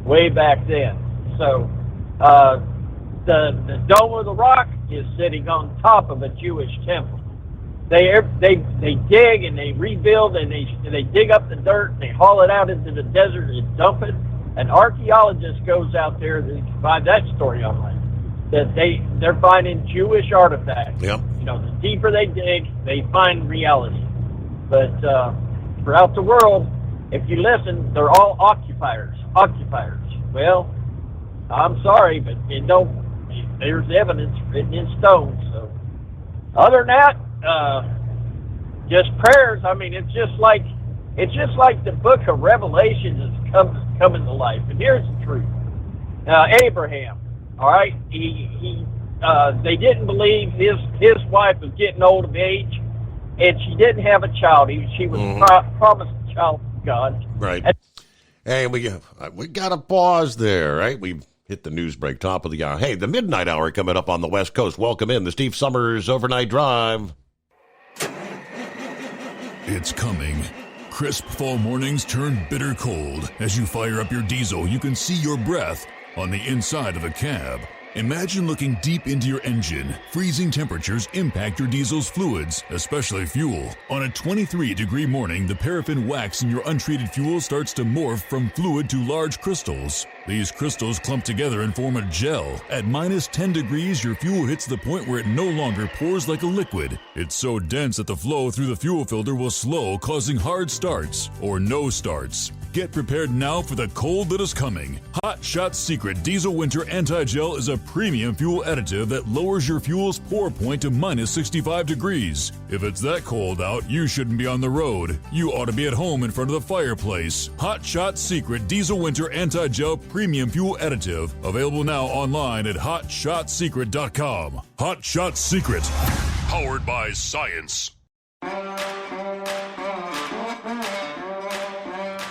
way back then. So the Dome of the Rock is sitting on top of a Jewish temple. They dig and they rebuild and they dig up the dirt and they haul it out into the desert and dump it. An archaeologist goes out there and find that story online. That they're finding Jewish artifacts. Yep. The deeper they dig, they find reality. But throughout the world, if you listen, they're all occupiers. Occupiers. Well, I'm sorry, but there's evidence written in stone. So, other than that, just prayers. I mean, it's just like the Book of Revelation is coming to life. And here's the truth: Abraham. All right, they didn't believe his wife was getting old of age, and she didn't have a child. She was promised a child from God. Right. Hey, we got to pause there, right? We hit the news break, top of the hour. Hey, the midnight hour coming up on the West Coast. Welcome in the Steve Summers Overnight Drive. It's coming. Crisp fall mornings turn bitter cold. As you fire up your diesel, you can see your breath on the inside of a cab. Imagine looking deep into your engine. Freezing temperatures impact your diesel's fluids, especially fuel. On a 23-degree morning, the paraffin wax in your untreated fuel starts to morph from fluid to large crystals. These crystals clump together and form a gel. At minus 10 degrees, your fuel hits the point where it no longer pours like a liquid. It's so dense that the flow through the fuel filter will slow, causing hard starts or no starts. Get prepared now for the cold that is coming. Hot Shot Secret Diesel Winter Anti-Gel is a premium fuel additive that lowers your fuel's pour point to minus 65 degrees. If it's that cold out, you shouldn't be on the road. You ought to be at home in front of the fireplace. Hot Shot Secret Diesel Winter Anti-Gel Premium Fuel Additive. Available now online at HotShotSecret.com. Hot Shot Secret. Powered by science.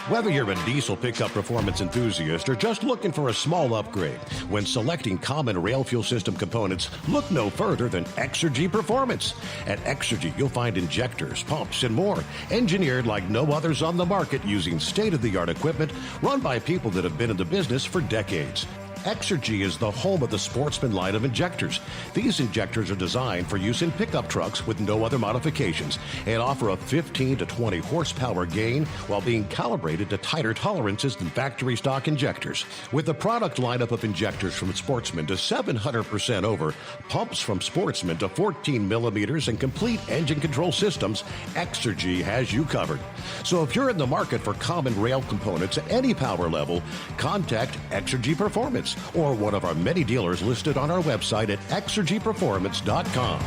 Whether you're a diesel pickup performance enthusiast or just looking for a small upgrade, when selecting common rail fuel system components, look no further than Exergy Performance. At Exergy, you'll find injectors, pumps, and more, engineered like no others on the market using state-of-the-art equipment run by people that have been in the business for decades. Exergy is the home of the Sportsman line of injectors. These injectors are designed for use in pickup trucks with no other modifications and offer a 15 to 20 horsepower gain while being calibrated to tighter tolerances than factory stock injectors. With the product lineup of injectors from Sportsman to 700% over, pumps from Sportsman to 14 millimeters, and complete engine control systems, Exergy has you covered. So if you're in the market for common rail components at any power level, contact Exergy Performance or one of our many dealers listed on our website at exergyperformance.com.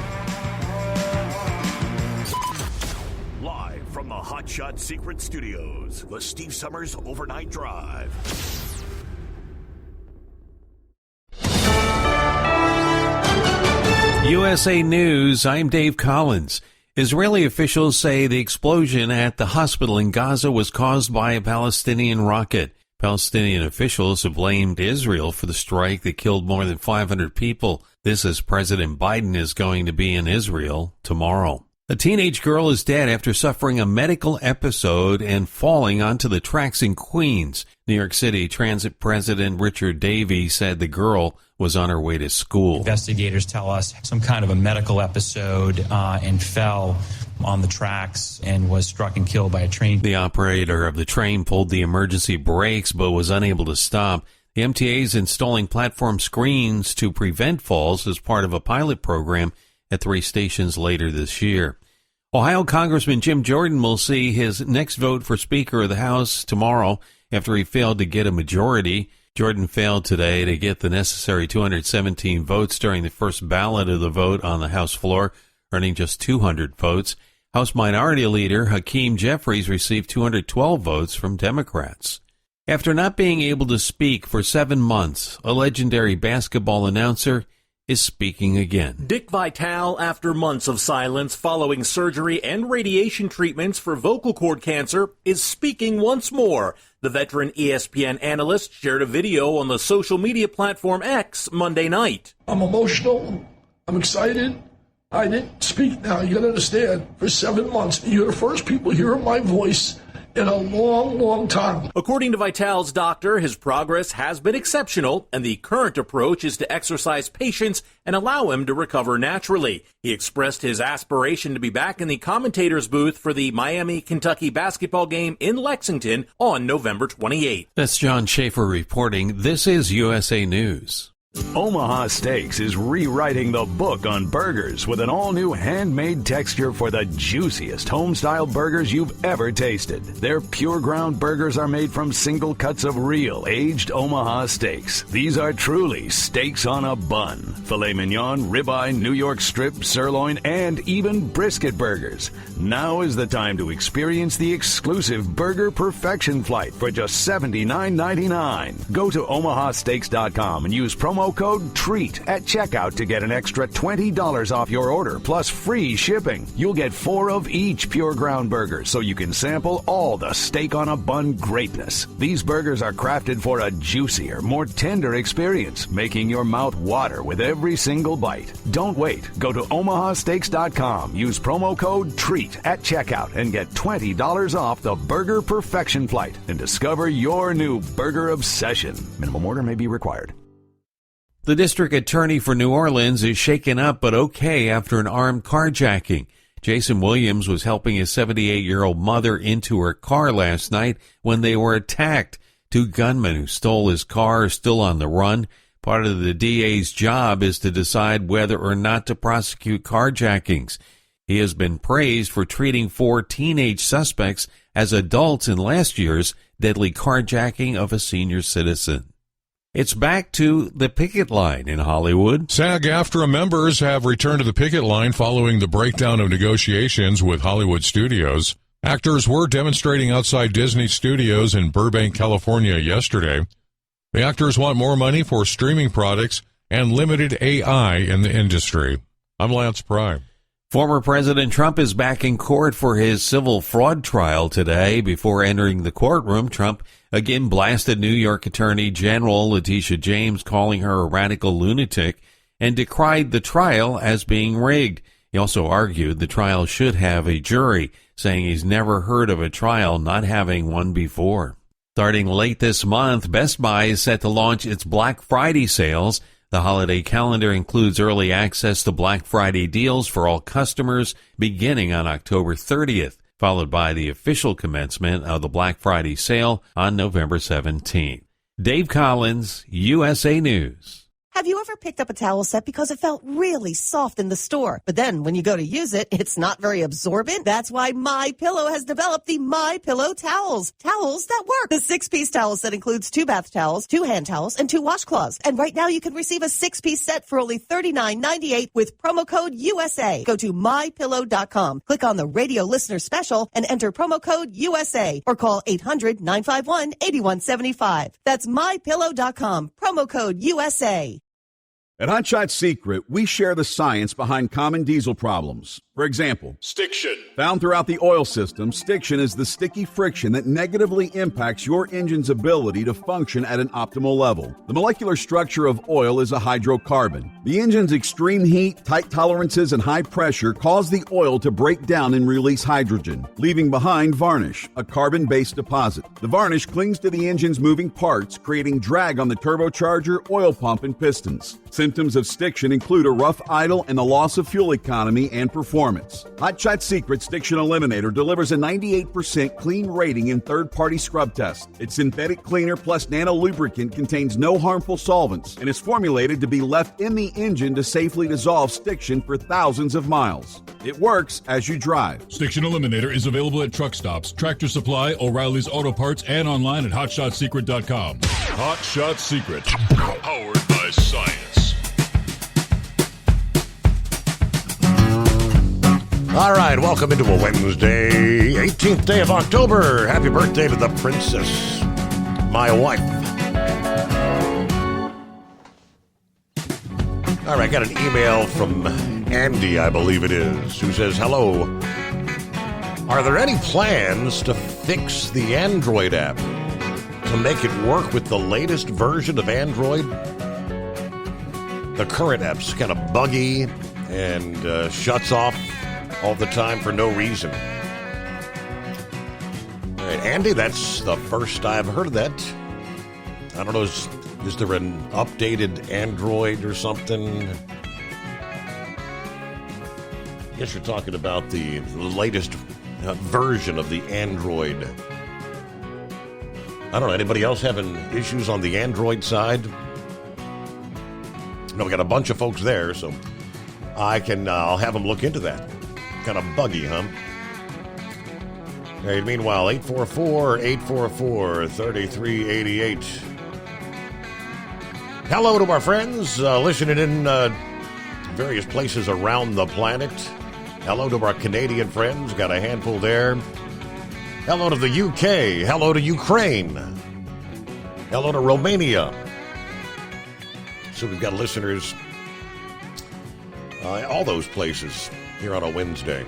Live from the Hot Shot Secret Studios, the Steve Summers Overnight Drive. USA News, I'm Dave Collins. Israeli officials say the explosion at the hospital in Gaza was caused by a Palestinian rocket. Palestinian officials have blamed Israel for the strike that killed more than 500 people. This as President Biden is going to be in Israel tomorrow. A teenage girl is dead after suffering a medical episode and falling onto the tracks in Queens. New York City Transit President Richard Davey said the girl was on her way to school. Investigators tell us some kind of a medical episode and fell on the tracks and was struck and killed by a train. The operator of the train pulled the emergency brakes but was unable to stop. The MTA is installing platform screens to prevent falls as part of a pilot program at 3 stations later this year. Ohio Congressman Jim Jordan will see his next vote for Speaker of the House tomorrow after he failed to get a majority. Jordan failed today to get the necessary 217 votes during the first ballot of the vote on the House floor, earning just 200 votes. House Minority Leader Hakeem Jeffries received 212 votes from Democrats. After not being able to speak for 7 months, a legendary basketball announcer is speaking again. Dick Vitale, after months of silence following surgery and radiation treatments for vocal cord cancer, is speaking once more. The veteran ESPN analyst shared a video on the social media platform X Monday night. I'm emotional. I'm excited. I didn't speak now. You got to understand, for 7 months, you're the first people hearing my voice in a long, long time. According to Vitale's doctor, his progress has been exceptional, and the current approach is to exercise patience and allow him to recover naturally. He expressed his aspiration to be back in the commentator's booth for the Miami-Kentucky basketball game in Lexington on November 28th. That's John Schaefer reporting. This is USA News. Omaha Steaks is rewriting the book on burgers with an all-new handmade texture for the juiciest home-style burgers you've ever tasted. Their pure ground burgers are made from single cuts of real, aged Omaha steaks. These are truly steaks on a bun. Filet mignon, ribeye, New York strip, sirloin, and even brisket burgers. Now is the time to experience the exclusive Burger Perfection Flight for just $79.99. Go to omahasteaks.com and use promo code TREAT at checkout to get an extra $20 off your order, plus free shipping. You'll get 4 of each pure ground burger, so you can sample all the steak on a bun greatness. These burgers are crafted for a juicier, more tender experience, making your mouth water with every single bite. Don't wait. Go to omahasteaks.com, use promo code TREAT at checkout, and get $20 off the Burger Perfection Flight and discover your new burger obsession. Minimum order may be required. The district attorney for New Orleans is shaken up but okay after an armed carjacking. Jason Williams was helping his 78-year-old mother into her car last night when they were attacked. 2 gunmen who stole his car are still on the run. Part of the DA's job is to decide whether or not to prosecute carjackings. He has been praised for treating 4 teenage suspects as adults in last year's deadly carjacking of a senior citizen. It's back to the picket line in Hollywood. SAG-AFTRA members have returned to the picket line following the breakdown of negotiations with Hollywood studios. Actors were demonstrating outside Disney Studios in Burbank, California yesterday. The actors want more money for streaming products and limited AI in the industry. I'm Lance Pry. Former President Trump is back in court for his civil fraud trial today. Before entering the courtroom, Trump again blasted New York Attorney General Letitia James, calling her a radical lunatic, and decried the trial as being rigged. He also argued the trial should have a jury, saying he's never heard of a trial not having one before. Starting late this month, Best Buy is set to launch its Black Friday sales. The holiday calendar includes early access to Black Friday deals for all customers beginning on October 30th, followed by the official commencement of the Black Friday sale on November 17th. Dave Collins, USA News. Have you ever picked up a towel set because it felt really soft in the store, but then when you go to use it, it's not very absorbent? That's why MyPillow has developed the MyPillow towels. Towels that work. The 6-piece towel set includes 2 bath towels, 2 hand towels, and 2 washcloths. And right now you can receive a 6-piece set for only $39.98 with promo code USA. Go to MyPillow.com, click on the radio listener special, and enter promo code USA, or call 800-951-8175. That's MyPillow.com, promo code USA. At Hot Shot Secret, we share the science behind common diesel problems. For example, stiction. Found throughout the oil system, stiction is the sticky friction that negatively impacts your engine's ability to function at an optimal level. The molecular structure of oil is a hydrocarbon. The engine's extreme heat, tight tolerances, and high pressure cause the oil to break down and release hydrogen, leaving behind varnish, a carbon-based deposit. The varnish clings to the engine's moving parts, creating drag on the turbocharger, oil pump, and pistons. Symptoms of stiction include a rough idle and the loss of fuel economy and performance. performance. Hot Shot Secret Stiction Eliminator delivers a 98% clean rating in third-party scrub tests. Its synthetic cleaner plus nano lubricant contains no harmful solvents and is formulated to be left in the engine to safely dissolve stiction for thousands of miles. It works as you drive. Stiction Eliminator is available at truck stops, Tractor Supply, O'Reilly's Auto Parts, and online at HotShotSecret.com. Hot Shot Secret, powered by science. All right, welcome into a Wednesday, 18th day of October. Happy birthday to the princess, my wife. All right, I got an email from Andy, I believe it is, who says, hello. Are there any plans to fix the Android app to make it work with the latest version of Android? The current app's kind of buggy and shuts off all the time for no reason. All right, Andy, that's the first I've heard of that. I don't know, is there an updated Android or something? I guess you're talking about the latest version of the Android. I don't know, anybody else having issues on the Android side? No, we got a bunch of folks there, so I'll have them look into that. Kind of buggy, huh? Hey, meanwhile, 844-844-3388. Hello to our friends listening in various places around the planet. Hello to our Canadian friends. Got a handful there. Hello to the UK. Hello to Ukraine. Hello to Romania. So we've got listeners all those places here on a Wednesday.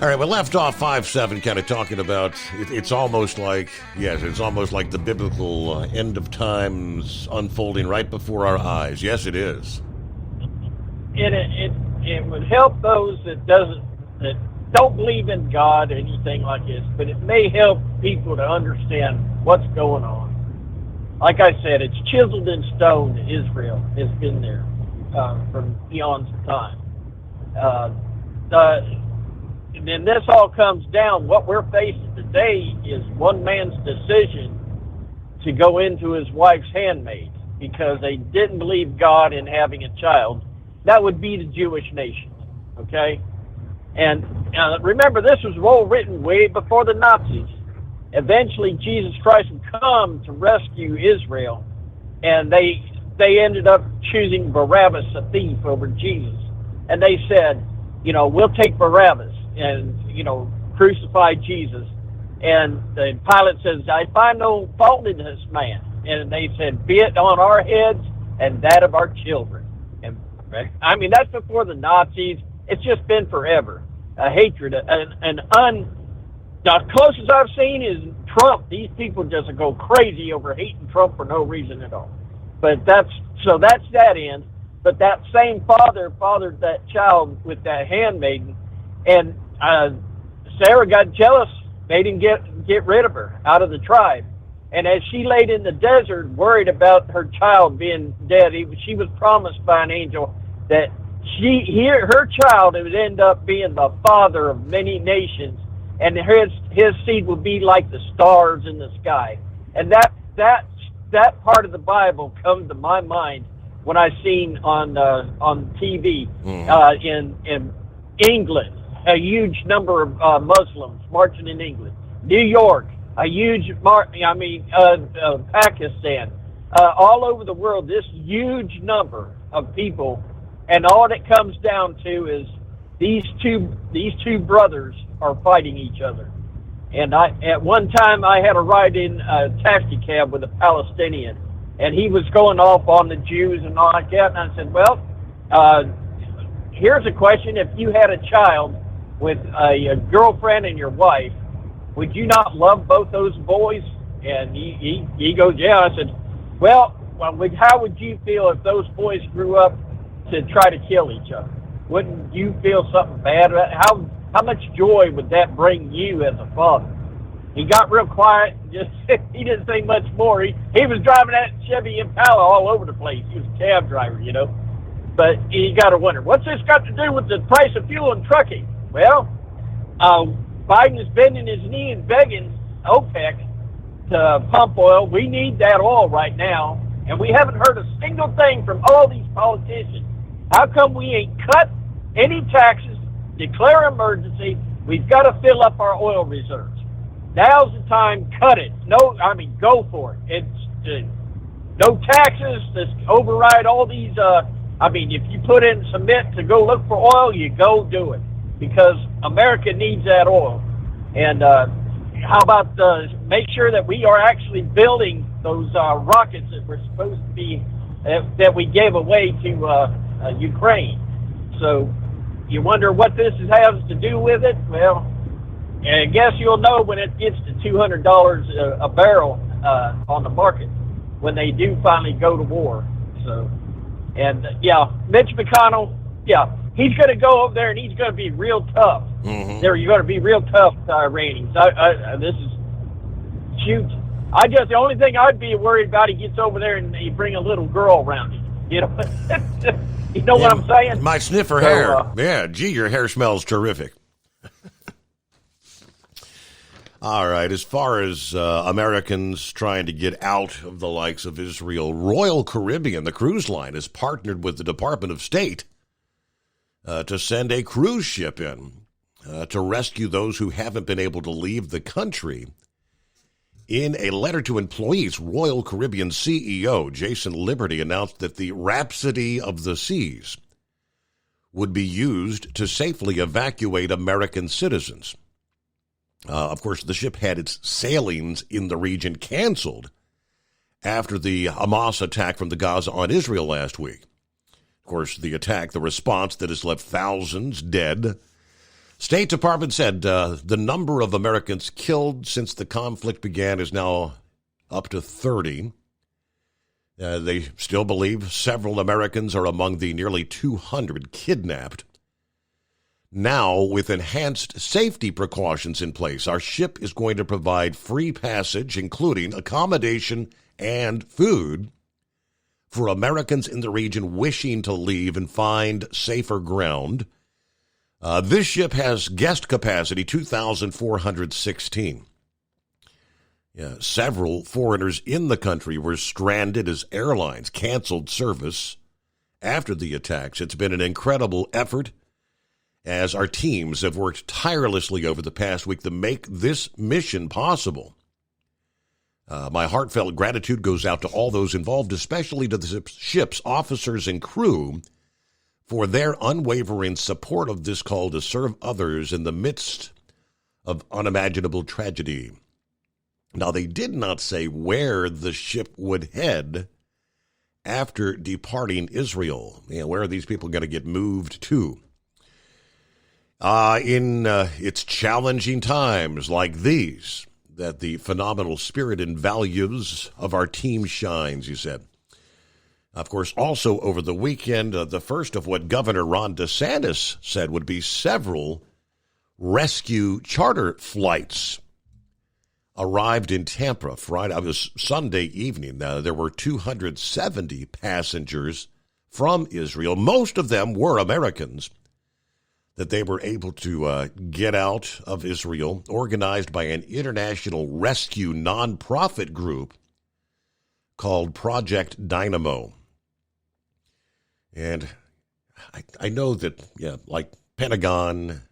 All right, we left off 5-7 kind of talking about it's almost like the biblical end of times unfolding right before our eyes. Yes, it is. It would help those that don't believe in God or anything like this, but it may help people to understand what's going on. Like I said, it's chiseled in stone that Israel has been there from eons of time. And then this all comes down. What we're facing today is one man's decision to go into his wife's handmaid because they didn't believe God in having a child. That would be the Jewish nation, okay? And remember, this was all written way before the Nazis. Eventually, Jesus Christ would come to rescue Israel, and they ended up choosing Barabbas, a thief, over Jesus. And they said, we'll take Barabbas and, crucify Jesus. And Pilate says, I find no fault in this man. And they said, be it on our heads and that of our children. And I mean, that's before the Nazis. It's just been forever. A hatred. The closest I've seen is Trump. These people just go crazy over hating Trump for no reason at all. But that's that end. But that same father fathered that child with that handmaiden, and Sarah got jealous, made him get rid of her out of the tribe. And as she laid in the desert, worried about her child being dead, she was promised by an angel that her child would end up being the father of many nations, and his seed would be like the stars in the sky. And that part of the Bible comes to my mind when I seen on TV in England, a huge number of Muslims marching in England. New York, a huge Pakistan, all over the world, this huge number of people, and all it comes down to is these two brothers are fighting each other. And at one time I had a ride in a taxi cab with a Palestinian, and he was going off on the Jews and all like that. And I said, well, here's a question. If you had a child with a girlfriend and your wife, would you not love both those boys? And he goes, yeah. I said, well, how would you feel if those boys grew up to try to kill each other? Wouldn't you feel something bad about it? How much joy would that bring you as a father? He got real quiet. He didn't say much more. He was driving that Chevy Impala all over the place. He was a cab driver, But you got to wonder, what's this got to do with the price of fuel and trucking? Well, Biden is bending his knee and begging OPEC to pump oil. We need that oil right now, and we haven't heard a single thing from all these politicians. How come we ain't cut any taxes, declare emergency? We've got to fill up our oil reserves. Now's the time. Cut it. Go for it. It's no taxes. Just override all these. If you put in cement to go look for oil, you go do it, because America needs that oil. And how about make sure that we are actually building those rockets that we're supposed to be that we gave away to Ukraine. So you wonder what this has to do with it? Well, I guess you'll know when it gets to $200 a barrel on the market, when they do finally go to war. So, and Mitch McConnell, he's going to go over there and he's going to be real tough. Mm-hmm. You're going to be real tough to Iranians. The only thing I'd be worried about, he gets over there and he bring a little girl around him. You know, you know what I'm saying? Might sniff her hair. Gee, your hair smells terrific. All right, as far as Americans trying to get out of the likes of Israel, Royal Caribbean, the cruise line, has partnered with the Department of State to send a cruise ship in to rescue those who haven't been able to leave the country. In a letter to employees, Royal Caribbean CEO Jason Liberty announced that the Rhapsody of the Seas would be used to safely evacuate American citizens. Of course, the ship had its sailings in the region canceled after the Hamas attack from the Gaza on Israel last week. Of course, the response that has left thousands dead. State Department said the number of Americans killed since the conflict began is now up to 30. They still believe several Americans are among the nearly 200 kidnapped. Now, with enhanced safety precautions in place, our ship is going to provide free passage, including accommodation and food, for Americans in the region wishing to leave and find safer ground. This ship has guest capacity 2,416. Several foreigners in the country were stranded as airlines canceled service after the attacks. It's been an incredible effort, as our teams have worked tirelessly over the past week to make this mission possible. My heartfelt gratitude goes out to all those involved, especially to the ship's officers and crew, for their unwavering support of this call to serve others in the midst of unimaginable tragedy. Now, they did not say where the ship would head after departing Israel. Where are these people going to get moved to? In its challenging times like these, that the phenomenal spirit and values of our team shines, he said. Of course, also over the weekend, the first of what Governor Ron DeSantis said would be several rescue charter flights arrived in Tampa Friday. It was Sunday evening. There were 270 passengers from Israel. Most of them were Americans that they were able to get out of Israel, organized by an international rescue nonprofit group called Project Dynamo. And I know that, like Pentagon,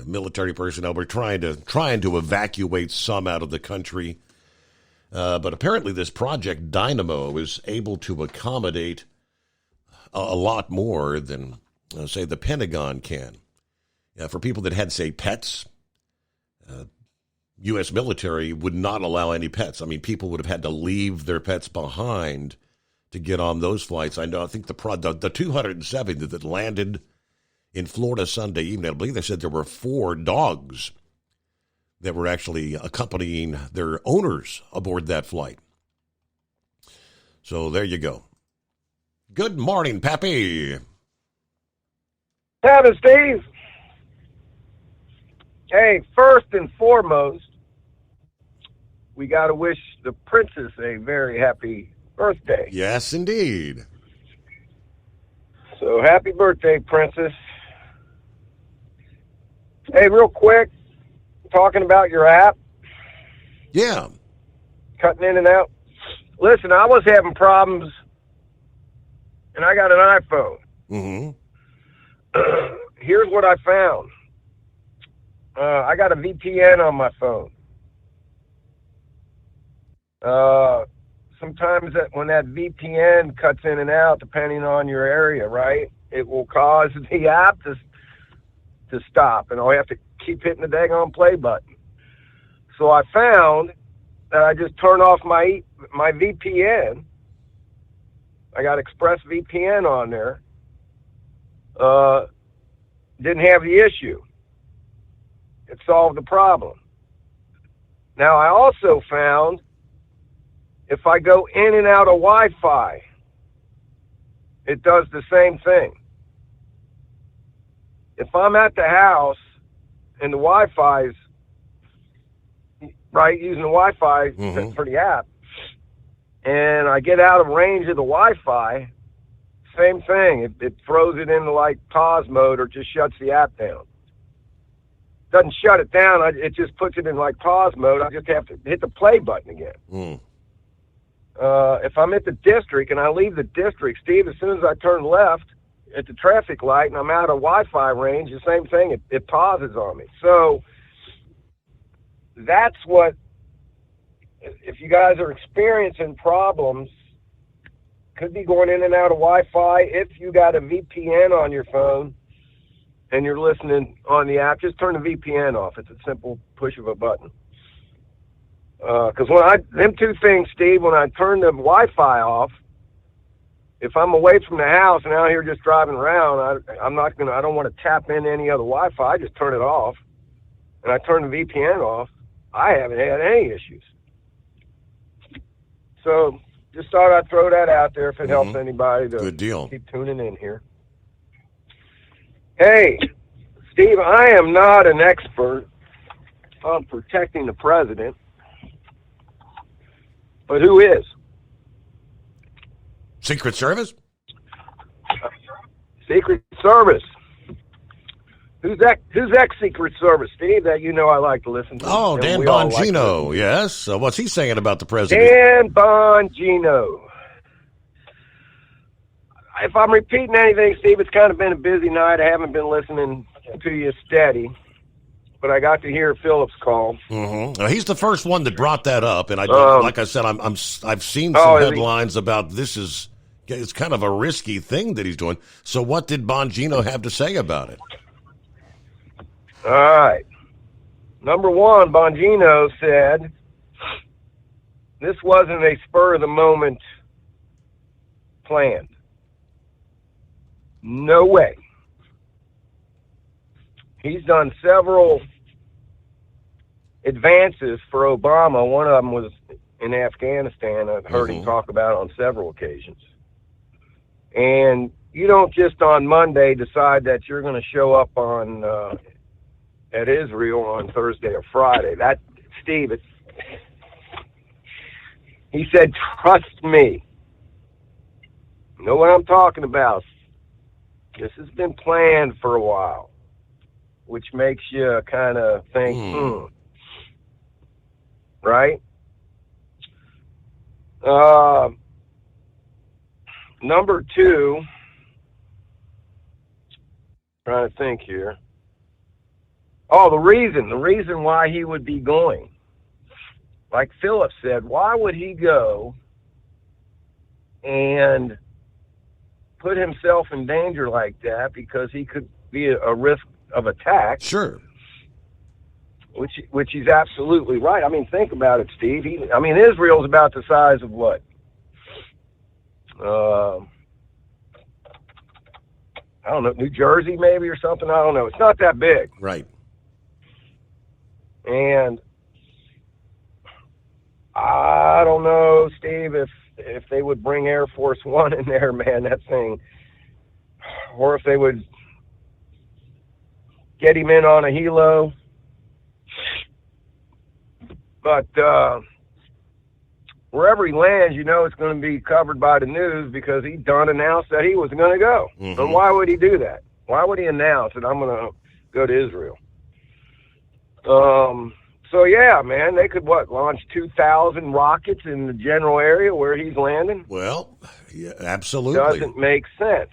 military personnel were trying to evacuate some out of the country. But apparently this Project Dynamo is able to accommodate a lot more than, say, the Pentagon can. For people that had, say, pets, U.S. military would not allow any pets. I mean, people would have had to leave their pets behind to get on those flights. I think the 270 that landed in Florida Sunday evening, I believe they said there were 4 dogs that were actually accompanying their owners aboard that flight. So there you go. Good morning, Pappy. Howdy, Steve. Hey, first and foremost, we got to wish the princess a very happy birthday. Yes, indeed. So happy birthday, Princess. Hey, real quick, talking about your app. Yeah. Cutting in and out. Listen, I was having problems, and I got an iPhone. Mm-hmm. Here's what I found. I got a VPN on my phone. Sometimes when that VPN cuts in and out, depending on your area, right, it will cause the app to stop, and I'll have to keep hitting the daggone play button. So I found that I just turn off my VPN. I got ExpressVPN on there. Didn't have the issue. It solved the problem. Now, I also found if I go in and out of Wi-Fi, it does the same thing. If I'm at the house and the Wi-Fi's, right, using the Wi-Fi for the app, and I get out of range of the Wi-Fi, same thing. It throws it into like pause mode or just shuts the app down. Doesn't shut it down. It just puts it in like pause mode. I just have to hit the play button again. If I'm at the district and I leave the district, Steve, as soon as I turn left at the traffic light and I'm out of Wi-Fi range, the same thing. It pauses on me. So that's what, if you guys are experiencing problems, could be going in and out of Wi-Fi. If you got a VPN on your phone and you're listening on the app, just turn the VPN off. It's a simple push of a button. Because them two things, Steve, when I turn the Wi-Fi off, if I'm away from the house and out here just driving around, I don't want to tap in any other Wi-Fi. I just turn it off, and I turn the VPN off. I haven't had any issues. So just thought I'd throw that out there if it helps anybody to Good deal. Keep tuning in here. Hey, Steve, I am not an expert on protecting the president, but who is? Secret Service? Secret Service. Who's ex-Secret Service, Steve, that you know I like to listen to? Oh, Dan Bongino, yes. What's he saying about the president? Dan Bongino. If I'm repeating anything, Steve, it's kind of been a busy night. I haven't been listening to you steady, but I got to hear Phillips' call. He's the first one that brought that up, and like I said, I've seen some headlines about it's kind of a risky thing that he's doing. So what did Bongino have to say about it? All right. Number one, Bongino said this wasn't a spur-of-the-moment plan. No way. He's done several advances for Obama. One of them was in Afghanistan. I've heard him talk about it on several occasions. And you don't just on Monday decide that you're going to show up on at Israel on Thursday or Friday. That, Steve, he said, trust me. You know what I'm talking about. This has been planned for a while, which makes you kind of think, right? Number two, trying to think here. Oh, the reason why he would be going. Like Philip said, why would he go and put himself in danger like that? Because he could be a risk of attack. Sure. Which he's absolutely right. I mean, think about it, Steve. Israel's about the size of what? I don't know, New Jersey maybe or something. I don't know. It's not that big. Right. And I don't know, Steve, if they would bring Air Force One in there, man, that thing, or if they would get him in on a helo. But wherever he lands, you know it's going to be covered by the news because he done announced that he was going to go. Mm-hmm. And why would he do that? Why would he announce that I'm going to go to Israel? So yeah, man, they could launch 2,000 rockets in the general area where he's landing? Well, yeah, absolutely. Doesn't make sense.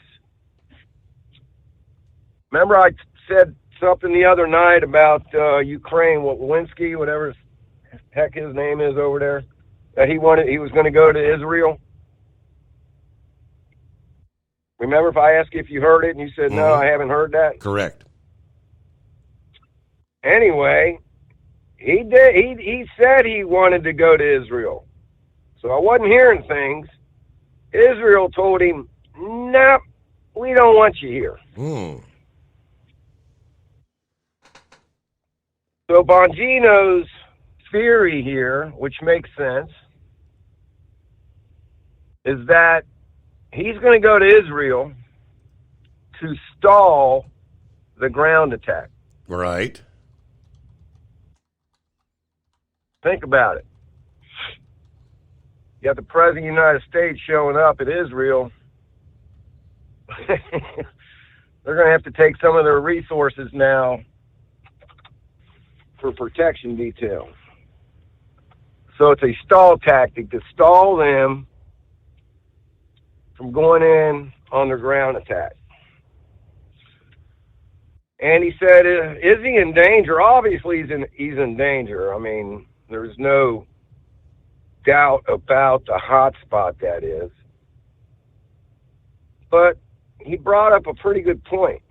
Remember I said something the other night about Ukraine, Lewinsky, whatever the heck his name is over there, that he was going to go to Israel? Remember if I asked you if you heard it and you said, no, I haven't heard that? Correct. Anyway, he did. He said he wanted to go to Israel. So I wasn't hearing things. Israel told him, nope, we don't want you here. So Bongino's theory here, which makes sense, is that he's going to go to Israel to stall the ground attack. Right. Think about it. You got the President of the United States showing up at Israel. They're going to have to take some of their resources now for protection detail. So it's a stall tactic to stall them from going in on their ground attack. And he said, is he in danger? Obviously, he's in danger. I mean, there's no doubt about the hot spot that is. But he brought up a pretty good point.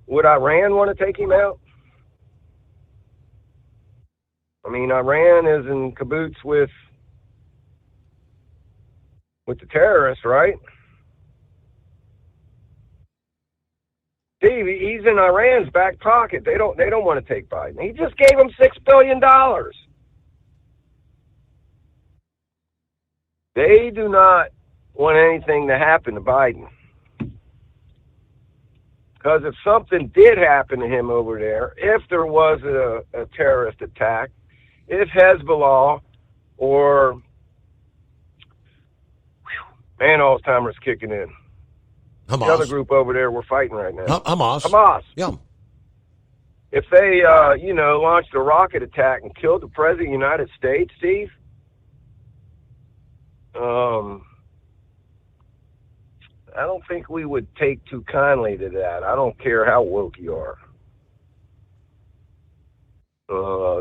Would Iran want to take him out? I mean, Iran is in cahoots with the terrorists, right? Steve, he's in Iran's back pocket. They don't want to take Biden. He just gave them $6 billion. They do not want anything to happen to Biden. Because if something did happen to him over there, if there was a terrorist attack, if Hezbollah or, man, Alzheimer's kicking in. Hamas. The other group over there we're fighting right now. Hamas. Yeah. If they, launched a rocket attack and killed the President of the United States, Steve, I don't think we would take too kindly to that. I don't care how woke you are.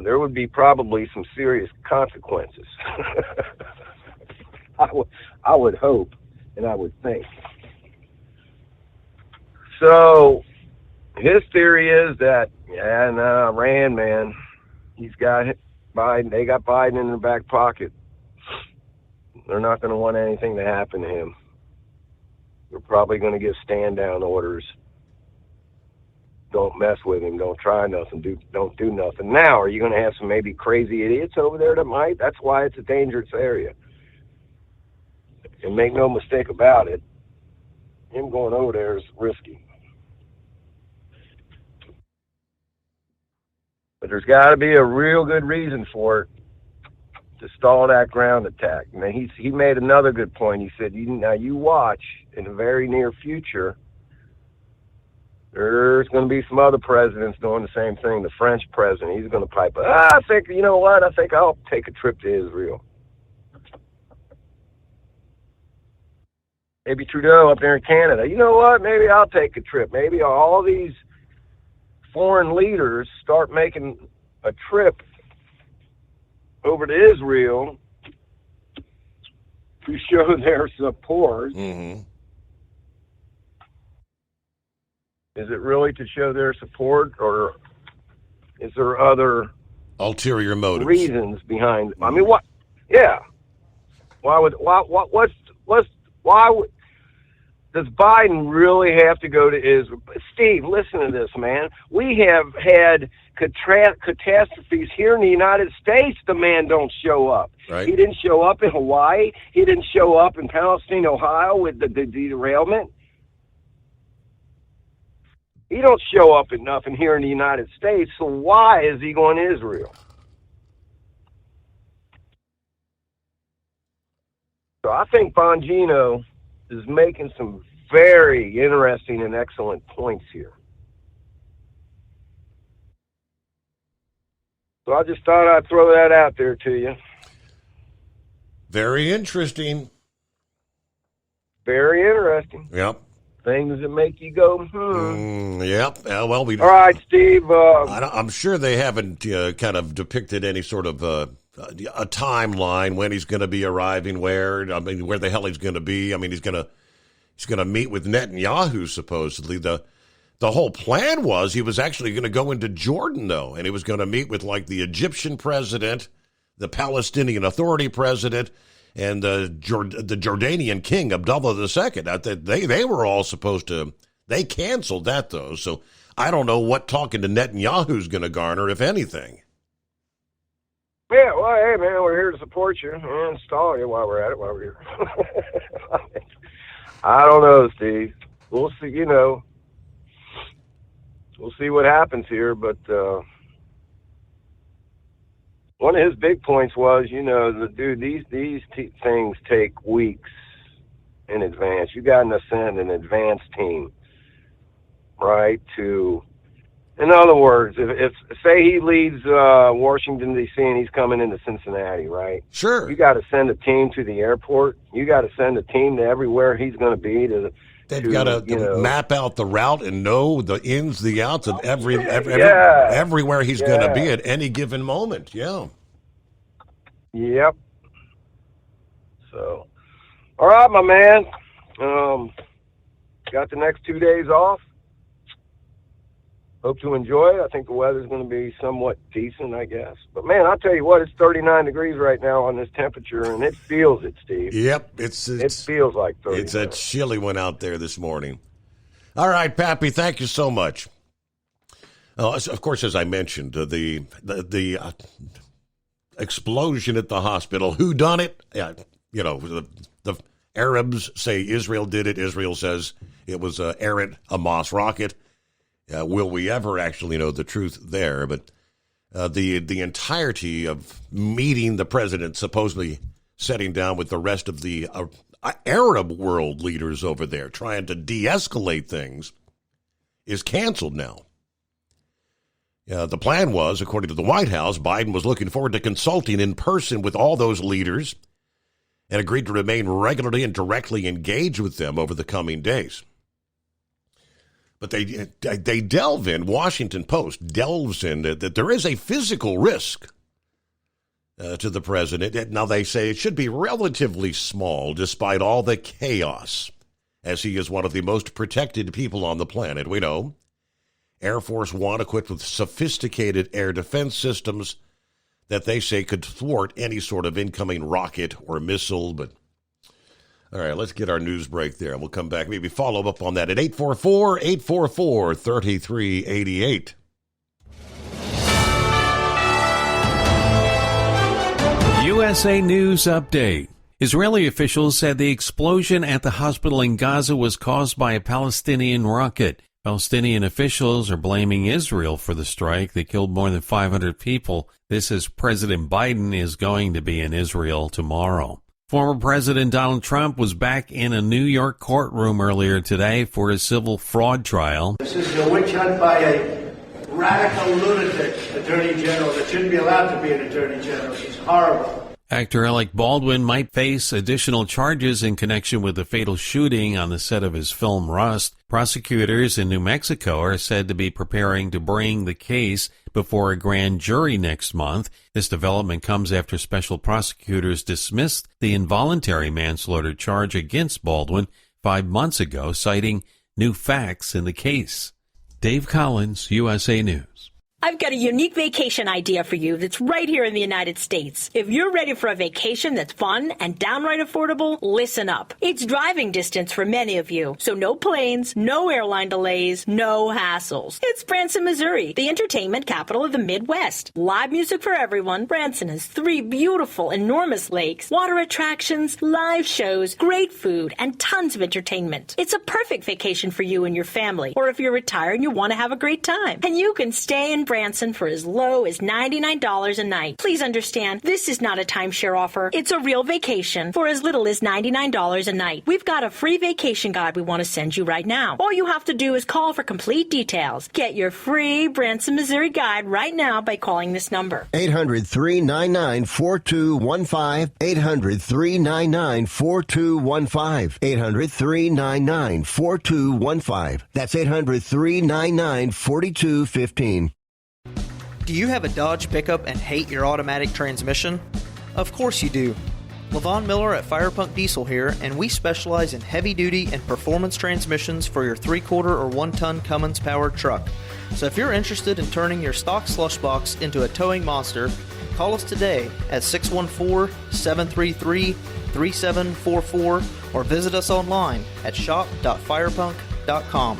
There would be probably some serious consequences. I would hope, and I would think. So his theory is that, Iran, man, he's got Biden. They got Biden in their back pocket. They're not going to want anything to happen to him. They're probably going to give stand-down orders. Don't mess with him. Don't try nothing. Don't do nothing. Now, are you going to have some maybe crazy idiots over there that might? That's why it's a dangerous area. And make no mistake about it, him going over there is risky. But there's got to be a real good reason for it to stall that ground attack. Now, he made another good point. He said, now you watch in the very near future, there's going to be some other presidents doing the same thing. The French president, he's going to pipe up. I think, you know what? I think I'll take a trip to Israel. Maybe Trudeau up there in Canada. You know what? Maybe I'll take a trip. Maybe all these foreign leaders start making a trip over to Israel to show their support. Mm-hmm. Is it really to show their support, or is there other ulterior motives, reasons behind it? I mean, what? Yeah. Why would does Biden really have to go to Israel? Steve, listen to this, man. We have had catastrophes here in the United States. The man don't show up. Right. He didn't show up in Hawaii. He didn't show up in Palestine, Ohio with the derailment. He don't show up enough in here in the United States, so why is he going to Israel? So I think Bongino is making some very interesting and excellent points here. So I just thought I'd throw that out there to you. Very interesting. Very interesting. Yep. Things that make you go, Yep. Well, All right, Steve. I'm sure they haven't kind of depicted any sort of a timeline when he's going to be arriving, where the hell he's going to be. I mean, he's going to meet with Netanyahu, supposedly. The whole plan was he was actually going to go into Jordan, though, and he was going to meet with, like, the Egyptian president, the Palestinian Authority president, and the Jordanian king, Abdullah II. They were all supposed to. They canceled that, though. So I don't know what talking to Netanyahu's going to garner, if anything. Yeah, well, hey, man, we're here to support you and install you while we're at it, while we're here. I don't know, Steve. We'll see, we'll see what happens here, but one of his big points was, these things take weeks in advance. You got to send an advance team, right? In other words, if say he leaves Washington D.C. and he's coming into Cincinnati, right? Sure. You got to send a team to the airport. You got to send a team to everywhere he's going to be. They've got to map out the route and know the ins, the outs of everywhere he's going to be at any given moment. Yeah. Yep. So, all right, my man. Got the next 2 days off. Hope to enjoy it. I think the weather's going to be somewhat decent, I guess. But, man, I'll tell you what, it's 39 degrees right now on this temperature, and it feels it, Steve. Yep. It feels like 30. It's a chilly one out there this morning. All right, Pappy, thank you so much. Of course, as I mentioned, the explosion at the hospital, who done it? The Arabs say Israel did it. Israel says it was an errant Hamas rocket. Will we ever actually know the truth there? But the entirety of meeting the president, supposedly sitting down with the rest of the Arab world leaders over there, trying to de-escalate things, is canceled now. The plan was, according to the White House, Biden was looking forward to consulting in person with all those leaders and agreed to remain regularly and directly engaged with them over the coming days. But they delve in, Washington Post delves in that there is a physical risk to the president. Now, they say it should be relatively small despite all the chaos, as he is one of the most protected people on the planet. We know Air Force One equipped with sophisticated air defense systems that they say could thwart any sort of incoming rocket or missile. But all right, let's get our news break there, and we'll come back, maybe follow up on that at 844-844-3388. USA News Update. Israeli officials said the explosion at the hospital in Gaza was caused by a Palestinian rocket. Palestinian officials are blaming Israel for the strike that killed more than 500 people. This as President Biden is going to be in Israel tomorrow. Former President Donald Trump was back in a New York courtroom earlier today for a civil fraud trial. This is a witch hunt by a radical lunatic attorney general that shouldn't be allowed to be an attorney general. She's horrible. Actor Alec Baldwin might face additional charges in connection with the fatal shooting on the set of his film Rust. Prosecutors in New Mexico are said to be preparing to bring the case before a grand jury next month. This development comes after special prosecutors dismissed the involuntary manslaughter charge against Baldwin 5 months ago, citing new facts in the case. Dave Collins, USA News. I've got a unique vacation idea for you that's right here in the United States. If you're ready for a vacation that's fun and downright affordable, listen up. It's driving distance for many of you, so no planes, no airline delays, no hassles. It's Branson, Missouri, the entertainment capital of the Midwest. Live music for everyone. Branson has 3 beautiful, enormous lakes, water attractions, live shows, great food, and tons of entertainment. It's a perfect vacation for you and your family, or if you're retired and you want to have a great time. And you can stay in Branson for as low as $99 a night. Please understand, this is not a timeshare offer. It's a real vacation for as little as $99 a night. We've got a free vacation guide we want to send you right now. All you have to do is call for complete details. Get your free Branson, Missouri guide right now by calling this number. 800-399-4215. 800-399-4215. 800-399-4215. That's 800-399-4215. Do you have a Dodge pickup and hate your automatic transmission? Of course you do. LaVon Miller at Firepunk Diesel here, and we specialize in heavy-duty and performance transmissions for your 3/4 or 1-ton Cummins-powered truck. So if you're interested in turning your stock slush box into a towing monster, call us today at 614-733-3744 or visit us online at shop.firepunk.com.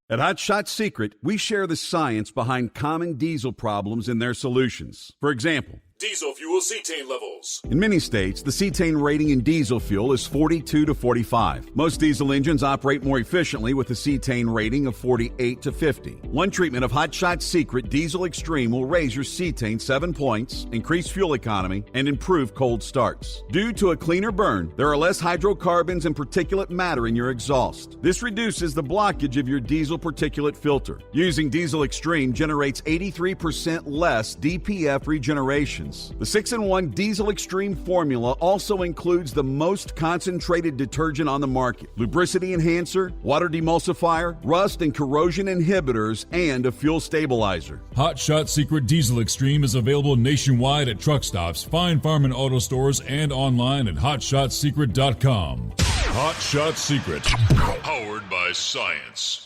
At Hot Shot Secret, we share the science behind common diesel problems and their solutions. For example, Diesel fuel cetane levels. in many states, the cetane rating in diesel fuel is 42 to 45. Most diesel engines operate more efficiently with a cetane rating of 48 to 50. One treatment of Hot Shot Secret Diesel Extreme will raise your cetane 7 points, increase fuel economy, and improve cold starts. Due to a cleaner burn, there are less hydrocarbons and particulate matter in your exhaust. This reduces the blockage of your diesel particulate filter. Using Diesel Extreme generates 83% less DPF regeneration. The 6-in-1 Diesel Extreme formula also includes the most concentrated detergent on the market, lubricity enhancer, water demulsifier, rust and corrosion inhibitors, and a fuel stabilizer. Hot Shot Secret Diesel Extreme is available nationwide at truck stops, Fine Farm and auto stores, and online at hotshotsecret.com. Hot Shot Secret, powered by science.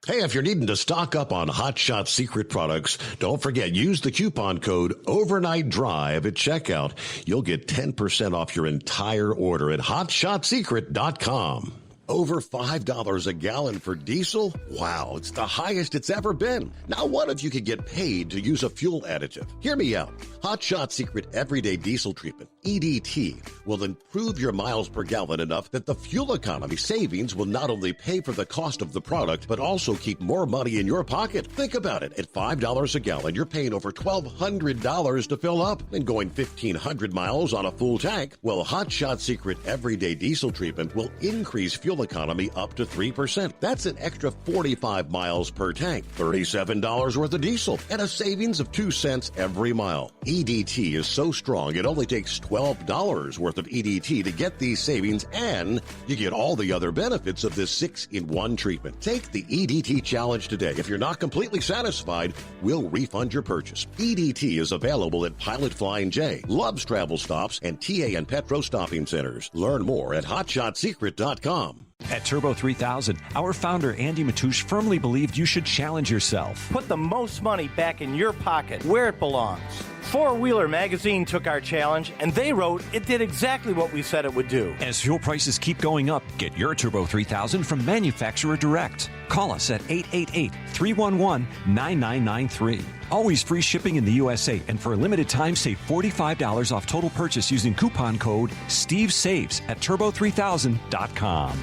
Hey, if you're needing to stock up on Hot Shot Secret products, don't forget, use the coupon code Overnight Drive at checkout. You'll get 10% off your entire order at hotshotsecret.com. Over $5 a gallon for diesel? Wow, it's the highest it's ever been. Now, what if you could get paid to use a fuel additive? Hear me out. Hot Shot Secret Everyday Diesel Treatment, EDT, will improve your miles per gallon enough that the fuel economy savings will not only pay for the cost of the product, but also keep more money in your pocket. Think about it. At $5 a gallon, you're paying over $1,200 to fill up and going 1,500 miles on a full tank. Well, Hot Shot Secret Everyday Diesel Treatment will increase fuel economy up to 3%. That's an extra 45 miles per tank, $37 worth of diesel, and a savings of 2 cents every mile. EDT is so strong, it only takes $12 worth of EDT to get these savings, and you get all the other benefits of this 6-in-1 treatment. Take the EDT challenge today. If you're not completely satisfied, we'll refund your purchase. EDT is available at Pilot Flying J, Love's Travel Stops, and TA and Petro Stopping Centers. Learn more at hotshotsecret.com. At Turbo 3000, our founder Andy Matouche firmly believed you should challenge yourself. Put the most money back in your pocket, where it belongs. Four Wheeler magazine took our challenge, and they wrote it did exactly what we said it would do. As fuel prices keep going up, get your Turbo 3000 from manufacturer direct. Call us at 888-311-9993. Always free shipping in the USA, and for a limited time, save $45 off total purchase using coupon code STEVESAVES at turbo3000.com.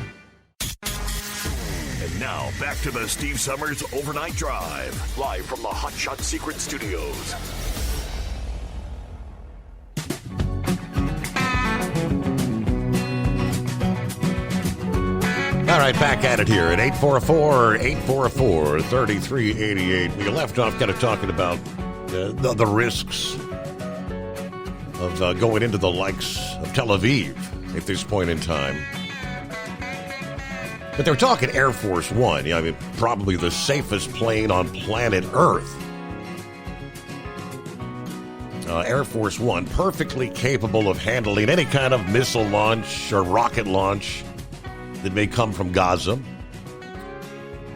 And now, back to the Steve Summers Overnight Drive, live from the Hot Shot Secret Studios. All right, back at it here at 844-3388. We left off kind of talking about the risks of going into the likes of Tel Aviv at this point in time. But they're talking Air Force One. I mean, probably the safest plane on planet Earth. Air Force One, perfectly capable of handling any kind of missile launch or rocket launch that may come from Gaza.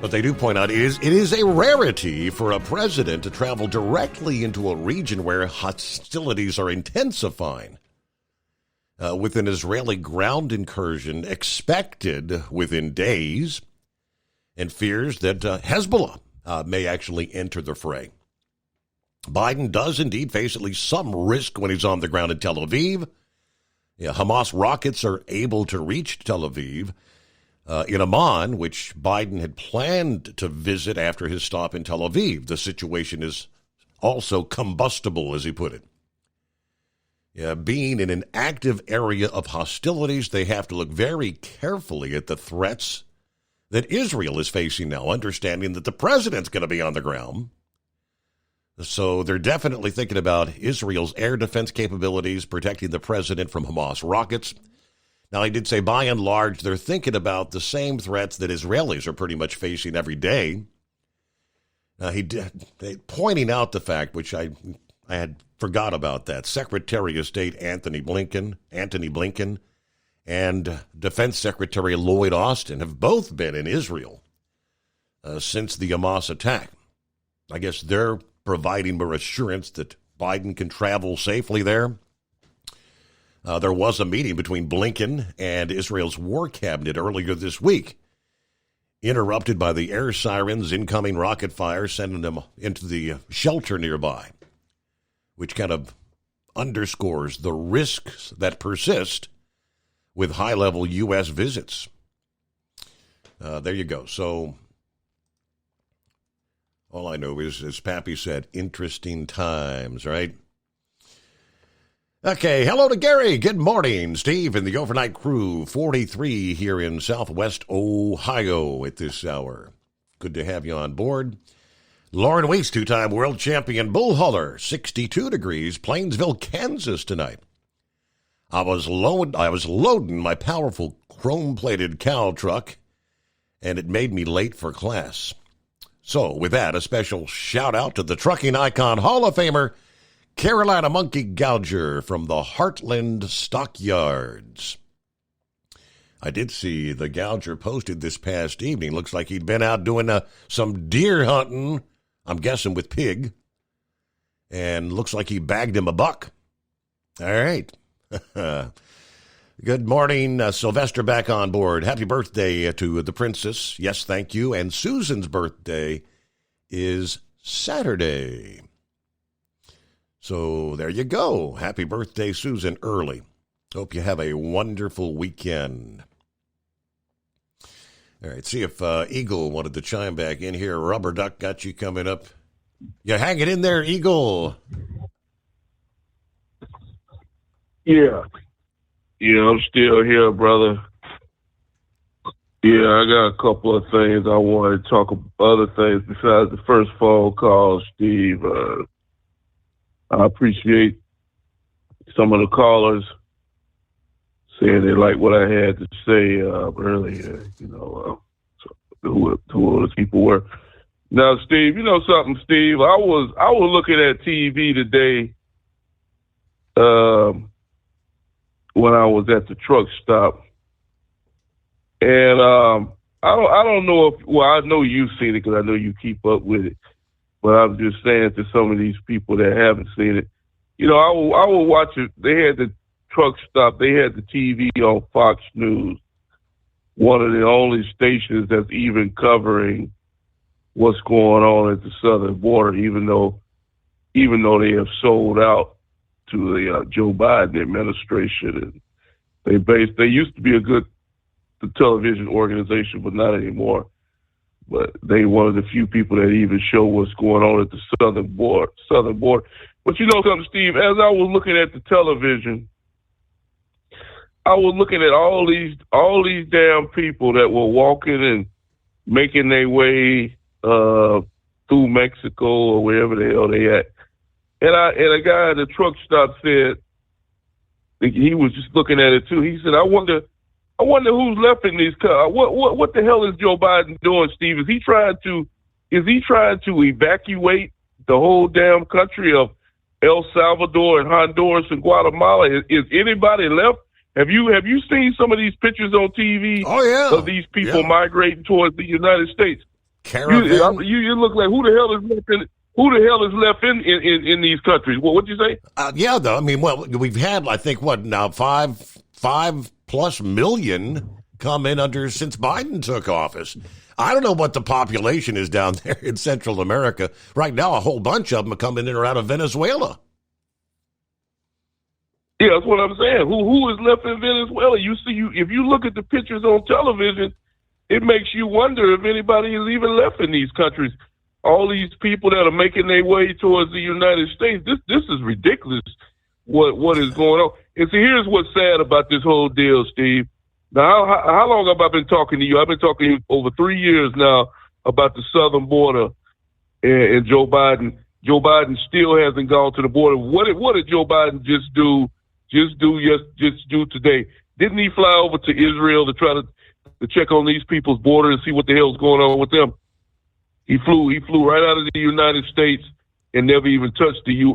But they do point out it is a rarity for a president to travel directly into a region where hostilities are intensifying. With an Israeli ground incursion expected within days, and fears that Hezbollah may actually enter the fray. Biden does indeed face at least some risk when he's on the ground in Tel Aviv. Hamas rockets are able to reach Tel Aviv. in Amman, which Biden had planned to visit after his stop in Tel Aviv. The situation is also combustible, as he put it. Being in an active area of hostilities, they have to look very carefully at the threats that Israel is facing now, understanding that the president's going to be on the ground. So they're definitely thinking about Israel's air defense capabilities, protecting the president from Hamas rockets. Now, I did say, by and large, they're thinking about the same threats that Israelis are pretty much facing every day. Pointing out the fact, which I had forgot about that, Secretary of State Anthony Blinken, and Defense Secretary Lloyd Austin have both been in Israel since the Hamas attack. I guess they're providing more assurance that Biden can travel safely there. There was a meeting between Blinken and Israel's war cabinet earlier this week, interrupted by the air sirens, incoming rocket fire, sending them into the shelter nearby, which kind of underscores the risks that persist with high-level U.S. visits. There you go. So all I know is, as Pappy said, interesting times, right? Okay, hello to Gary. Good morning, Steve and the overnight crew. 43 here in Southwest Ohio at this hour. Good to have you on board. Lauren Weiss, two-time world champion bull hauler, 62 degrees, Plainsville, Kansas tonight. I was loading my powerful chrome-plated cow truck, and it made me late for class. So, with that, a special shout-out to the trucking icon Hall of Famer, Carolina Monkey Gouger from the Heartland Stockyards. I did see the Gouger posted this past evening. Looks like he'd been out doing some deer hunting, I'm guessing with pig, and looks like he bagged him a buck. All right. Good morning, Sylvester back on board. Happy birthday to the princess. Yes, thank you. And Susan's birthday is Saturday. So there you go. Happy birthday, Susan, early. Hope you have a wonderful weekend. All right, see if Eagle wanted to chime back in here. Rubber Duck got you coming up. You hanging in there, Eagle? Yeah, I'm still here, brother. Yeah, I got a couple of things I want to talk about, other things besides the first phone call, Steve. I appreciate some of the callers saying they like what I had to say earlier, who the people were. Now, Steve, you know something, Steve? I was looking at TV today when I was at the truck stop, and I don't know if, well, I know you've seen it because I know you keep up with it. But I'm just saying to some of these people that haven't seen it, I will watch it. They had the truck stop. They had the TV on Fox News, one of the only stations that's even covering what's going on at the southern border, even though they have sold out to the Joe Biden administration. And they used to be a good television organization, but not anymore. But they one of the few people that even show what's going on at the southern border. But you know something, Steve? As I was looking at the television, I was looking at all these damn people that were walking and making their way through Mexico or wherever the hell they at. And a guy at the truck stop said, he was just looking at it too. He said, I wonder who's left in these cars. What the hell is Joe Biden doing, Steve? Is he trying to evacuate the whole damn country of El Salvador and Honduras and Guatemala? Is anybody left? Have you seen some of these pictures on TV? Oh yeah, of these people migrating towards the United States. Caravan. You look like who the hell is left in these countries? What'd you say? Yeah, though. I mean, well, we've had, I think, what now, 5+ million come in since Biden took office. I don't know what the population is down there in Central America. Right now, a whole bunch of them are coming in or out of Venezuela. Yeah, that's what I'm saying. Who is left in Venezuela? If you look at the pictures on television, it makes you wonder if anybody is even left in these countries. All these people that are making their way towards the United States, this is ridiculous. What is going on? And see, here's what's sad about this whole deal, Steve. Now, how long have I been talking to you? I've been talking to you over 3 years now about the southern border and Joe Biden. Joe Biden still hasn't gone to the border. What did Joe Biden just do today? Didn't he fly over to Israel to try to check on these people's border and see what the hell's going on with them? He flew right out of the United States and never even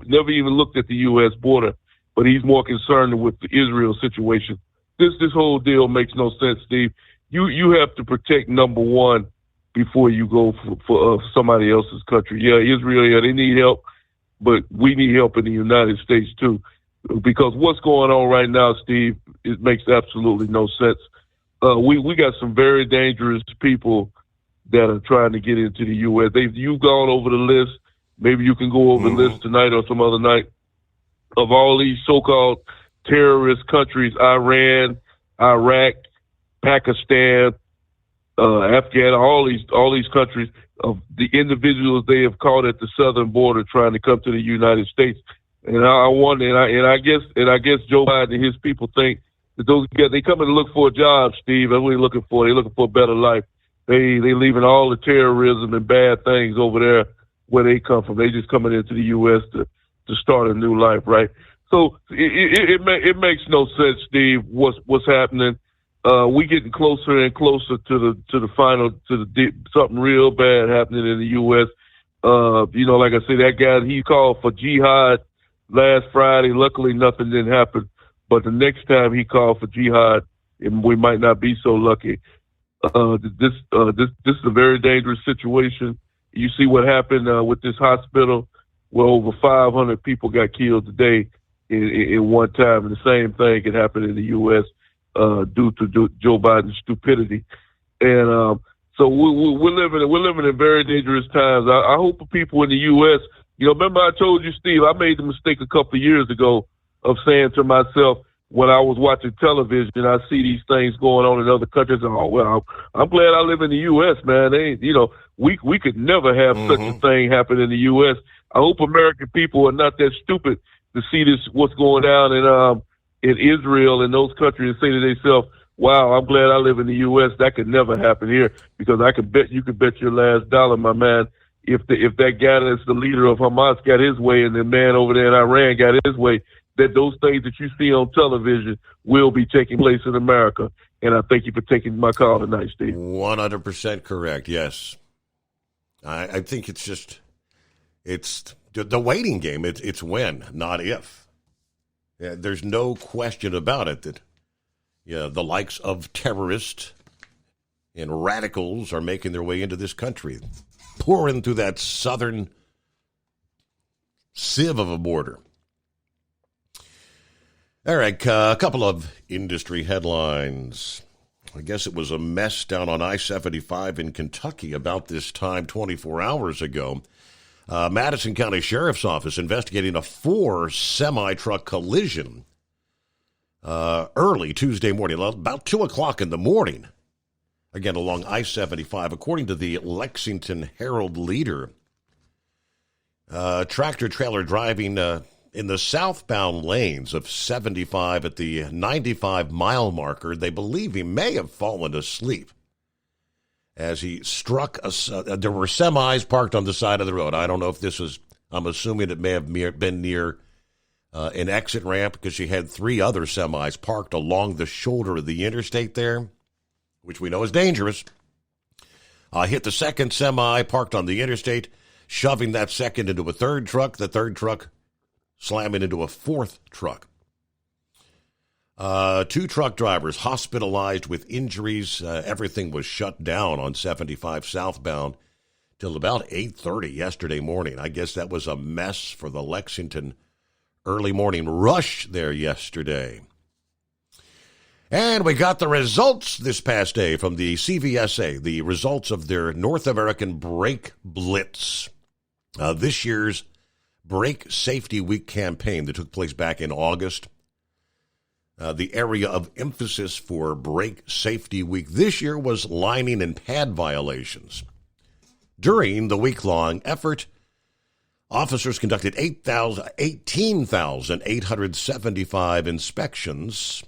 never even looked at the U.S. border. But he's more concerned with the Israel situation. This whole deal makes no sense, Steve. You have to protect number one before you go for somebody else's country. Yeah, Israel, they need help, but we need help in the United States too. Because what's going on right now, Steve, it makes absolutely no sense. We got some very dangerous people that are trying to get into the U.S. You've gone over the list. Maybe you can go over the list tonight or some other night of all these so-called terrorist countries: Iran, Iraq, Pakistan, Afghanistan, all these countries, of the individuals they have caught at the southern border trying to come to the United States. And I wonder, and I guess Joe Biden and his people think that those guys, they come and look for a job, Steve. That's what they're looking for. They're looking for a better life. They leaving all the terrorism and bad things over there where they come from. They just coming into the U.S. to start a new life, right? So it makes no sense, Steve. What's happening? We getting closer and closer to the final, something real bad happening in the U.S. Like I said, that guy, he called for jihad last Friday. Luckily, nothing didn't happen. But the next time he called for jihad, we might not be so lucky. This is a very dangerous situation. You see what happened with this hospital, where over 500 people got killed today in one time, and the same thing could happen in the U.S. Due to Joe Biden's stupidity. And so we're living in very dangerous times. I hope for people in the U.S. Remember I told you, Steve, I made the mistake a couple of years ago of saying to myself, when I was watching television, I see these things going on in other countries. Oh, well, I'm glad I live in the U.S., man. We could never have such a thing happen in the U.S. I hope American people are not that stupid to see what's going down in Israel and those countries and say to themselves, wow, I'm glad I live in the U.S. That could never happen here, because you could bet your last dollar, my man, if that guy that's the leader of Hamas got his way and the man over there in Iran got his way, that those things that you see on television will be taking place in America. And I thank you for taking my call tonight, Steve. 100% correct, yes. I think it's the waiting game. It's when, not if. Yeah, there's no question about it that the likes of terrorists and radicals are making their way into this country, pouring through that southern sieve of a border. All right, a couple of industry headlines. I guess it was a mess down on I-75 in Kentucky about this time 24 hours ago. Madison County Sheriff's Office investigating a 4 semi-truck collision early Tuesday morning, about 2 o'clock in the morning, again along I-75. According to the Lexington Herald-Leader, tractor-trailer driving in the southbound lanes of 75 at the 95-mile marker, they believe he may have fallen asleep as he struck there were semis parked on the side of the road. I don't know if this was, I'm assuming it may have been near an exit ramp, because she had 3 other semis parked along the shoulder of the interstate there, which we know is dangerous. Hit the second semi parked on the interstate, shoving that second into a third truck, the third truck slamming into a fourth truck. 2 truck drivers hospitalized with injuries. Everything was shut down on 75 southbound till about 8:30 yesterday morning. I guess that was a mess for the Lexington early morning rush there yesterday. And we got the results this past day from the CVSA, the results of their North American Brake Blitz, this year's Brake Safety Week campaign that took place back in August. The area of emphasis for Brake Safety Week this year was lining and pad violations. During the week-long effort, officers conducted 18,875 inspections.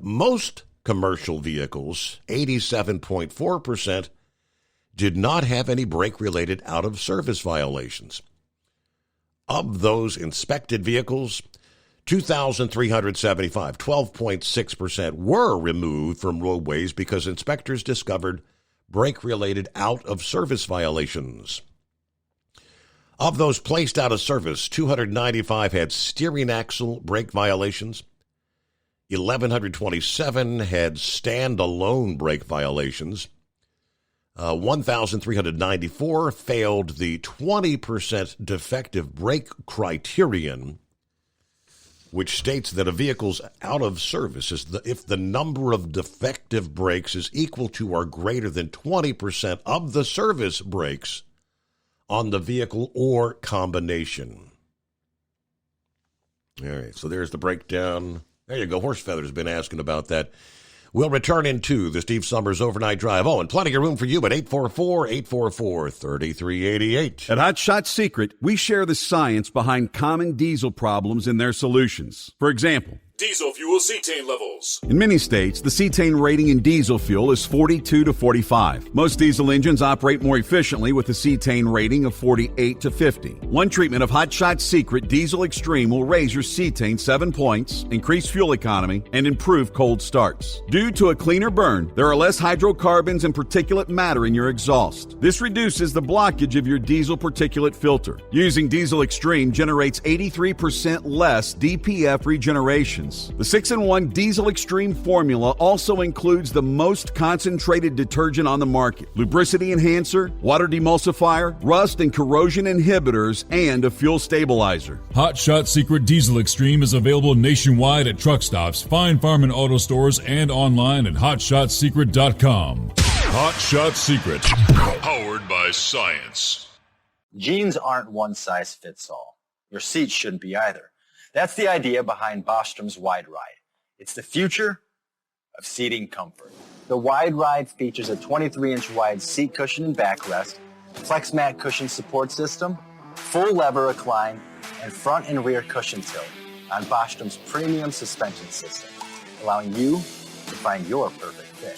Most commercial vehicles, 87.4%, did not have any brake-related out-of-service violations. Of those inspected vehicles, 2,375, 12.6%, were removed from roadways because inspectors discovered brake-related out-of-service violations. Of those placed out of service, 295 had steering axle brake violations. 1,127 had stand-alone brake violations. 1,394 failed the 20% defective brake criterion, which states that a vehicle's out of service is if the number of defective brakes is equal to or greater than 20% of the service brakes on the vehicle or combination. All right, so there's the breakdown. There you go. Horsefeather's been asking about that. We'll return into the Steve Summers Overnight Drive. Oh, and plenty of room for you at 844-844-3388. At Hot Shot Secret, we share the science behind common diesel problems and their solutions. For example, Diesel fuel cetane levels. in many states, the cetane rating in diesel fuel is 42 to 45. Most diesel engines operate more efficiently with a cetane rating of 48 to 50. One treatment of Hot Shot Secret Diesel Extreme will raise your cetane 7 points, increase fuel economy, and improve cold starts. Due to a cleaner burn, there are less hydrocarbons and particulate matter in your exhaust. This reduces the blockage of your diesel particulate filter. Using Diesel Extreme generates 83% less DPF regeneration. The 6-in-1 Diesel Extreme formula also includes the most concentrated detergent on the market, lubricity enhancer, water demulsifier, rust and corrosion inhibitors, and a fuel stabilizer. Hot Shot Secret Diesel Extreme is available nationwide at truck stops, Fine Farm and auto stores, and online at hotshotsecret.com. Hot Shot Secret, powered by science. Jeans aren't one size fits all. Your seats shouldn't be either. That's the idea behind Bostrom's Wide Ride. It's the future of seating comfort. The Wide Ride features a 23-inch wide seat cushion and backrest, flex mat cushion support system, full lever recline, and front and rear cushion tilt on Bostrom's premium suspension system, allowing you to find your perfect fit.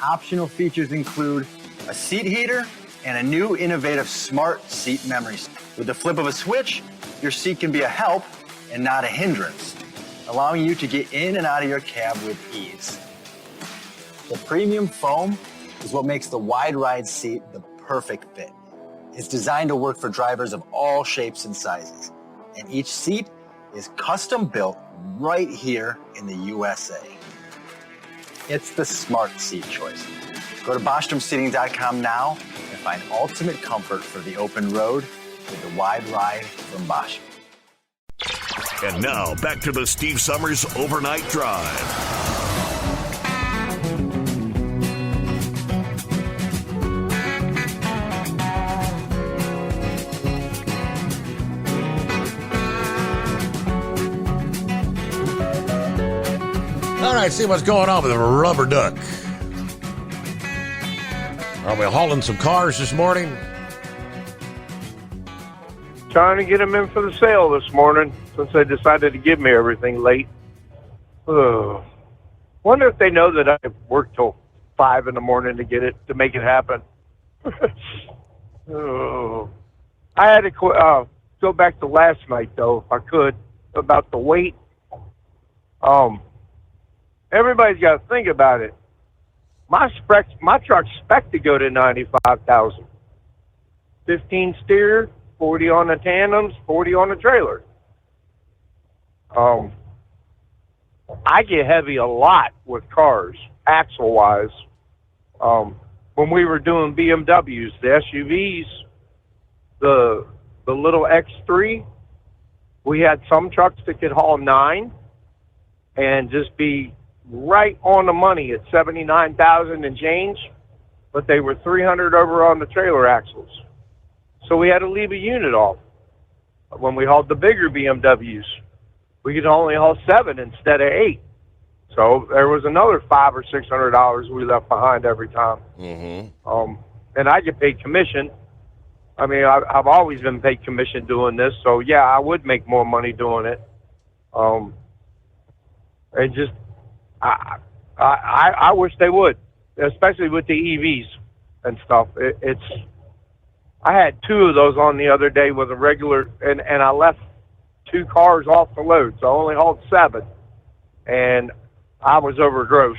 Optional features include a seat heater and a new innovative smart seat memory. With the flip of a switch, your seat can be a help and not a hindrance, allowing you to get in and out of your cab with ease. The premium foam is what makes the Wide Ride seat the perfect fit. It's designed to work for drivers of all shapes and sizes, and each seat is custom built right here in the USA. It's the smart seat choice. Go to BostromSeating.com now and find ultimate comfort for the open road with the Wide Ride from Bostrom. And now, back to the Steve Summers Overnight Drive. All right, see what's going on with the rubber duck. Are we hauling some cars this morning? Trying to get them in for the sale this morning since they decided to give me everything late. Wonder if they know that I worked till 5 in the morning to make it happen. I had to go back to last night though, if I could, about the weight. Everybody's got to think about it. My truck's spec to go to 95,000. 15 steer, 40 on the tandems, 40 on the trailer. I get heavy a lot with cars, axle-wise. When we were doing BMWs, the SUVs, the little X3, we had some trucks that could haul 9 and just be right on the money at 79,000 and change, but they were 300 over on the trailer axles. So we had to leave a unit off when we hauled the bigger BMWs. we could only haul 7 instead of 8. So there was another $500 or $600 we left behind every time. Mm-hmm. And I get paid commission. I mean, I've always been paid commission doing this, so yeah, I would make more money doing it. And just, I wish they would, especially with the EVs and stuff. I had 2 of those on the other day with a regular, and I left 2 cars off the load, so I only hauled 7, and I was over gross,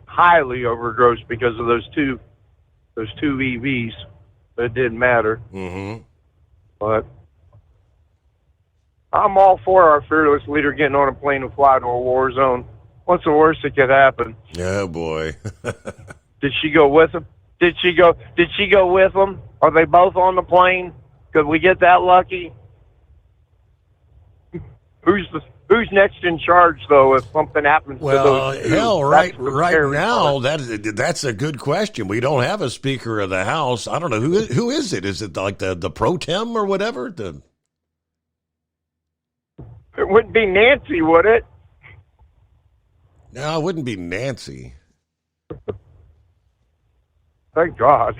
highly over gross because of those two EVs. But it didn't matter. Mm-hmm. But I'm all for our fearless leader getting on a plane and fly to a war zone. What's the worst that could happen? Oh boy. Did she go with him? Did she go with them? Are they both on the plane? Could we get that lucky? Who's next in charge, though, if something happens to those two? Hell, right now, that's a good question. We don't have a Speaker of the House. I don't know. Who is it? Is it like the pro tem or whatever? It wouldn't be Nancy, would it? No, it wouldn't be Nancy. Thank God.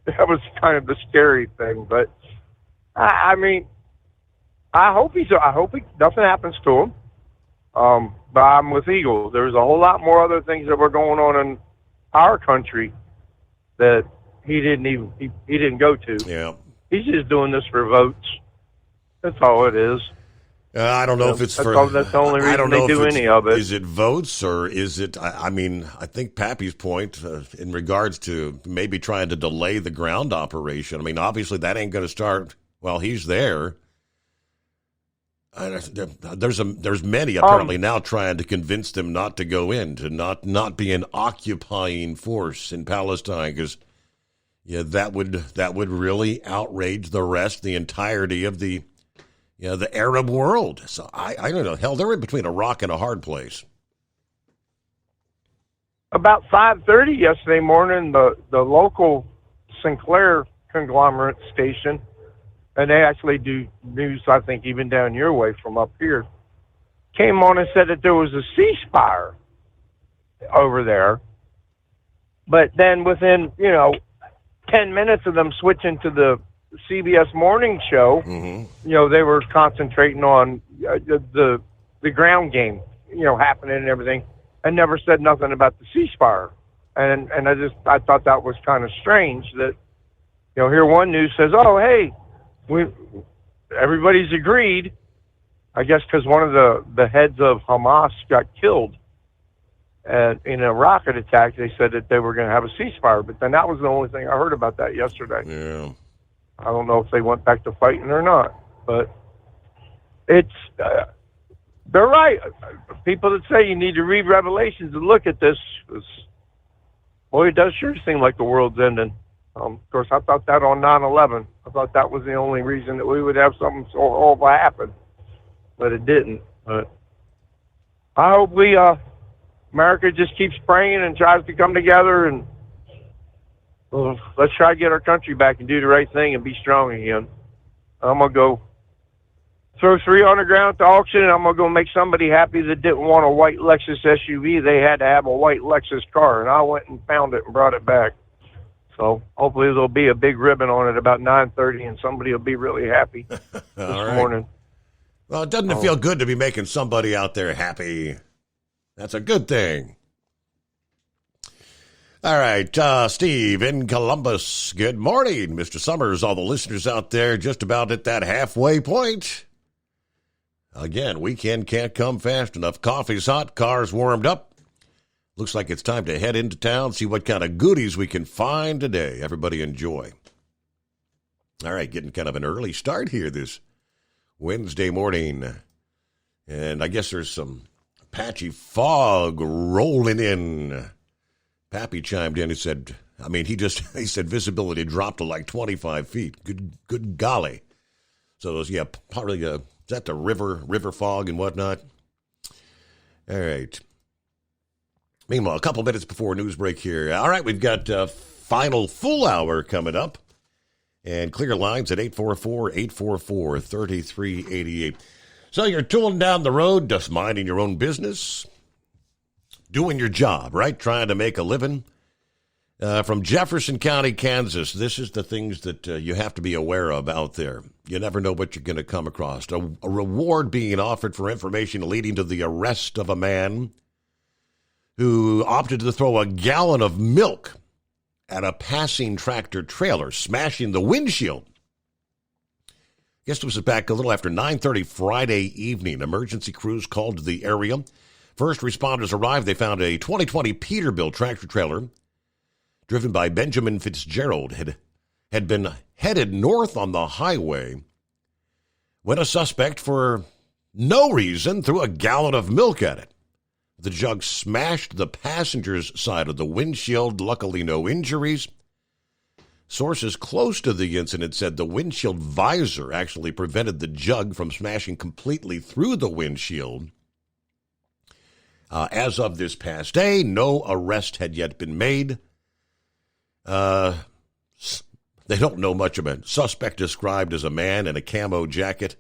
That was kind of the scary thing, but I mean, I hope nothing happens to him. But I'm with Eagle. There's a whole lot more other things that were going on in our country that he didn't go to. Yeah, he's just doing this for votes. That's all it is. I don't know if it's that's the only reason they do any of it. Is it votes or is it? I mean, I think Pappy's point in regards to maybe trying to delay the ground operation. I mean, obviously that ain't going to start while he's there. There's many apparently now trying to convince them not to go in, to not be an occupying force in Palestine, because that would really outrage the entirety of the Arab world. So I don't know. Hell, they're in between a rock and a hard place. About 5:30 yesterday morning, the local Sinclair conglomerate station, and they actually do news, I think, even down your way from up here, came on and said that there was a ceasefire over there. But then within, 10 minutes of them switching to the CBS morning show, mm-hmm. They were concentrating on the ground game, happening and everything, and never said nothing about the ceasefire. And I thought that was kind of strange that, here one news says, oh, hey, everybody's agreed, I guess because one of the heads of Hamas got killed in a rocket attack. They said that they were going to have a ceasefire, but then that was the only thing I heard about that yesterday. Yeah. I don't know if they went back to fighting or not, but it's they're right. People that say you need to read Revelations and look at this, boy, it does sure seem like the world's ending. Of course, I thought that on 9/11. I thought that was the only reason that we would have something so horrible happen, but it didn't. But I hope America just keeps praying and tries to come together, and let's try to get our country back and do the right thing and be strong again. I'm going to go throw 3 on the ground at the auction, and I'm going to go make somebody happy that didn't want a white Lexus SUV. They had to have a white Lexus car, and I went and found it and brought it back. So hopefully there'll be a big ribbon on it about 9:30, and somebody will be really happy this morning. Well, doesn't it feel good to be making somebody out there happy? That's a good thing. All right, Steve in Columbus. Good morning, Mr. Summers. All the listeners out there just about at that halfway point. Again, weekend can't come fast enough. Coffee's hot, car's warmed up. Looks like it's time to head into town, see what kind of goodies we can find today. Everybody enjoy. All right, getting kind of an early start here this Wednesday morning. And I guess there's some patchy fog rolling in. Pappy chimed in. He said, he said visibility dropped to like 25 feet. Good golly. So those, probably, is that the river fog and whatnot? All right. Meanwhile, a couple minutes before news break here. All right, we've got final full hour coming up. And clear lines at 844-844-3388. So you're tooling down the road, just minding your own business, doing your job, right? Trying to make a living. From Jefferson County, Kansas, this is the things that you have to be aware of out there. You never know what you're going to come across. A reward being offered for information leading to the arrest of a man who opted to throw a gallon of milk at a passing tractor trailer, smashing the windshield. I guess it was back a little after 9:30 Friday evening. Emergency crews called to the area. First responders arrived. They found a 2020 Peterbilt tractor trailer driven by Benjamin Fitzgerald had been headed north on the highway when a suspect, for no reason, threw a gallon of milk at it. The jug smashed the passenger's side of the windshield. Luckily, no injuries. Sources close to the incident said the windshield visor actually prevented the jug from smashing completely through the windshield. As of this past day, no arrest had yet been made. They don't know much about it. Suspect described as a man in a camo jacket.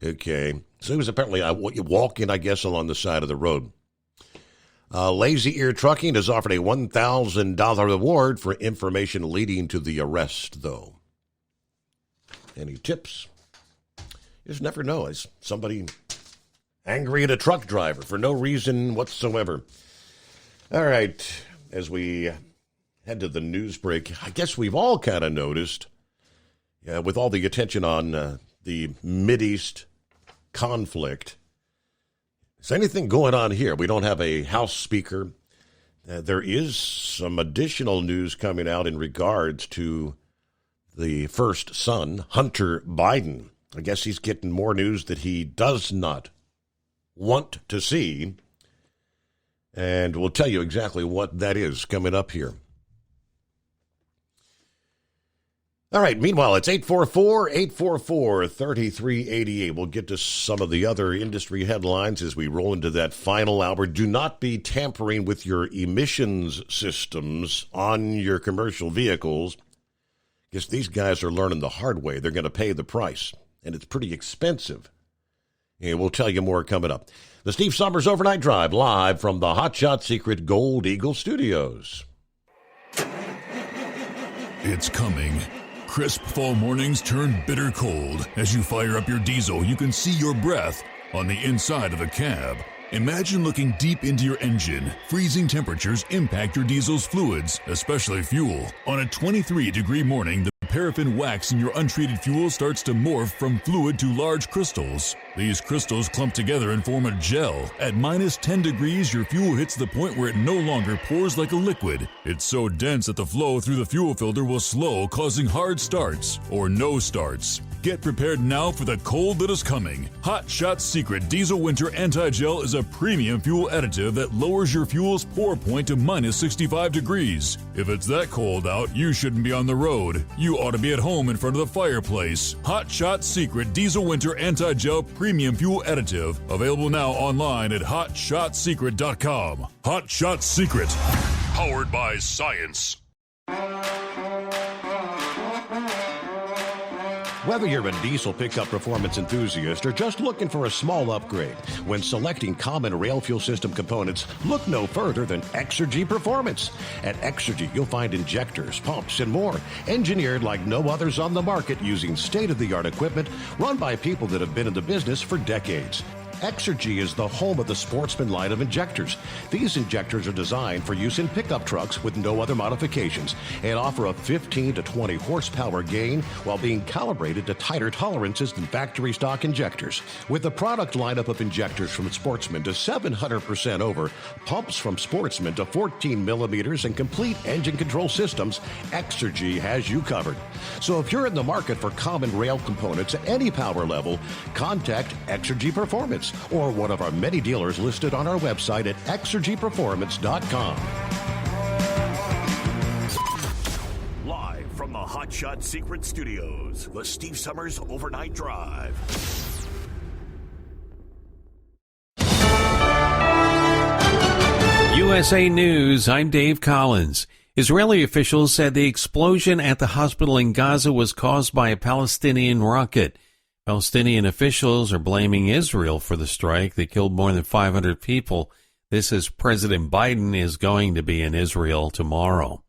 Okay. So he was apparently walking, I guess, along the side of the road. Lazy Ear Trucking has offered a $1,000 reward for information leading to the arrest, though. Any tips? You just never know. Is somebody angry at a truck driver for no reason whatsoever? All right. As we head to the news break, I guess we've all kind of noticed, with all the attention on the Mideast conflict. Is anything going on here? We don't have a House Speaker. There is some additional news coming out in regards to the first son, Hunter Biden. I guess he's getting more news that he does not want to see. And we'll tell you exactly what that is coming up here. All right, meanwhile, it's 844-844-3388. We'll get to some of the other industry headlines as we roll into that final hour. Do not be tampering with your emissions systems on your commercial vehicles, because these guys are learning the hard way. They're going to pay the price, and it's pretty expensive. And we'll tell you more coming up. The Steve Summers Overnight Drive, live from the Hot Shot Secret Gold Eagle Studios. It's coming. Crisp fall mornings turn bitter cold. As you fire up your diesel, you can see your breath on the inside of the cab. Imagine looking deep into your engine. Freezing temperatures impact your diesel's fluids, especially fuel. On a 23-degree morning, the paraffin wax in your untreated fuel starts to morph from fluid to large crystals. These crystals clump together and form a gel. At minus 10 degrees, your fuel hits the point where it no longer pours like a liquid. It's so dense that the flow through the fuel filter will slow, causing hard starts or no starts. Get prepared now for the cold that is coming. Hot Shot Secret Diesel Winter Anti-Gel is a premium fuel additive that lowers your fuel's pour point to minus 65 degrees. If it's that cold out, you shouldn't be on the road. You ought to be at home in front of the fireplace. Hot Shot Secret Diesel Winter Anti-Gel Premium Fuel Additive. Available now online at HotShotSecret.com. Hot Shot Secret. Powered by science. Whether you're a diesel pickup performance enthusiast or just looking for a small upgrade, when selecting common rail fuel system components, look no further than Exergy Performance. At Exergy, you'll find injectors, pumps, and more, engineered like no others on the market using state-of-the-art equipment run by people that have been in the business for decades. Exergy is the home of the Sportsman line of injectors. These injectors are designed for use in pickup trucks with no other modifications and offer a 15 to 20 horsepower gain while being calibrated to tighter tolerances than factory stock injectors. With a product lineup of injectors from Sportsman to 700% over, pumps from Sportsman to 14 millimeters, and complete engine control systems, Exergy has you covered. So if you're in the market for common rail components at any power level, contact Exergy Performance or one of our many dealers listed on our website at exergyperformance.com. Live from the Hot Shot Secret Studios, the Steve Summers Overnight Drive. USA News, I'm Dave Collins. Israeli officials said the explosion at the hospital in Gaza was caused by a Palestinian rocket. Palestinian officials are blaming Israel for the strike that killed more than 500 people. This as President Biden is going to be in Israel tomorrow.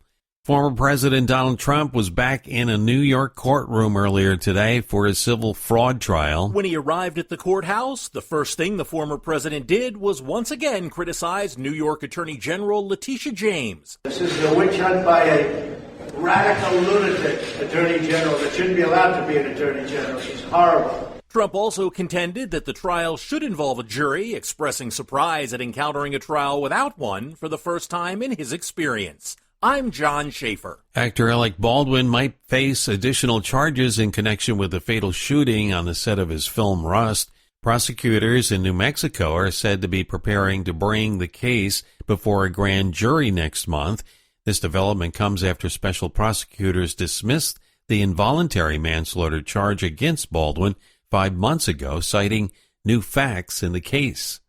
Former President Donald Trump was back in a New York courtroom earlier today for a civil fraud trial. When he arrived at the courthouse, the first thing the former president did was once again criticize New York Attorney General Letitia James. This is a witch hunt by a radical lunatic attorney general that shouldn't be allowed to be an attorney general. She's horrible. Trump also contended that the trial should involve a jury, expressing surprise at encountering a trial without one for the first time in his experience. I'm John Schaefer. Actor Alec Baldwin might face additional charges in connection with the fatal shooting on the set of his film Rust. Prosecutors in New Mexico are said to be preparing to bring the case before a grand jury next month. This development comes after special prosecutors dismissed the involuntary manslaughter charge against Baldwin 5 months ago, citing new facts in the case.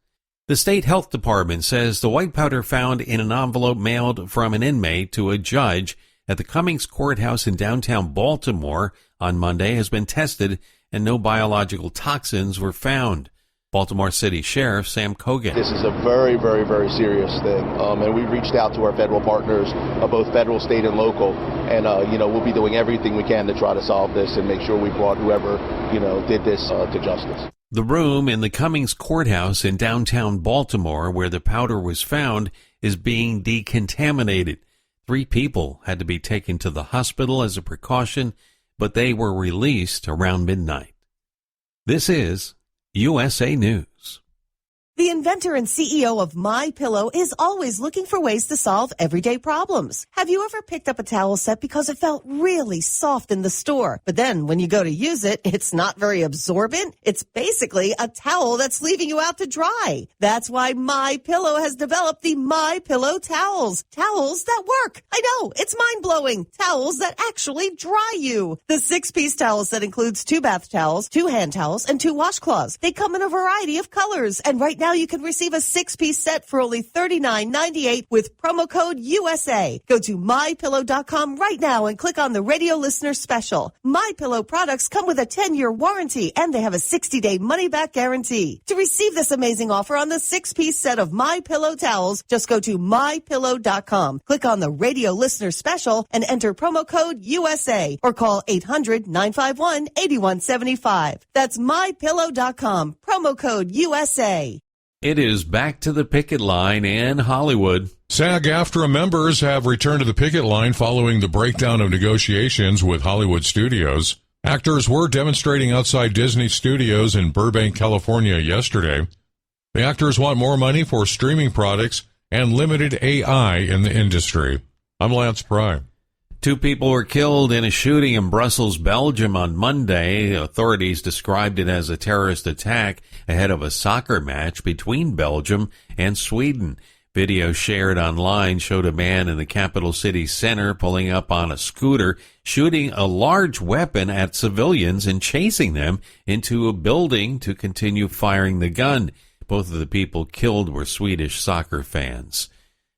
The state health department says the white powder found in an envelope mailed from an inmate to a judge at the Cummings Courthouse in downtown Baltimore on Monday has been tested and no biological toxins were found. Baltimore City Sheriff Sam Cogan. This is a very, very, very serious thing, and we reached out to our federal partners, both federal, state, and local, and we'll be doing everything we can to try to solve this and make sure we brought whoever did this to justice. The room in the Cummings Courthouse in downtown Baltimore, where the powder was found, is being decontaminated. 3 people had to be taken to the hospital as a precaution, but they were released around midnight. This is USA News. The inventor and CEO of MyPillow is always looking for ways to solve everyday problems. Have you ever picked up a towel set because it felt really soft in the store, but then when you go to use it, it's not very absorbent? It's basically a towel that's leaving you out to dry. That's why MyPillow has developed the MyPillow towels. Towels that work. I know, it's mind-blowing. Towels that actually dry you. The 6-piece towel set includes 2 bath towels, 2 hand towels, and 2 washcloths. They come in a variety of colors, and right now you can receive a 6-piece set for only $39.98 with promo code USA. Go to MyPillow.com right now and click on the radio listener special. MyPillow products come with a 10-year warranty and they have a 60-day money-back guarantee. To receive this amazing offer on the 6-piece set of MyPillow towels, just go to MyPillow.com. Click on the radio listener special and enter promo code USA or call 800-951-8175. That's MyPillow.com. Promo code USA. It is back to the picket line in Hollywood. SAG-AFTRA members have returned to the picket line following the breakdown of negotiations with Hollywood studios. Actors were demonstrating outside Disney Studios in Burbank, California yesterday. The actors want more money for streaming products and limited AI in the industry. I'm Lance Pry. 2 people were killed in a shooting in Brussels, Belgium on Monday. Authorities described it as a terrorist attack ahead of a soccer match between Belgium and Sweden. Video shared online showed a man in the capital city center pulling up on a scooter, shooting a large weapon at civilians and chasing them into a building to continue firing the gun. Both of the people killed were Swedish soccer fans.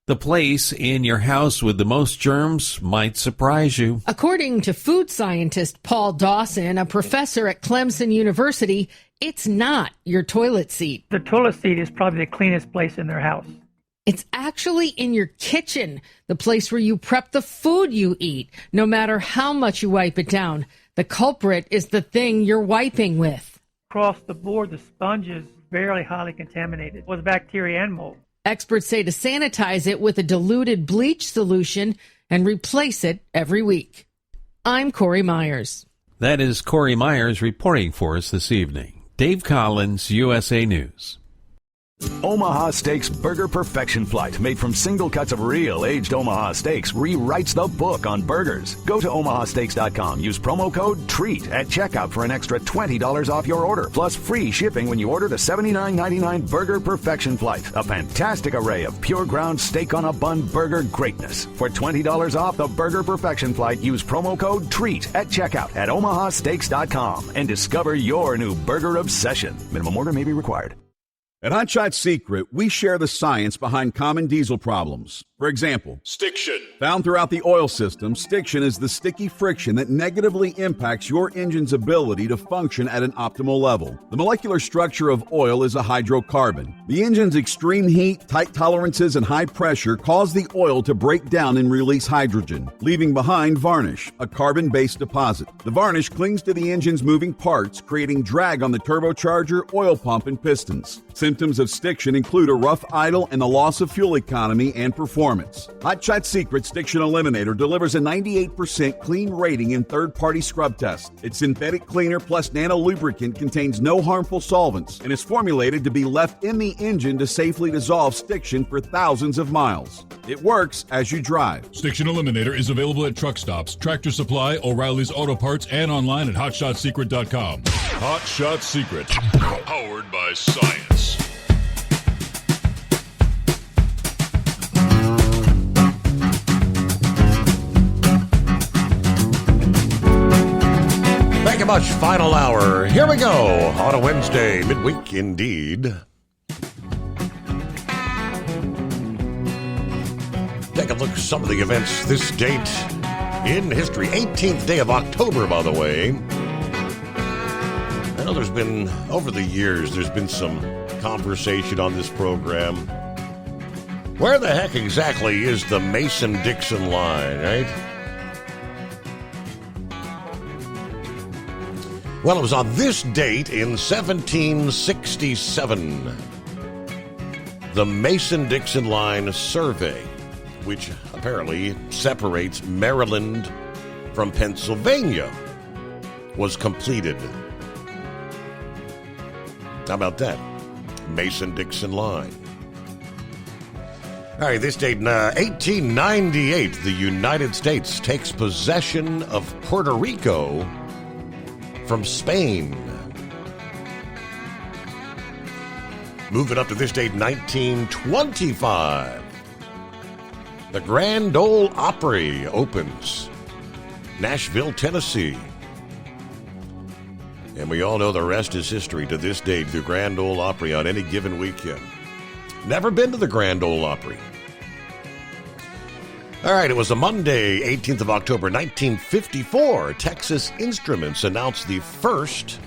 The place in your house with the most germs might surprise you. According to food scientist Paul Dawson, a professor at Clemson University, it's not your toilet seat. The toilet seat is probably the cleanest place in their house. It's actually in your kitchen, the place where you prep the food you eat, no matter how much you wipe it down. The culprit is the thing you're wiping with. Across the board, the sponge is very highly contaminated with bacteria and mold. Experts say to sanitize it with a diluted bleach solution and replace it every week. I'm Corey Myers. That is Corey Myers reporting for us this evening. Dave Collins, USA News. Omaha Steaks Burger Perfection Flight, made from single cuts of real aged Omaha steaks, rewrites the book on burgers. Go to omahasteaks.com. Use promo code TREAT at checkout for an extra $20 off your order, plus free shipping when you order the $79.99 Burger Perfection Flight. A fantastic array of pure ground steak on a bun burger greatness. For $20 off the Burger Perfection Flight, use promo code TREAT at checkout at omahasteaks.com and discover your new burger obsession. Minimum order may be required. At Hot Shot Secret, we share the science behind common diesel problems. For example, Stiction. Found throughout the oil system, stiction is the sticky friction that negatively impacts your engine's ability to function at an optimal level. The molecular structure of oil is a hydrocarbon. The engine's extreme heat, tight tolerances, and high pressure cause the oil to break down and release hydrogen, leaving behind varnish, a carbon-based deposit. The varnish clings to the engine's moving parts, creating drag on the turbocharger, oil pump, and pistons. Symptoms of stiction include a rough idle and the loss of fuel economy and performance. Hot Shot Secret Stiction Eliminator delivers a 98% clean rating in third-party scrub tests. Its synthetic cleaner plus nano lubricant contains no harmful solvents and is formulated to be left in the engine to safely dissolve stiction for thousands of miles. It works as you drive. Stiction Eliminator is available at truck stops, Tractor Supply, O'Reilly's Auto Parts, and online at HotShotSecret.com. Hot Shot Secret. Powered by science. Thank you much. Final hour. Here we go on a Wednesday, midweek indeed. Take a look at some of the events this date in history. 18th day of October, by the way. I know there's been, over the years, there's been some conversation on this program. Where the heck exactly is the Mason-Dixon line, right? Well, it was on this date in 1767, the Mason-Dixon Line survey, which apparently separates Maryland from Pennsylvania, was completed. How about that? Mason-Dixon Line. All right, this date in 1898, the United States takes possession of Puerto Rico from Spain. Moving up to this date, 1925. The Grand Ole Opry opens. Nashville, Tennessee. And we all know the rest is history to this date, the Grand Ole Opry on any given weekend. Never been to the Grand Ole Opry. All right, it was a Monday, 18th of October, 1954. Texas Instruments announced the first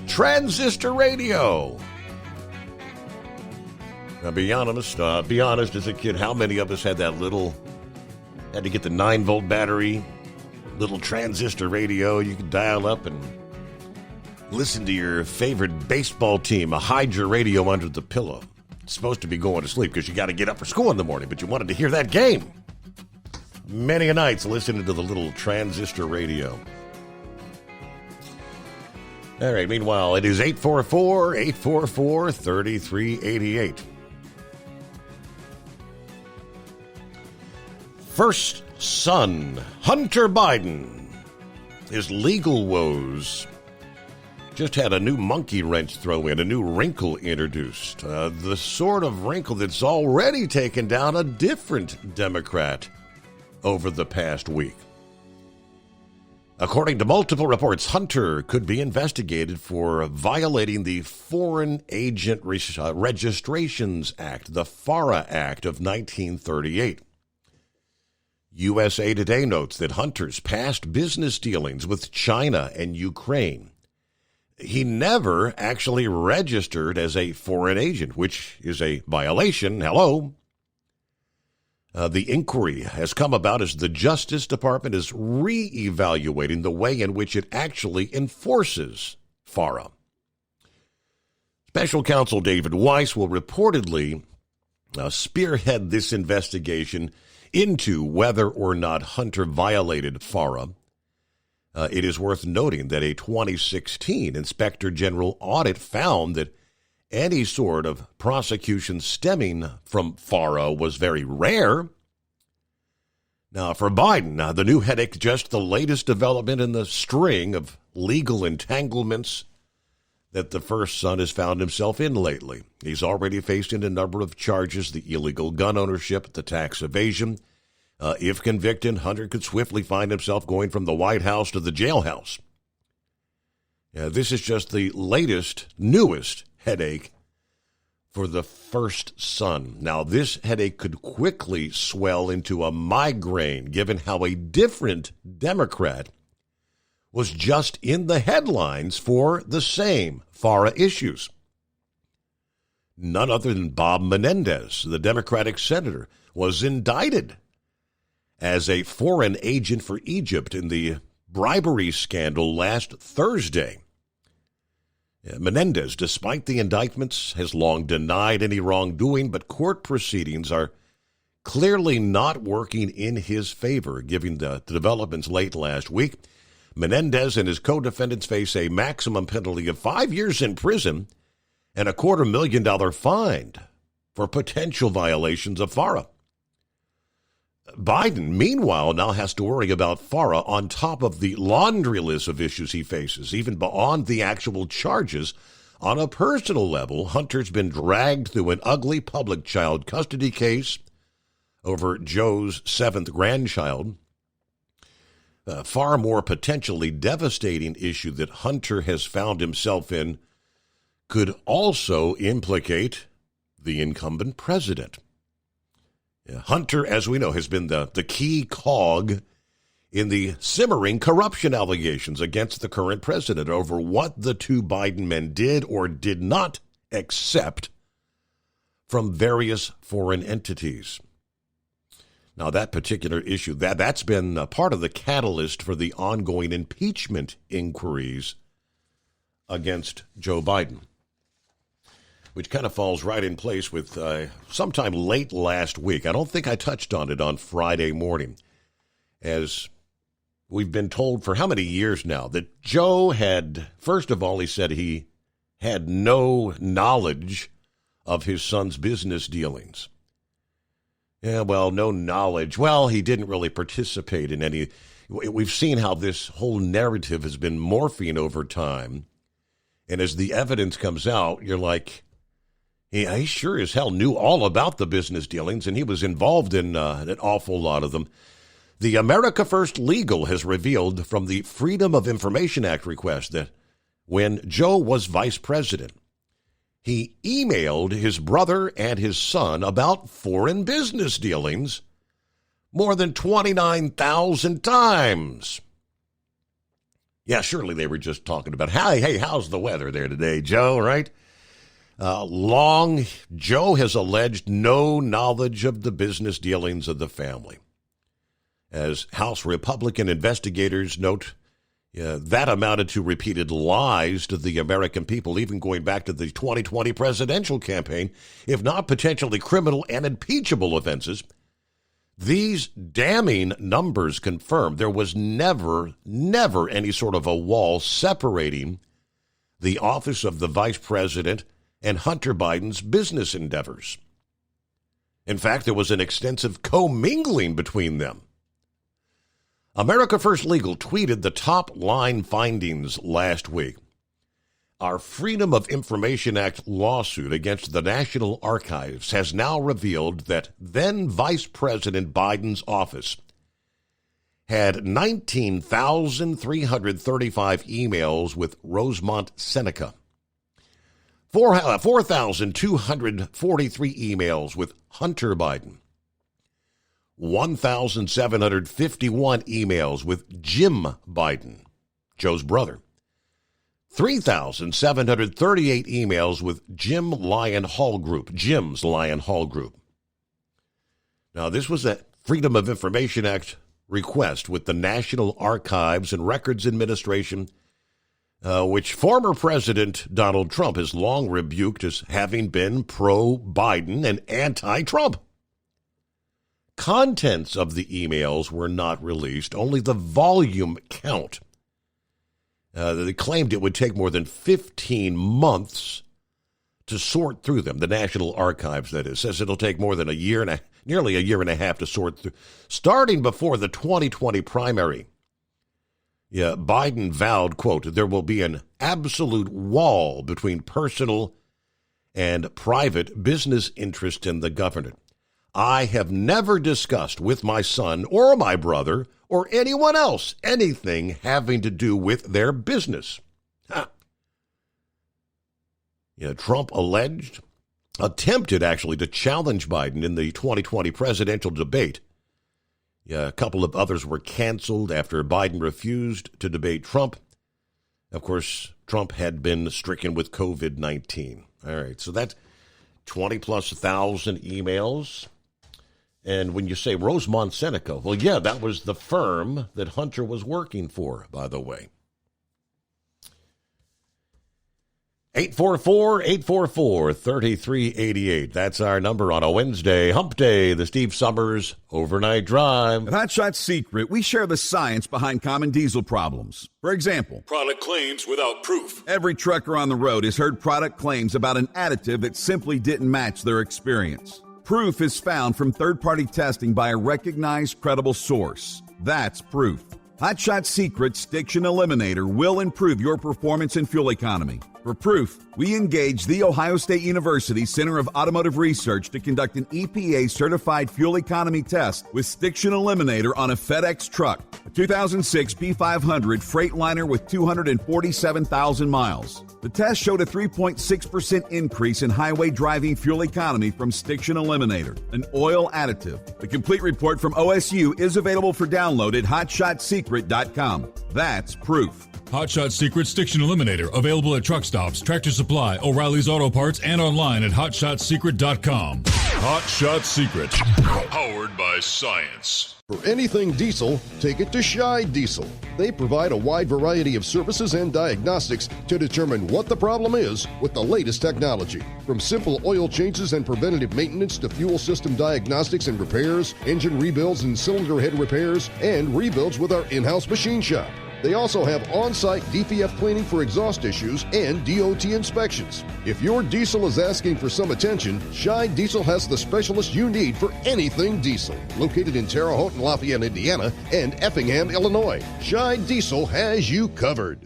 transistor radio. Now, be honest, as a kid, how many of us had that had to get the 9-volt battery, little transistor radio you could dial up and listen to your favorite baseball team, hide your radio under the pillow. It's supposed to be going to sleep because you got to get up for school in the morning, but you wanted to hear that game. Many a nights listening to the little transistor radio. All right, meanwhile, it is 844-844-3388. First son, Hunter Biden. His legal woes just had a new monkey wrench thrown in, a new wrinkle introduced. The sort of wrinkle that's already taken down a different Democrat over the past week. According to multiple reports, Hunter could be investigated for violating the Foreign Agent Registrations Act, the FARA Act of 1938. USA Today notes that Hunter's past business dealings with China and Ukraine, he never actually registered as a foreign agent, which is a violation. Hello. The inquiry has come about as the Justice Department is re-evaluating the way in which it actually enforces FARA. Special Counsel David Weiss will reportedly spearhead this investigation into whether or not Hunter violated FARA. It is worth noting that a 2016 Inspector General audit found that any sort of prosecution stemming from FARA was very rare. Now, for Biden, the new headache, just the latest development in the string of legal entanglements that the first son has found himself in lately. He's already faced a number of charges, the illegal gun ownership, the tax evasion. If convicted, Hunter could swiftly find himself going from the White House to the jailhouse. This is just the latest, newest headache for the first son. Now, this headache could quickly swell into a migraine, given how a different Democrat was just in the headlines for the same FARA issues. None other than Bob Menendez, the Democratic senator, was indicted as a foreign agent for Egypt in the bribery scandal last Thursday. Menendez, despite the indictments, has long denied any wrongdoing, but court proceedings are clearly not working in his favor, given the developments late last week. Menendez and his co-defendants face a maximum penalty of 5 years in prison and a $250,000 fine for potential violations of FARA. Biden, meanwhile, now has to worry about FARA on top of the laundry list of issues he faces, even beyond the actual charges. On a personal level, Hunter's been dragged through an ugly public child custody case over Joe's 7th grandchild. A far more potentially devastating issue that Hunter has found himself in could also implicate the incumbent president. Hunter, as we know, has been the key cog in the simmering corruption allegations against the current president over what the two Biden men did or did not accept from various foreign entities. Now, that particular issue, that's been a part of the catalyst for the ongoing impeachment inquiries against Joe Biden, which kind of falls right in place with sometime late last week. I don't think I touched on it on Friday morning, as we've been told for how many years now that Joe had, first of all, he said he had no knowledge of his son's business dealings. Yeah, well, no knowledge. Well, he didn't really participate in any. We've seen how this whole narrative has been morphing over time. And as the evidence comes out, you're like, he sure as hell knew all about the business dealings, and he was involved in an awful lot of them. The America First Legal has revealed from the Freedom of Information Act request that when Joe was vice president, he emailed his brother and his son about foreign business dealings more than 29,000 times. Yeah, surely they were just talking about, hey, how's the weather there today, Joe, right? Joe has alleged no knowledge of the business dealings of the family. As House Republican investigators note, that amounted to repeated lies to the American people, even going back to the 2020 presidential campaign, if not potentially criminal and impeachable offenses. These damning numbers confirm there was never any sort of a wall separating the office of the vice president and Hunter Biden's business endeavors. In fact, there was an extensive commingling between them. America First Legal tweeted the top-line findings last week. Our Freedom of Information Act lawsuit against the National Archives has now revealed that then Vice President Biden's office had 19,335 emails with Rosemont Seneca, 4,243 emails with Hunter Biden, 1,751 emails with Jim Biden, Joe's brother, 3,738 emails with Jim's Lion Hall Group. Now, this was a Freedom of Information Act request with the National Archives and Records Administration, which former President Donald Trump has long rebuked as having been pro-Biden and anti-Trump. Contents of the emails were not released, only the volume count. They claimed it would take more than 15 months to sort through them. The National Archives, that is, says it'll take more than nearly a year and a half to sort through, starting before the 2020 primary. Yeah, Biden vowed, quote, there will be an absolute wall between personal and private business interest in the government. I have never discussed with my son or my brother or anyone else anything having to do with their business. Trump alleged attempted actually to challenge Biden in the 2020 presidential debate. Yeah, a couple of others were canceled after Biden refused to debate Trump. Of course, Trump had been stricken with COVID-19. All right, so that's 20-plus thousand emails. And when you say Rosemont Seneca, well, yeah, that was the firm that Hunter was working for, by the way. 844-844-3388. That's our number on a Wednesday, Hump Day, the Steve Summers Overnight Drive. At Hot Shot Secret, we share the science behind common diesel problems. For example, product claims without proof. Every trucker on the road has heard product claims about an additive that simply didn't match their experience. Proof is found from third-party testing by a recognized, credible source. That's proof. Hot Shot Secret Stiction Eliminator will improve your performance and fuel economy. For proof, we engaged the Ohio State University Center of Automotive Research to conduct an EPA-certified fuel economy test with Stiction Eliminator on a FedEx truck, a 2006 P500 Freightliner with 247,000 miles. The test showed a 3.6% increase in highway driving fuel economy from Stiction Eliminator, an oil additive. The complete report from OSU is available for download at hotshotsecret.com. That's proof. Hot Shot Secret Stiction Eliminator, available at truck stops, Tractor Supply, O'Reilly's Auto Parts, and online at hotshotsecret.com. Hot Shot Secret, powered by science. For anything diesel, take it to Scheid Diesel. They provide a wide variety of services and diagnostics to determine what the problem is with the latest technology. From simple oil changes and preventative maintenance to fuel system diagnostics and repairs, engine rebuilds and cylinder head repairs, and rebuilds with our in-house machine shop. They also have on-site DPF cleaning for exhaust issues and DOT inspections. If your diesel is asking for some attention, Scheid Diesel has the specialist you need for anything diesel. Located in Terre Haute and Lafayette, Indiana, and Effingham, Illinois, Scheid Diesel has you covered.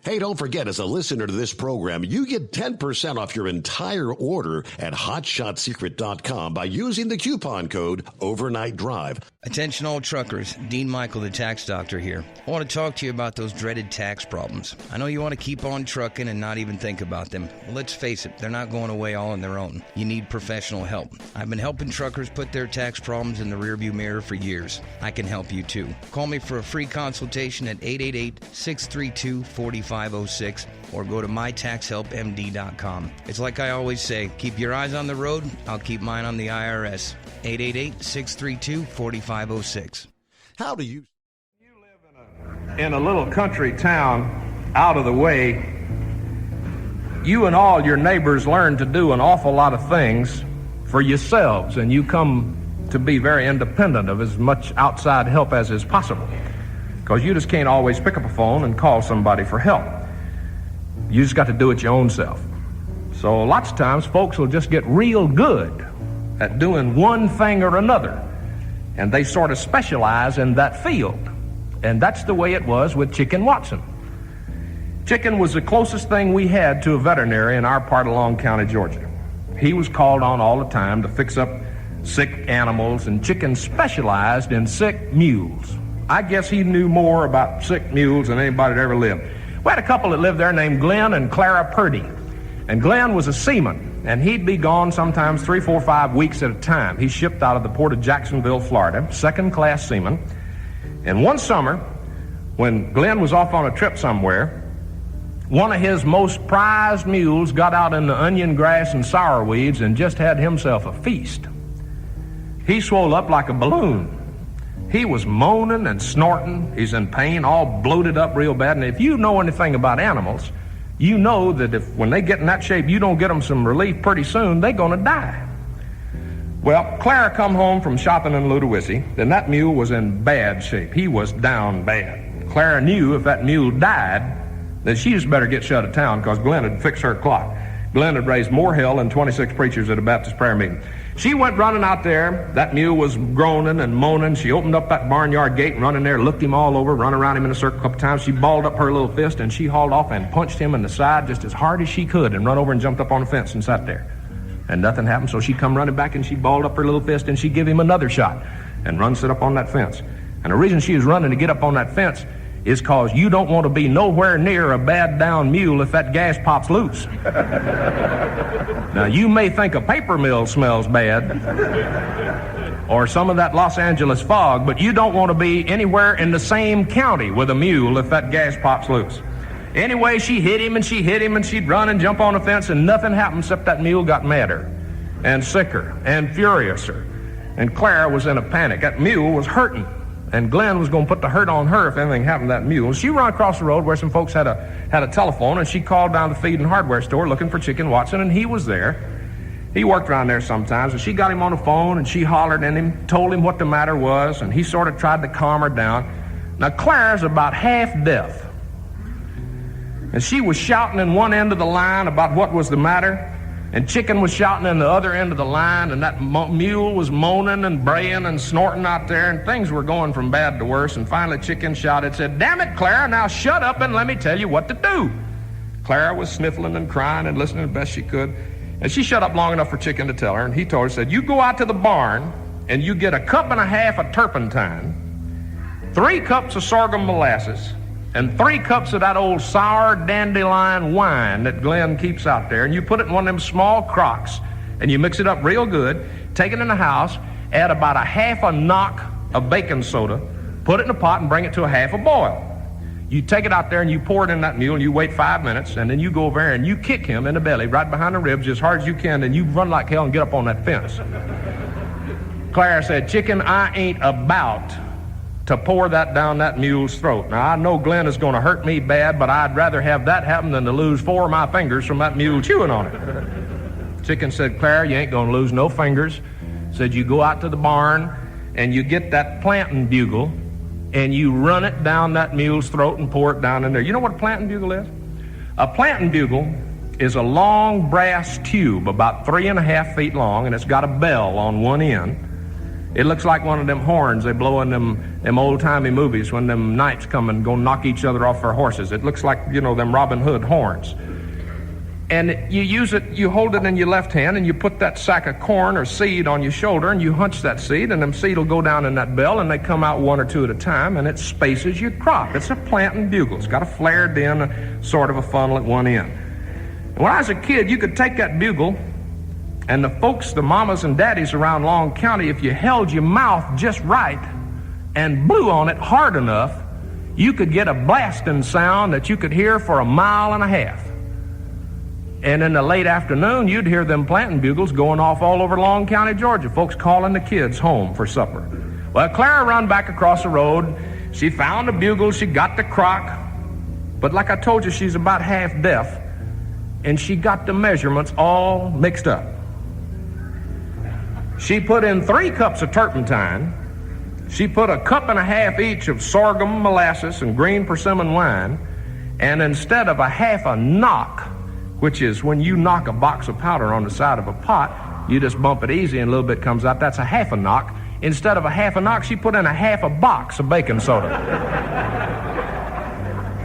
Hey, don't forget, as a listener to this program, you get 10% off your entire order at hotshotsecret.com by using the coupon code Overnight Drive. Attention all truckers, Dean Michael, the tax doctor here. I want to talk to you about those dreaded tax problems. I know you want to keep on trucking and not even think about them. Well, let's face it, they're not going away all on their own. You need professional help. I've been helping truckers put their tax problems in the rearview mirror for years. I can help you too. Call me for a free consultation at 888-632-4506 or go to mytaxhelpmd.com. It's like I always say, keep your eyes on the road, I'll keep mine on the IRS. 888-632-4506. How do you live in a little country town out of the way? You and all your neighbors learn to do an awful lot of things for yourselves, and you come to be very independent of as much outside help as is possible, because you just can't always pick up a phone and call somebody for help. You just got to do it your own self. So lots of times folks will just get real good at doing one thing or another, and they sort of specialize in that field. And that's the way it was with Chicken Watson. Chicken was the closest thing we had to a veterinary in our part of Long County, Georgia. He was called on all the time to fix up sick animals, and Chicken specialized in sick mules. I guess he knew more about sick mules than anybody that ever lived. We had a couple that lived there named Glenn and Clara Purdy. And Glenn was a seaman, and he'd be gone sometimes 3, 4, 5 weeks at a time. He shipped out of the port of Jacksonville, Florida, second-class seaman. And one summer, when Glenn was off on a trip somewhere, one of his most prized mules got out in the onion grass and sour weeds and just had himself a feast. He swelled up like a balloon. He was moaning and snorting. He's in pain, all bloated up real bad. And if you know anything about animals, you know that if when they get in that shape, you don't get them some relief pretty soon, they're going to die. Well, Clara come home from shopping in Ludowici, and that mule was in bad shape. He was down bad. Clara knew if that mule died, then she just better get shut of town, because Glenn had fixed her clock. Glenn had raised more hell than 26 preachers at a Baptist prayer meeting. She went running out there. That mule was groaning and moaning. She opened up that barnyard gate and run in there, looked him all over, run around him in a circle a couple times. She balled up her little fist, and she hauled off and punched him in the side just as hard as she could and run over and jumped up on the fence and sat there. And nothing happened, so she come running back, and she balled up her little fist, and she give him another shot and run sit up on that fence. And the reason she was running to get up on that fence is cause you don't want to be nowhere near a bad down mule if that gas pops loose. Now, you may think a paper mill smells bad, or some of that Los Angeles fog, but you don't want to be anywhere in the same county with a mule if that gas pops loose. Anyway, she hit him, and she'd run and jump on the fence, and nothing happened except that mule got madder and sicker and furiouser. And Clara was in a panic. That mule was hurting, and Glenn was going to put the hurt on her if anything happened to that mule. She ran across the road where some folks had a telephone, and she called down the feed and hardware store looking for Chicken Watson, and he was there. He worked around there sometimes, and she got him on the phone, and she hollered at him, told him what the matter was, and he sort of tried to calm her down. Now, Clara's about half deaf, and she was shouting in one end of the line about what was the matter, and Chicken was shouting in the other end of the line, and that mule was moaning and braying and snorting out there, and things were going from bad to worse, and finally Chicken shouted, said, "Damn it, Clara, now shut up and let me tell you what to do." Clara was sniffling and crying and listening the best she could. And she shut up long enough for Chicken to tell her, and he told her, said, "You go out to the barn, and you get a cup and a half of turpentine, 3 cups of sorghum molasses, and 3 cups of that old sour dandelion wine that Glenn keeps out there, and you put it in one of them small crocks, and you mix it up real good, take it in the house, add about a half a knock of baking soda, put it in a pot, and bring it to a half a boil. You take it out there and you pour it in that mule, and you wait 5 minutes, and then you go over there and you kick him in the belly, right behind the ribs, as hard as you can, and you run like hell and get up on that fence." Clara said, "Chicken, I ain't about to pour that down that mule's throat. Now, I know Glenn is going to hurt me bad, but I'd rather have that happen than to lose 4 of my fingers from that mule chewing on it." Chicken said, "Clara, you ain't going to lose no fingers." Said, "You go out to the barn and you get that planting bugle, and you run it down that mule's throat and pour it down in there." You know what a planting bugle is? A planting bugle is a long brass tube about 3.5 feet long, and it's got a bell on one end. It looks like one of them horns they blow in them old-timey movies when them knights come and go knock each other off their horses. It looks like, you know, them Robin Hood horns. And you use it, you hold it in your left hand, and you put that sack of corn or seed on your shoulder, and you hunch that seed, and them seed will go down in that bell, and they come out 1 or 2 at a time, and it spaces your crop. It's a planting bugle. It's got a flared in, sort of a funnel at one end. And when I was a kid, you could take that bugle, and the folks, the mamas and daddies around Long County, if you held your mouth just right and blew on it hard enough, you could get a blasting sound that you could hear for 1.5 miles. And in the late afternoon, you'd hear them planting bugles going off all over Long County, Georgia, folks calling the kids home for supper. Well, Clara run back across the road. She found the bugle. She got the crock. But like I told you, she's about half deaf, and she got the measurements all mixed up. She put in 3 cups of turpentine. She put 1.5 cups each of sorghum molasses and green persimmon wine. And instead of a half a knock, which is when you knock a box of powder on the side of a pot, you just bump it easy and a little bit comes out. That's a half a knock. Instead of a half a knock, she put in a half a box of baking soda.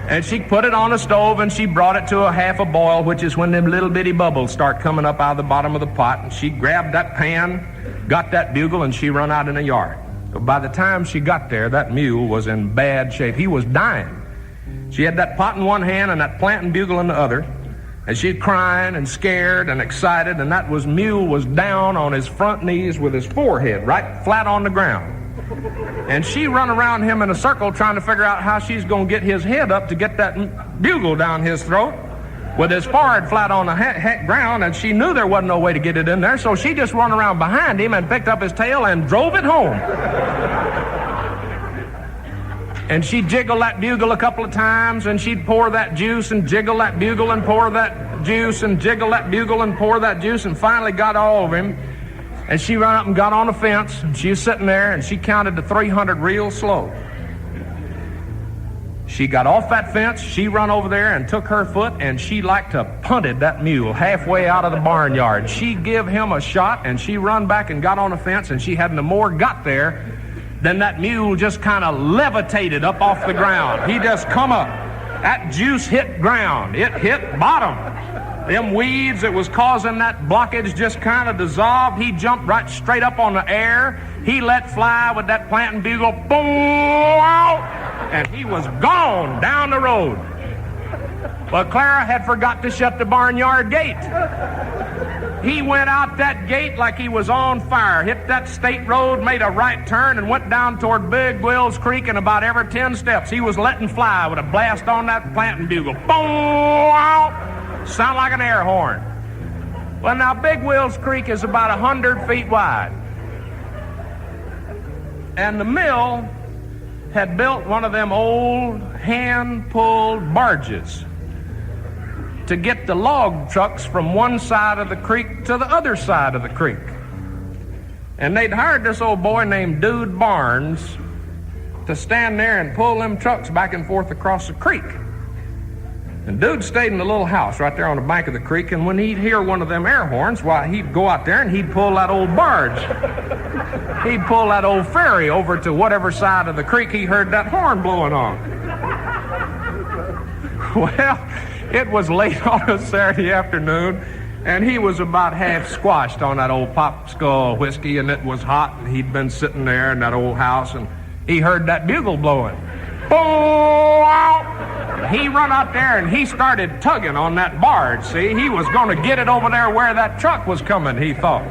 And she put it on the stove, and she brought it to a half a boil, which is when them little bitty bubbles start coming up out of the bottom of the pot. And she grabbed that pan, got that bugle, and she run out in the yard. But by the time she got there, that mule was in bad shape. He was dying. She had that pot in one hand and that planting bugle in the other. And she's crying and scared and excited, and that mule was down on his front knees with his forehead right flat on the ground. And she run around him in a circle trying to figure out how she's going to get his head up to get that bugle down his throat with his forehead flat on the ground, and she knew there wasn't no way to get it in there, so she just run around behind him and picked up his tail and drove it home. And she'd jiggle that bugle a couple of times, and she'd pour that juice and jiggle that bugle and pour that juice and jiggle that bugle and pour that juice, and finally got all of him. And she ran up and got on the fence, and she was sitting there, and she counted to 300 real slow. She got off that fence, she run over there and took her foot, and she like to punted that mule halfway out of the barnyard. She give him a shot, and she run back and got on the fence, and she hadn't no more got there than that mule just kind of levitated up off the ground. He just come up. That juice hit ground. It hit bottom. Them weeds that was causing that blockage just kind of dissolved. He jumped right straight up on the air. He let fly with that planting bugle. Boom! and he was gone down the road. But Clara had forgot to shut the barnyard gate. He went out that gate like he was on fire, hit that state road, made a right turn, and went down toward Big Will's Creek, and about every 10 steps he was letting fly with a blast on that planting bugle. Boom! Sound like an air horn. Well, now, Big Will's Creek is about 100 feet wide. And the mill had built one of them old hand-pulled barges to get the log trucks from one side of the creek to the other side of the creek. And they'd hired this old boy named Dude Barnes to stand there and pull them trucks back and forth across the creek. And Dude stayed in the little house right there on the bank of the creek, and when he'd hear one of them air horns, why, he'd go out there and he'd pull that old barge. He'd pull that old ferry over to whatever side of the creek he heard that horn blowing on. Well, it was late on a Saturday afternoon, and he was about half squashed on that old Pop Skull whiskey, and it was hot, and he'd been sitting there in that old house, and he heard that bugle blowing. Boom! He run out there, and he started tugging on that barge, see? He was going to get it over there where that truck was coming, he thought.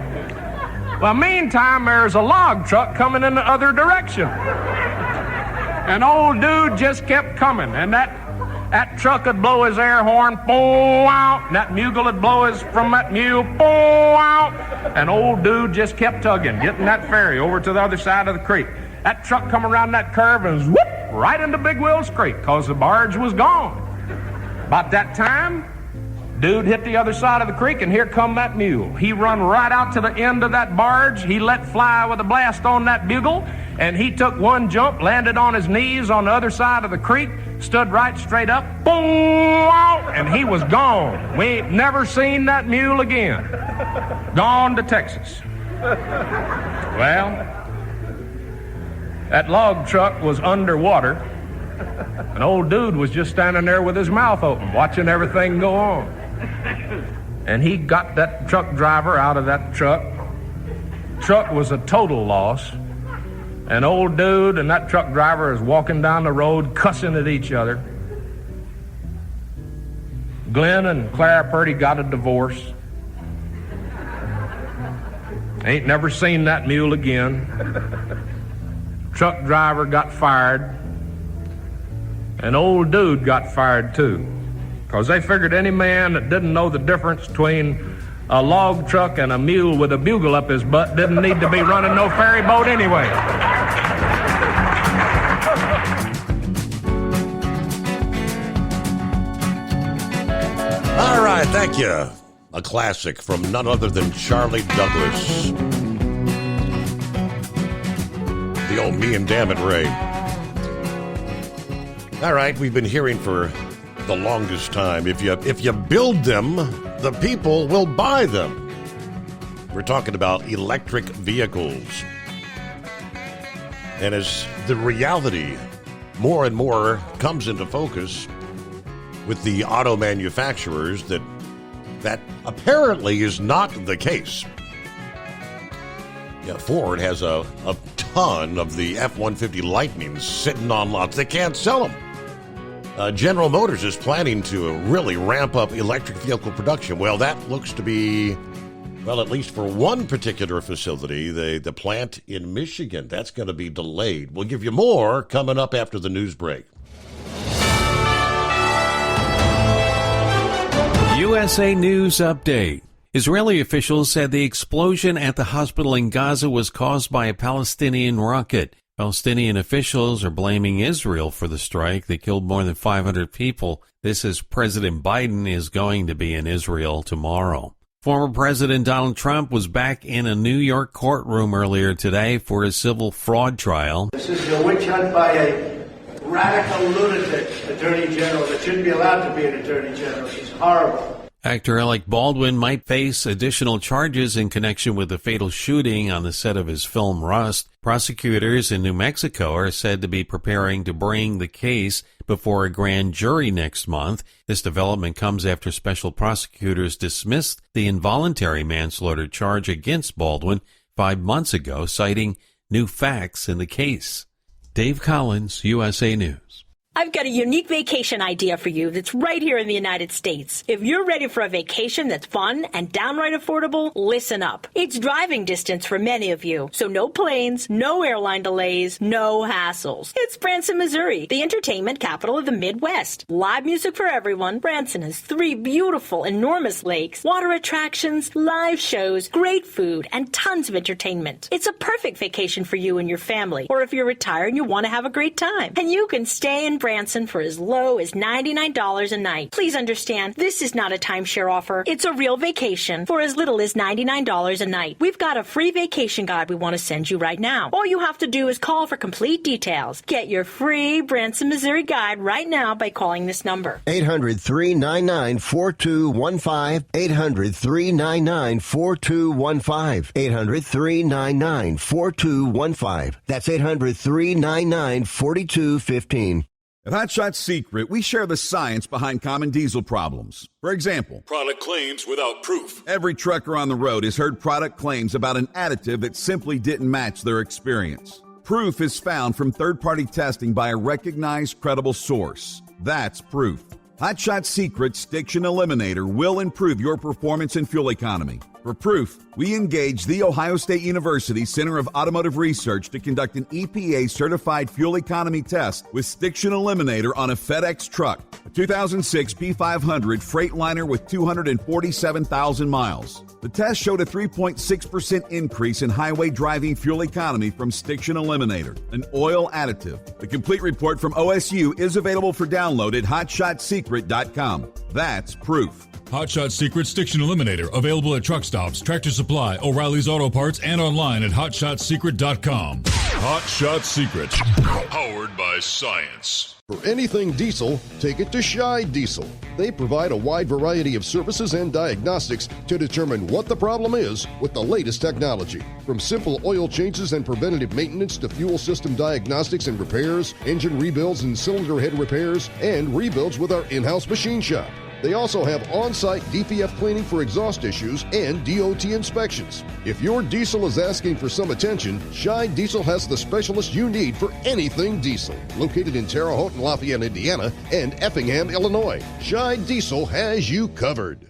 Well, meantime, there's a log truck coming in the other direction. And old Dude just kept coming, and that truck would blow his air horn, boom, out, and that mule would blow from that mule, boom, out, and old Dude just kept tugging, getting that ferry over to the other side of the creek. That truck come around that curve and whoop, right into Big Will's Creek, because the barge was gone. About that time, Dude hit the other side of the creek, and here come that mule. He run right out to the end of that barge. He let fly with a blast on that bugle, and he took one jump, landed on his knees on the other side of the creek, stood right straight up, boom, and he was gone. We ain't never seen that mule again. Gone to Texas. Well, that log truck was underwater, and old Dude was just standing there with his mouth open, watching everything go on. And he got that truck driver out of that truck. Truck was a total loss. And old Dude and that truck driver is walking down the road cussing at each other. Glenn and Clara Purdy got a divorce. Ain't never seen that mule again. Truck driver got fired. And old Dude got fired too. Because they figured any man that didn't know the difference between a log truck and a mule with a bugle up his butt didn't need to be running no ferry boat anyway. All right, thank you. A classic from none other than Charlie Douglas. The old Me and Damn It Ray. All right, we've been hearing for the longest time, if you build them, the people will buy them. We're talking about electric vehicles. And as the reality more and more comes into focus with the auto manufacturers, that apparently is not the case. Yeah, Ford has a ton of the F-150 Lightnings sitting on lots. They can't sell them. General Motors is planning to really ramp up electric vehicle production. Well, that looks to be, well, at least for one particular facility, the plant in Michigan. That's going to be delayed. We'll give you more coming up after the news break. USA News Update. Israeli officials said the explosion at the hospital in Gaza was caused by a Palestinian rocket. Palestinian officials are blaming Israel for the strike that killed more than 500 people. This as President Biden is going to be in Israel tomorrow. Former President Donald Trump was back in a New York courtroom earlier today for a civil fraud trial. This is a witch hunt by a radical lunatic attorney general that shouldn't be allowed to be an attorney general. She's horrible. Actor Alec Baldwin might face additional charges in connection with the fatal shooting on the set of his film Rust. Prosecutors in New Mexico are said to be preparing to bring the case before a grand jury next month. This development comes after special prosecutors dismissed the involuntary manslaughter charge against Baldwin 5 months ago, citing new facts in the case. Dave Collins, USA News. I've got a unique vacation idea for you that's right here in the United States. If you're ready for a vacation that's fun and downright affordable, listen up. It's driving distance for many of you, so no planes, no airline delays, no hassles. It's Branson, Missouri, the entertainment capital of the Midwest. Live music for everyone. Branson has 3 beautiful, enormous lakes, water attractions, live shows, great food, and tons of entertainment. It's a perfect vacation for you and your family, or if you're retired and you want to have a great time. And you can stay in Branson for as low as $99 a night. Please understand, this is not a timeshare offer. It's a real vacation for as little as $99 a night. We've got a free vacation guide we want to send you right now. All you have to do is call for complete details. Get your free Branson, Missouri guide right now by calling this number. 800-399-4215. 800-399-4215. 800-399-4215. That's 800-399-4215. At Hot Shot Secret, we share the science behind common diesel problems. For example, product claims without proof. Every trucker on the road has heard product claims about an additive that simply didn't match their experience. Proof is found from third-party testing by a recognized, credible source. That's proof. Hot Shot Secret Stiction Eliminator will improve your performance and fuel economy. For proof, we engaged The Ohio State University Center of Automotive Research to conduct an EPA-certified fuel economy test with Stiction Eliminator on a FedEx truck, a 2006 P500 Freightliner with 247,000 miles. The test showed a 3.6% increase in highway driving fuel economy from Stiction Eliminator, an oil additive. The complete report from OSU is available for download at hotshotsecret.com. That's proof. Hot Shot Secret Stiction Eliminator, available at truck stops, Tractor Supply, O'Reilly's Auto Parts, and online at hotshotsecret.com. Hot Shot Secret, powered by science. For anything diesel, take it to Scheid Diesel. They provide a wide variety of services and diagnostics to determine what the problem is with the latest technology. From simple oil changes and preventative maintenance to fuel system diagnostics and repairs, engine rebuilds and cylinder head repairs, and rebuilds with our in-house machine shop. They also have on-site DPF cleaning for exhaust issues and DOT inspections. If your diesel is asking for some attention, Scheid Diesel has the specialist you need for anything diesel. Located in Terre Haute and Lafayette, Indiana, and Effingham, Illinois, Scheid Diesel has you covered.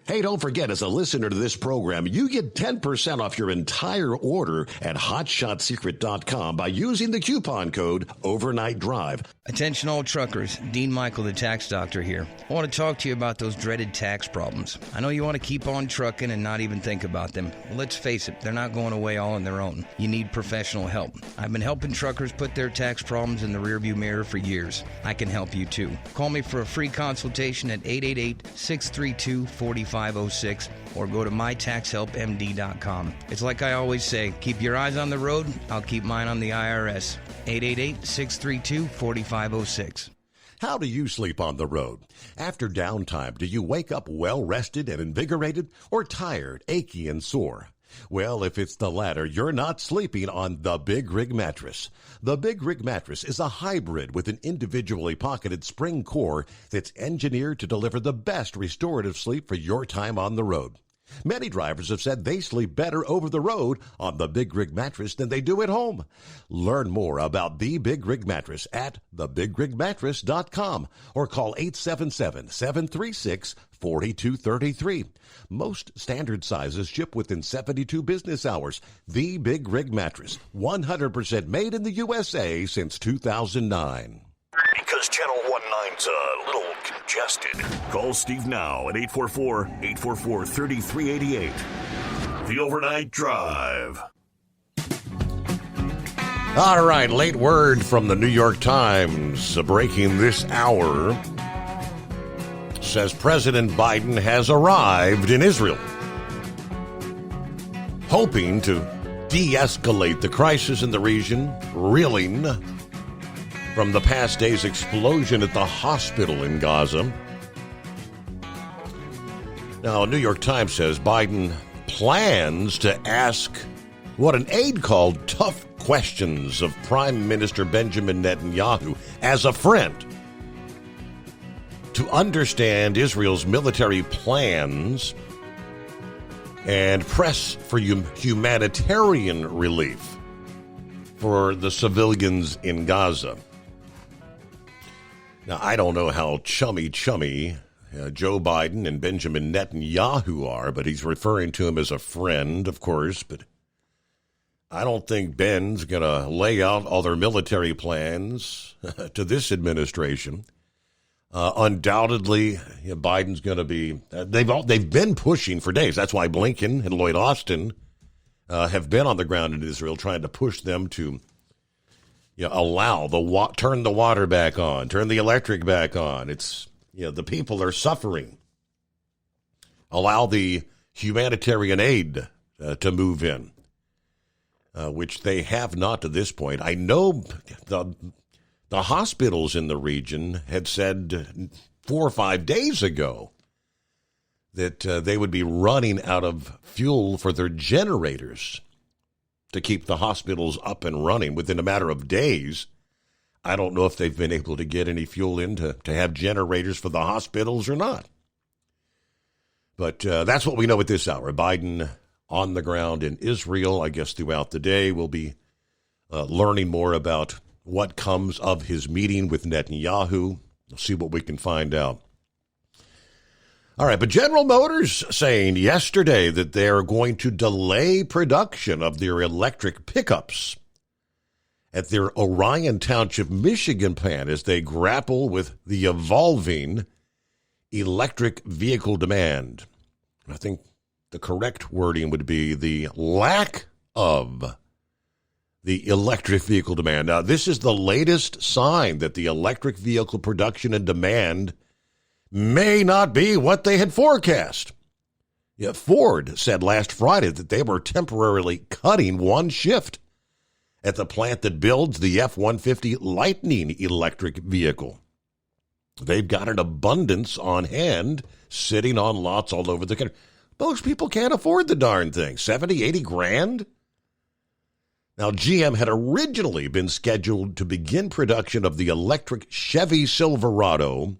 Hey, don't forget, as a listener to this program, you get 10% off your entire order at hotshotsecret.com by using the coupon code Overnight Drive. Attention all truckers, Dean Michael, the tax doctor here. I want to talk to you about those dreaded tax problems. I know you want to keep on trucking and not even think about them. Well, let's face it, they're not going away all on their own. You need professional help. I've been helping truckers put their tax problems in the rearview mirror for years. I can help you too. Call me for a free consultation at 888-632-4506 or go to mytaxhelpmd.com. It's like I always say, keep your eyes on the road, I'll keep mine on the IRS. 888-632-4506. How do you sleep on the road? After downtime, do you wake up well-rested and invigorated or tired, achy, and sore? Well, if it's the latter, you're not sleeping on the Big Rig Mattress. The Big Rig Mattress is a hybrid with an individually pocketed spring core that's engineered to deliver the best restorative sleep for your time on the road. Many drivers have said they sleep better over the road on the Big Rig Mattress than they do at home. Learn more about the Big Rig Mattress at thebigrigmattress.com or call 877-736-4233. Most standard sizes ship within 72 business hours. The Big Rig Mattress, 100% made in the USA since 2009. Because Channel 19's a little congested. Call Steve now at 844-844-3388. The Overnight Drive. All right, late word from the New York Times breaking this hour says President Biden has arrived in Israel, hoping to de-escalate the crisis in the region, reeling from the past day's explosion at the hospital in Gaza. Now, New York Times says Biden plans to ask what an aide called tough questions of Prime Minister Benjamin Netanyahu as a friend to understand Israel's military plans and press for humanitarian relief. for the civilians in Gaza. Now, I don't know how chummy Joe Biden and Benjamin Netanyahu are, but he's referring to him as a friend, of course. But I don't think Ben's going to lay out all their military plans to this administration. Undoubtedly, Biden's going to be. They've been pushing for days. That's why Blinken and Lloyd Austin have been on the ground in Israel, trying to push them to allow turn the water back on, turn the electric back on. It's the people are suffering. Allow the humanitarian aid to move in, which they have not to this point. I know the hospitals in the region had said 4 or 5 days ago that they would be running out of fuel for their generators to keep the hospitals up and running within a matter of days. I don't know if they've been able to get any fuel in to have generators for the hospitals or not. But that's what we know at this hour. Biden on the ground in Israel. I guess throughout the day we'll be learning more about what comes of his meeting with Netanyahu. We'll see what we can find out. All right, but General Motors saying yesterday that they're going to delay production of their electric pickups at their Orion Township, Michigan plant as they grapple with the evolving electric vehicle demand. I think the correct wording would be the lack of the electric vehicle demand. Now, this is the latest sign that the electric vehicle production and demand may not be what they had forecast. Ford said last Friday that they were temporarily cutting one shift at the plant that builds the F-150 Lightning electric vehicle. They've got an abundance on hand sitting on lots all over the country. Most people can't afford the darn thing. 70, 80 grand? Now, GM had originally been scheduled to begin production of the electric Chevy Silverado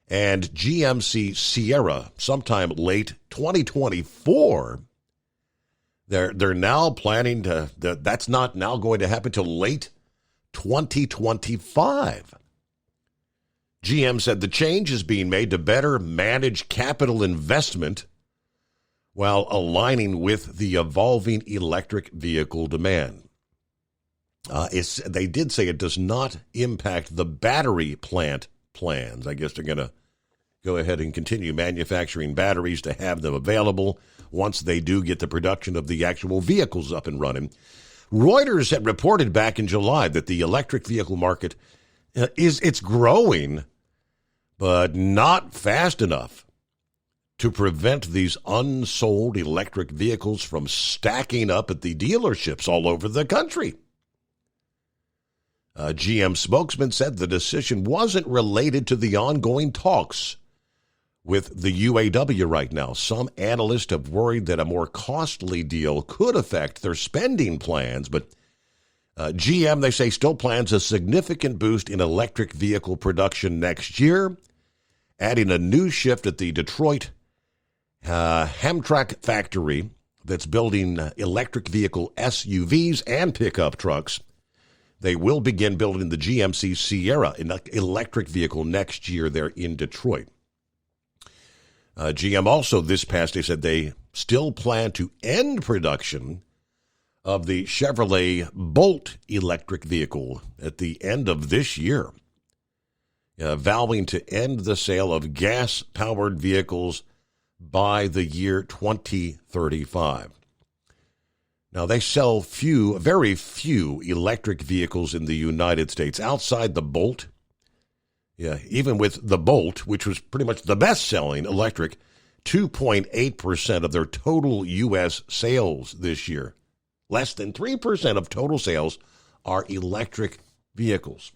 and GMC Sierra sometime late 2024. They're now planning that's not now going to happen till late 2025. GM said the change is being made to better manage capital investment while aligning with the evolving electric vehicle demand. They did say it does not impact the battery plant plans. I guess they're going to go ahead and continue manufacturing batteries to have them available once they do get the production of the actual vehicles up and running. Reuters had reported back in July that the electric vehicle market it's growing, but not fast enough to prevent these unsold electric vehicles from stacking up at the dealerships all over the country. A GM spokesman said the decision wasn't related to the ongoing talks with the UAW right now. Some analysts have worried that a more costly deal could affect their spending plans, but GM, they say, still plans a significant boost in electric vehicle production next year, adding a new shift at the Detroit Hamtramck factory that's building electric vehicle SUVs and pickup trucks. They will begin building the GMC Sierra electric vehicle next year there in Detroit. GM also this past day said they still plan to end production of the Chevrolet Bolt electric vehicle at the end of this year, vowing to end the sale of gas-powered vehicles by the year 2035. Now, they sell very few electric vehicles in the United States outside the Bolt. Yeah, even with the Bolt, which was pretty much the best-selling electric, 2.8% of their total U.S. sales this year. Less than 3% of total sales are electric vehicles.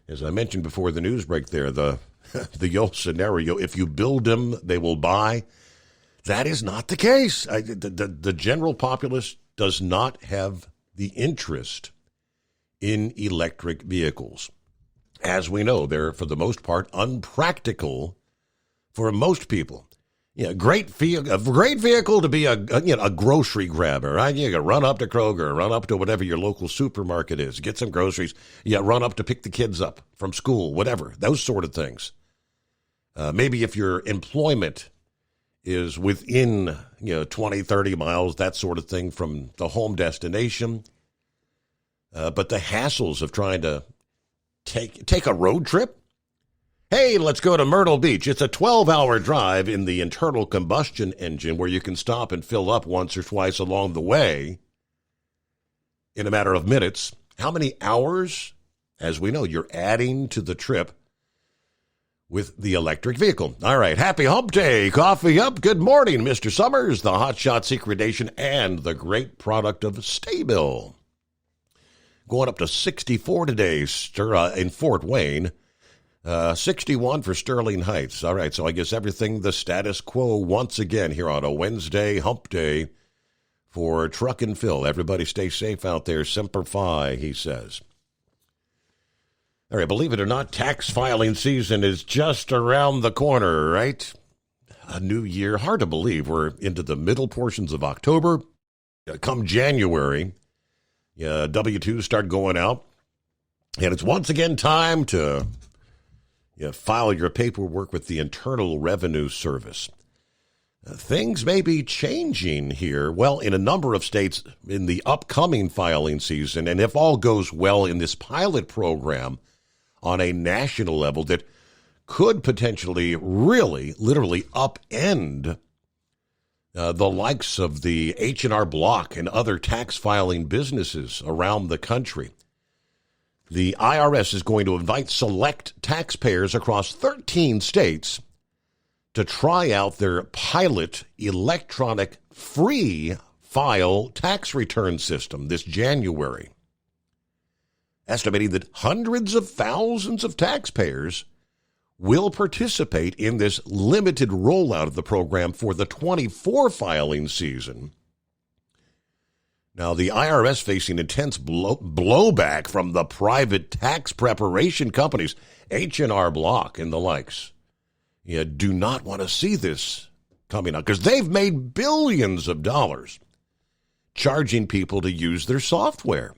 As I mentioned before the news break there, the old scenario, if you build them, they will buy. That is not the case. The general populace does not have the interest in electric vehicles. As we know, they're, for the most part, unpractical for most people. Yeah, a great vehicle to be a grocery grabber, right? You can run up to Kroger, run up to whatever your local supermarket is, get some groceries. Yeah, run up to pick the kids up from school, whatever, those sort of things. Maybe if your employment is within 20, 30 miles, that sort of thing from the home destination. But the hassles of trying to take a road trip. Hey, let's go to Myrtle Beach. It's a 12-hour drive in the internal combustion engine where you can stop and fill up once or twice along the way in a matter of minutes. How many hours? As we know, you're adding to the trip with the electric vehicle. All right, happy hump day. Coffee up. Good morning, Mr. Summers, the Hot Shot Secret Nation, and the great product of Staybill. Going up to 64 today in Fort Wayne. 61 for Sterling Heights. All right, so I guess everything the status quo once again here on a Wednesday hump day for Truck and Phil. Everybody stay safe out there. Semper Fi, he says. All right, believe it or not, tax filing season is just around the corner, right? A new year. Hard to believe we're into the middle portions of October. Come January, W-2s start going out. And it's once again time to file your paperwork with the Internal Revenue Service. Things may be changing here, well, in a number of states in the upcoming filing season, and if all goes well in this pilot program on a national level that could potentially really, literally upend the likes of the H&R Block and other tax filing businesses around the country. The IRS is going to invite select taxpayers across 13 states to try out their pilot electronic free file tax return system this January, estimating that hundreds of thousands of taxpayers will participate in this limited rollout of the program for the 24 filing season. Now, the IRS facing intense blowback from the private tax preparation companies, H&R Block and the likes. You do not want to see this coming out because they've made billions of dollars charging people to use their software.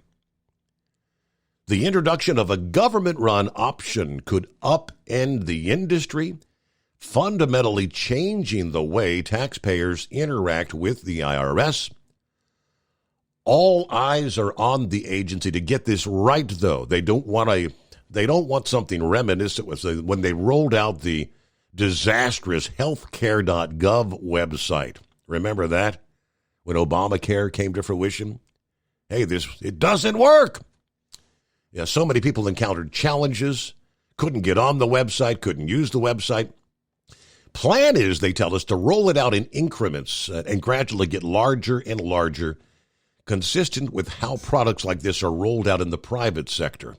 The introduction of a government-run option could upend the industry, fundamentally changing the way taxpayers interact with the IRS. All eyes are on the agency to get this right, though. They don't want something reminiscent with when they rolled out the disastrous healthcare.gov website. Remember that? When Obamacare came to fruition? Hey, it doesn't work. Yeah, so many people encountered challenges, couldn't get on the website, couldn't use the website. Plan is, they tell us, to roll it out in increments and gradually get larger and larger, consistent with how products like this are rolled out in the private sector.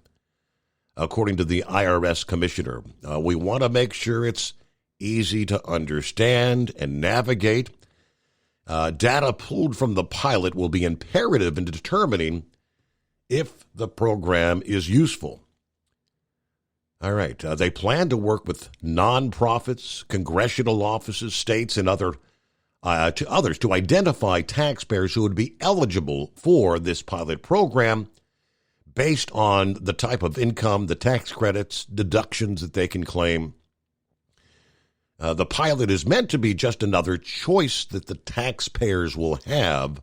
According to the IRS commissioner, we want to make sure it's easy to understand and navigate. Data pulled from the pilot will be imperative in determining if the program is useful. All right. They plan to work with nonprofits, congressional offices, states, and others to identify taxpayers who would be eligible for this pilot program based on the type of income, the tax credits, deductions that they can claim. The pilot is meant to be just another choice that the taxpayers will have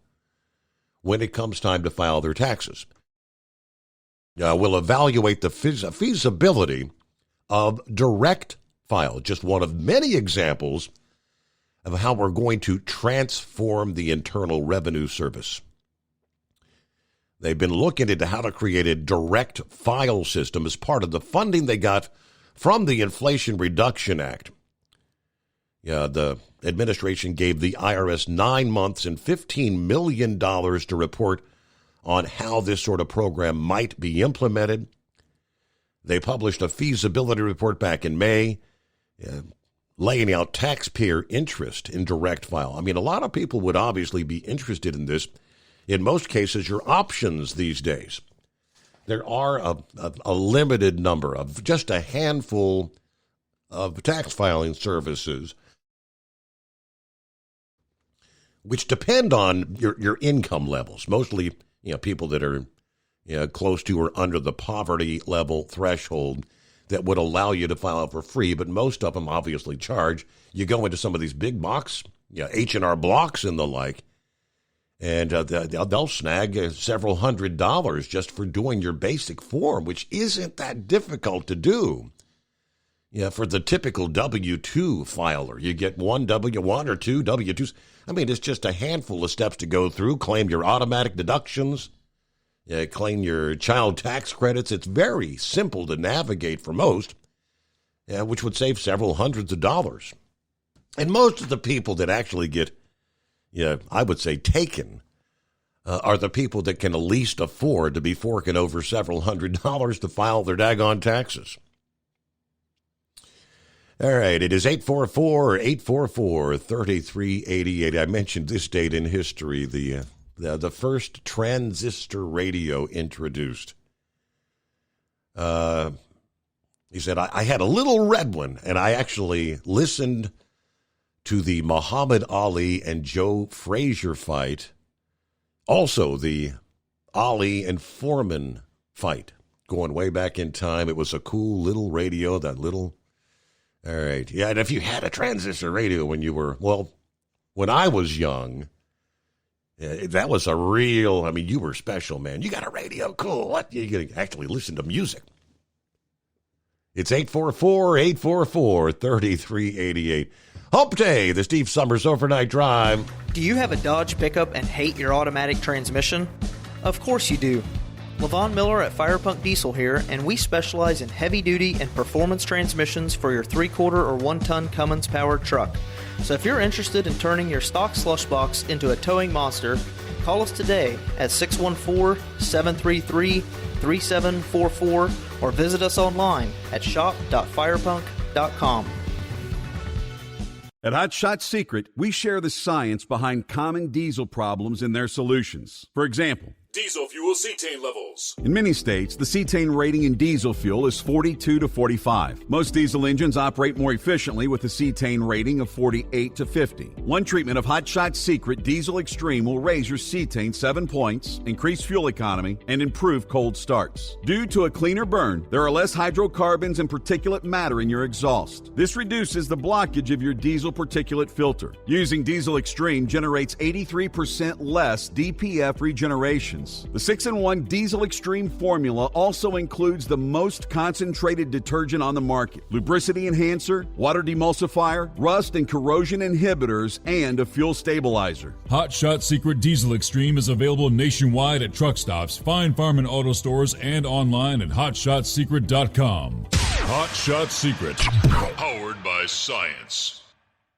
when it comes time to file their taxes. We'll evaluate the feasibility of direct file, just one of many examples of how we're going to transform the Internal Revenue Service. They've been looking into how to create a direct file system as part of the funding they got from the Inflation Reduction Act. The administration gave the IRS 9 months and $15 million to report on how this sort of program might be implemented. They published a feasibility report back in May, laying out taxpayer interest in direct file. I mean, a lot of people would obviously be interested in this. In most cases, your options these days. There are a limited number of just a handful of tax filing services which depend on your income levels. Mostly, people that are close to or under the poverty level threshold that would allow you to file for free, but most of them obviously charge. You go into some of these big box, H&R Blocks and the like, and they'll snag several $100s just for doing your basic form, which isn't that difficult to do. For the typical W-2 filer, you get one W-1 or two W-2s. I mean, it's just a handful of steps to go through. Claim your automatic deductions, claim your child tax credits. It's very simple to navigate for most, which would save several hundreds of dollars. And most of the people that actually get, I would say, taken are the people that can at least afford to be forking over several $100s to file their daggone taxes. All right, it is 844-3388. I mentioned this date in history, the first transistor radio introduced. He said, I had a little red one, and I actually listened to the Muhammad Ali and Joe Frazier fight, also the Ali and Foreman fight, going way back in time. It was a cool little radio, that little... All right. Yeah, and if you had a transistor radio when I was young, that was a real, you were special, man. You got a radio, cool. What? You can actually listen to music. It's 844-844-3388. Hump Day, the Steve Summers Overnight Drive. Do you have a Dodge pickup and hate your automatic transmission? Of course you do. LaVon Miller at Firepunk Diesel here, and we specialize in heavy-duty and performance transmissions for your 3/4 or 1-ton Cummins-powered truck. So if you're interested in turning your stock slush box into a towing monster, call us today at 614-733-3744 or visit us online at shop.firepunk.com. At Hot Shot Secret, we share the science behind common diesel problems and their solutions. For example, diesel fuel cetane levels. in many states, the cetane rating in diesel fuel is 42 to 45. Most diesel engines operate more efficiently with a cetane rating of 48 to 50. One treatment of Hot Shot Secret Diesel Extreme will raise your cetane 7 points, increase fuel economy, and improve cold starts. Due to a cleaner burn, there are less hydrocarbons and particulate matter in your exhaust. This reduces the blockage of your diesel particulate filter. Using Diesel Extreme generates 83% less DPF regeneration. The 6-in-1 Diesel Extreme formula also includes the most concentrated detergent on the market, lubricity enhancer, water demulsifier, rust and corrosion inhibitors, and a fuel stabilizer. Hot Shot Secret Diesel Extreme is available nationwide at truck stops, Fine Farm and auto stores, and online at hotshotsecret.com. Hot Shot Secret. Powered by science.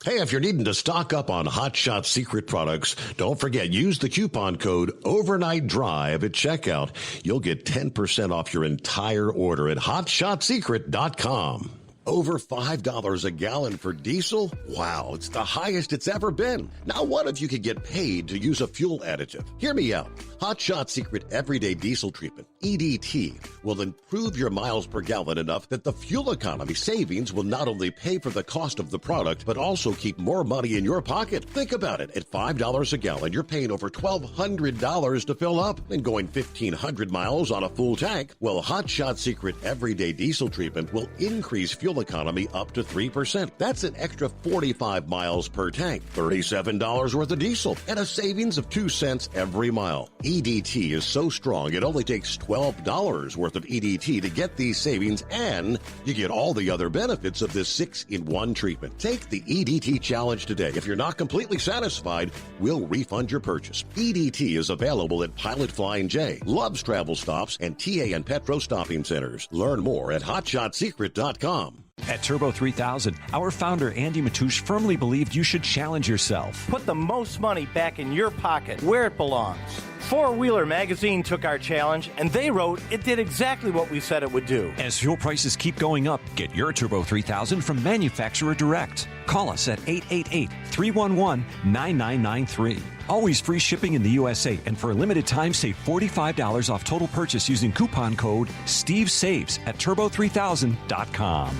Hey, if you're needing to stock up on Hot Shot Secret products, don't forget, use the coupon code Overnight Drive at checkout. You'll get 10% off your entire order at hotshotsecret.com. Over $5 a gallon for diesel? Wow, it's the highest it's ever been. Now, what if you could get paid to use a fuel additive? Hear me out. Hot Shot Secret Everyday Diesel Treatment, EDT, will improve your miles per gallon enough that the fuel economy savings will not only pay for the cost of the product, but also keep more money in your pocket. Think about it. At $5 a gallon, you're paying over $1,200 to fill up and going 1,500 miles on a full tank. Well, Hot Shot Secret Everyday Diesel Treatment will increase fuel economy up to 3%. That's an extra 45 miles per tank, $37 worth of diesel, and a savings of 2 cents every mile. EDT is so strong, it only takes $12 worth of EDT to get these savings, and you get all the other benefits of this 6-in-1 treatment. Take the EDT challenge today. If you're not completely satisfied, we'll refund your purchase. EDT is available at Pilot Flying J, Love's Travel Stops, and TA and Petro Stopping Centers. Learn more at hotshotsecret.com. At Turbo 3000, our founder Andy Matouche firmly believed you should challenge yourself. Put the most money back in your pocket, where it belongs. Four Wheeler Magazine took our challenge, and they wrote it did exactly what we said it would do. As fuel prices keep going up, get your Turbo 3000 from manufacturer direct. Call us at 888-311-9993. Always free shipping in the USA, and for a limited time, save $45 off total purchase using coupon code STEVESAVES at turbo3000.com.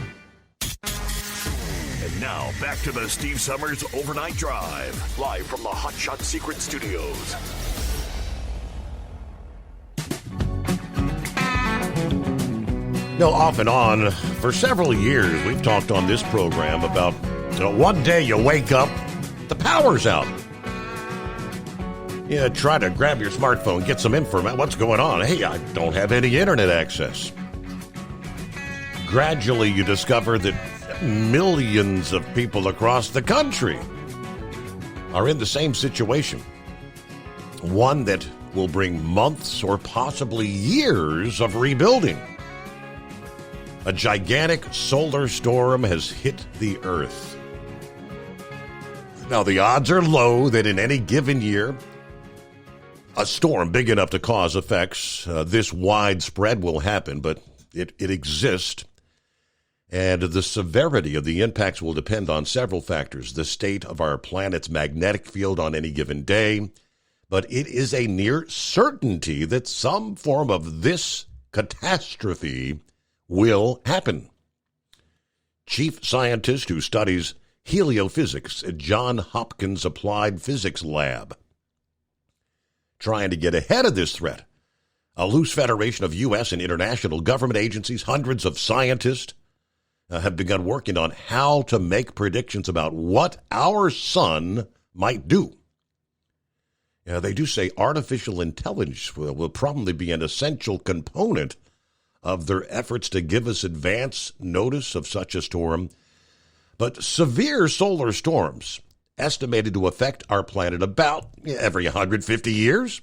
And Now, back to the Steve Summers Overnight Drive, live from the Hot Shot Secret Studios. Off and on, for several years, we've talked on this program about one day you wake up, the power's out. You try to grab your smartphone, get some information. What's going on? Hey, I don't have any internet access. Gradually, you discover that millions of people across the country are in the same situation. One that will bring months or possibly years of rebuilding. A gigantic solar storm has hit the Earth. Now, the odds are low that in any given year, a storm big enough to cause effects this widespread will happen, but it exists. And the severity of the impacts will depend on several factors. The state of our planet's magnetic field on any given day. But it is a near certainty that some form of this catastrophe will happen. Chief scientist who studies heliophysics at Johns Hopkins Applied Physics Lab. Trying to get ahead of this threat. A loose federation of U.S. and international government agencies, hundreds of scientists, have begun working on how to make predictions about what our sun might do. They do say artificial intelligence will probably be an essential component of their efforts to give us advance notice of such a storm. But severe solar storms, estimated to affect our planet about every 150 years.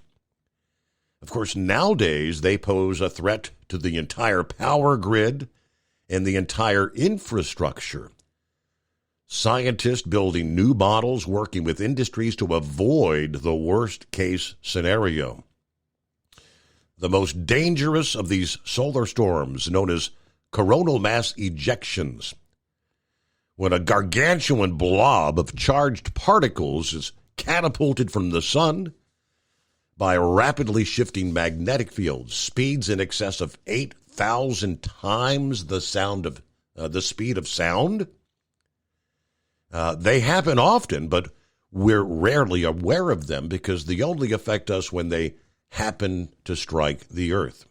Of course, nowadays they pose a threat to the entire power grid and the entire infrastructure. Scientists building new models, working with industries to avoid the worst-case scenario. The most dangerous of these solar storms, known as coronal mass ejections, when a gargantuan blob of charged particles is catapulted from the sun by rapidly shifting magnetic fields, speeds in excess of 8,000 times the speed of sound. They happen often, but we're rarely aware of them because they only affect us when they happen to strike the Earth.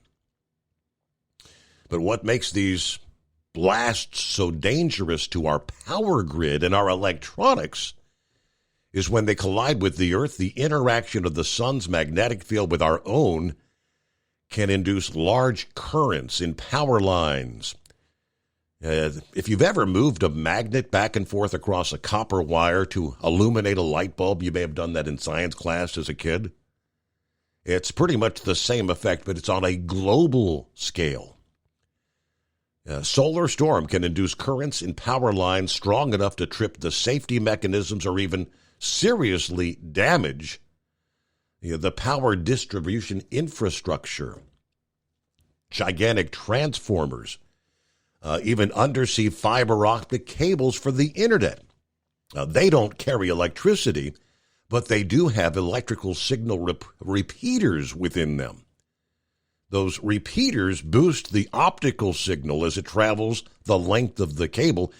But what makes these blasts so dangerous to our power grid and our electronics is when they collide with the Earth, the interaction of the sun's magnetic field with our own can induce large currents in power lines. If you've ever moved a magnet back and forth across a copper wire to illuminate a light bulb, you may have done that in science class as a kid. It's pretty much the same effect, but it's on a global scale. A solar storm can induce currents in power lines strong enough to trip the safety mechanisms or even seriously damage the power distribution infrastructure. Gigantic transformers, even undersea fiber optic cables for the internet. They don't carry electricity, but they do have electrical signal repeaters within them. Those repeaters boost the optical signal as it travels the length of the cable.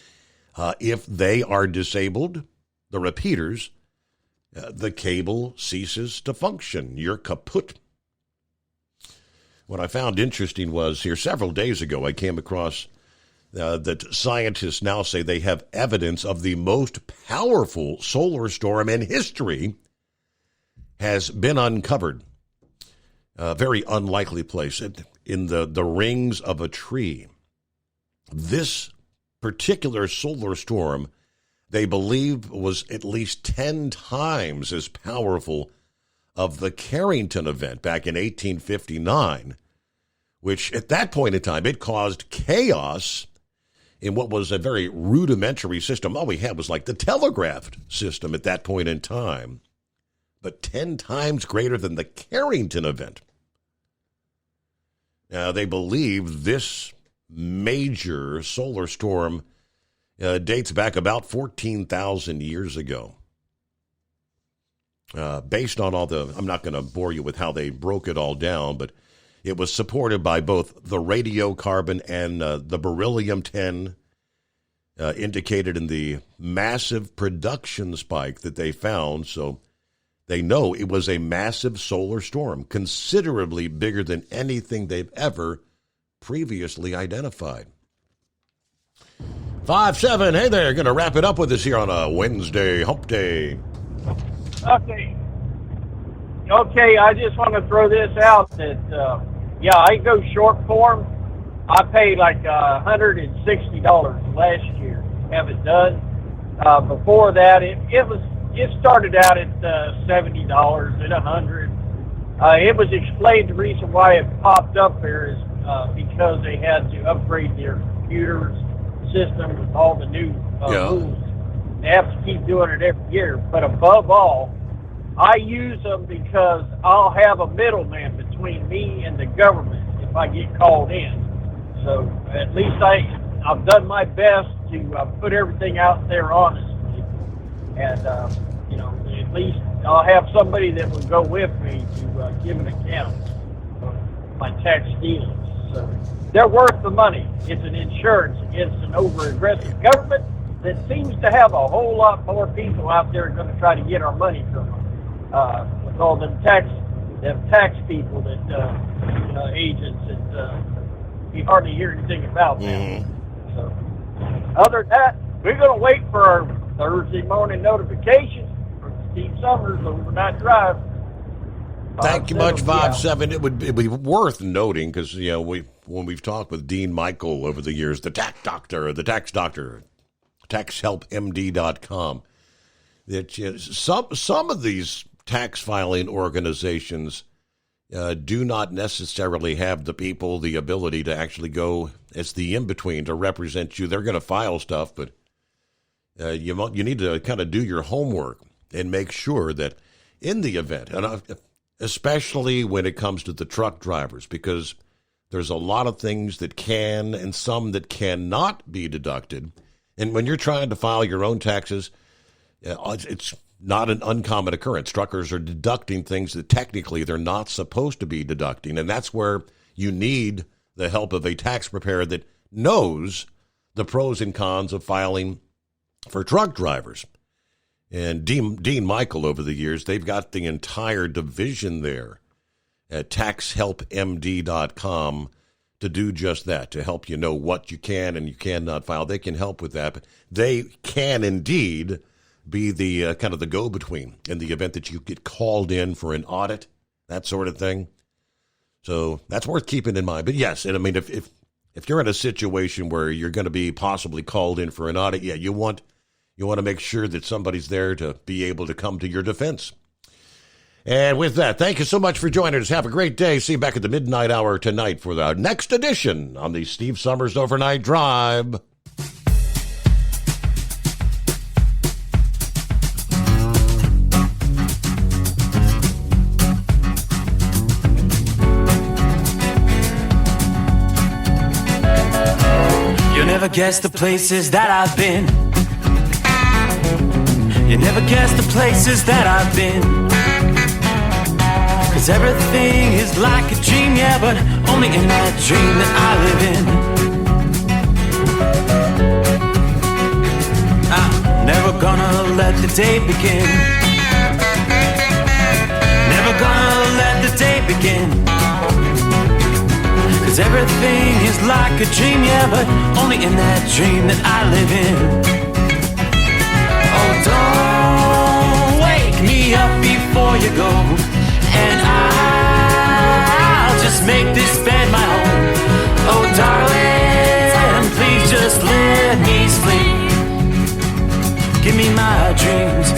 If they are disabled, the repeaters, the cable ceases to function. You're kaput. What I found interesting was here several days ago, I came across that scientists now say they have evidence of the most powerful solar storm in history has been uncovered. A very unlikely place in the rings of a tree. This particular solar storm, they believe, was at least 10 times as powerful of the Carrington event back in 1859, which at that point in time, it caused chaos in what was a very rudimentary system. All we had was like the telegraph system at that point in time, but 10 times greater than the Carrington event. Now, they believe this major solar storm dates back about 14,000 years ago. Based on all I'm not going to bore you with how they broke it all down, but it was supported by both the radiocarbon and the beryllium-10 indicated in the massive production spike that they found. So they know it was a massive solar storm, considerably bigger than anything they've ever previously identified. 5-7, hey there, going to wrap it up with us here on a Wednesday hump day. Okay, I just want to throw this out that, I go short form. I paid like $160 last year to have it done. Before that, it started out at $70, at $100. It was explained the reason why it popped up there is because they had to upgrade their computers system with all the new rules. They have to keep doing it every year. But above all, I use them because I'll have a middleman between me and the government if I get called in. So at least I've done my best to put everything out there honestly. And, at least I'll have somebody that will go with me to give an account of my tax dealings. So they're worth the money. It's an insurance against an over-aggressive government that seems to have a whole lot more people out there going to try to get our money from them. With all them tax people that agents that you hardly hear anything about now. So other than that, we're going to wait for our Thursday morning notifications from Steve Summers Overnight Drive. Thank you much, 5-7. It would be worth noting because when we've talked with Dean Michael over the years, the tax doctor, taxhelpmd.com, that some of these tax filing organizations do not necessarily have the people, the ability to actually go as the in-between to represent you. They're going to file stuff, but you need to kind of do your homework and make sure that in the event, and especially when it comes to the truck drivers, because there's a lot of things that can and some that cannot be deducted. And when you're trying to file your own taxes, it's not an uncommon occurrence. Truckers are deducting things that technically they're not supposed to be deducting, and that's where you need the help of a tax preparer that knows the pros and cons of filing for truck drivers. And Dean Michael, over the years, they've got the entire division there at taxhelpmd.com to do just that, to help you know what you can and you cannot file. They can help with that, but they can indeed be the kind of the go-between in the event that you get called in for an audit, that sort of thing. So that's worth keeping in mind. But yes, and I mean, if you're in a situation where you're going to be possibly called in for an audit, yeah, you want to make sure that somebody's there to be able to come to your defense. And with that, thank you so much for joining us. Have a great day. See you back at the midnight hour tonight for the next edition on the Steve Summers Overnight Drive. You'll never guess the places that I've been. You never guess the places that I've been. 'Cause everything is like a dream, yeah, but only in that dream that I live in. I'm never gonna let the day begin. Never gonna let the day begin. 'Cause everything is like a dream, yeah, but only in that dream that I live in. Oh, don't wake me up before you go, and I'll just make this bed my home. Oh, darling, please just let me sleep. Give me my dreams.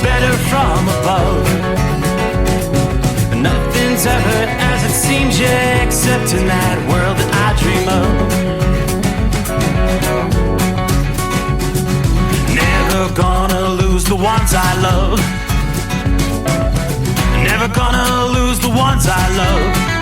better from above. Nothing's ever as it seems, yeah, except in that world that I dream of. Never gonna lose the ones I love. Never gonna lose the ones I love.